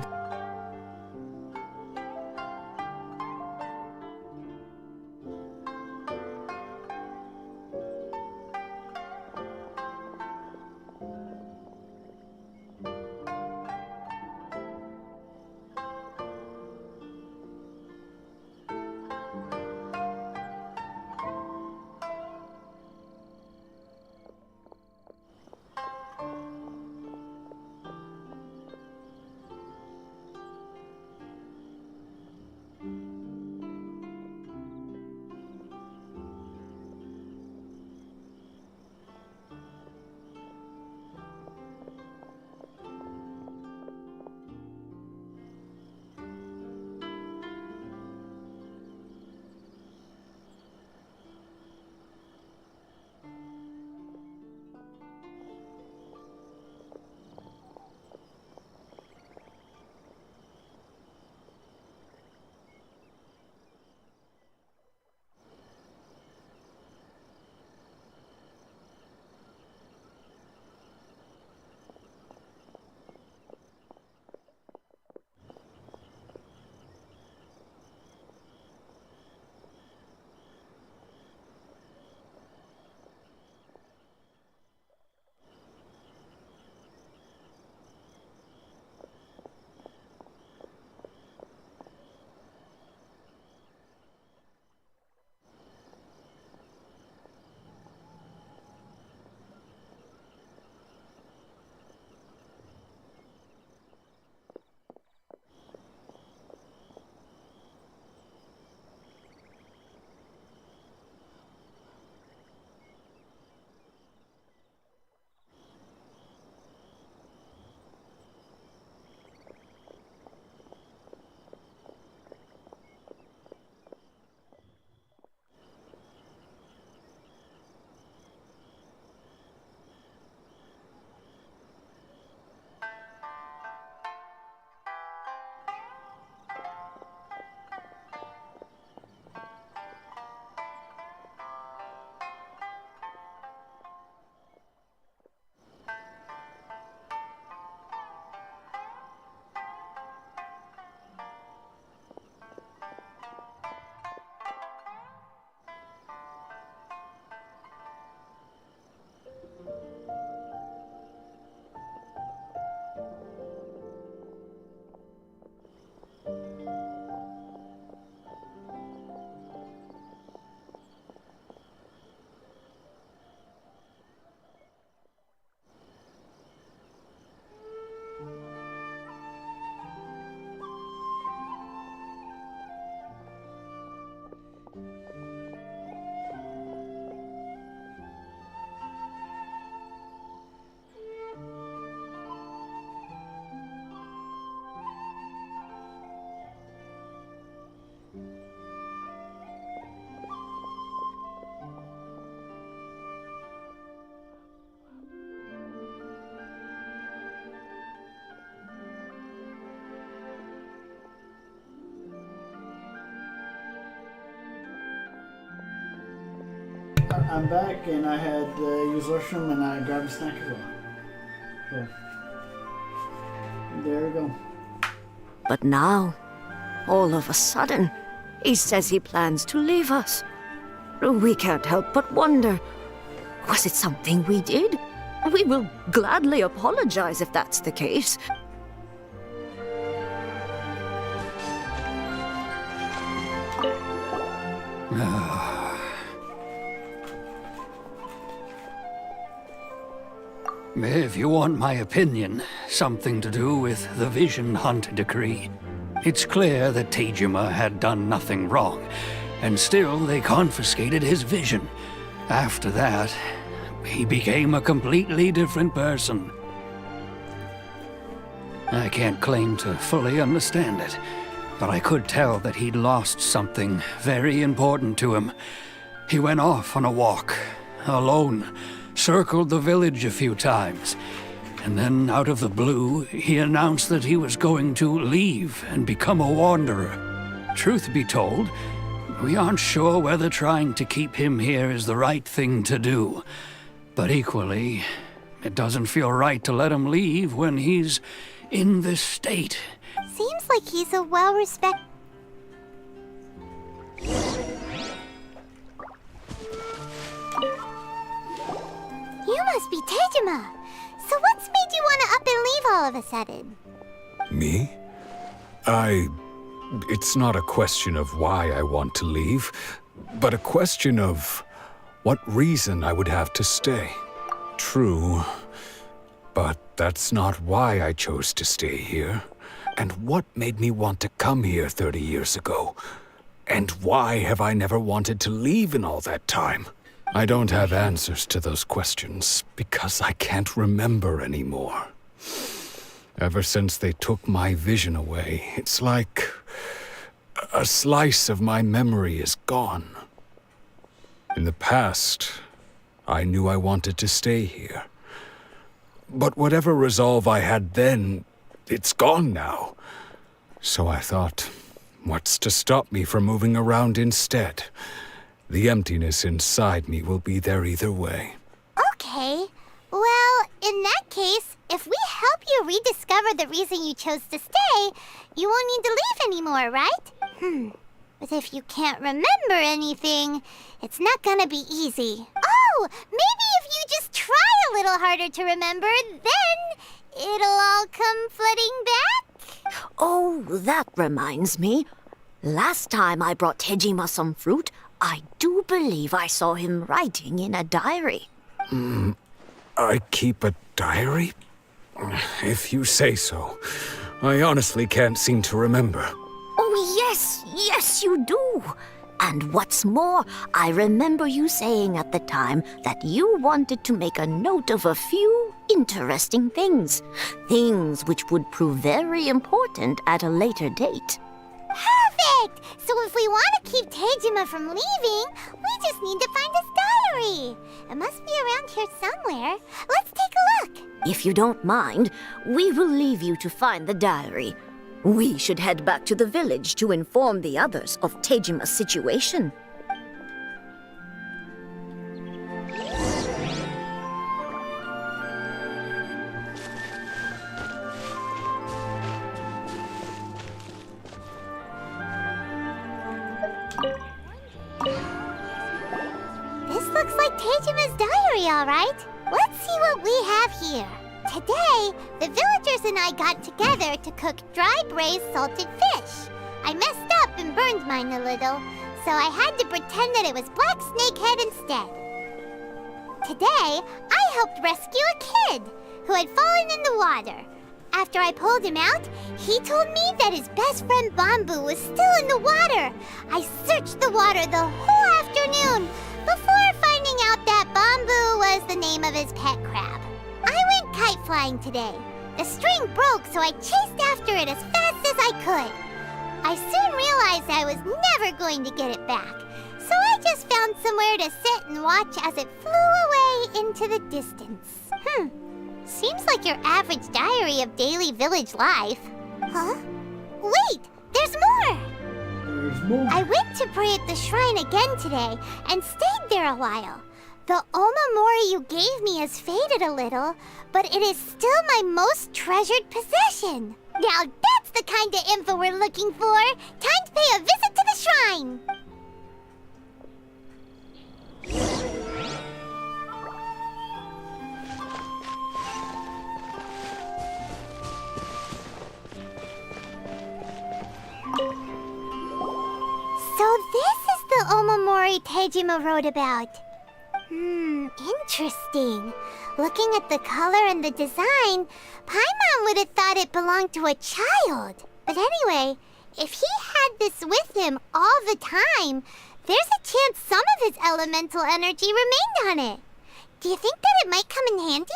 I'm back, and I had used the restroom, and I grabbed a snack as well. So, there we go. But now, all of a sudden, he says he plans to leave us. We can't help but wonder, was it something we did? We will gladly apologize if that's the case. If you want my opinion, something to do with the Vision Hunt decree. It's clear that Tejima had done nothing wrong, and still they confiscated his vision. After that, he became a completely different person. I can't claim to fully understand it, but I could tell that he'd lost something very important to him. He went off on a walk, alone, circled the village a few times, and then out of the blue, he announced that he was going to leave and become a wanderer. Truth be told, we aren't sure whether trying to keep him here is the right thing to do. But equally, it doesn't feel right to let him leave when he's in this state. Seems like he's a well-respected... You must be Tejima. So what's made you want to up and leave all of a sudden? Me? It's not a question of why I want to leave, but a question of what reason I would have to stay. True, but that's not why I chose to stay here. And what made me want to come here 30 years ago? And why have I never wanted to leave in all that time? I don't have answers to those questions because I can't remember anymore. Ever since they took my vision away, it's like a slice of my memory is gone. In the past, I knew I wanted to stay here. But whatever resolve I had then, it's gone now. So I thought, what's to stop me from moving around instead? The emptiness inside me will be there either way. Okay. Well, in that case, if we help you rediscover the reason you chose to stay, you won't need to leave anymore, right? But if you can't remember anything, it's not gonna be easy. Oh, maybe if you just try a little harder to remember, then it'll all come flooding back? Oh, that reminds me. Last time I brought Tejima some fruit, I do believe I saw him writing in a diary. I keep a diary? If you say so. I honestly can't seem to remember. Oh, yes, you do. And what's more, I remember you saying at the time that you wanted to make a note of a few interesting things. Things which would prove very important at a later date. Perfect! So if we want to keep Tejima from leaving, we just need to find his diary. It must be around here somewhere. Let's take a look. If you don't mind, we will leave you to find the diary. We should head back to the village to inform the others of Tejima's situation. This looks like Tejima's diary, all right. Let's see what we have here. Today, the villagers and I got together to cook dry braised salted fish. I messed up and burned mine a little, so I had to pretend that it was black snakehead instead. Today, I helped rescue a kid who had fallen in the water. After I pulled him out, he told me that his best friend Bamboo was still in the water. I searched the water the whole afternoon before finding out that Bamboo was the name of his pet crab. I went kite flying today. The string broke, so I chased after it as fast as I could. I soon realized I was never going to get it back, so I just found somewhere to sit and watch as it flew away into the distance. Seems like your average diary of daily village life. Huh? Wait, there's more! There There's more. I went to pray at the shrine again today and stayed there a while. The Omamori you gave me has faded a little, but it is still my most treasured possession. Now that's the kind of info we're looking for. Time to pay a visit to the shrine. So this is the Omamori Tejima wrote about. Interesting. Looking at the color and the design, Paimon would have thought it belonged to a child. But anyway, if he had this with him all the time, there's a chance some of his elemental energy remained on it. Do you think that it might come in handy?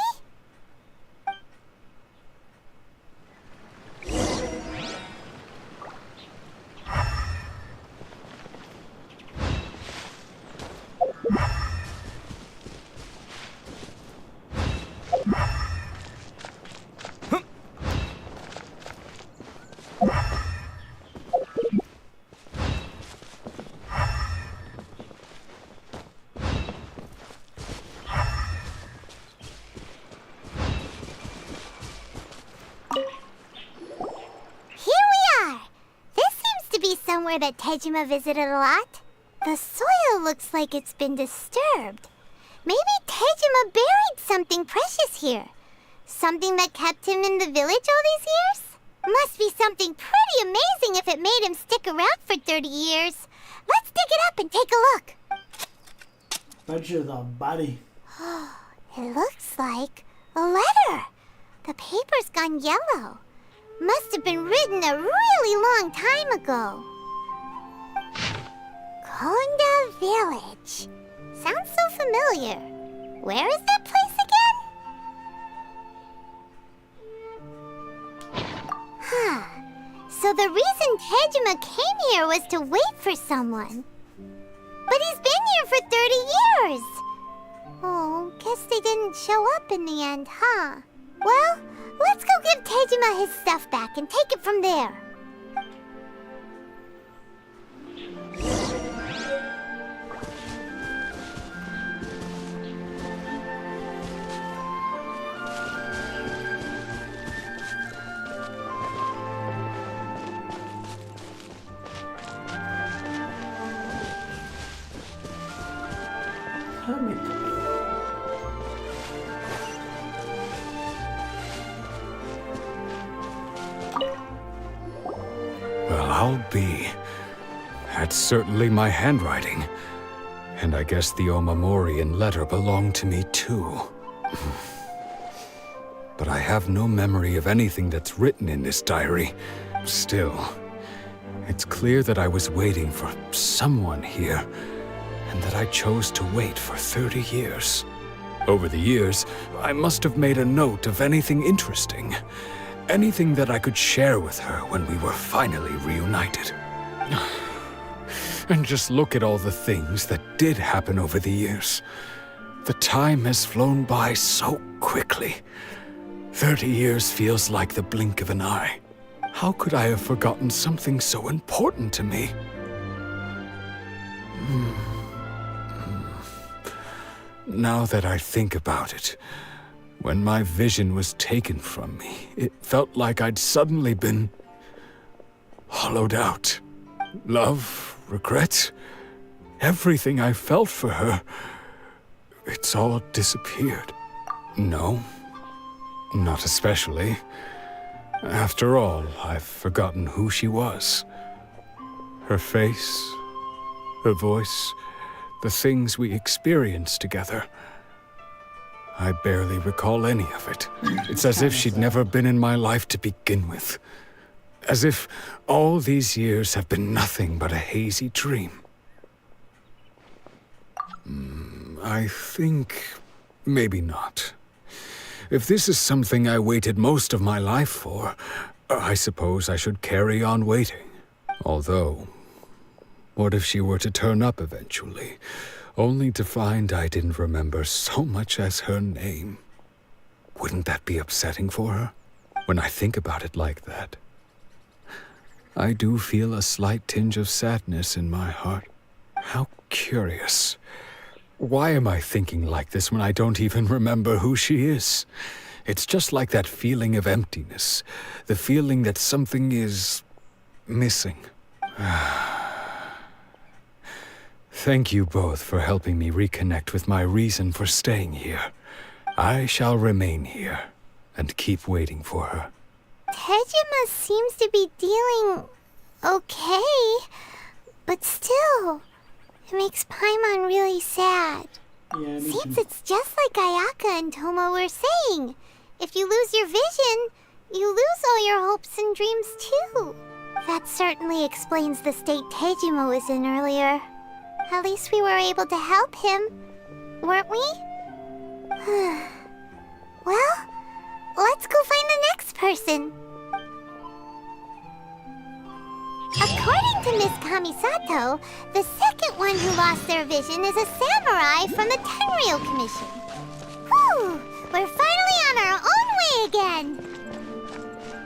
Somewhere that Tejima visited a lot. The soil looks like it's been disturbed. Maybe Tejima buried something precious here. Something that kept him in the village all these years? Must be something pretty amazing if it made him stick around for 30 years. Let's dig it up and take a look. Bet you the body. It looks like a letter. The paper's gone yellow. Must have been written a really long time ago. Konda Village. Sounds so familiar. Where is that place again? So the reason Tejima came here was to wait for someone. But he's been here for 30 years. Oh, guess they didn't show up in the end, huh? Well, let's go give Tejima his stuff back and take it from there. Well, I'll be. That's certainly my handwriting. And I guess the Omamorian letter belonged to me too. But I have no memory of anything that's written in this diary. Still, it's clear that I was waiting for someone here, and that I chose to wait for 30 years. Over the years, I must have made a note of anything interesting. Anything that I could share with her when we were finally reunited. And just look at all the things that did happen over the years. The time has flown by so quickly. 30 years feels like the blink of an eye. How could I have forgotten something so important to me? Now that I think about it, when my vision was taken from me, it felt like I'd suddenly been hollowed out. Love, regret, everything I felt for her, it's all disappeared. No, not especially. After all, I've forgotten who she was. Her face, her voice, the things we experienced together. I barely recall any of it. It's as if she'd never been in my life to begin with. As if all these years have been nothing but a hazy dream. I think maybe not. If this is something I waited most of my life for, I suppose I should carry on waiting. Although, what if she were to turn up eventually, only to find I didn't remember so much as her name? Wouldn't that be upsetting for her? When I think about it like that, I do feel a slight tinge of sadness in my heart. How curious. Why am I thinking like this when I don't even remember who she is? It's just like that feeling of emptiness. The feeling that something is missing. Thank you both for helping me reconnect with my reason for staying here. I shall remain here and keep waiting for her. Tejima seems to be dealing okay, but still, it makes Paimon really sad. Yeah, Seems it's just like Ayaka and Toma were saying. If you lose your vision, you lose all your hopes and dreams too. That certainly explains the state Tejima was in earlier. At least we were able to help him, weren't we? Well, let's go find the next person. According to Miss Kamisato, the second one who lost their vision is a samurai from the Tenryou Commission. Whew! We're finally on our own way again!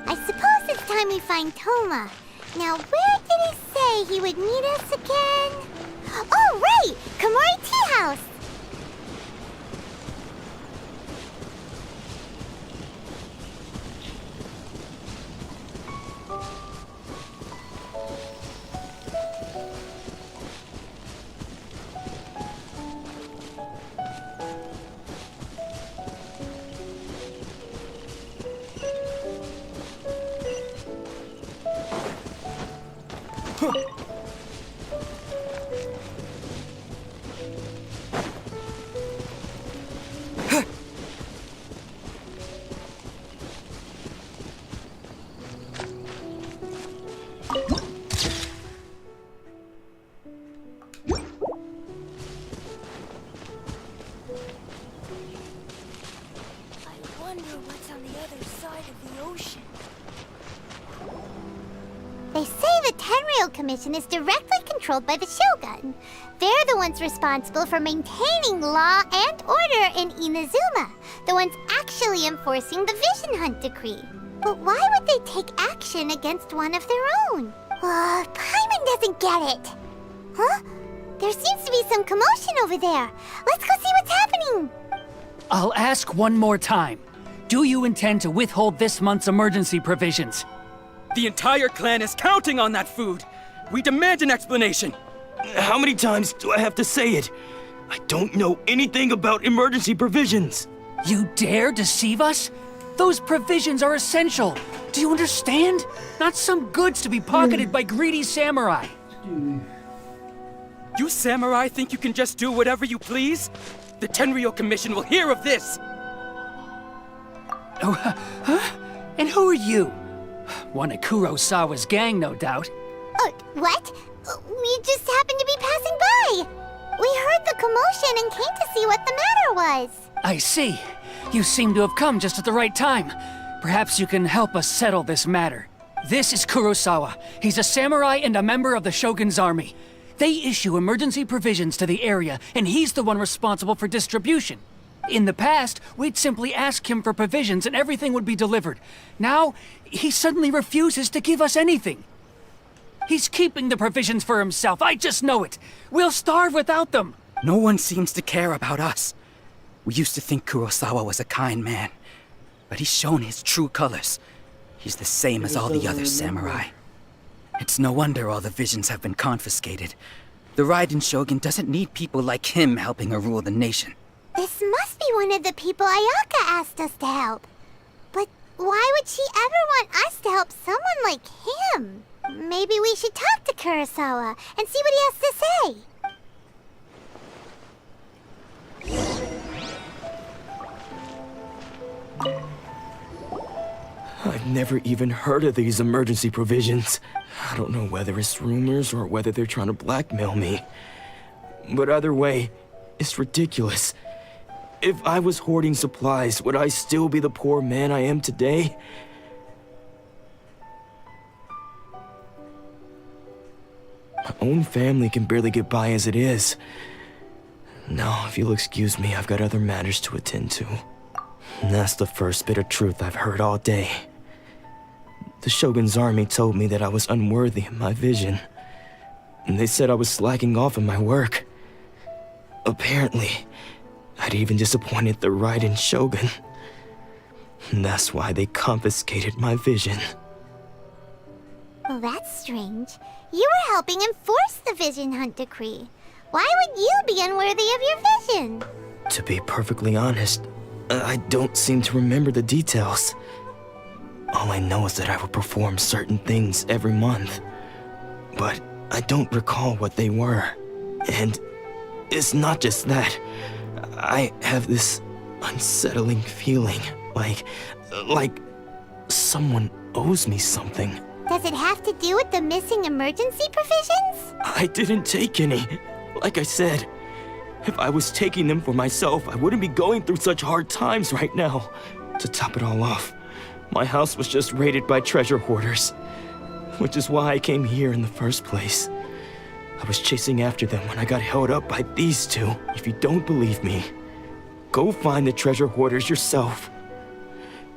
I suppose it's time we find Toma. Now, where did he say he would meet us again? Oh, right! Komori Tea House! They say the Tenryou Commission is directly controlled by the Shogun. They're the ones responsible for maintaining law and order in Inazuma, the ones actually enforcing the Vision Hunt decree. But why would they take action against one of their own? Paimon doesn't get it. Huh? There seems to be some commotion over there. Let's go see what's happening. I'll ask one more time. Do you intend to withhold this month's emergency provisions? The entire clan is counting on that food. We demand an explanation. How many times do I have to say it? I don't know anything about emergency provisions. You dare deceive us? Those provisions are essential. Do you understand? Not some goods to be pocketed by greedy samurai. You samurai think you can just do whatever you please? The Tenryou Commission will hear of this. Oh, huh? And who are you? One of Kurosawa's gang, no doubt. What? We just happened to be passing by. We heard the commotion and came to see what the matter was. I see. You seem to have come just at the right time. Perhaps you can help us settle this matter. This is Kurosawa. He's a samurai and a member of the Shogun's army. They issue emergency provisions to the area, and he's the one responsible for distribution. In the past, we'd simply ask him for provisions and everything would be delivered. Now, he suddenly refuses to give us anything. He's keeping the provisions for himself, I just know it. We'll starve without them. No one seems to care about us. We used to think Kurosawa was a kind man, but he's shown his true colors. He's the same as all the other samurai. It's no wonder all the visions have been confiscated. The Raiden Shogun doesn't need people like him helping her rule the nation. This must be one of the people Ayaka asked us to help. But why would she ever want us to help someone like him? Maybe we should talk to Kurosawa and see what he has to say. I've never even heard of these emergency provisions. I don't know whether it's rumors or whether they're trying to blackmail me. But either way, it's ridiculous. If I was hoarding supplies, would I still be the poor man I am today? My own family can barely get by as it is. Now, if you'll excuse me, I've got other matters to attend to. And that's the first bit of truth I've heard all day. The Shogun's army told me that I was unworthy of my vision. And they said I was slacking off in my work. Apparently, I'd even disappointed the Raiden Shogun. And that's why they confiscated my vision. Well, that's strange. You were helping enforce the Vision Hunt decree. Why would you be unworthy of your vision? To be perfectly honest, I don't seem to remember the details. All I know is that I would perform certain things every month. But I don't recall what they were. And it's not just that. I have this unsettling feeling, like someone owes me something. Does it have to do with the missing emergency provisions? I didn't take any. Like I said, if I was taking them for myself, I wouldn't be going through such hard times right now. To top it all off, my house was just raided by treasure hoarders, which is why I came here in the first place. I was chasing after them when I got held up by these two. If you don't believe me, go find the treasure hoarders yourself.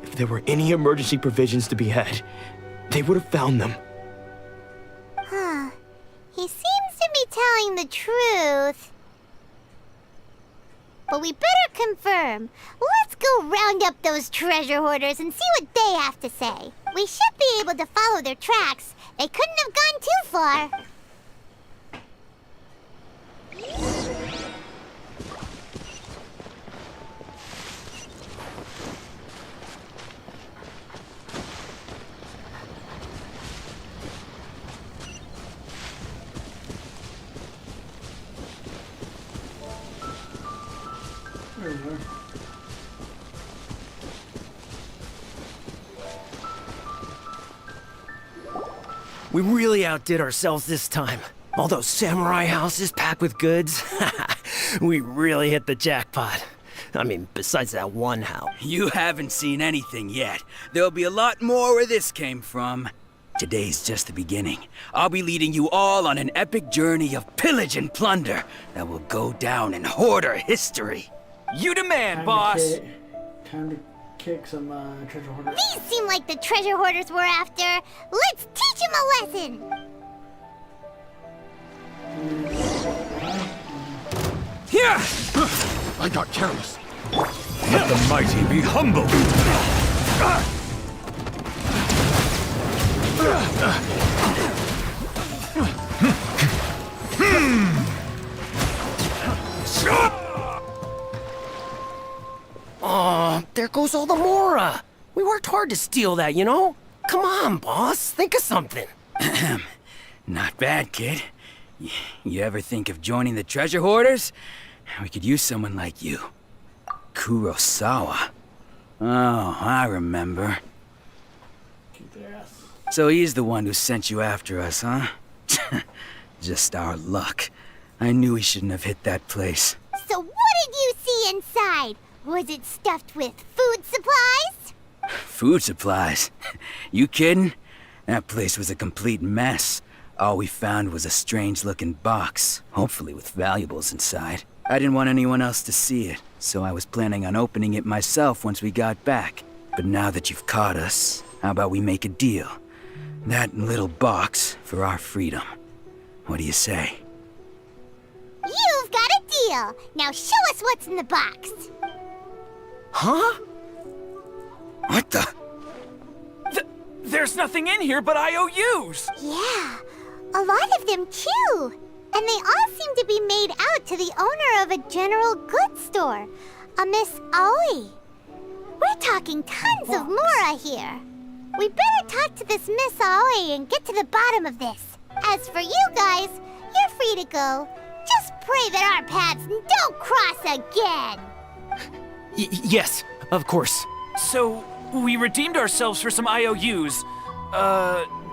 If there were any emergency provisions to be had, they would have found them. Huh. He seems to be telling the truth. But we better confirm. Let's go round up those treasure hoarders and see what they have to say. We should be able to follow their tracks. They couldn't have gone too far. There we go. We really outdid ourselves this time. All those samurai houses packed with goods. We really hit the jackpot. I mean, besides that one house. You haven't seen anything yet. There'll be a lot more where this came from. Today's just the beginning. I'll be leading you all on an epic journey of pillage and plunder that will go down in hoarder history. You demand, Time boss! Time to kick some treasure hoarders. These seem like the treasure hoarders we're after. Let's teach them a lesson. Here! I got careless. Let the mighty be humble. Oh, there goes all the Mora. We worked hard to steal that, you know? Come on, boss. Think of something. Not bad, kid. You ever think of joining the treasure hoarders? We could use someone like you. Kurosawa. Oh, I remember. So he's the one who sent you after us, huh? Just our luck. I knew we shouldn't have hit that place. So what did you see inside? Was it stuffed with food supplies? Food supplies? You kidding? That place was a complete mess. All we found was a strange-looking box, hopefully with valuables inside. I didn't want anyone else to see it, so I was planning on opening it myself once we got back. But now that you've caught us, how about we make a deal? That little box for our freedom. What do you say? You've got a deal. Now show us what's in the box. Huh? What the? There's nothing in here but IOUs! Yeah, a lot of them too. And they all seem to be made out to the owner of a general goods store, a Miss Aoi. We're talking tons of Mora here. We better talk to this Miss Aoi and get to the bottom of this. As for you guys, you're free to go. Just pray that our paths don't cross again. Yes, of course. So, we redeemed ourselves for some IOUs.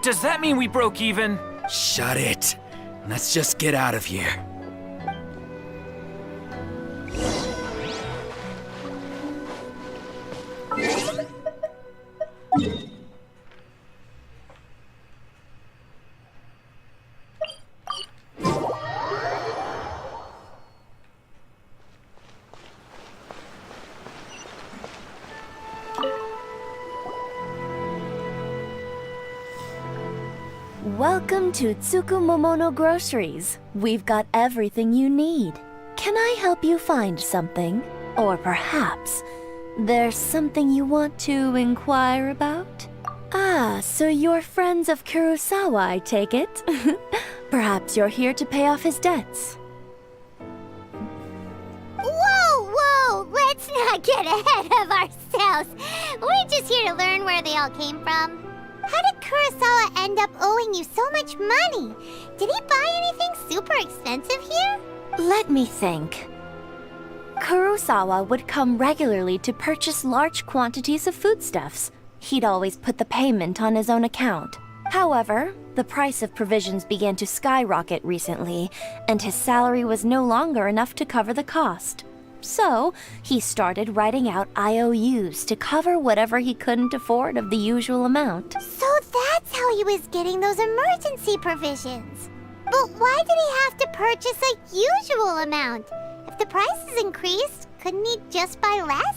Does that mean we broke even? Shut it. Let's just get out of here. Welcome to Tsukumomono Groceries. We've got everything you need. Can I help you find something? Or perhaps there's something you want to inquire about? Ah, so you're friends of Kurosawa, I take it? Perhaps you're here to pay off his debts. Whoa! Let's not get ahead of ourselves. We're just here to learn where they all came from. How did Kurosawa end up owing you so much money? Did he buy anything super expensive here? Let me think. Kurosawa would come regularly to purchase large quantities of foodstuffs. He'd always put the payment on his own account. However, the price of provisions began to skyrocket recently, and his salary was no longer enough to cover the cost. So, he started writing out IOUs to cover whatever he couldn't afford of the usual amount. So that's how he was getting those emergency provisions. But why did he have to purchase a usual amount? If the prices increased, couldn't he just buy less?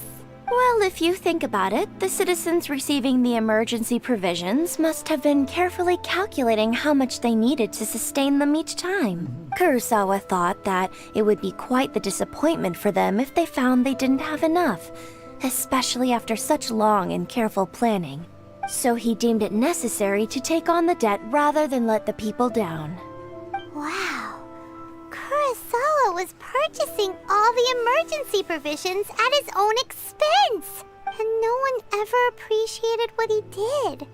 Well, if you think about it, the citizens receiving the emergency provisions must have been carefully calculating how much they needed to sustain them each time. Kurosawa thought that it would be quite the disappointment for them if they found they didn't have enough, especially after such long and careful planning. So he deemed it necessary to take on the debt rather than let the people down. Wow. Kurosawa was purchasing all the emergency provisions at his own expense. And no one ever appreciated what he did.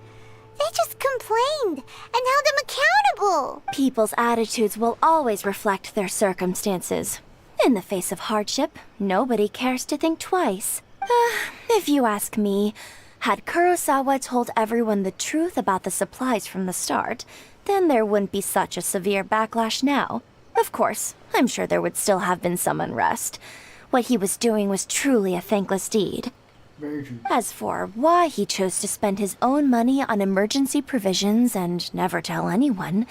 They just complained and held him accountable. People's attitudes will always reflect their circumstances. In the face of hardship, nobody cares to think twice. If you ask me, had Kurosawa told everyone the truth about the supplies from the start, then there wouldn't be such a severe backlash now. Of course, I'm sure there would still have been some unrest. What he was doing was truly a thankless deed. Very true. As for why he chose to spend his own money on emergency provisions and never tell anyone,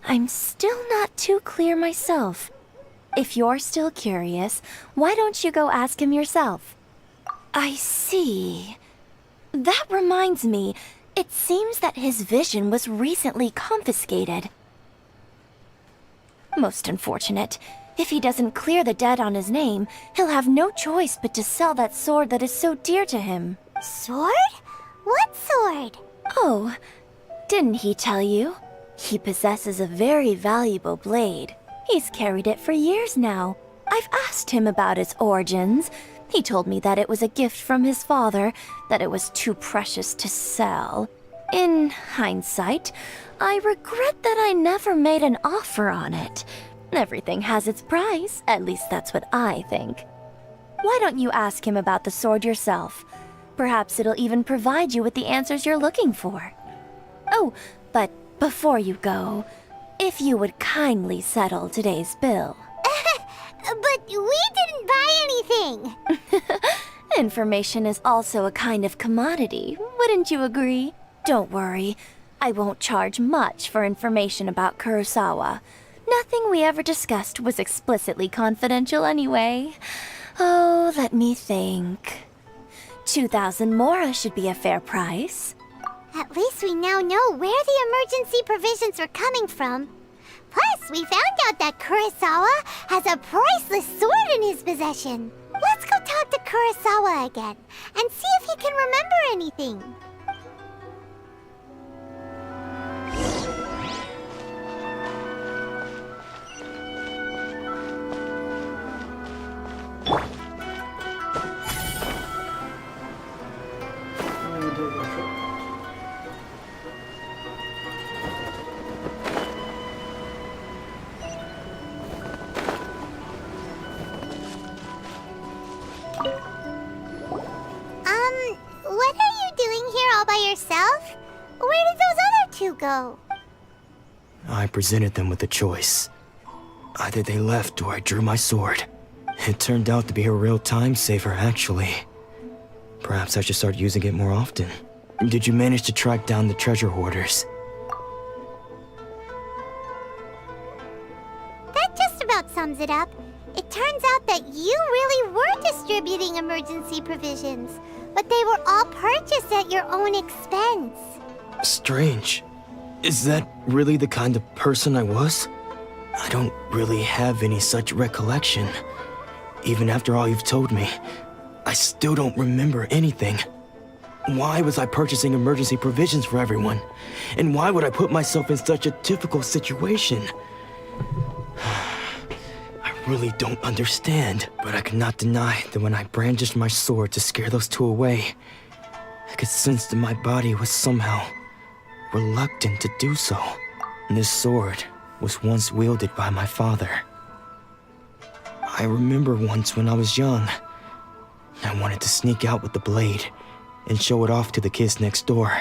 I'm still not too clear myself. If you're still curious, why don't you go ask him yourself? I see. That reminds me, it seems that his vision was recently confiscated. Most unfortunate. If he doesn't clear the debt on his name, he'll have no choice but to sell that sword that is so dear to him. Sword? What sword? Oh, didn't he tell you? He possesses a very valuable blade. He's carried it for years now. I've asked him about its origins. He told me that it was a gift from his father, that it was too precious to sell. In hindsight, I regret that I never made an offer on it. Everything has its price, at least that's what I think. Why don't you ask him about the sword yourself? Perhaps it'll even provide you with the answers you're looking for. Oh, but before you go, if you would kindly settle today's bill. But we didn't buy anything! Information is also a kind of commodity, wouldn't you agree? Don't worry, I won't charge much for information about Kurosawa. Nothing we ever discussed was explicitly confidential anyway. Oh, let me think. 2,000 mora should be a fair price. At least we now know where the emergency provisions were coming from. Plus, we found out that Kurosawa has a priceless sword in his possession. Let's go talk to Kurosawa again and see if he can remember anything. What are you doing here all by yourself? Where did those other two go? I presented them with a choice. Either they left or I drew my sword. It turned out to be a real time saver, actually. Perhaps I should start using it more often. Did you manage to track down the treasure hoarders? That just about sums it up. It turns out that you really were distributing emergency provisions, but they were all purchased at your own expense. Strange. Is that really the kind of person I was? I don't really have any such recollection. Even after all you've told me, I still don't remember anything. Why was I purchasing emergency provisions for everyone? And why would I put myself in such a difficult situation? I really don't understand. But I cannot deny that when I brandished my sword to scare those two away, I could sense that my body was somehow reluctant to do so. And this sword was once wielded by my father. I remember once when I was young, I wanted to sneak out with the blade and show it off to the kids next door.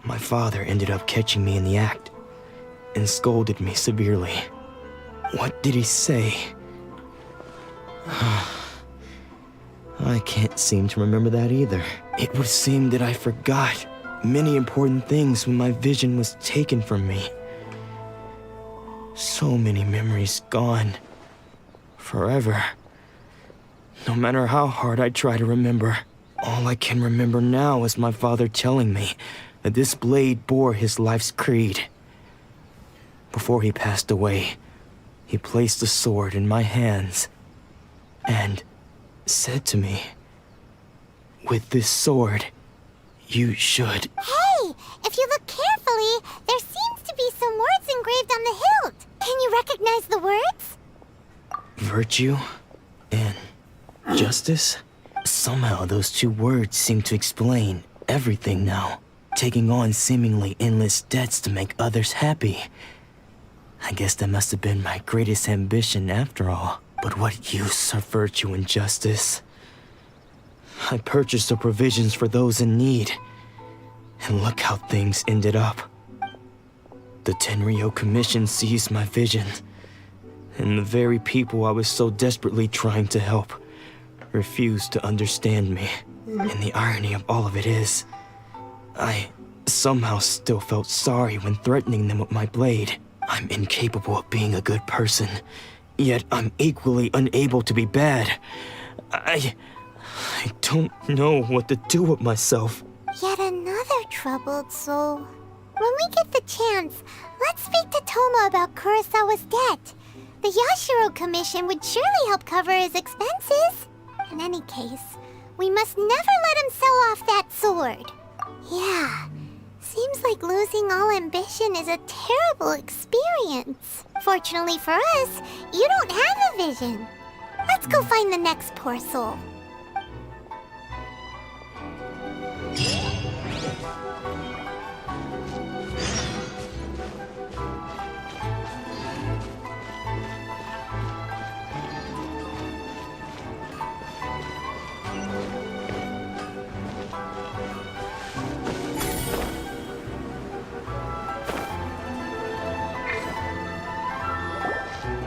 My father ended up catching me in the act and scolded me severely. What did he say? I can't seem to remember that either. It would seem that I forgot many important things when my vision was taken from me. So many memories gone. Forever. No matter how hard I try to remember, all I can remember now is my father telling me that this blade bore his life's creed. Before he passed away, he placed the sword in my hands and said to me, "With this sword, you should..." Hey, if you look carefully, there seems to be some words engraved on the hilt. Can you recognize the words? Virtue and justice? Somehow those two words seem to explain everything now. Taking on seemingly endless debts to make others happy. I guess that must have been my greatest ambition after all. But what use are virtue and justice? I purchased the provisions for those in need. And look how things ended up. The Tenryou Commission seized my vision. And the very people I was so desperately trying to help refused to understand me. And the irony of all of it is, I somehow still felt sorry when threatening them with my blade. I'm incapable of being a good person, yet I'm equally unable to be bad. I don't know what to do with myself. Yet another troubled soul. When we get the chance, let's speak to Toma about Kurosawa's debt. The Yashiro Commission would surely help cover his expenses. In any case, we must never let him sell off that sword. Yeah, seems like losing all ambition is a terrible experience. Fortunately for us, you don't have a vision. Let's go find the next poor soul.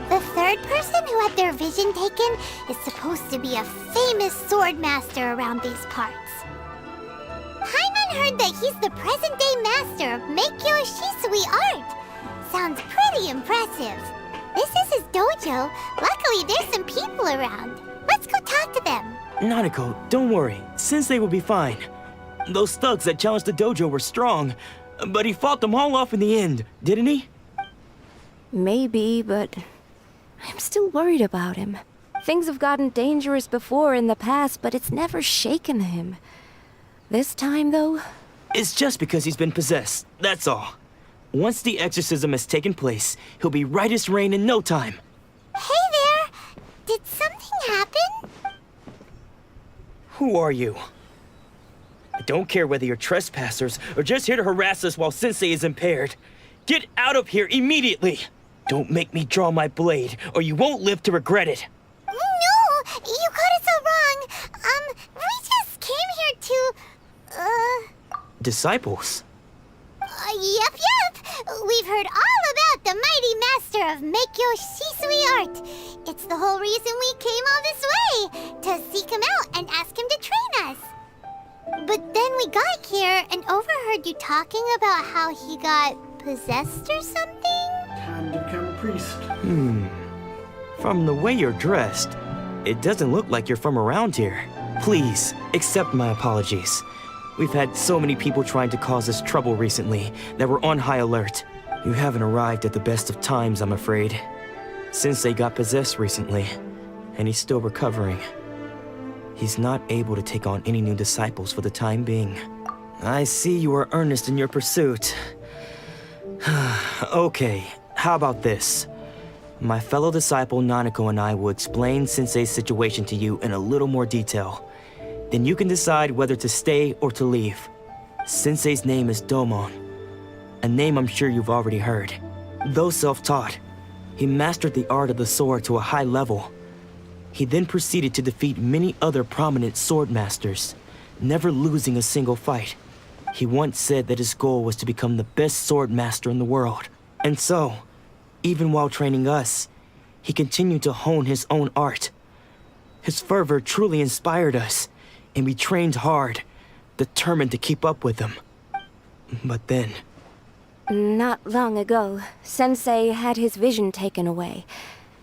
The third person who had their vision taken is supposed to be a famous sword master around these parts. Paimon heard that he's the present-day master of Meikyo Shisui art. Sounds pretty impressive. This is his dojo. Luckily, there's some people around. Let's go talk to them. Nanako, don't worry. Sensei will be fine. Those thugs that challenged the dojo were strong, but he fought them all off in the end, didn't he? Maybe, but I'm still worried about him. Things have gotten dangerous before in the past, but it's never shaken him. This time, though? It's just because he's been possessed, that's all. Once the exorcism has taken place, he'll be right as rain in no time. Hey there! Did something happen? Who are you? I don't care whether you're trespassers or just here to harass us while Sensei is impaired. Get out of here immediately! Don't make me draw my blade, or you won't live to regret it. No! You got it so wrong! We just came here to... Disciples? Yep. We've heard all about the mighty master of Meikyo Shisui art. It's the whole reason we came all this way, to seek him out and ask him to train us. But then we got here and overheard you talking about how he got possessed or something? Time to become a priest. From the way you're dressed, it doesn't look like you're from around here. Please, accept my apologies. We've had so many people trying to cause us trouble recently that we're on high alert. You haven't arrived at the best of times, I'm afraid. Sensei got possessed recently, and he's still recovering. He's not able to take on any new disciples for the time being. I see you are earnest in your pursuit. Okay, how about this? My fellow disciple Nanako and I will explain Sensei's situation to you in a little more detail. Then you can decide whether to stay or to leave. Sensei's name is Domon, a name I'm sure you've already heard. Though self-taught, he mastered the art of the sword to a high level. He then proceeded to defeat many other prominent sword masters, never losing a single fight. He once said that his goal was to become the best sword master in the world. And so, even while training us, he continued to hone his own art. His fervor truly inspired us, and we trained hard, determined to keep up with him. But then... Not long ago, Sensei had his vision taken away.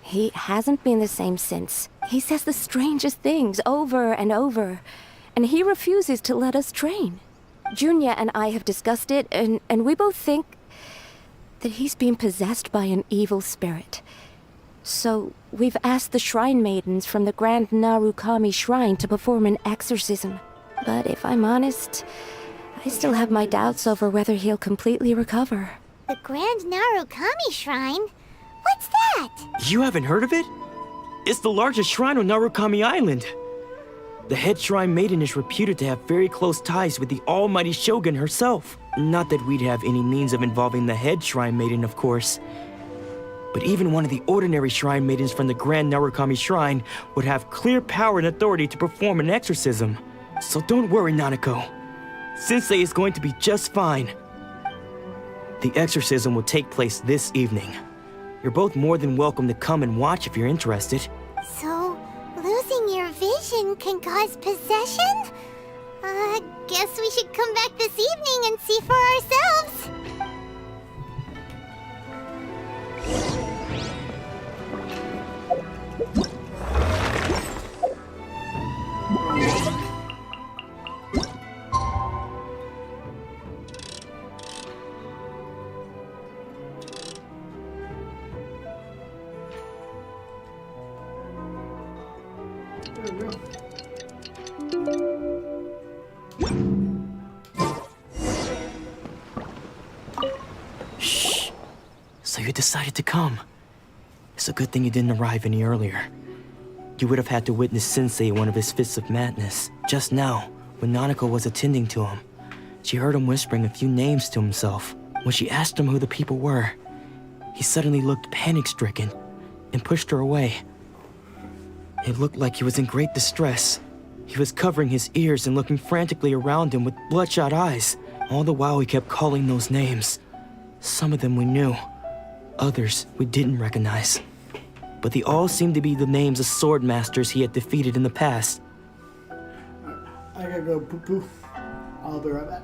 He hasn't been the same since. He says the strangest things over and over, and he refuses to let us train. Junya and I have discussed it, and we both think that he's being possessed by an evil spirit. So we've asked the shrine maidens from the Grand Narukami Shrine to perform an exorcism. But if I'm honest, I still have my doubts over whether he'll completely recover. The Grand Narukami Shrine? What's that? You haven't heard of it? It's the largest shrine on Narukami Island. The head shrine maiden is reputed to have very close ties with the almighty Shogun herself. Not that we'd have any means of involving the head shrine maiden, of course. But even one of the ordinary shrine maidens from the Grand Narukami Shrine would have clear power and authority to perform an exorcism. So don't worry, Nanako. Sensei is going to be just fine. The exorcism will take place this evening. You're both more than welcome to come and watch if you're interested. So, losing your vision can cause possession? Guess we should come back this evening and see for ourselves. Shh. So you decided to come. It's a good thing you didn't arrive any earlier. You would have had to witness Sensei in one of his fits of madness. Just now, when Nanako was attending to him, she heard him whispering a few names to himself. When she asked him who the people were, he suddenly looked panic-stricken and pushed her away. It looked like he was in great distress. He was covering his ears and looking frantically around him with bloodshot eyes. All the while he kept calling those names. Some of them we knew, others we didn't recognize. But they all seemed to be the names of sword masters he had defeated in the past. I gotta go poo-poo. I'll be right back.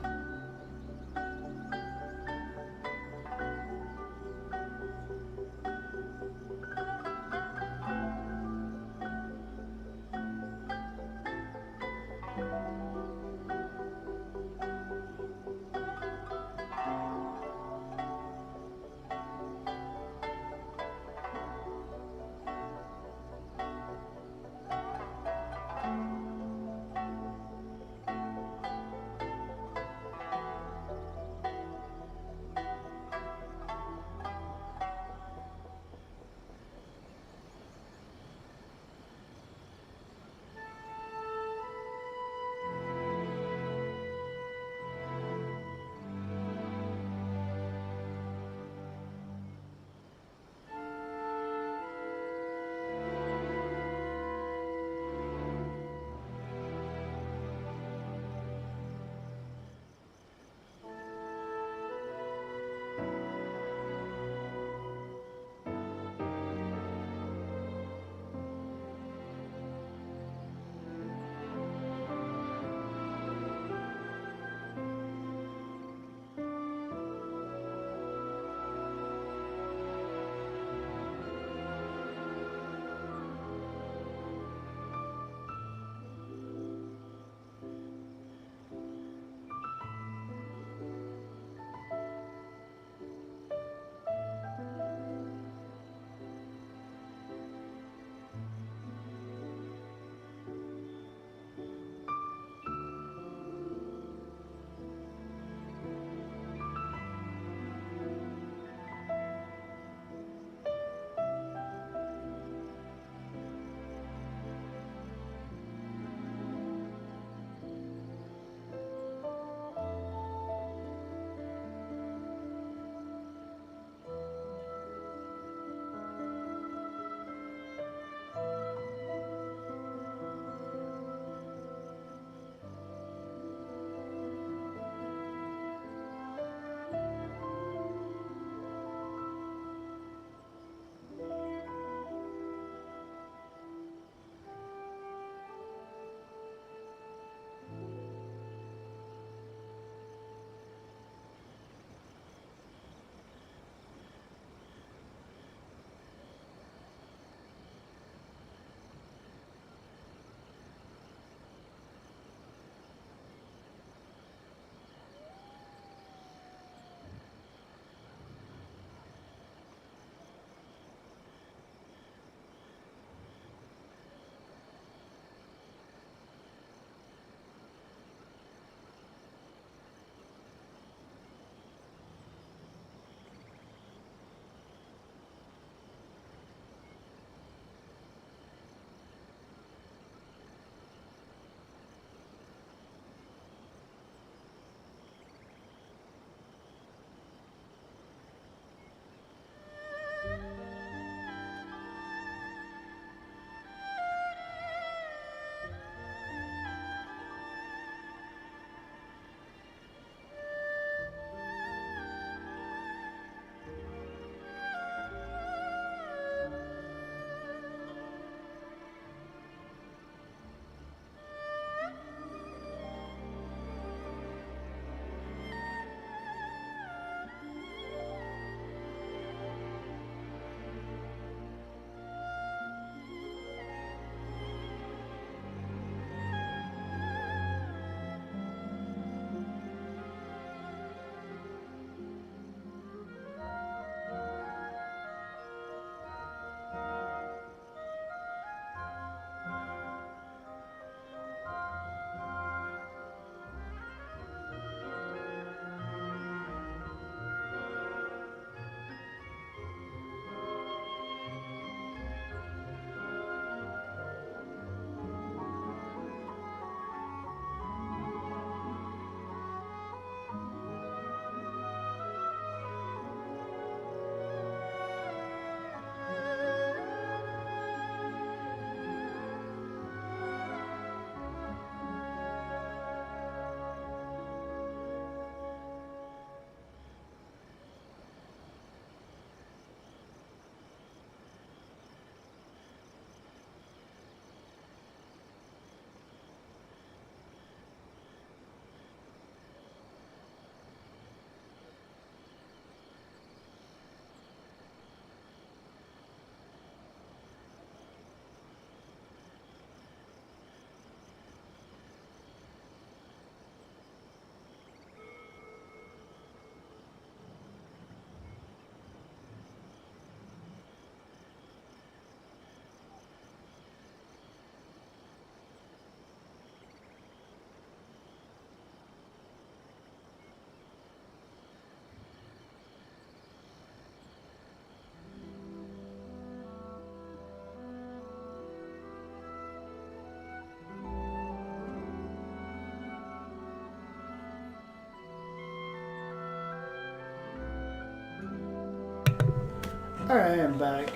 Alright, I'm back.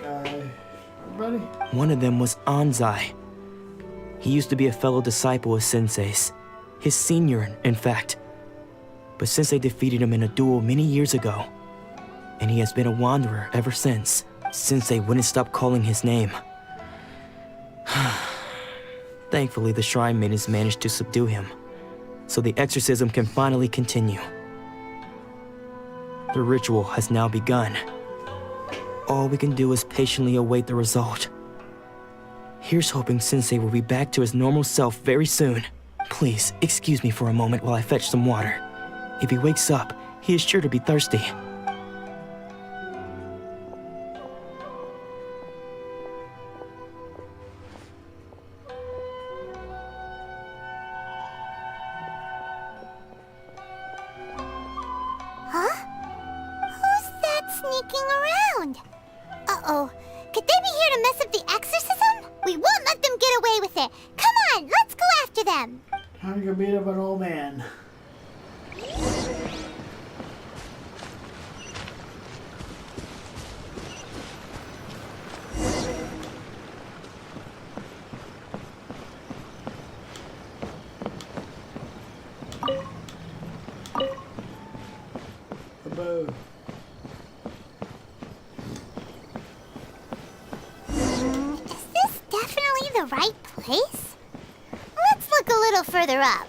Everybody? One of them was Anzai. He used to be a fellow disciple of Sensei's. His senior, in fact. But Sensei defeated him in a duel many years ago. And he has been a wanderer ever since. Sensei wouldn't stop calling his name. Thankfully, the shrine maidens managed to subdue him, so the exorcism can finally continue. The ritual has now begun. All we can do is patiently await the result. Here's hoping Sensei will be back to his normal self very soon. Please, excuse me for a moment while I fetch some water. If he wakes up, he is sure to be thirsty. Huh? Who's that sneaking around? Uh-oh. Could they be here to mess up the exorcism? We won't let them get away with it. Come on, let's go after them. Time to go beat up an old man. Is this definitely the right place? Let's look a little further up.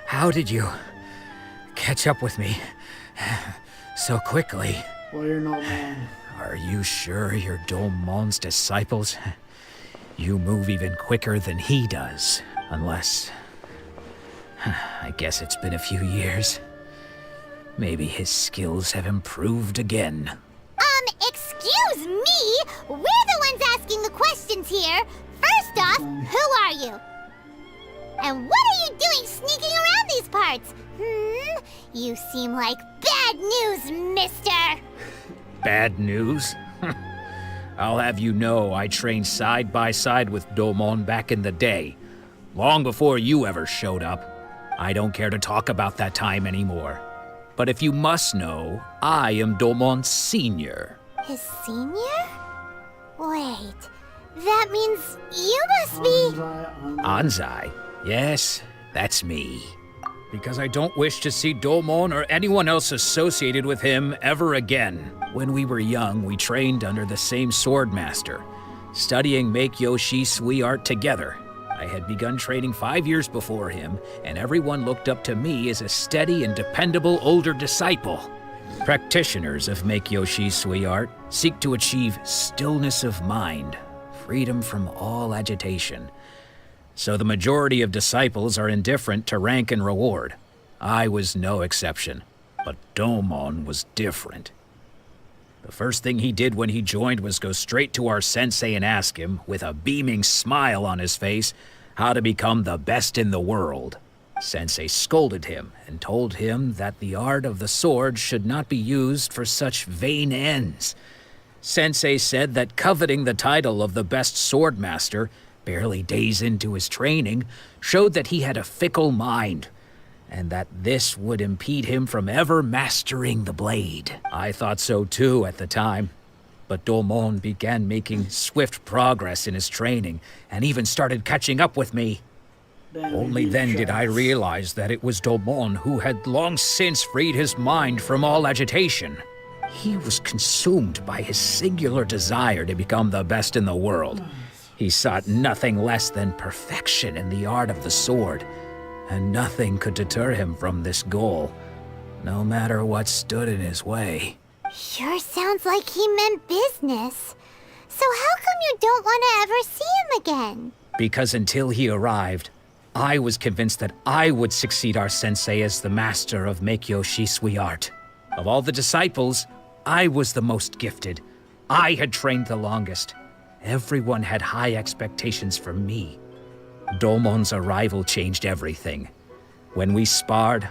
How did you catch up with me so quickly? Well, you're an old man. Are you sure you're Domon's disciples? You move even quicker than he does, unless... I guess it's been a few years. Maybe his skills have improved again. Excuse me? We're the ones asking the questions here. First off, who are you? And what are you doing sneaking around these parts? You seem like bad news, mister. Bad news? I'll have you know I trained side by side with Domon back in the day, long before you ever showed up. I don't care to talk about that time anymore. But if you must know, I am Domon's senior. His senior? Wait, that means you must be... Anzai? Yes, that's me. Because I don't wish to see Domon or anyone else associated with him ever again. When we were young, we trained under the same swordmaster, studying Make-Yoshi Sui art together. I had begun training 5 years before him, and everyone looked up to me as a steady and dependable older disciple. Practitioners of Make-Yoshi Sui art seek to achieve stillness of mind, freedom from all agitation. So the majority of disciples are indifferent to rank and reward. I was no exception, but Domon was different. The first thing he did when he joined was go straight to our sensei and ask him, with a beaming smile on his face, how to become the best in the world. Sensei scolded him and told him that the art of the sword should not be used for such vain ends. Sensei said that coveting the title of the best swordmaster, barely days into his training, showed that he had a fickle mind, and that this would impede him from ever mastering the blade. I thought so too at the time, but Domon began making swift progress in his training, and even started catching up with me. Only then did I realize that it was Domon who had long since freed his mind from all agitation. He was consumed by his singular desire to become the best in the world. He sought nothing less than perfection in the art of the sword, and nothing could deter him from this goal, no matter what stood in his way. Sure sounds like he meant business. So how come you don't want to ever see him again? Because until he arrived, I was convinced that I would succeed our sensei as the master of Make-Yoshi Sui art. Of all the disciples, I was the most gifted. I had trained the longest. Everyone had high expectations for me. Domon's arrival changed everything. When we sparred,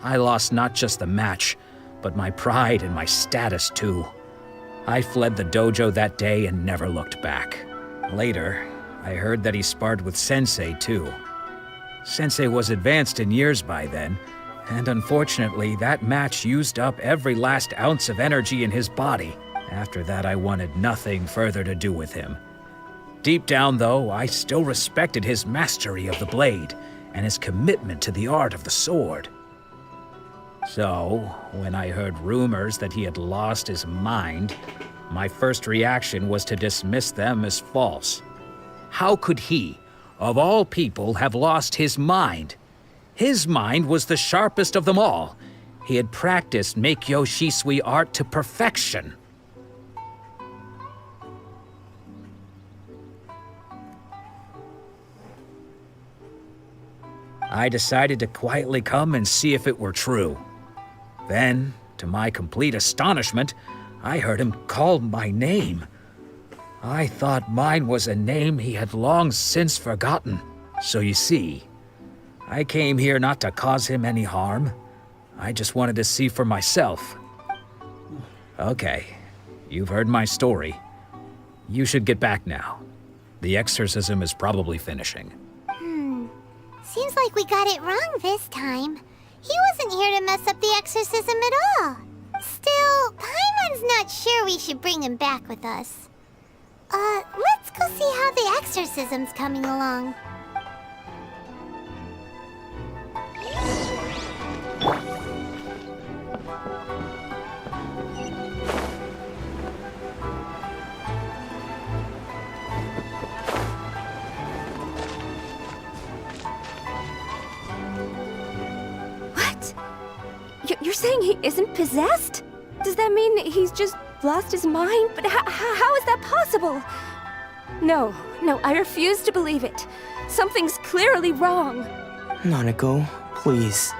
I lost not just the match, but my pride and my status too. I fled the dojo that day and never looked back. Later, I heard that he sparred with Sensei too. Sensei was advanced in years by then, and unfortunately that match used up every last ounce of energy in his body. After that, I wanted nothing further to do with him. Deep down, though, I still respected his mastery of the blade and his commitment to the art of the sword. So, when I heard rumors that he had lost his mind, my first reaction was to dismiss them as false. How could he, of all people, have lost his mind? His mind was the sharpest of them all. He had practiced Meikyo Shisui art to perfection. I decided to quietly come and see if it were true. Then, to my complete astonishment, I heard him call my name. I thought mine was a name he had long since forgotten. So you see, I came here not to cause him any harm. I just wanted to see for myself. Okay, you've heard my story. You should get back now. The exorcism is probably finishing. Seems like we got it wrong this time. He wasn't here to mess up the exorcism at all. Still, Paimon's not sure we should bring him back with us. Let's go see how the exorcism's coming along. You're saying he isn't possessed? Does that mean he's just lost his mind? But how is that possible? No, I refuse to believe it. Something's clearly wrong. Nanako, please.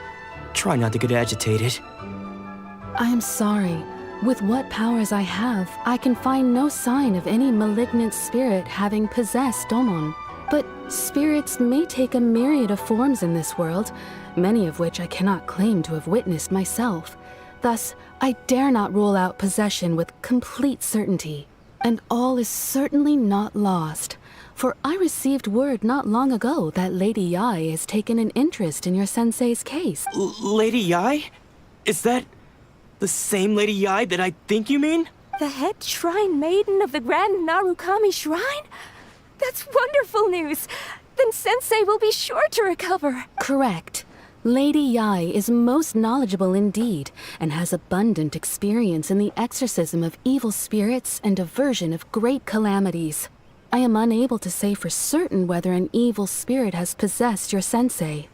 Try not to get agitated. I am sorry. With what powers I have, I can find no sign of any malignant spirit having possessed Domon. But spirits may take a myriad of forms in this world, many of which I cannot claim to have witnessed myself. Thus, I dare not rule out possession with complete certainty. And all is certainly not lost, for I received word not long ago that Lady Yai has taken an interest in your sensei's case. Lady Yai? Is that the same Lady Yai that I think you mean? The head shrine maiden of the Grand Narukami Shrine? That's wonderful news! Then Sensei will be sure to recover. Correct. Lady Yai is most knowledgeable indeed, and has abundant experience in the exorcism of evil spirits and aversion of great calamities. I am unable to say for certain whether an evil spirit has possessed your sensei,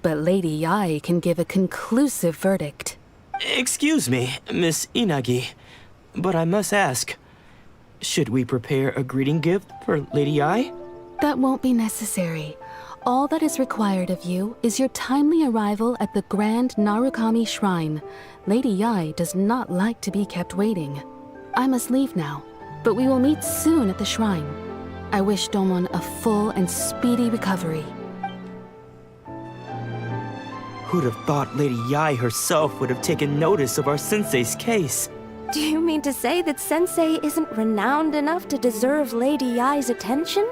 but Lady Yai can give a conclusive verdict. Excuse me, Miss Inagi, but I must ask, should we prepare a greeting gift for Lady Yai? That won't be necessary. All that is required of you is your timely arrival at the Grand Narukami Shrine. Lady Yai does not like to be kept waiting. I must leave now, but we will meet soon at the shrine. I wish Domon a full and speedy recovery. Who'd have thought Lady Yai herself would have taken notice of our sensei's case? Do you mean to say that Sensei isn't renowned enough to deserve Lady Yai's attention?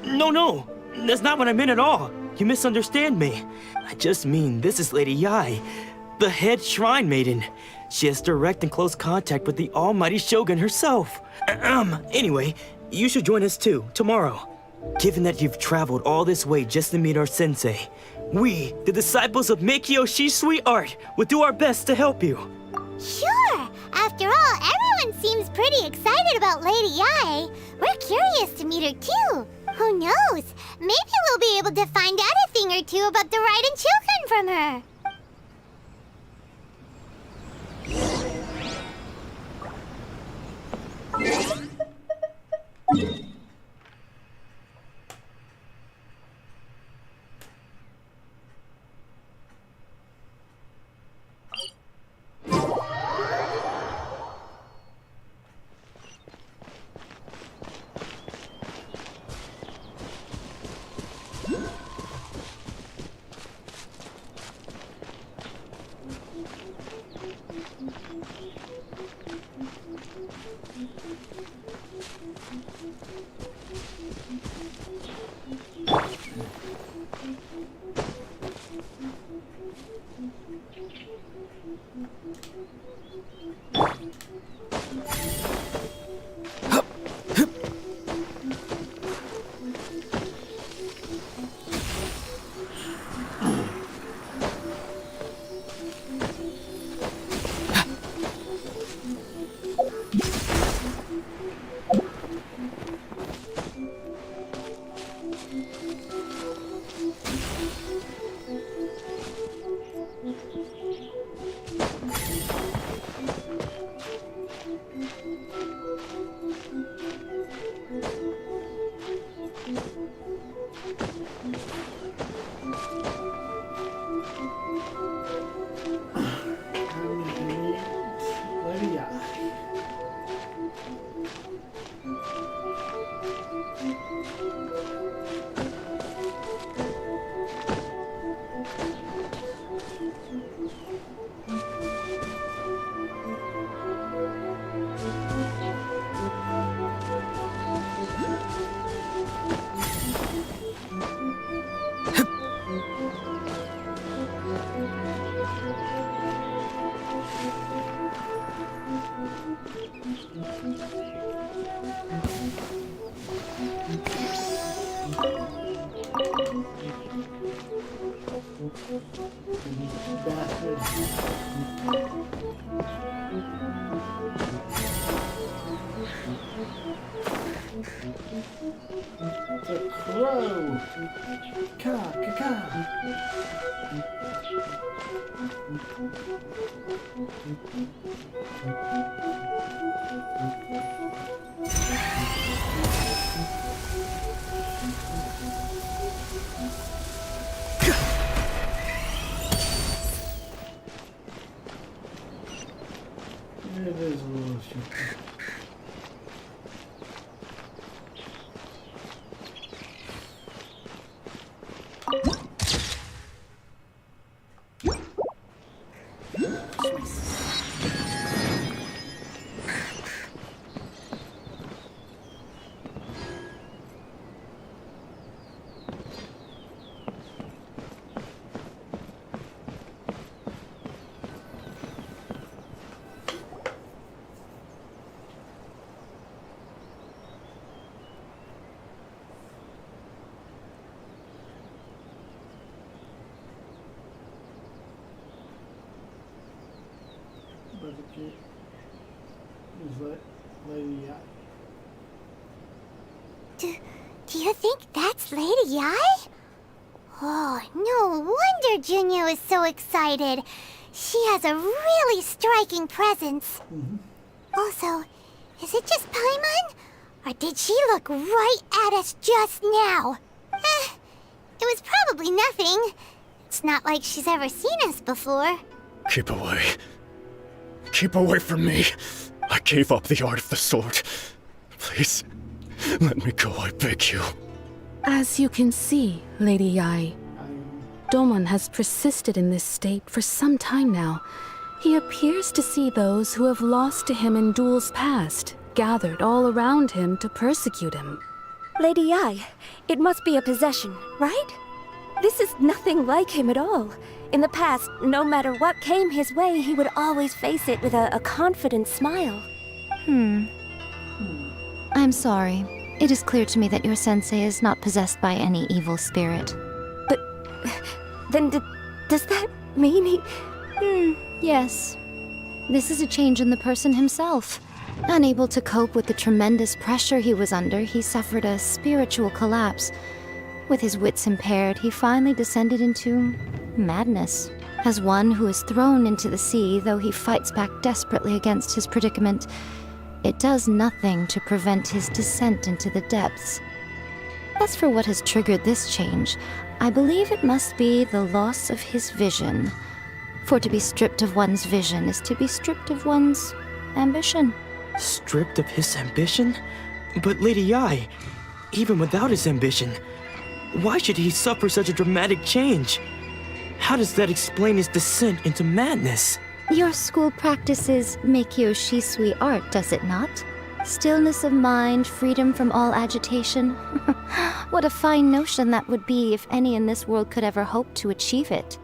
No, that's not what I meant at all. You misunderstand me. I just mean this is Lady Yai, the head shrine maiden. She has direct and close contact with the almighty Shogun herself. Anyway, you should join us too, tomorrow. Given that you've traveled all this way just to meet our sensei, we, the disciples of Meikyo Shisui art, will do our best to help you. Sure! After all, everyone seems pretty excited about Lady Yai. We're curious to meet her too. Who knows? Maybe we'll be able to find out a thing or two about the Raiden children from her. Bastard. The crow. Caw. It is a little stupid. But the kid is Lady Yi. Do you think that's Lady Yi? Oh, no wonder Junior was so excited. She has a really striking presence. Also, is it just Paimon? Or did she look right at us just now? It was probably nothing. It's not like she's ever seen us before. Keep away. Keep away from me. I gave up the art of the sword. Please, let me go, I beg you. As you can see, Lady Yi, Domon has persisted in this state for some time now. He appears to see those who have lost to him in duels past, gathered all around him to persecute him. Lady Yi, it must be a possession, right? This is nothing like him at all. In the past, no matter what came his way, he would always face it with a confident smile. I'm sorry. It is clear to me that your sensei is not possessed by any evil spirit. But then does that mean he... Yes. This is a change in the person himself. Unable to cope with the tremendous pressure he was under, he suffered a spiritual collapse. With his wits impaired, he finally descended into madness. As one who is thrown into the sea, though he fights back desperately against his predicament, it does nothing to prevent his descent into the depths. As for what has triggered this change, I believe it must be the loss of his vision. For to be stripped of one's vision is to be stripped of one's ambition. Stripped of his ambition? But Lady Yi, even without his ambition, why should he suffer such a dramatic change? How does that explain his descent into madness? Your school practices Meikyo Shisui art, does it not? Stillness of mind, freedom from all agitation. What a fine notion that would be if any in this world could ever hope to achieve it.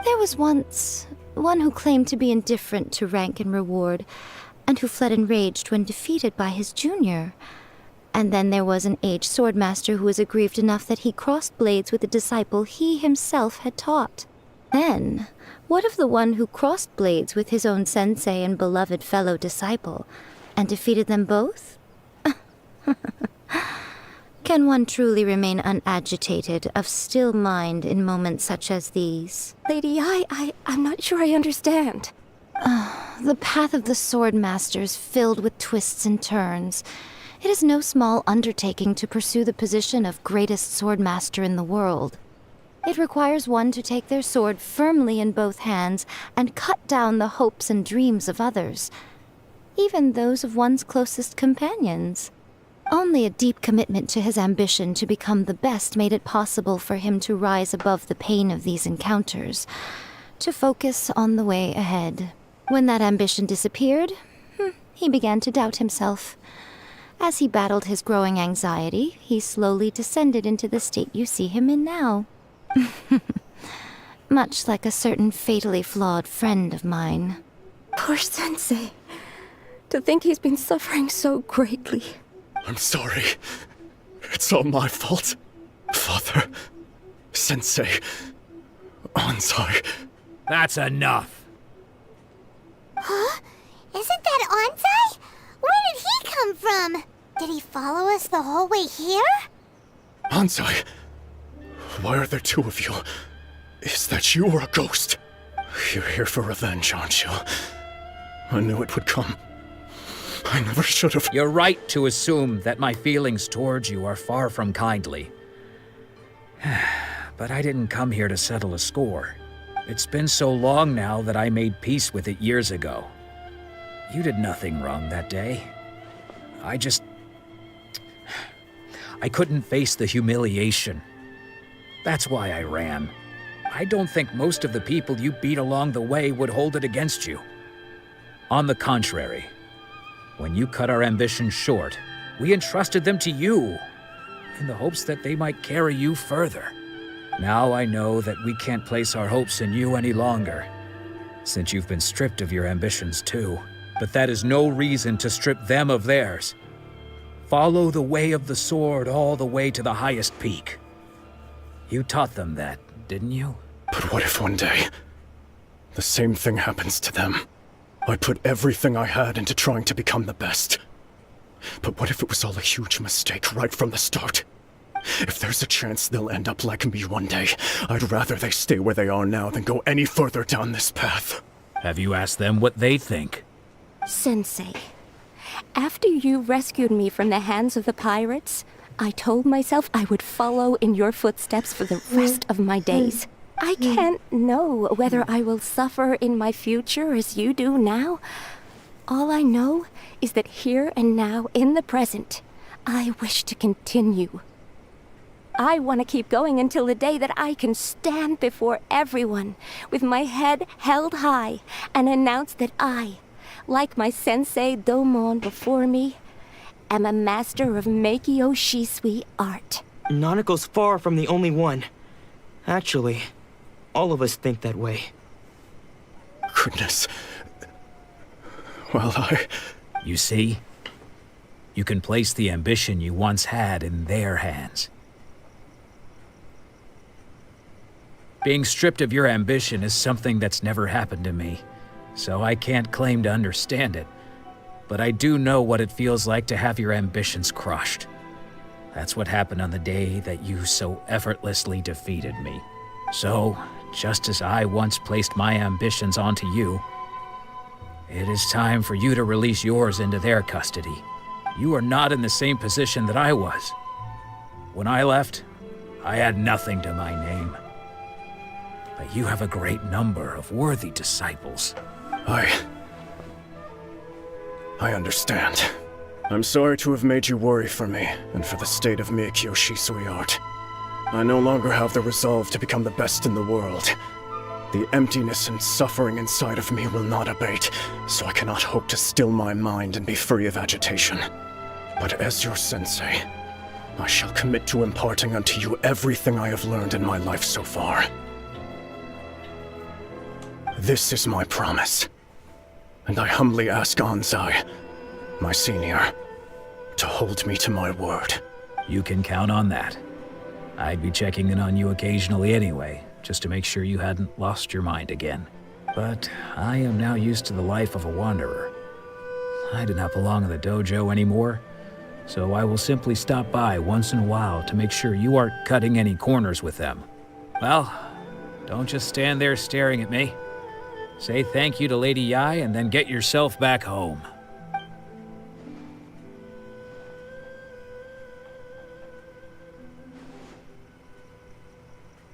There was once one who claimed to be indifferent to rank and reward, and who fled enraged when defeated by his junior. And then there was an aged swordmaster who was aggrieved enough that he crossed blades with a disciple he himself had taught. Then, what of the one who crossed blades with his own sensei and beloved fellow disciple, and defeated them both? Can one truly remain unagitated, of still mind in moments such as these? Lady Yi, I'm not sure I understand. The path of the swordmaster is filled with twists and turns. It is no small undertaking to pursue the position of greatest swordmaster in the world. It requires one to take their sword firmly in both hands and cut down the hopes and dreams of others, even those of one's closest companions. Only a deep commitment to his ambition to become the best made it possible for him to rise above the pain of these encounters, to focus on the way ahead. When that ambition disappeared, he began to doubt himself. As he battled his growing anxiety, he slowly descended into the state you see him in now. Much like a certain fatally flawed friend of mine. Poor sensei. To think he's been suffering so greatly. I'm sorry. It's all my fault. Father, Sensei, Ansai. That's enough. Huh? Isn't that Ansai? Where did he come from? Did he follow us the whole way here? Ansai. Why are there two of you? Is that you or a ghost? You're here for revenge, aren't you? I knew it would come. I never should have. You're right to assume that my feelings towards you are far from kindly. But I didn't come here to settle a score. It's been so long now that I made peace with it years ago. You did nothing wrong that day. I couldn't face the humiliation. That's why I ran. I don't think most of the people you beat along the way would hold it against you. On the contrary, when you cut our ambitions short, we entrusted them to you, in the hopes that they might carry you further. Now I know that we can't place our hopes in you any longer, since you've been stripped of your ambitions too. But that is no reason to strip them of theirs. Follow the way of the sword all the way to the highest peak. You taught them that, didn't you? But what if one day, the same thing happens to them? I put everything I had into trying to become the best. But what if it was all a huge mistake right from the start? If there's a chance they'll end up like me one day, I'd rather they stay where they are now than go any further down this path. Have you asked them what they think? Sensei, after you rescued me from the hands of the pirates, I told myself I would follow in your footsteps for the rest of my days. I can't know whether I will suffer in my future as you do now. All I know is that here and now, in the present, I wish to continue. I want to keep going until the day that I can stand before everyone with my head held high and announce that I, like my sensei Domon before me, am a master of Meikyo Shisui art. Nanako's far from the only one. Actually, all of us think that way. Goodness. Well, You see? You can place the ambition you once had in their hands. Being stripped of your ambition is something that's never happened to me, so I can't claim to understand it. But I do know what it feels like to have your ambitions crushed. That's what happened on the day that you so effortlessly defeated me. So, just as I once placed my ambitions onto you, it is time for you to release yours into their custody. You are not in the same position that I was. When I left, I had nothing to my name. But you have a great number of worthy disciples. I understand. I'm sorry to have made you worry for me, and for the state of Meikyo Shisui art. I no longer have the resolve to become the best in the world. The emptiness and suffering inside of me will not abate, so I cannot hope to still my mind and be free of agitation. But as your sensei, I shall commit to imparting unto you everything I have learned in my life so far. This is my promise, and I humbly ask Ansai, my senior, to hold me to my word. You can count on that. I'd be checking in on you occasionally anyway, just to make sure you hadn't lost your mind again. But I am now used to the life of a wanderer. I do not belong in the dojo anymore, so I will simply stop by once in a while to make sure you aren't cutting any corners with them. Well, don't just stand there staring at me. Say thank you to Lady Yai and then get yourself back home.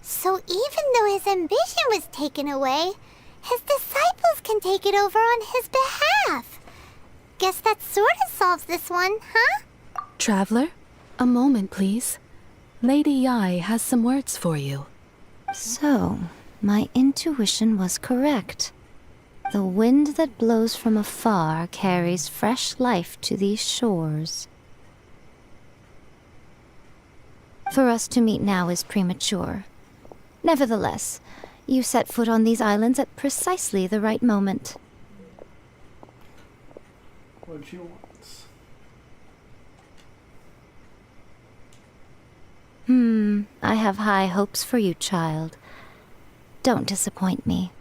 So even though his ambition was taken away, his disciples can take it over on his behalf. Guess that sort of solves this one, huh? Traveler, a moment, please. Lady Yai has some words for you. So, my intuition was correct. The wind that blows from afar carries fresh life to these shores. For us to meet now is premature. Nevertheless, you set foot on these islands at precisely the right moment. What you want? I have high hopes for you, child. Don't disappoint me.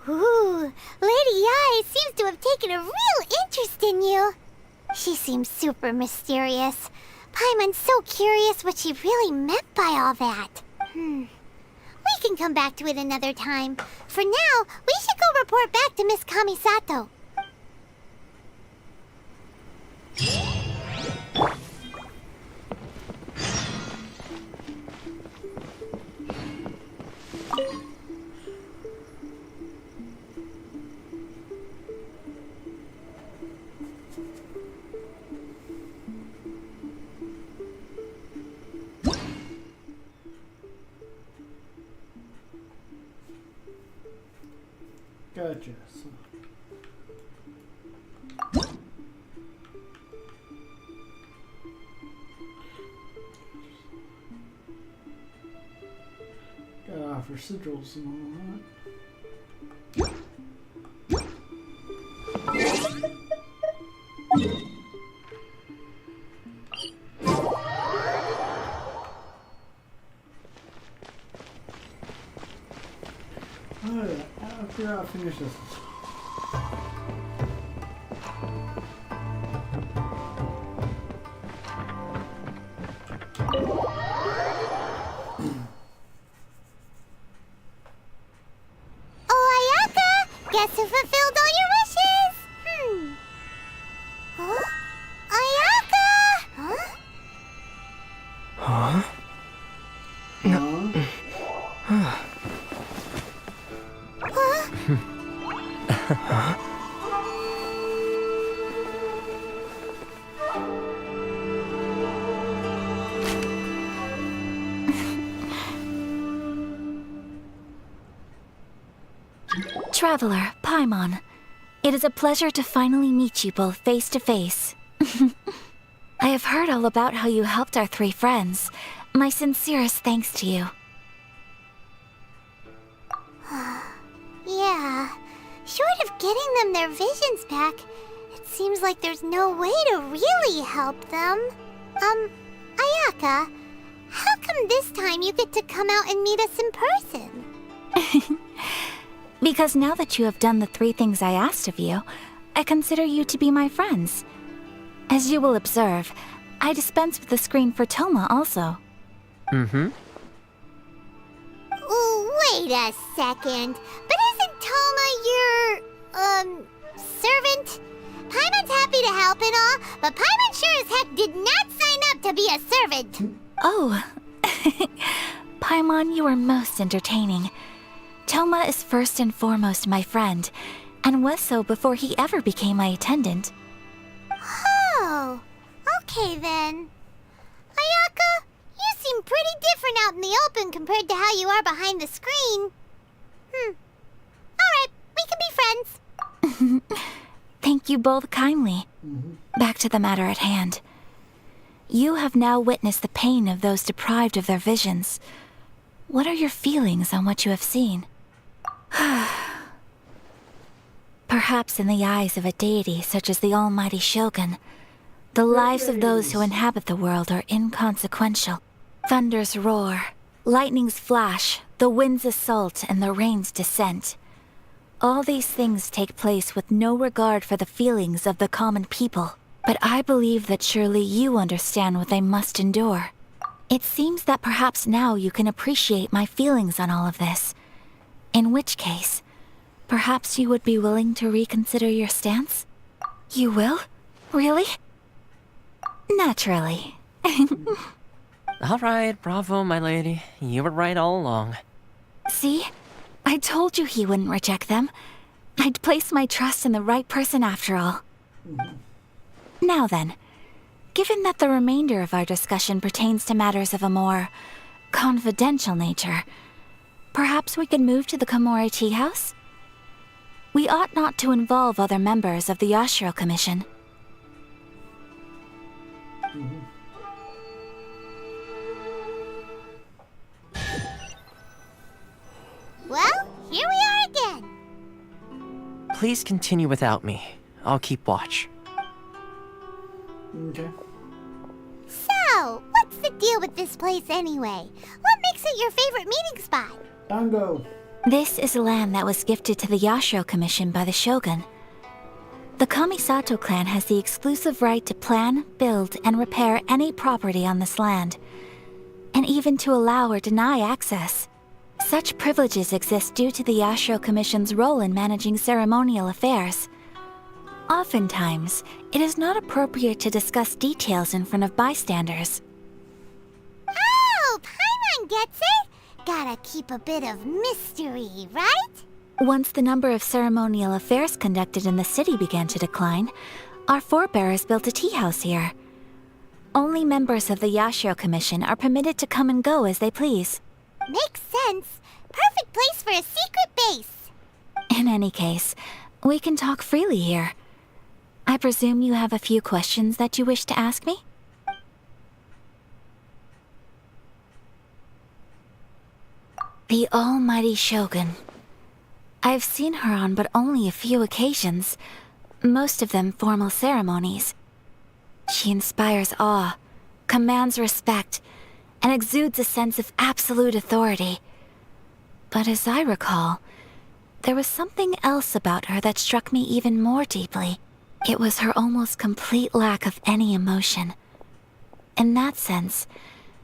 Ooh, Lady Ai seems to have taken a real interest in you. She seems super mysterious. Paimon's so curious what she really meant by all that. We can come back to it another time. For now, we should go report back to Miss Kamisato. Gotcha. Gotta offer sigils and all that. Alright, after I finish this. Oh, Ayaka! Guess who fulfilled all your wishes? Huh? Ayaka! Huh? Traveler, Paimon, it is a pleasure to finally meet you both face to face. I have heard all about how you helped our three friends. My sincerest thanks to you. Yeah. Short of getting them their visions back, it seems like there's no way to really help them. Ayaka, how come this time you get to come out and meet us in person? Because now that you have done the 3 things I asked of you, I consider you to be my friends. As you will observe, I dispense with the screen for Toma also. Ooh, wait a second. But isn't Toma your, servant? Paimon's happy to help and all, but Paimon sure as heck did not sign up to be a servant. Oh. Paimon, you are most entertaining. Toma is first and foremost my friend, and was so before he ever became my attendant. Oh, okay then. Ayaka, you seem pretty different out in the open compared to how you are behind the screen. Alright, we can be friends. Thank you both kindly. Back to the matter at hand. You have now witnessed the pain of those deprived of their visions. What are your feelings on what you have seen? Perhaps in the eyes of a deity such as the almighty Shogun, the lives of those who inhabit the world are inconsequential. Thunders roar, lightnings flash, the winds assault, and the rains descent. All these things take place with no regard for the feelings of the common people. But I believe that surely you understand what they must endure. It seems that perhaps now you can appreciate my feelings on all of this. In which case, perhaps you would be willing to reconsider your stance? You will? Really? Naturally. Alright, bravo, my lady. You were right all along. See? I told you he wouldn't reject them. I'd placed my trust in the right person after all. Now then, given that the remainder of our discussion pertains to matters of a more confidential nature, perhaps we could move to the Komore Tea House? We ought not to involve other members of the Yashiro Commission. Well, here we are again. Please continue without me. I'll keep watch. Okay. So, what's the deal with this place anyway? What makes it your favorite meeting spot? Dango. This is land that was gifted to the Yashiro Commission by the Shogun. The Kamisato clan has the exclusive right to plan, build, and repair any property on this land, and even to allow or deny access. Such privileges exist due to the Yashiro Commission's role in managing ceremonial affairs. Oftentimes, it is not appropriate to discuss details in front of bystanders. Oh, Paimon gets it! Gotta keep a bit of mystery, right? Once the number of ceremonial affairs conducted in the city began to decline, our forebears built a tea house here. Only members of the Yashiro Commission are permitted to come and go as they please. Makes sense. Perfect place for a secret base. In any case, we can talk freely here. I presume you have a few questions that you wish to ask me? The almighty Shogun. I've seen her on but only a few occasions, most of them formal ceremonies. She inspires awe, commands respect, and exudes a sense of absolute authority. But as I recall, there was something else about her that struck me even more deeply. It was her almost complete lack of any emotion. In that sense,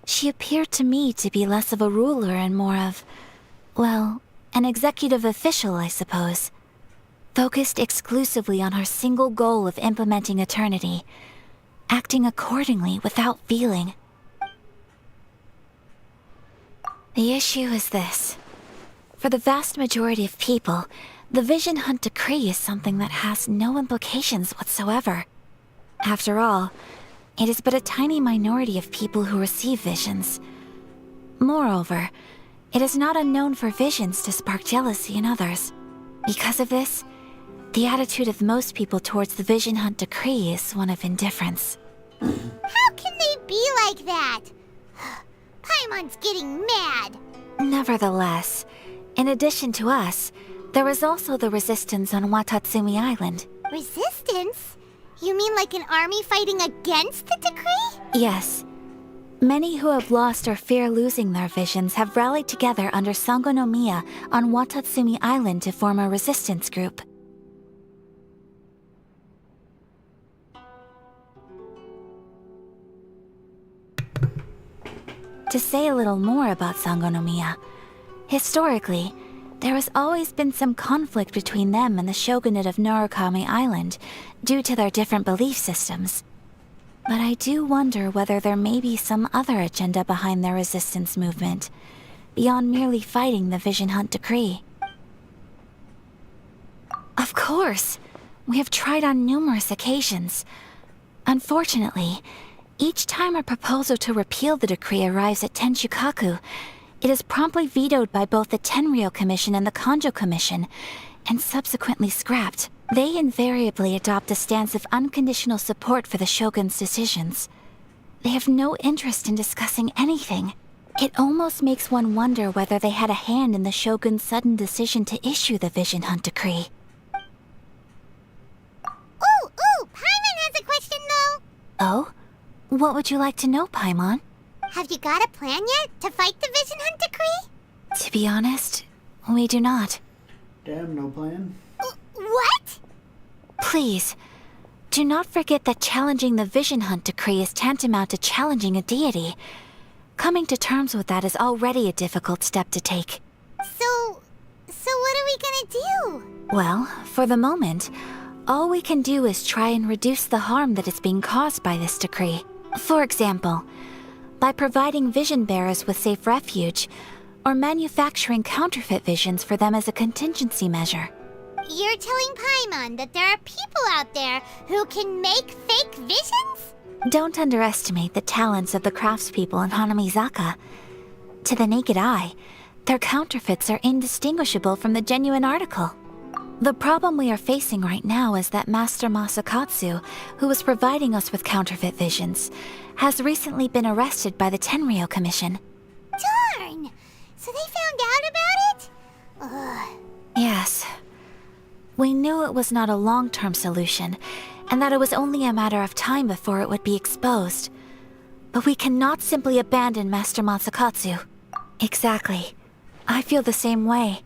she appeared to me to be less of a ruler and more of, well, an executive official, I suppose. Focused exclusively on her single goal of implementing eternity, acting accordingly without feeling. The issue is this. For the vast majority of people, the Vision Hunt Decree is something that has no implications whatsoever. After all, it is but a tiny minority of people who receive visions. Moreover, it is not unknown for visions to spark jealousy in others. Because of this, the attitude of most people towards the Vision Hunt Decree is one of indifference. How can they be like that? Paimon's getting mad. Nevertheless, in addition to us, there is also the resistance on Watatsumi Island. Resistance? You mean like an army fighting against the decree? Yes. Many who have lost or fear losing their visions have rallied together under Sango no Miya on Watatsumi Island to form a resistance group. To say a little more about Sango no Miya, historically, there has always been some conflict between them and the shogunate of Narukami Island due to their different belief systems. But I do wonder whether there may be some other agenda behind their resistance movement, beyond merely fighting the Vision Hunt Decree. Of course! We have tried on numerous occasions. Unfortunately, each time a proposal to repeal the decree arrives at Tenshukaku, it is promptly vetoed by both the Tenryou Commission and the Kanjo Commission, and subsequently scrapped. They invariably adopt a stance of unconditional support for the Shogun's decisions. They have no interest in discussing anything. It almost makes one wonder whether they had a hand in the Shogun's sudden decision to issue the Vision Hunt Decree. Ooh, Paimon has a question though. Oh? What would you like to know, Paimon? Have you got a plan yet to fight the Vision Hunt Decree? To be honest, we do not. Damn, no plan. What? Please, do not forget that challenging the Vision Hunt Decree is tantamount to challenging a deity. Coming to terms with that is already a difficult step to take. So what are we gonna do? Well, for the moment, all we can do is try and reduce the harm that is being caused by this decree. For example, by providing vision bearers with safe refuge, or manufacturing counterfeit visions for them as a contingency measure. You're telling Paimon that there are people out there who can make fake visions? Don't underestimate the talents of the craftspeople in Hanamizaka. To the naked eye, their counterfeits are indistinguishable from the genuine article. The problem we are facing right now is that Master Masakatsu, who was providing us with counterfeit visions, has recently been arrested by the Tenryou Commission. Darn! So they found out about it? Ugh. Yes. We knew it was not a long-term solution, and that it was only a matter of time before it would be exposed. But we cannot simply abandon Master Masakatsu. Exactly. I feel the same way.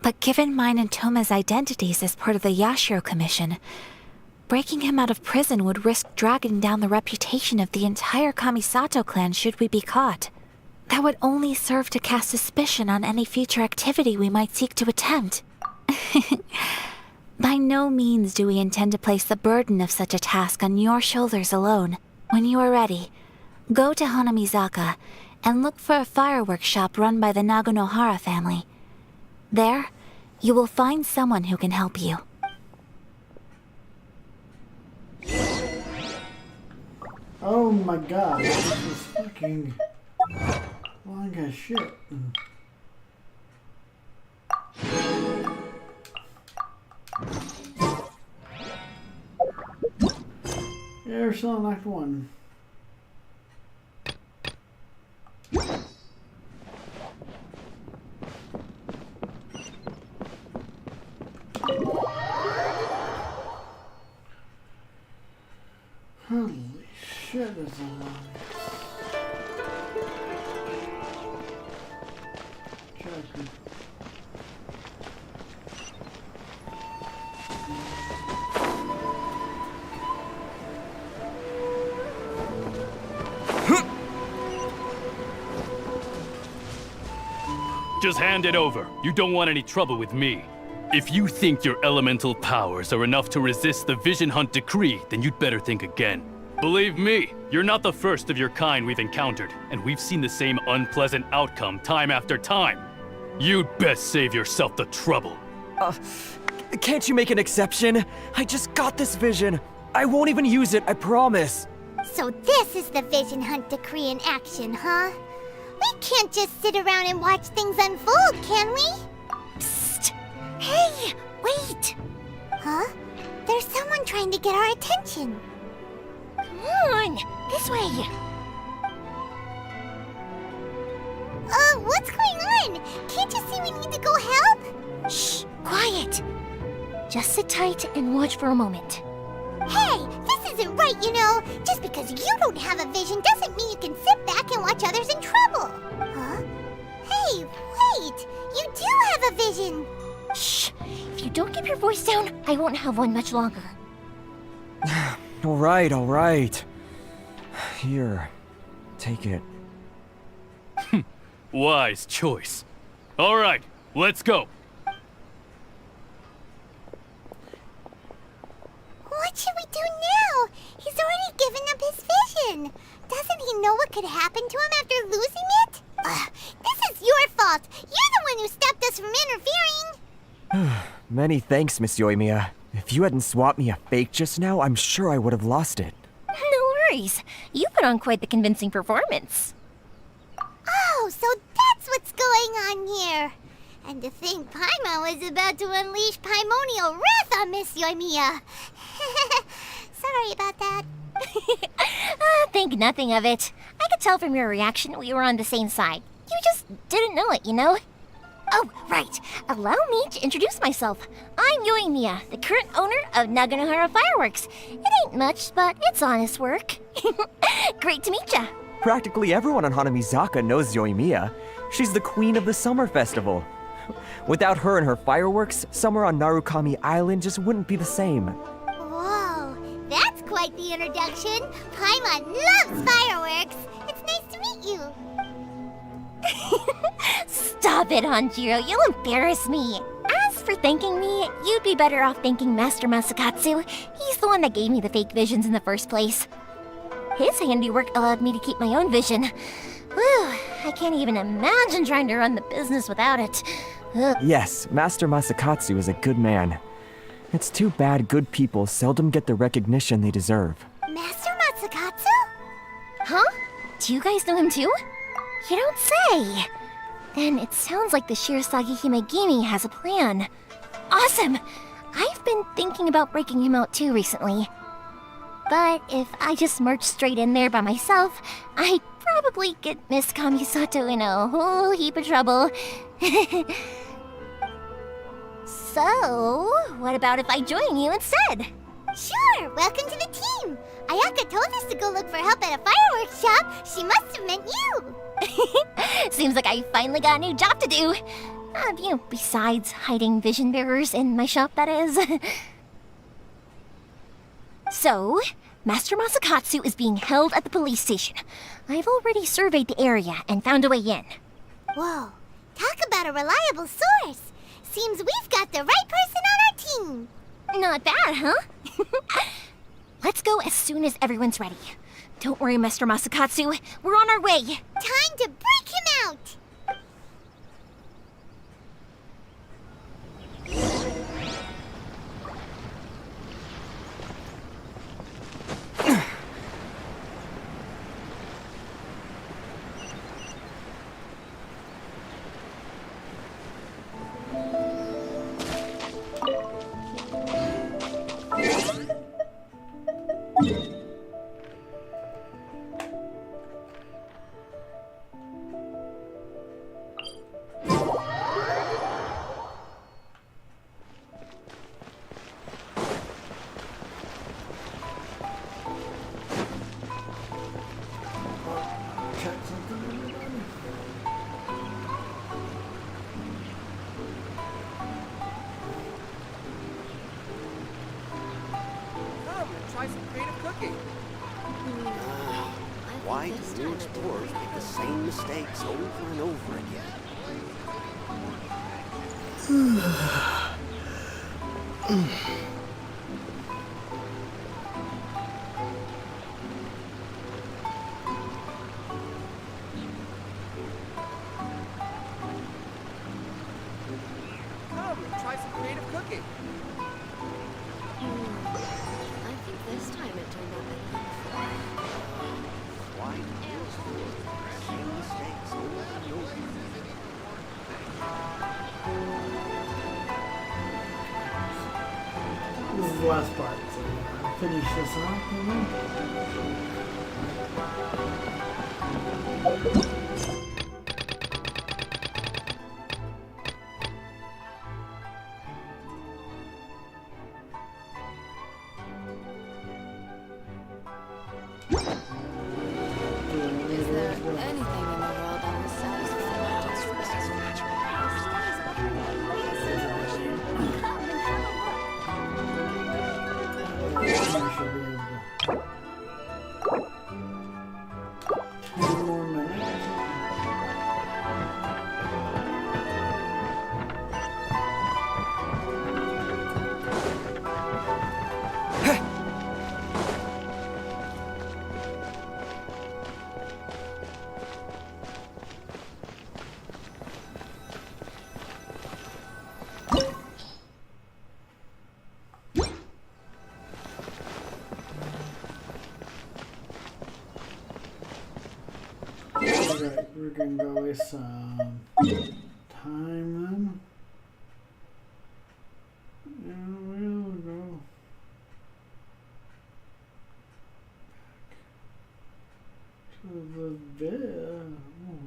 But given mine and Toma's identities as part of the Yashiro Commission, breaking him out of prison would risk dragging down the reputation of the entire Kamisato clan should we be caught. That would only serve to cast suspicion on any future activity we might seek to attempt. By no means do we intend to place the burden of such a task on your shoulders alone. When you are ready, go to Hanamizaka and look for a fireworks shop run by the Naganohara family. There, you will find someone who can help you. Oh my god, this is fucking long as shit. Yeah, we're still on Act 1. Holy shit, that's a lot. Chapter. Just hand it over. You don't want any trouble with me. If you think your elemental powers are enough to resist the Vision Hunt decree, then you'd better think again. Believe me, you're not the first of your kind we've encountered, and we've seen the same unpleasant outcome time after time. You'd best save yourself the trouble. Can't you make an exception? I just got this vision. I won't even use it, I promise. So this is the Vision Hunt decree in action, huh? We can't just sit around and watch things unfold, can we? Psst! Hey, wait! Huh? There's someone trying to get our attention. Come on, this way. What's going on? Can't you see we need to go help? Shh, quiet. Just sit tight and watch for a moment. Hey, this isn't right, you know. Just because you don't have a vision doesn't mean you can sit back and watch others in trouble. Huh? Hey, wait! You do have a vision! Shh! If you don't keep your voice down, I won't have one much longer. Alright. Here, take it. Wise choice. Alright, let's go. What should we do now? He's already given up his vision. Doesn't he know what could happen to him after losing it? This is your fault. You're the one who stopped us from interfering. Many thanks, Miss Yoimiya. If you hadn't swapped me a fake just now, I'm sure I would have lost it. No worries. You put on quite the convincing performance. Oh, so that's what's going on here. And to think Paimon was about to unleash Paimonial wrath on Miss Yoimiya. Sorry about that. Think nothing of it. I could tell from your reaction we were on the same side. You just didn't know it, you know? Oh, right. Allow me to introduce myself. I'm Yoimiya, the current owner of Naganohara Fireworks. It ain't much, but it's honest work. Great to meet ya. Practically everyone on Hanamizaka knows Yoimiya. She's the queen of the summer festival. Without her and her fireworks, summer on Narukami Island just wouldn't be the same. Whoa, that's quite the introduction. Paimon loves fireworks. It's nice to meet you. Stop it, Hanjiro. You'll embarrass me. As for thanking me, you'd be better off thanking Master Masakatsu. He's the one that gave me the fake visions in the first place. His handiwork allowed me to keep my own vision. Whew, I can't even imagine trying to run the business without it. Ugh. Yes, Master Masakatsu is a good man. It's too bad good people seldom get the recognition they deserve. Master Masakatsu? Huh? Do you guys know him too? You don't say! Then it sounds like the Shirasagi Himegimi has a plan. Awesome! I've been thinking about breaking him out too recently. But if I just marched straight in there by myself, I'd probably get Miss Kamisato in a whole heap of trouble. So, what about if I join you instead? Sure, welcome to the team. Ayaka told us to go look for help at a fireworks shop. She must have meant you. Seems like I finally got a new job to do. Besides hiding vision bearers in my shop, that is. So, Master Masakatsu is being held at the police station. I've already surveyed the area and found a way in. Whoa, talk about a reliable source. Seems we've got the right person on our team. Not bad, huh? Let's go as soon as everyone's ready. Don't worry, Mr. Masakatsu. We're on our way. Time to break him out! Why do new explorers make the same mistakes over and over again? Come, try some creative cooking. I think this time it turned out better than before. Why do new explorers make the same mistakes over and over? This is the last part, so I'll finish this off. Is there anything in the world that will satisfy my Alright, we're gonna go with some time then. And we'll go back to the bed.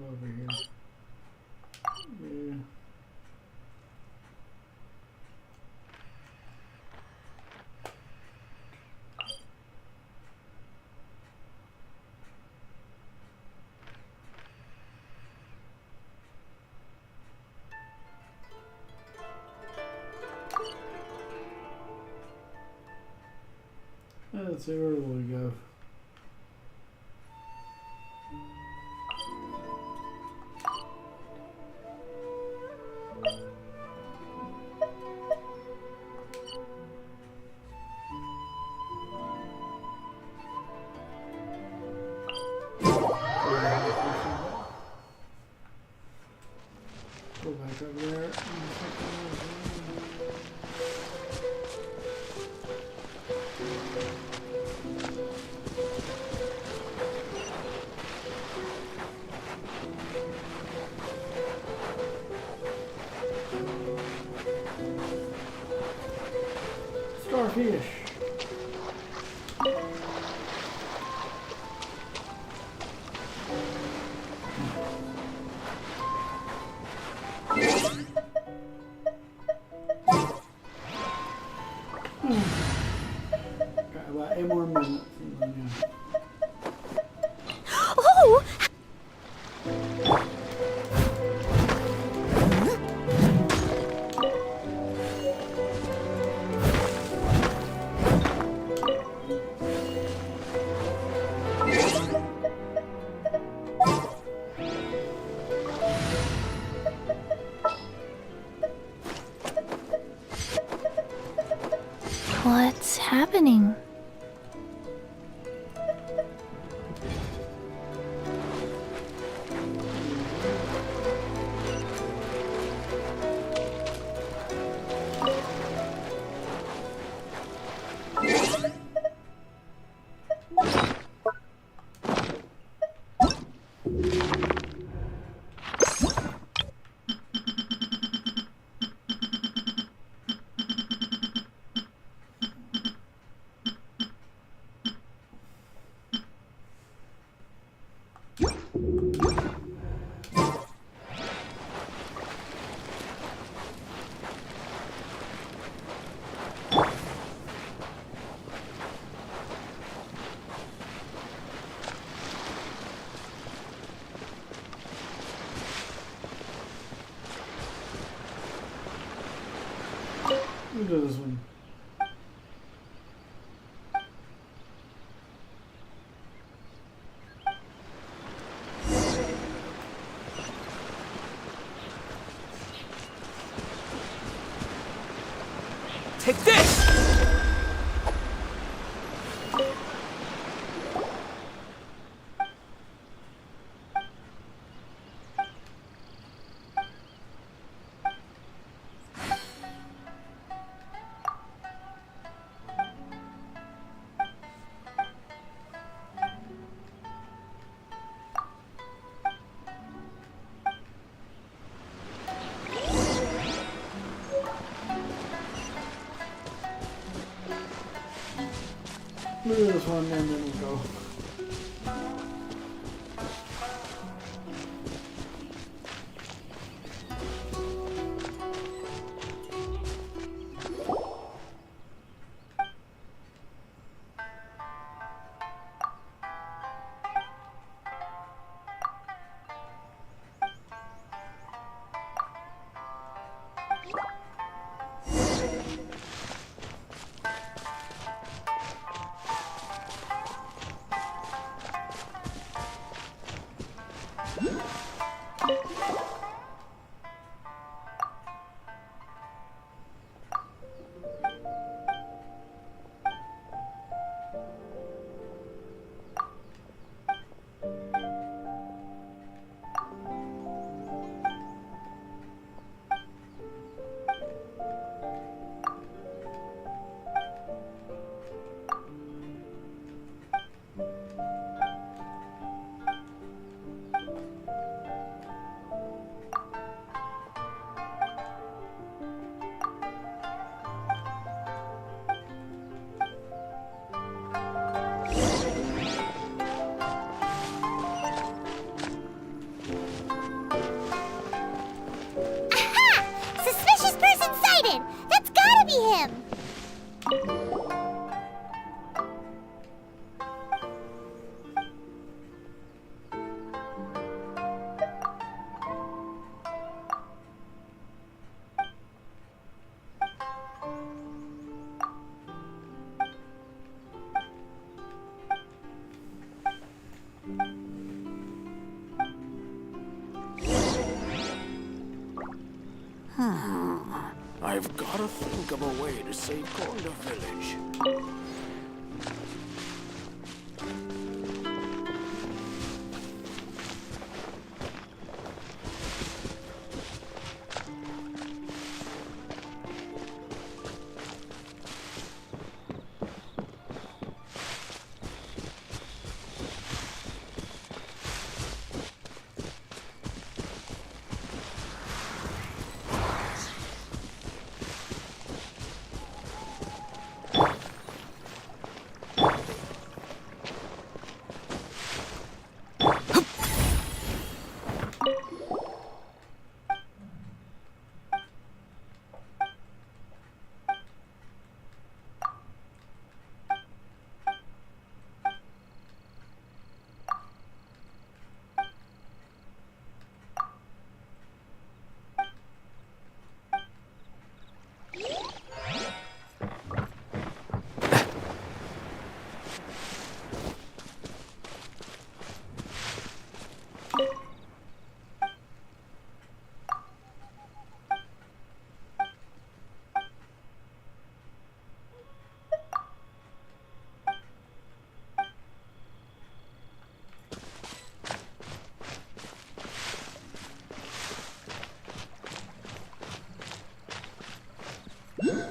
Over here. Yeah. Let's see, where will we go? Go back up there. Starfish. Got about 8 more minutes and then What's happening? Look at this one. Take this! Look at this one, and then we'll go. I've gotta think of a way to save Corner Village. Yay.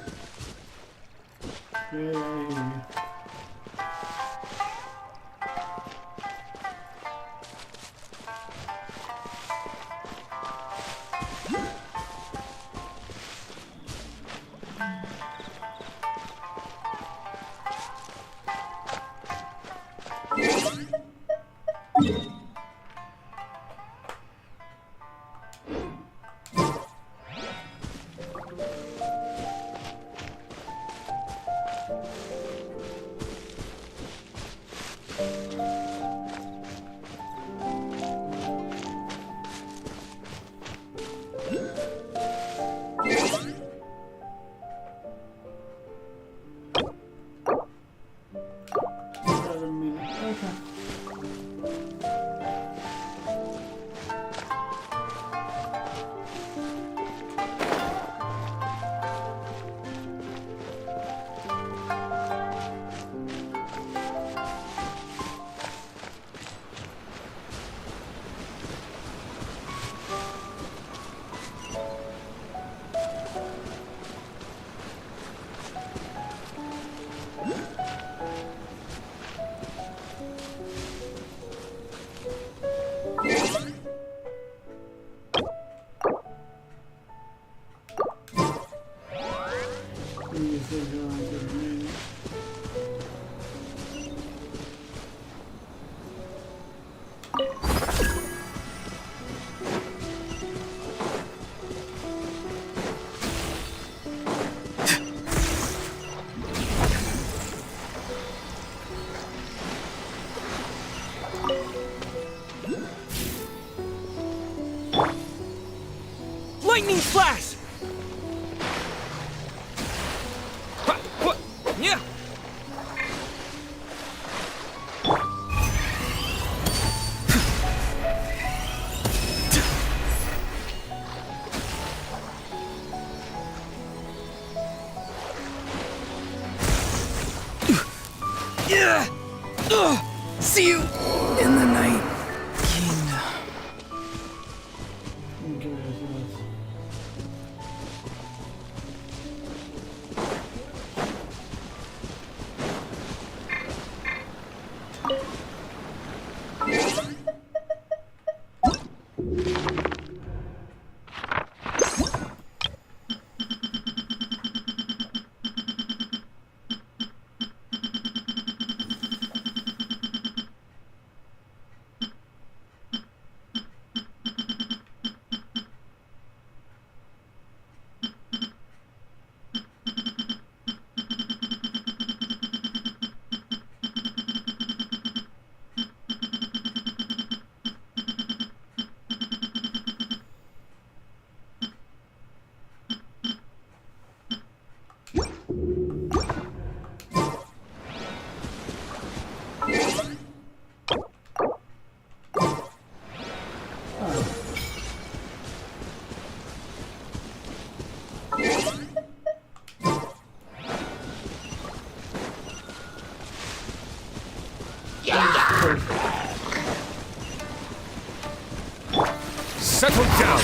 Lightning flash! Yeah. See you in the night, King. Settle down!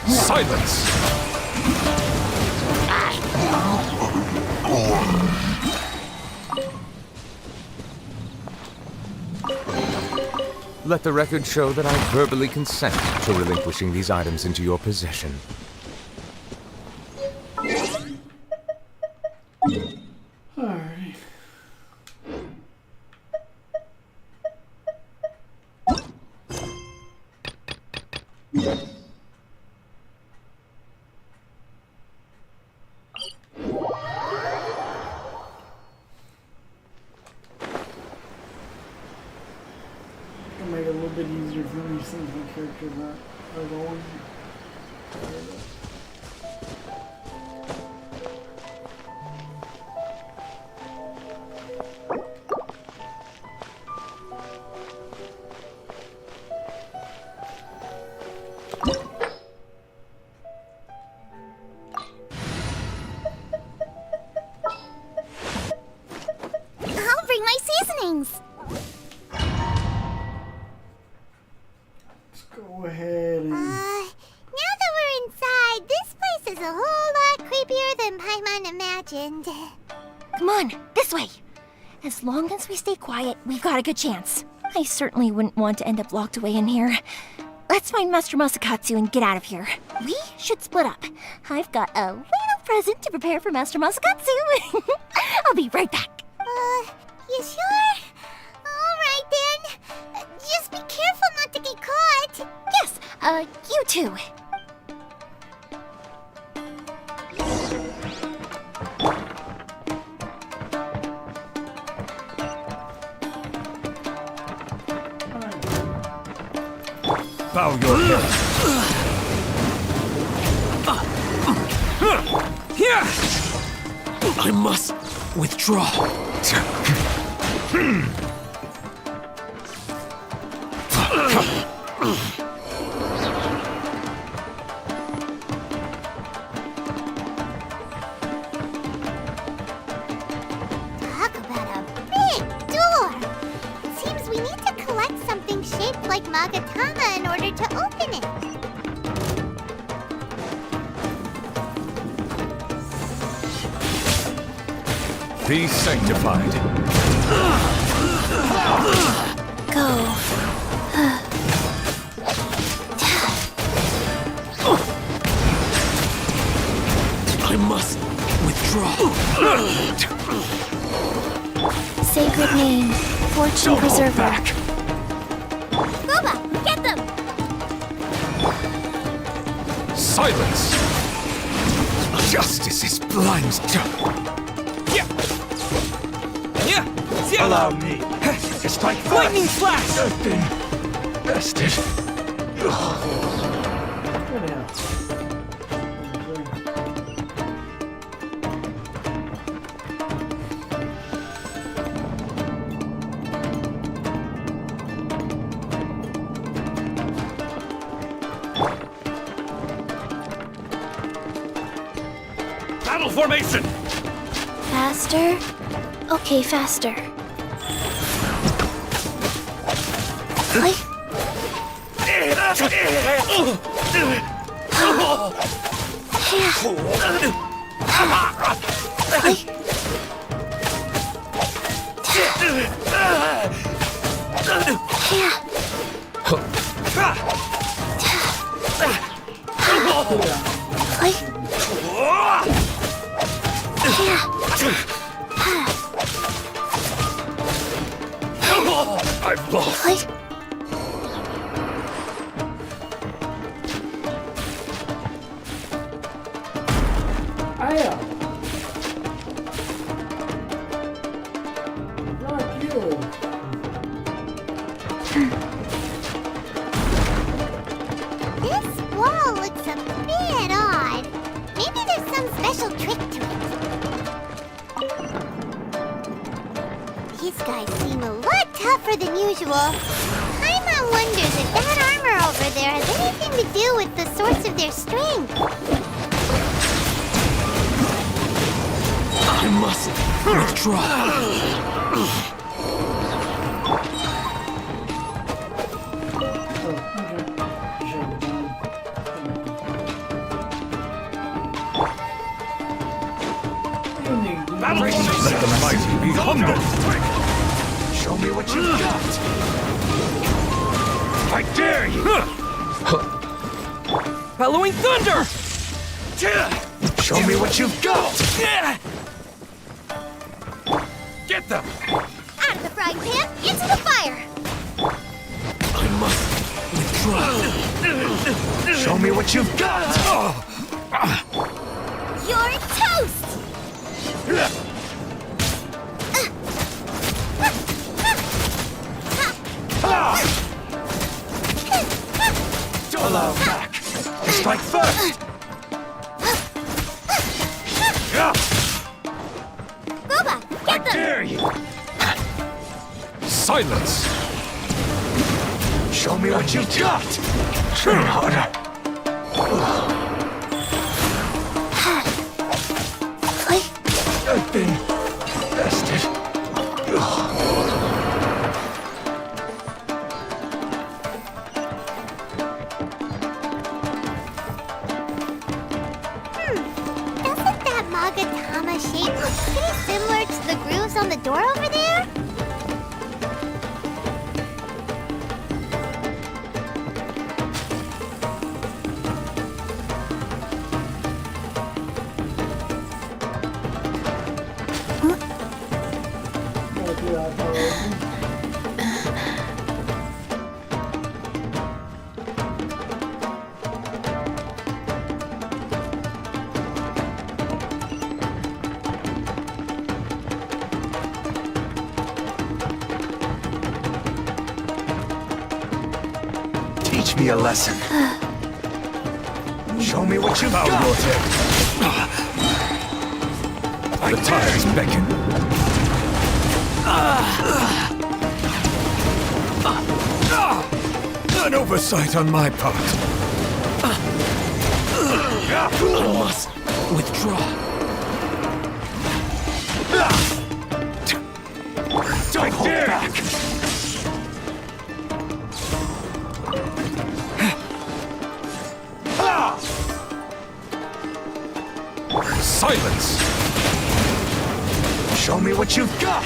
Silence! Let the record show that I verbally consent to relinquishing these items into your possession. Alright. It'll make it a little bit easier for me since my characters are going. go ahead and... Now that we're inside, this place is a whole lot creepier than Paimon imagined. Come on, this way. As long as we stay quiet, we've got a good chance. I certainly wouldn't want to end up locked away in here. Let's find Master Masakatsu and get out of here. We should split up. I've got a little present to prepare for Master Masakatsu. I'll be right back. You sure? Alright then. Just be careful not to get caught. Yes, you too. Bow your head. I must withdraw. Talk about a big door. It seems we need to collect something shaped like Magatama in order to open it. Be sanctified. Go. I must withdraw. Sacred name, fortune preserver. Booba, get them! Silence! Justice is blind to... Allow me to strike first. Lightning flash! I've been bested. Battle formation! Faster? Okay, faster. I've lost. This wall looks a bit odd. Maybe there's some special trick to it. These guys seem a lot tougher than usual. Paimon wonders if that armor over there has anything to do with the source of their strength. I must withdraw. Let the mighty be humble. Show me what you've got. I dare you. Bellowing thunder! Show me what you've got. Get them! Out of the frying pan, into the fire! I must withdraw. Show me what you've got. You're toast! Allow back. Strike first. Booba, I get them! dare you. Silence. Show me what you've got. Try harder. I've been bested. shape look pretty similar to the grooves on the door over there? Teach me a lesson. Show me what you've got. Your head. The tides beckon. An oversight on my part. I must withdraw. Don't hold back. Silence! Show me what you've got!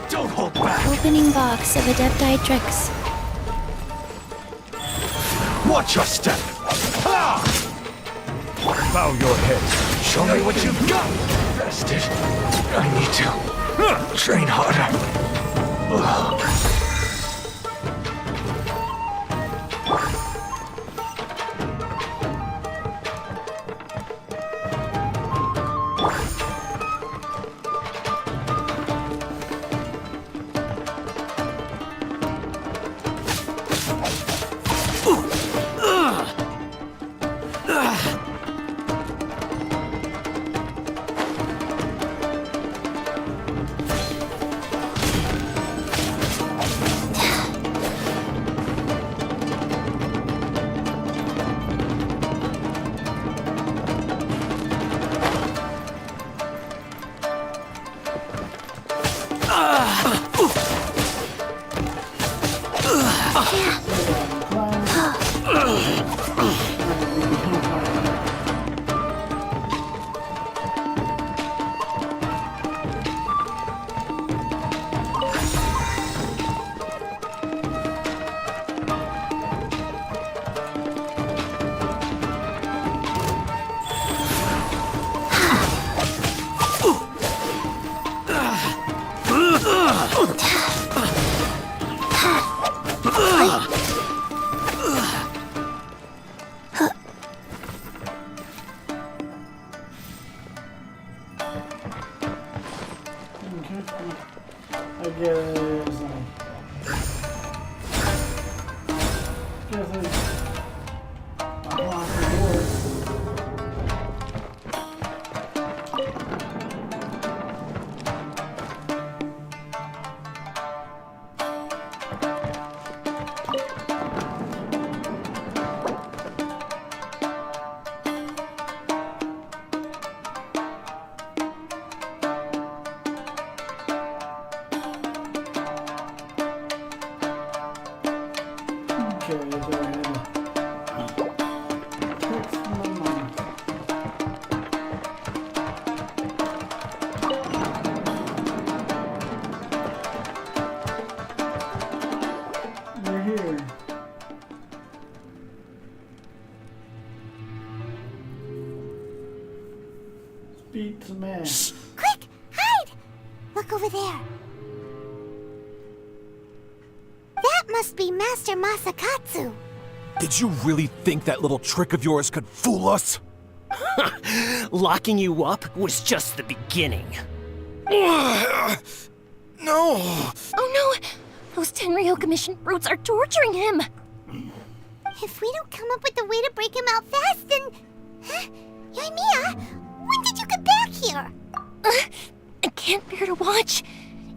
Don't hold back! Opening box of Adepti tricks. Watch your step! Bow your head. Show me what you've got! Rested. I need to train harder. Beat some ass. Quick, hide! Look over there. That must be Master Masakatsu. Did you really think that little trick of yours could fool us? Locking you up was just the beginning. No! Oh no! Those Tenryo Commission brutes are torturing him! If we don't come up with a way to break him out fast, then... Huh? Yoimiya, when did you get back here? I can't bear to watch.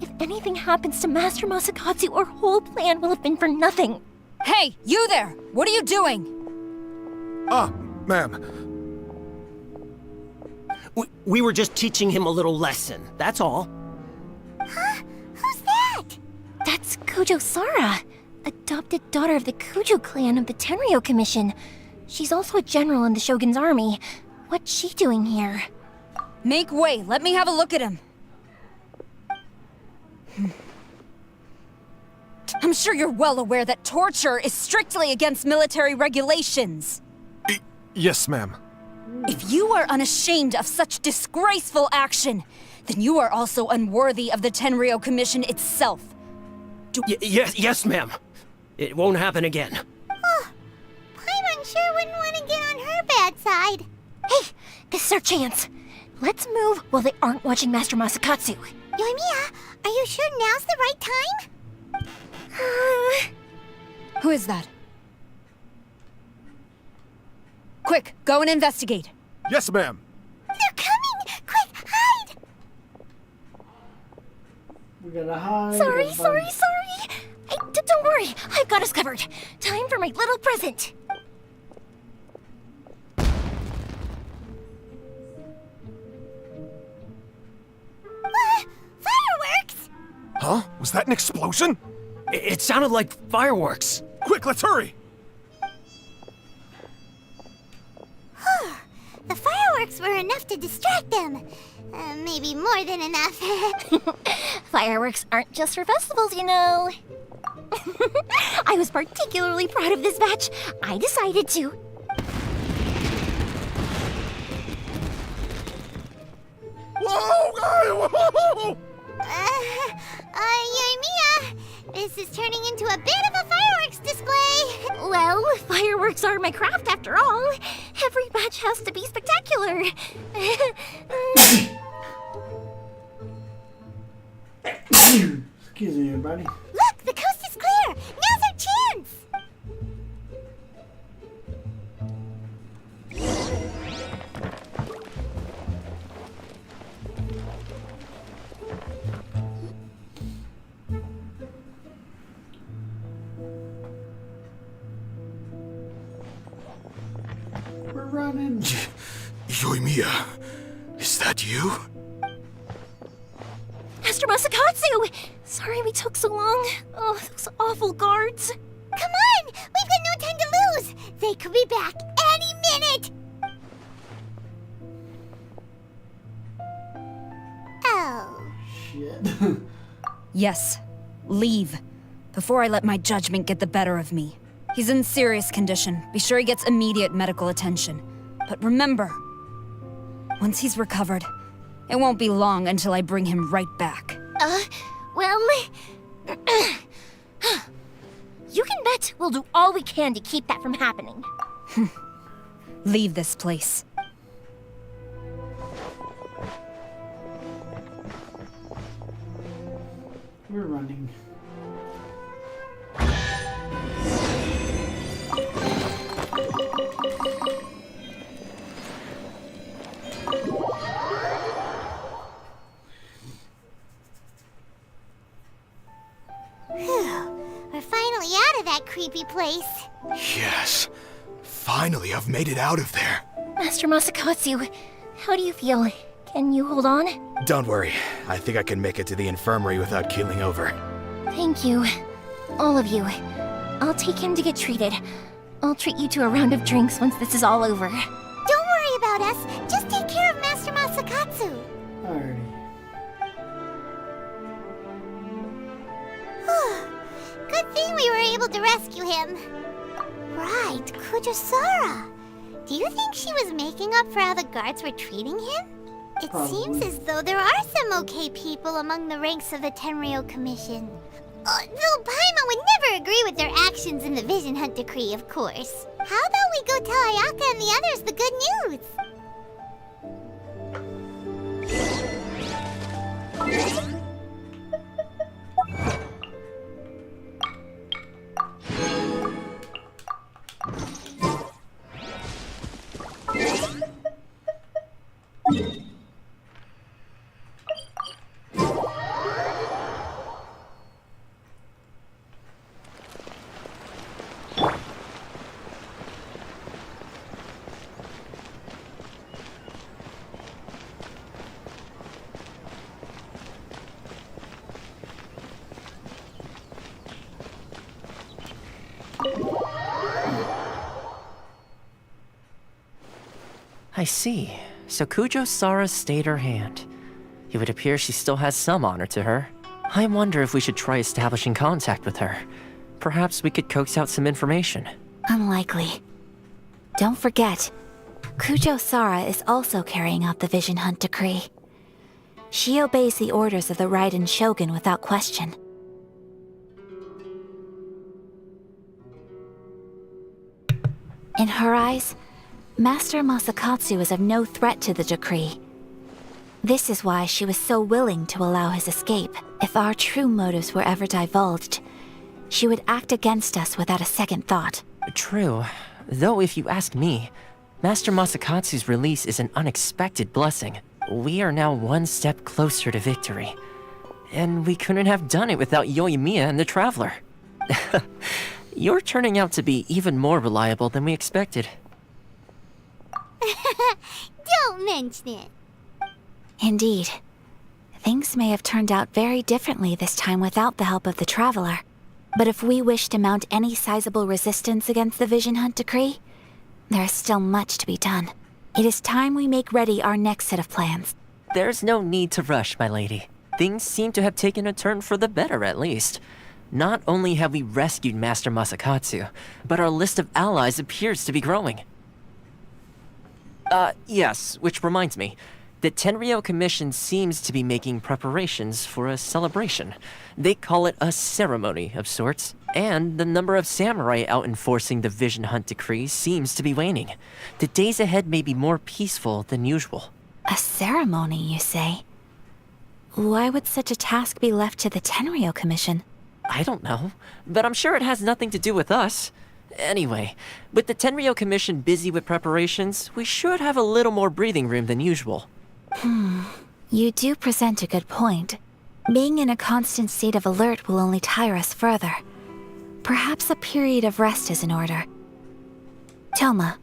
If anything happens to Master Masakatsu, our whole plan will have been for nothing. Hey, you there! What are you doing? Ma'am. We were just teaching him a little lesson, that's all. Huh? Who's that? That's Kujo Sara, adopted daughter of the Kujo clan of the Tenryo Commission. She's also a general in the Shogun's army. What's she doing here? Make way. Let me have a look at him. I'm sure you're well aware that torture is strictly against military regulations. Yes, ma'am. If you are unashamed of such disgraceful action, then you are also unworthy of the Tenryou Commission itself. Yes, ma'am. It won't happen again. Oh, Paimon sure wouldn't want to get on her bad side. Hey, this is our chance. Let's move while they aren't watching Master Masakatsu. Yoimiya, are you sure now's the right time? Who is that? Quick, go and investigate. Yes, ma'am. They're coming! Quick, hide! We gotta hide. Sorry. Don't worry, I've got us covered. Time for my little present. Fireworks! Huh? Was that an explosion? It sounded like fireworks. Quick, let's hurry! The fireworks were enough to distract them. Maybe more than enough. Fireworks aren't just for festivals, you know. I was particularly proud of this batch. I decided to. Whoa! Yoimiya, this is turning into a bit of a fireworks display. Well, fireworks are my craft after all. Every batch has to be spectacular. Excuse me, everybody. Look, the coast is clear. Now's our chance. We're running. Yoimiya, is that you? Master Masakatsu! Sorry we took so long. Oh, those awful guards. Come on! We've got no time to lose. They could be back any minute. Oh. Shit. Yes, leave. Before I let my judgment get the better of me. He's in serious condition. Be sure he gets immediate medical attention. But remember, once he's recovered, it won't be long until I bring him right back. Well... you can bet we'll do all we can to keep that from happening. Leave this place. We're running. We're finally out of that creepy place. Yes. Finally, I've made it out of there. Master Masakatsu, how do you feel? Can you hold on? Don't worry. I think I can make it to the infirmary without keeling over. Thank you. All of you. I'll take him to get treated. I'll treat you to a round of drinks once this is all over. Don't worry about us. Just take care of Master Masakatsu. Alrighty. Good thing we were able to rescue him. Right, Kujosara. Do you think she was making up for how the guards were treating him? It seems as though there are some okay people among the ranks of the Tenryou Commission. Though Paimon would never agree with their actions in the Vision Hunt Decree, of course. How about we go tell Ayaka and the others the good news? I see. So Kujo Sara stayed her hand. It would appear she still has some honor to her. I wonder if we should try establishing contact with her. Perhaps we could coax out some information. Unlikely. Don't forget, Kujo Sara is also carrying out the Vision Hunt decree. She obeys the orders of the Raiden Shogun without question. In her eyes, Master Masakatsu is of no threat to the decree. This is why she was so willing to allow his escape. If our true motives were ever divulged, she would act against us without a second thought. True. Though if you ask me, Master Masakatsu's release is an unexpected blessing. We are now one step closer to victory. And we couldn't have done it without Yoimiya and the Traveler. You're turning out to be even more reliable than we expected. Don't mention it. Indeed. Things may have turned out very differently this time without the help of the Traveler. But if we wish to mount any sizable resistance against the Vision Hunt decree, there is still much to be done. It is time we make ready our next set of plans. There's no need to rush, my lady. Things seem to have taken a turn for the better, at least. Not only have we rescued Master Masakatsu, but our list of allies appears to be growing. Yes, which reminds me. The Tenryou Commission seems to be making preparations for a celebration. They call it a ceremony of sorts, and the number of samurai out enforcing the Vision Hunt decree seems to be waning. The days ahead may be more peaceful than usual. A ceremony, you say? Why would such a task be left to the Tenryou Commission? I don't know, but I'm sure it has nothing to do with us. Anyway, with the Tenryou Commission busy with preparations, we should have a little more breathing room than usual. You do present a good point. Being in a constant state of alert will only tire us further. Perhaps a period of rest is in order. Toma,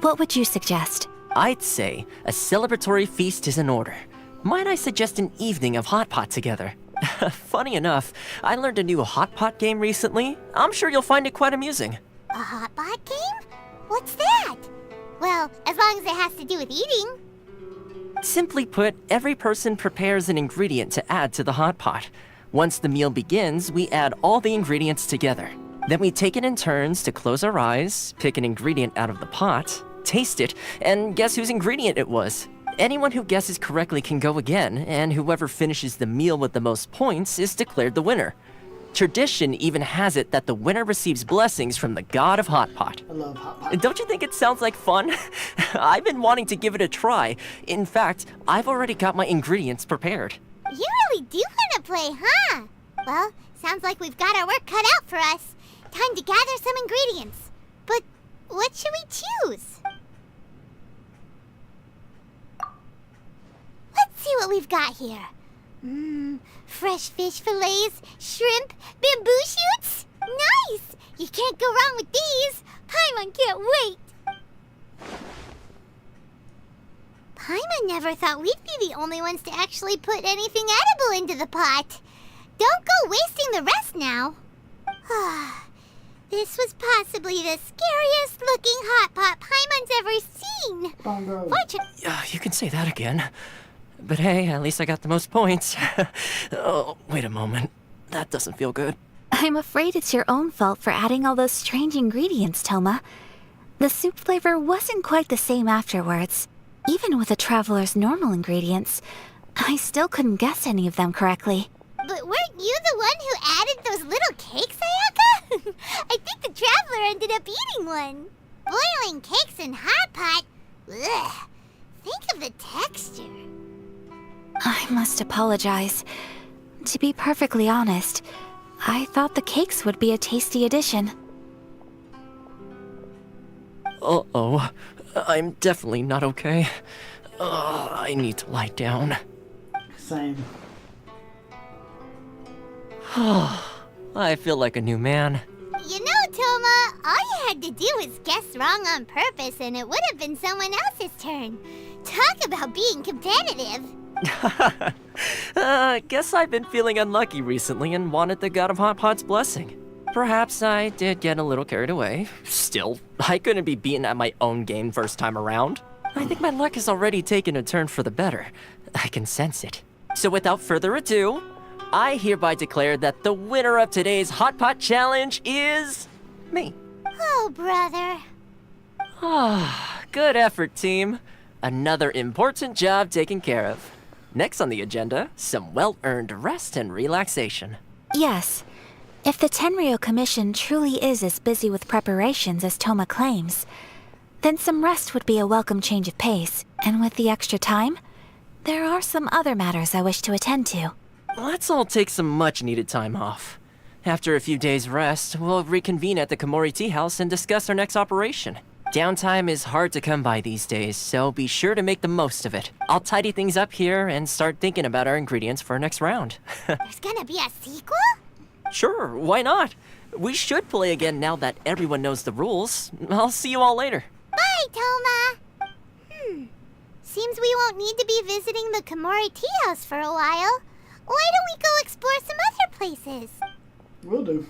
what would you suggest? I'd say a celebratory feast is in order. Might I suggest an evening of hot pot together? Funny enough, I learned a new hot pot game recently. I'm sure you'll find it quite amusing. A hot pot game? What's that? Well, as long as it has to do with eating. Simply put, every person prepares an ingredient to add to the hot pot. Once the meal begins, we add all the ingredients together. Then we take it in turns to close our eyes, pick an ingredient out of the pot, taste it, and guess whose ingredient it was. Anyone who guesses correctly can go again, and whoever finishes the meal with the most points is declared the winner. Tradition even has it that the winner receives blessings from the god of Hot Pot. I love Hot Pot. Don't you think it sounds like fun? I've been wanting to give it a try. In fact, I've already got my ingredients prepared. You really do want to play, huh? Well, sounds like we've got our work cut out for us. Time to gather some ingredients. But what should we choose? Let's see what we've got here. Fresh fish fillets, shrimp, bamboo shoots? Nice! You can't go wrong with these. Paimon can't wait. Paimon never thought we'd be the only ones to actually put anything edible into the pot. Don't go wasting the rest now. This was possibly the scariest looking hot pot Paimon's ever seen. You can say that again. But hey, at least I got the most points. Oh, wait a moment. That doesn't feel good. I'm afraid it's your own fault for adding all those strange ingredients, Toma. The soup flavor wasn't quite the same afterwards. Even with the Traveler's normal ingredients, I still couldn't guess any of them correctly. But weren't you the one who added those little cakes, Ayaka? I think the Traveler ended up eating one. Boiling cakes in hot pot? Ugh. Think of the texture. I must apologize. To be perfectly honest, I thought the cakes would be a tasty addition. Uh-oh. I'm definitely not okay. I need to lie down. Same. I feel like a new man. You know, Toma, all you had to do was guess wrong on purpose and it would have been someone else's turn. Talk about being competitive. Guess I've been feeling unlucky recently and wanted the god of Hot Pot's blessing. Perhaps I did get a little carried away. Still, I couldn't be beaten at my own game first time around. I think my luck has already taken a turn for the better. I can sense it. So without further ado, I hereby declare that the winner of today's Hot Pot Challenge is me. Oh, brother. Ah, good effort, team. Another important job taken care of. Next on the agenda, some well-earned rest and relaxation. Yes. If the Tenryou Commission truly is as busy with preparations as Toma claims, then some rest would be a welcome change of pace. And with the extra time, there are some other matters I wish to attend to. Let's all take some much-needed time off. After a few days' rest, we'll reconvene at the Komori Tea House and discuss our next operation. Downtime is hard to come by these days, so be sure to make the most of it. I'll tidy things up here and start thinking about our ingredients for our next round. There's gonna be a sequel? Sure, why not? We should play again now that everyone knows the rules. I'll see you all later. Bye, Toma! Seems we won't need to be visiting the Komori Tea House for a while. Why don't we go explore some other places? Will do.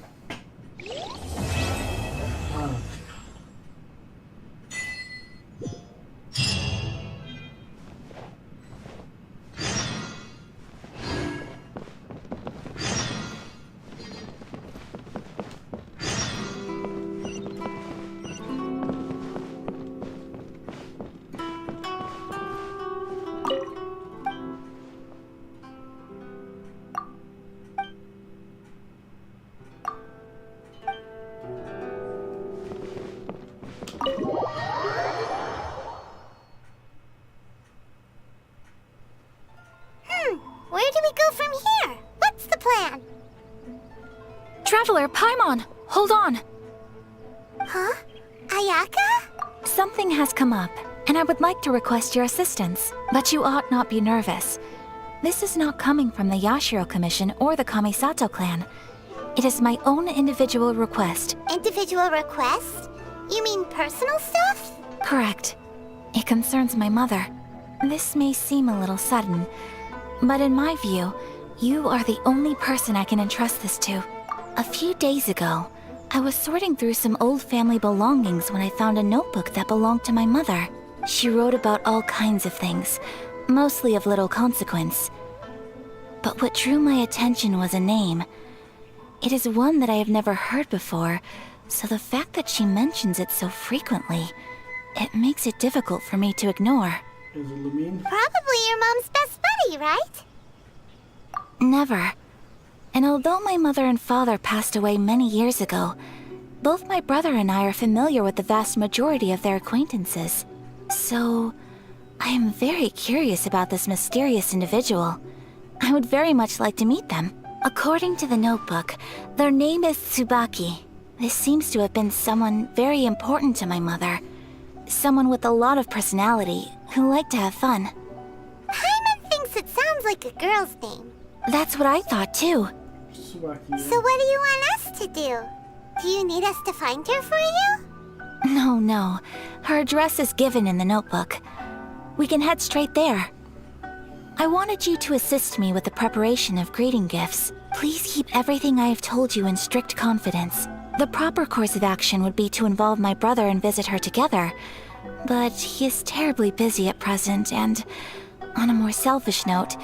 Where do we go from here? What's the plan? Traveler, Paimon, hold on. Huh? Ayaka? Something has come up, and I would like to request your assistance. But you ought not be nervous. This is not coming from the Yashiro Commission or the Kamisato clan. It is my own individual request. Individual request? You mean personal stuff? Correct. It concerns my mother. This may seem a little sudden, but in my view, you are the only person I can entrust this to. A few days ago, I was sorting through some old family belongings when I found a notebook that belonged to my mother. She wrote about all kinds of things, mostly of little consequence. But what drew my attention was a name. It is one that I have never heard before, so the fact that she mentions it so frequently, it makes it difficult for me to ignore. Is it Lumine? Probably your mom's best buddy, right? Never. And although my mother and father passed away many years ago, both my brother and I are familiar with the vast majority of their acquaintances. So, I am very curious about this mysterious individual. I would very much like to meet them. According to the notebook, their name is Tsubaki. This seems to have been someone very important to my mother. Someone with a lot of personality, who liked to have fun. Paimon thinks it sounds like a girl's name. That's what I thought too. So what do you want us to do? Do you need us to find her for you? No. Her address is given in the notebook. We can head straight there. I wanted you to assist me with the preparation of greeting gifts. Please keep everything I have told you in strict confidence. The proper course of action would be to involve my brother and visit her together. But he is terribly busy at present, and on a more selfish note,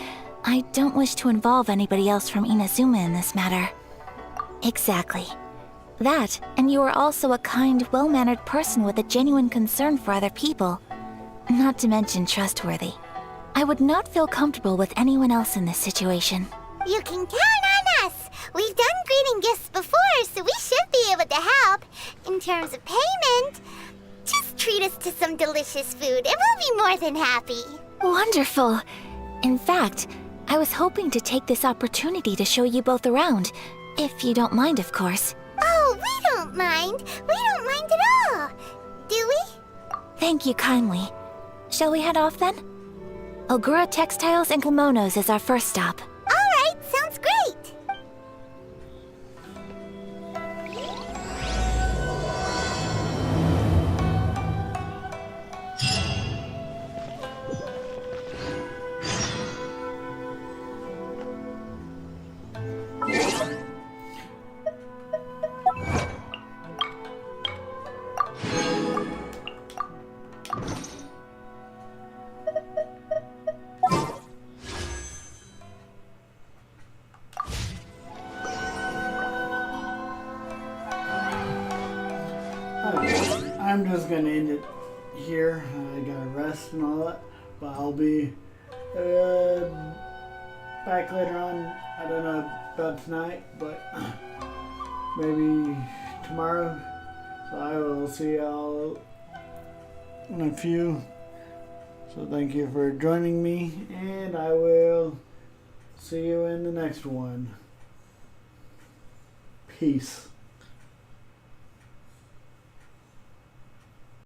I don't wish to involve anybody else from Inazuma in this matter. Exactly. That, and you are also a kind, well-mannered person with a genuine concern for other people. Not to mention trustworthy. I would not feel comfortable with anyone else in this situation. You can count on us! We've done greeting gifts before, so we should be able to help. In terms of payment, just treat us to some delicious food and we'll be more than happy. Wonderful! In fact, I was hoping to take this opportunity to show you both around. If you don't mind, of course. Oh, we don't mind. We don't mind at all. Do we? Thank you kindly. Shall we head off then? Ogura Textiles and Kimonos is our first stop. Alright, sounds great! I'm just gonna end it here. I gotta rest and all that, but I'll be back later on. I don't know about tonight, but maybe tomorrow. So I will see y'all in a few. So thank you for joining me, and I will see you in the next one. Peace.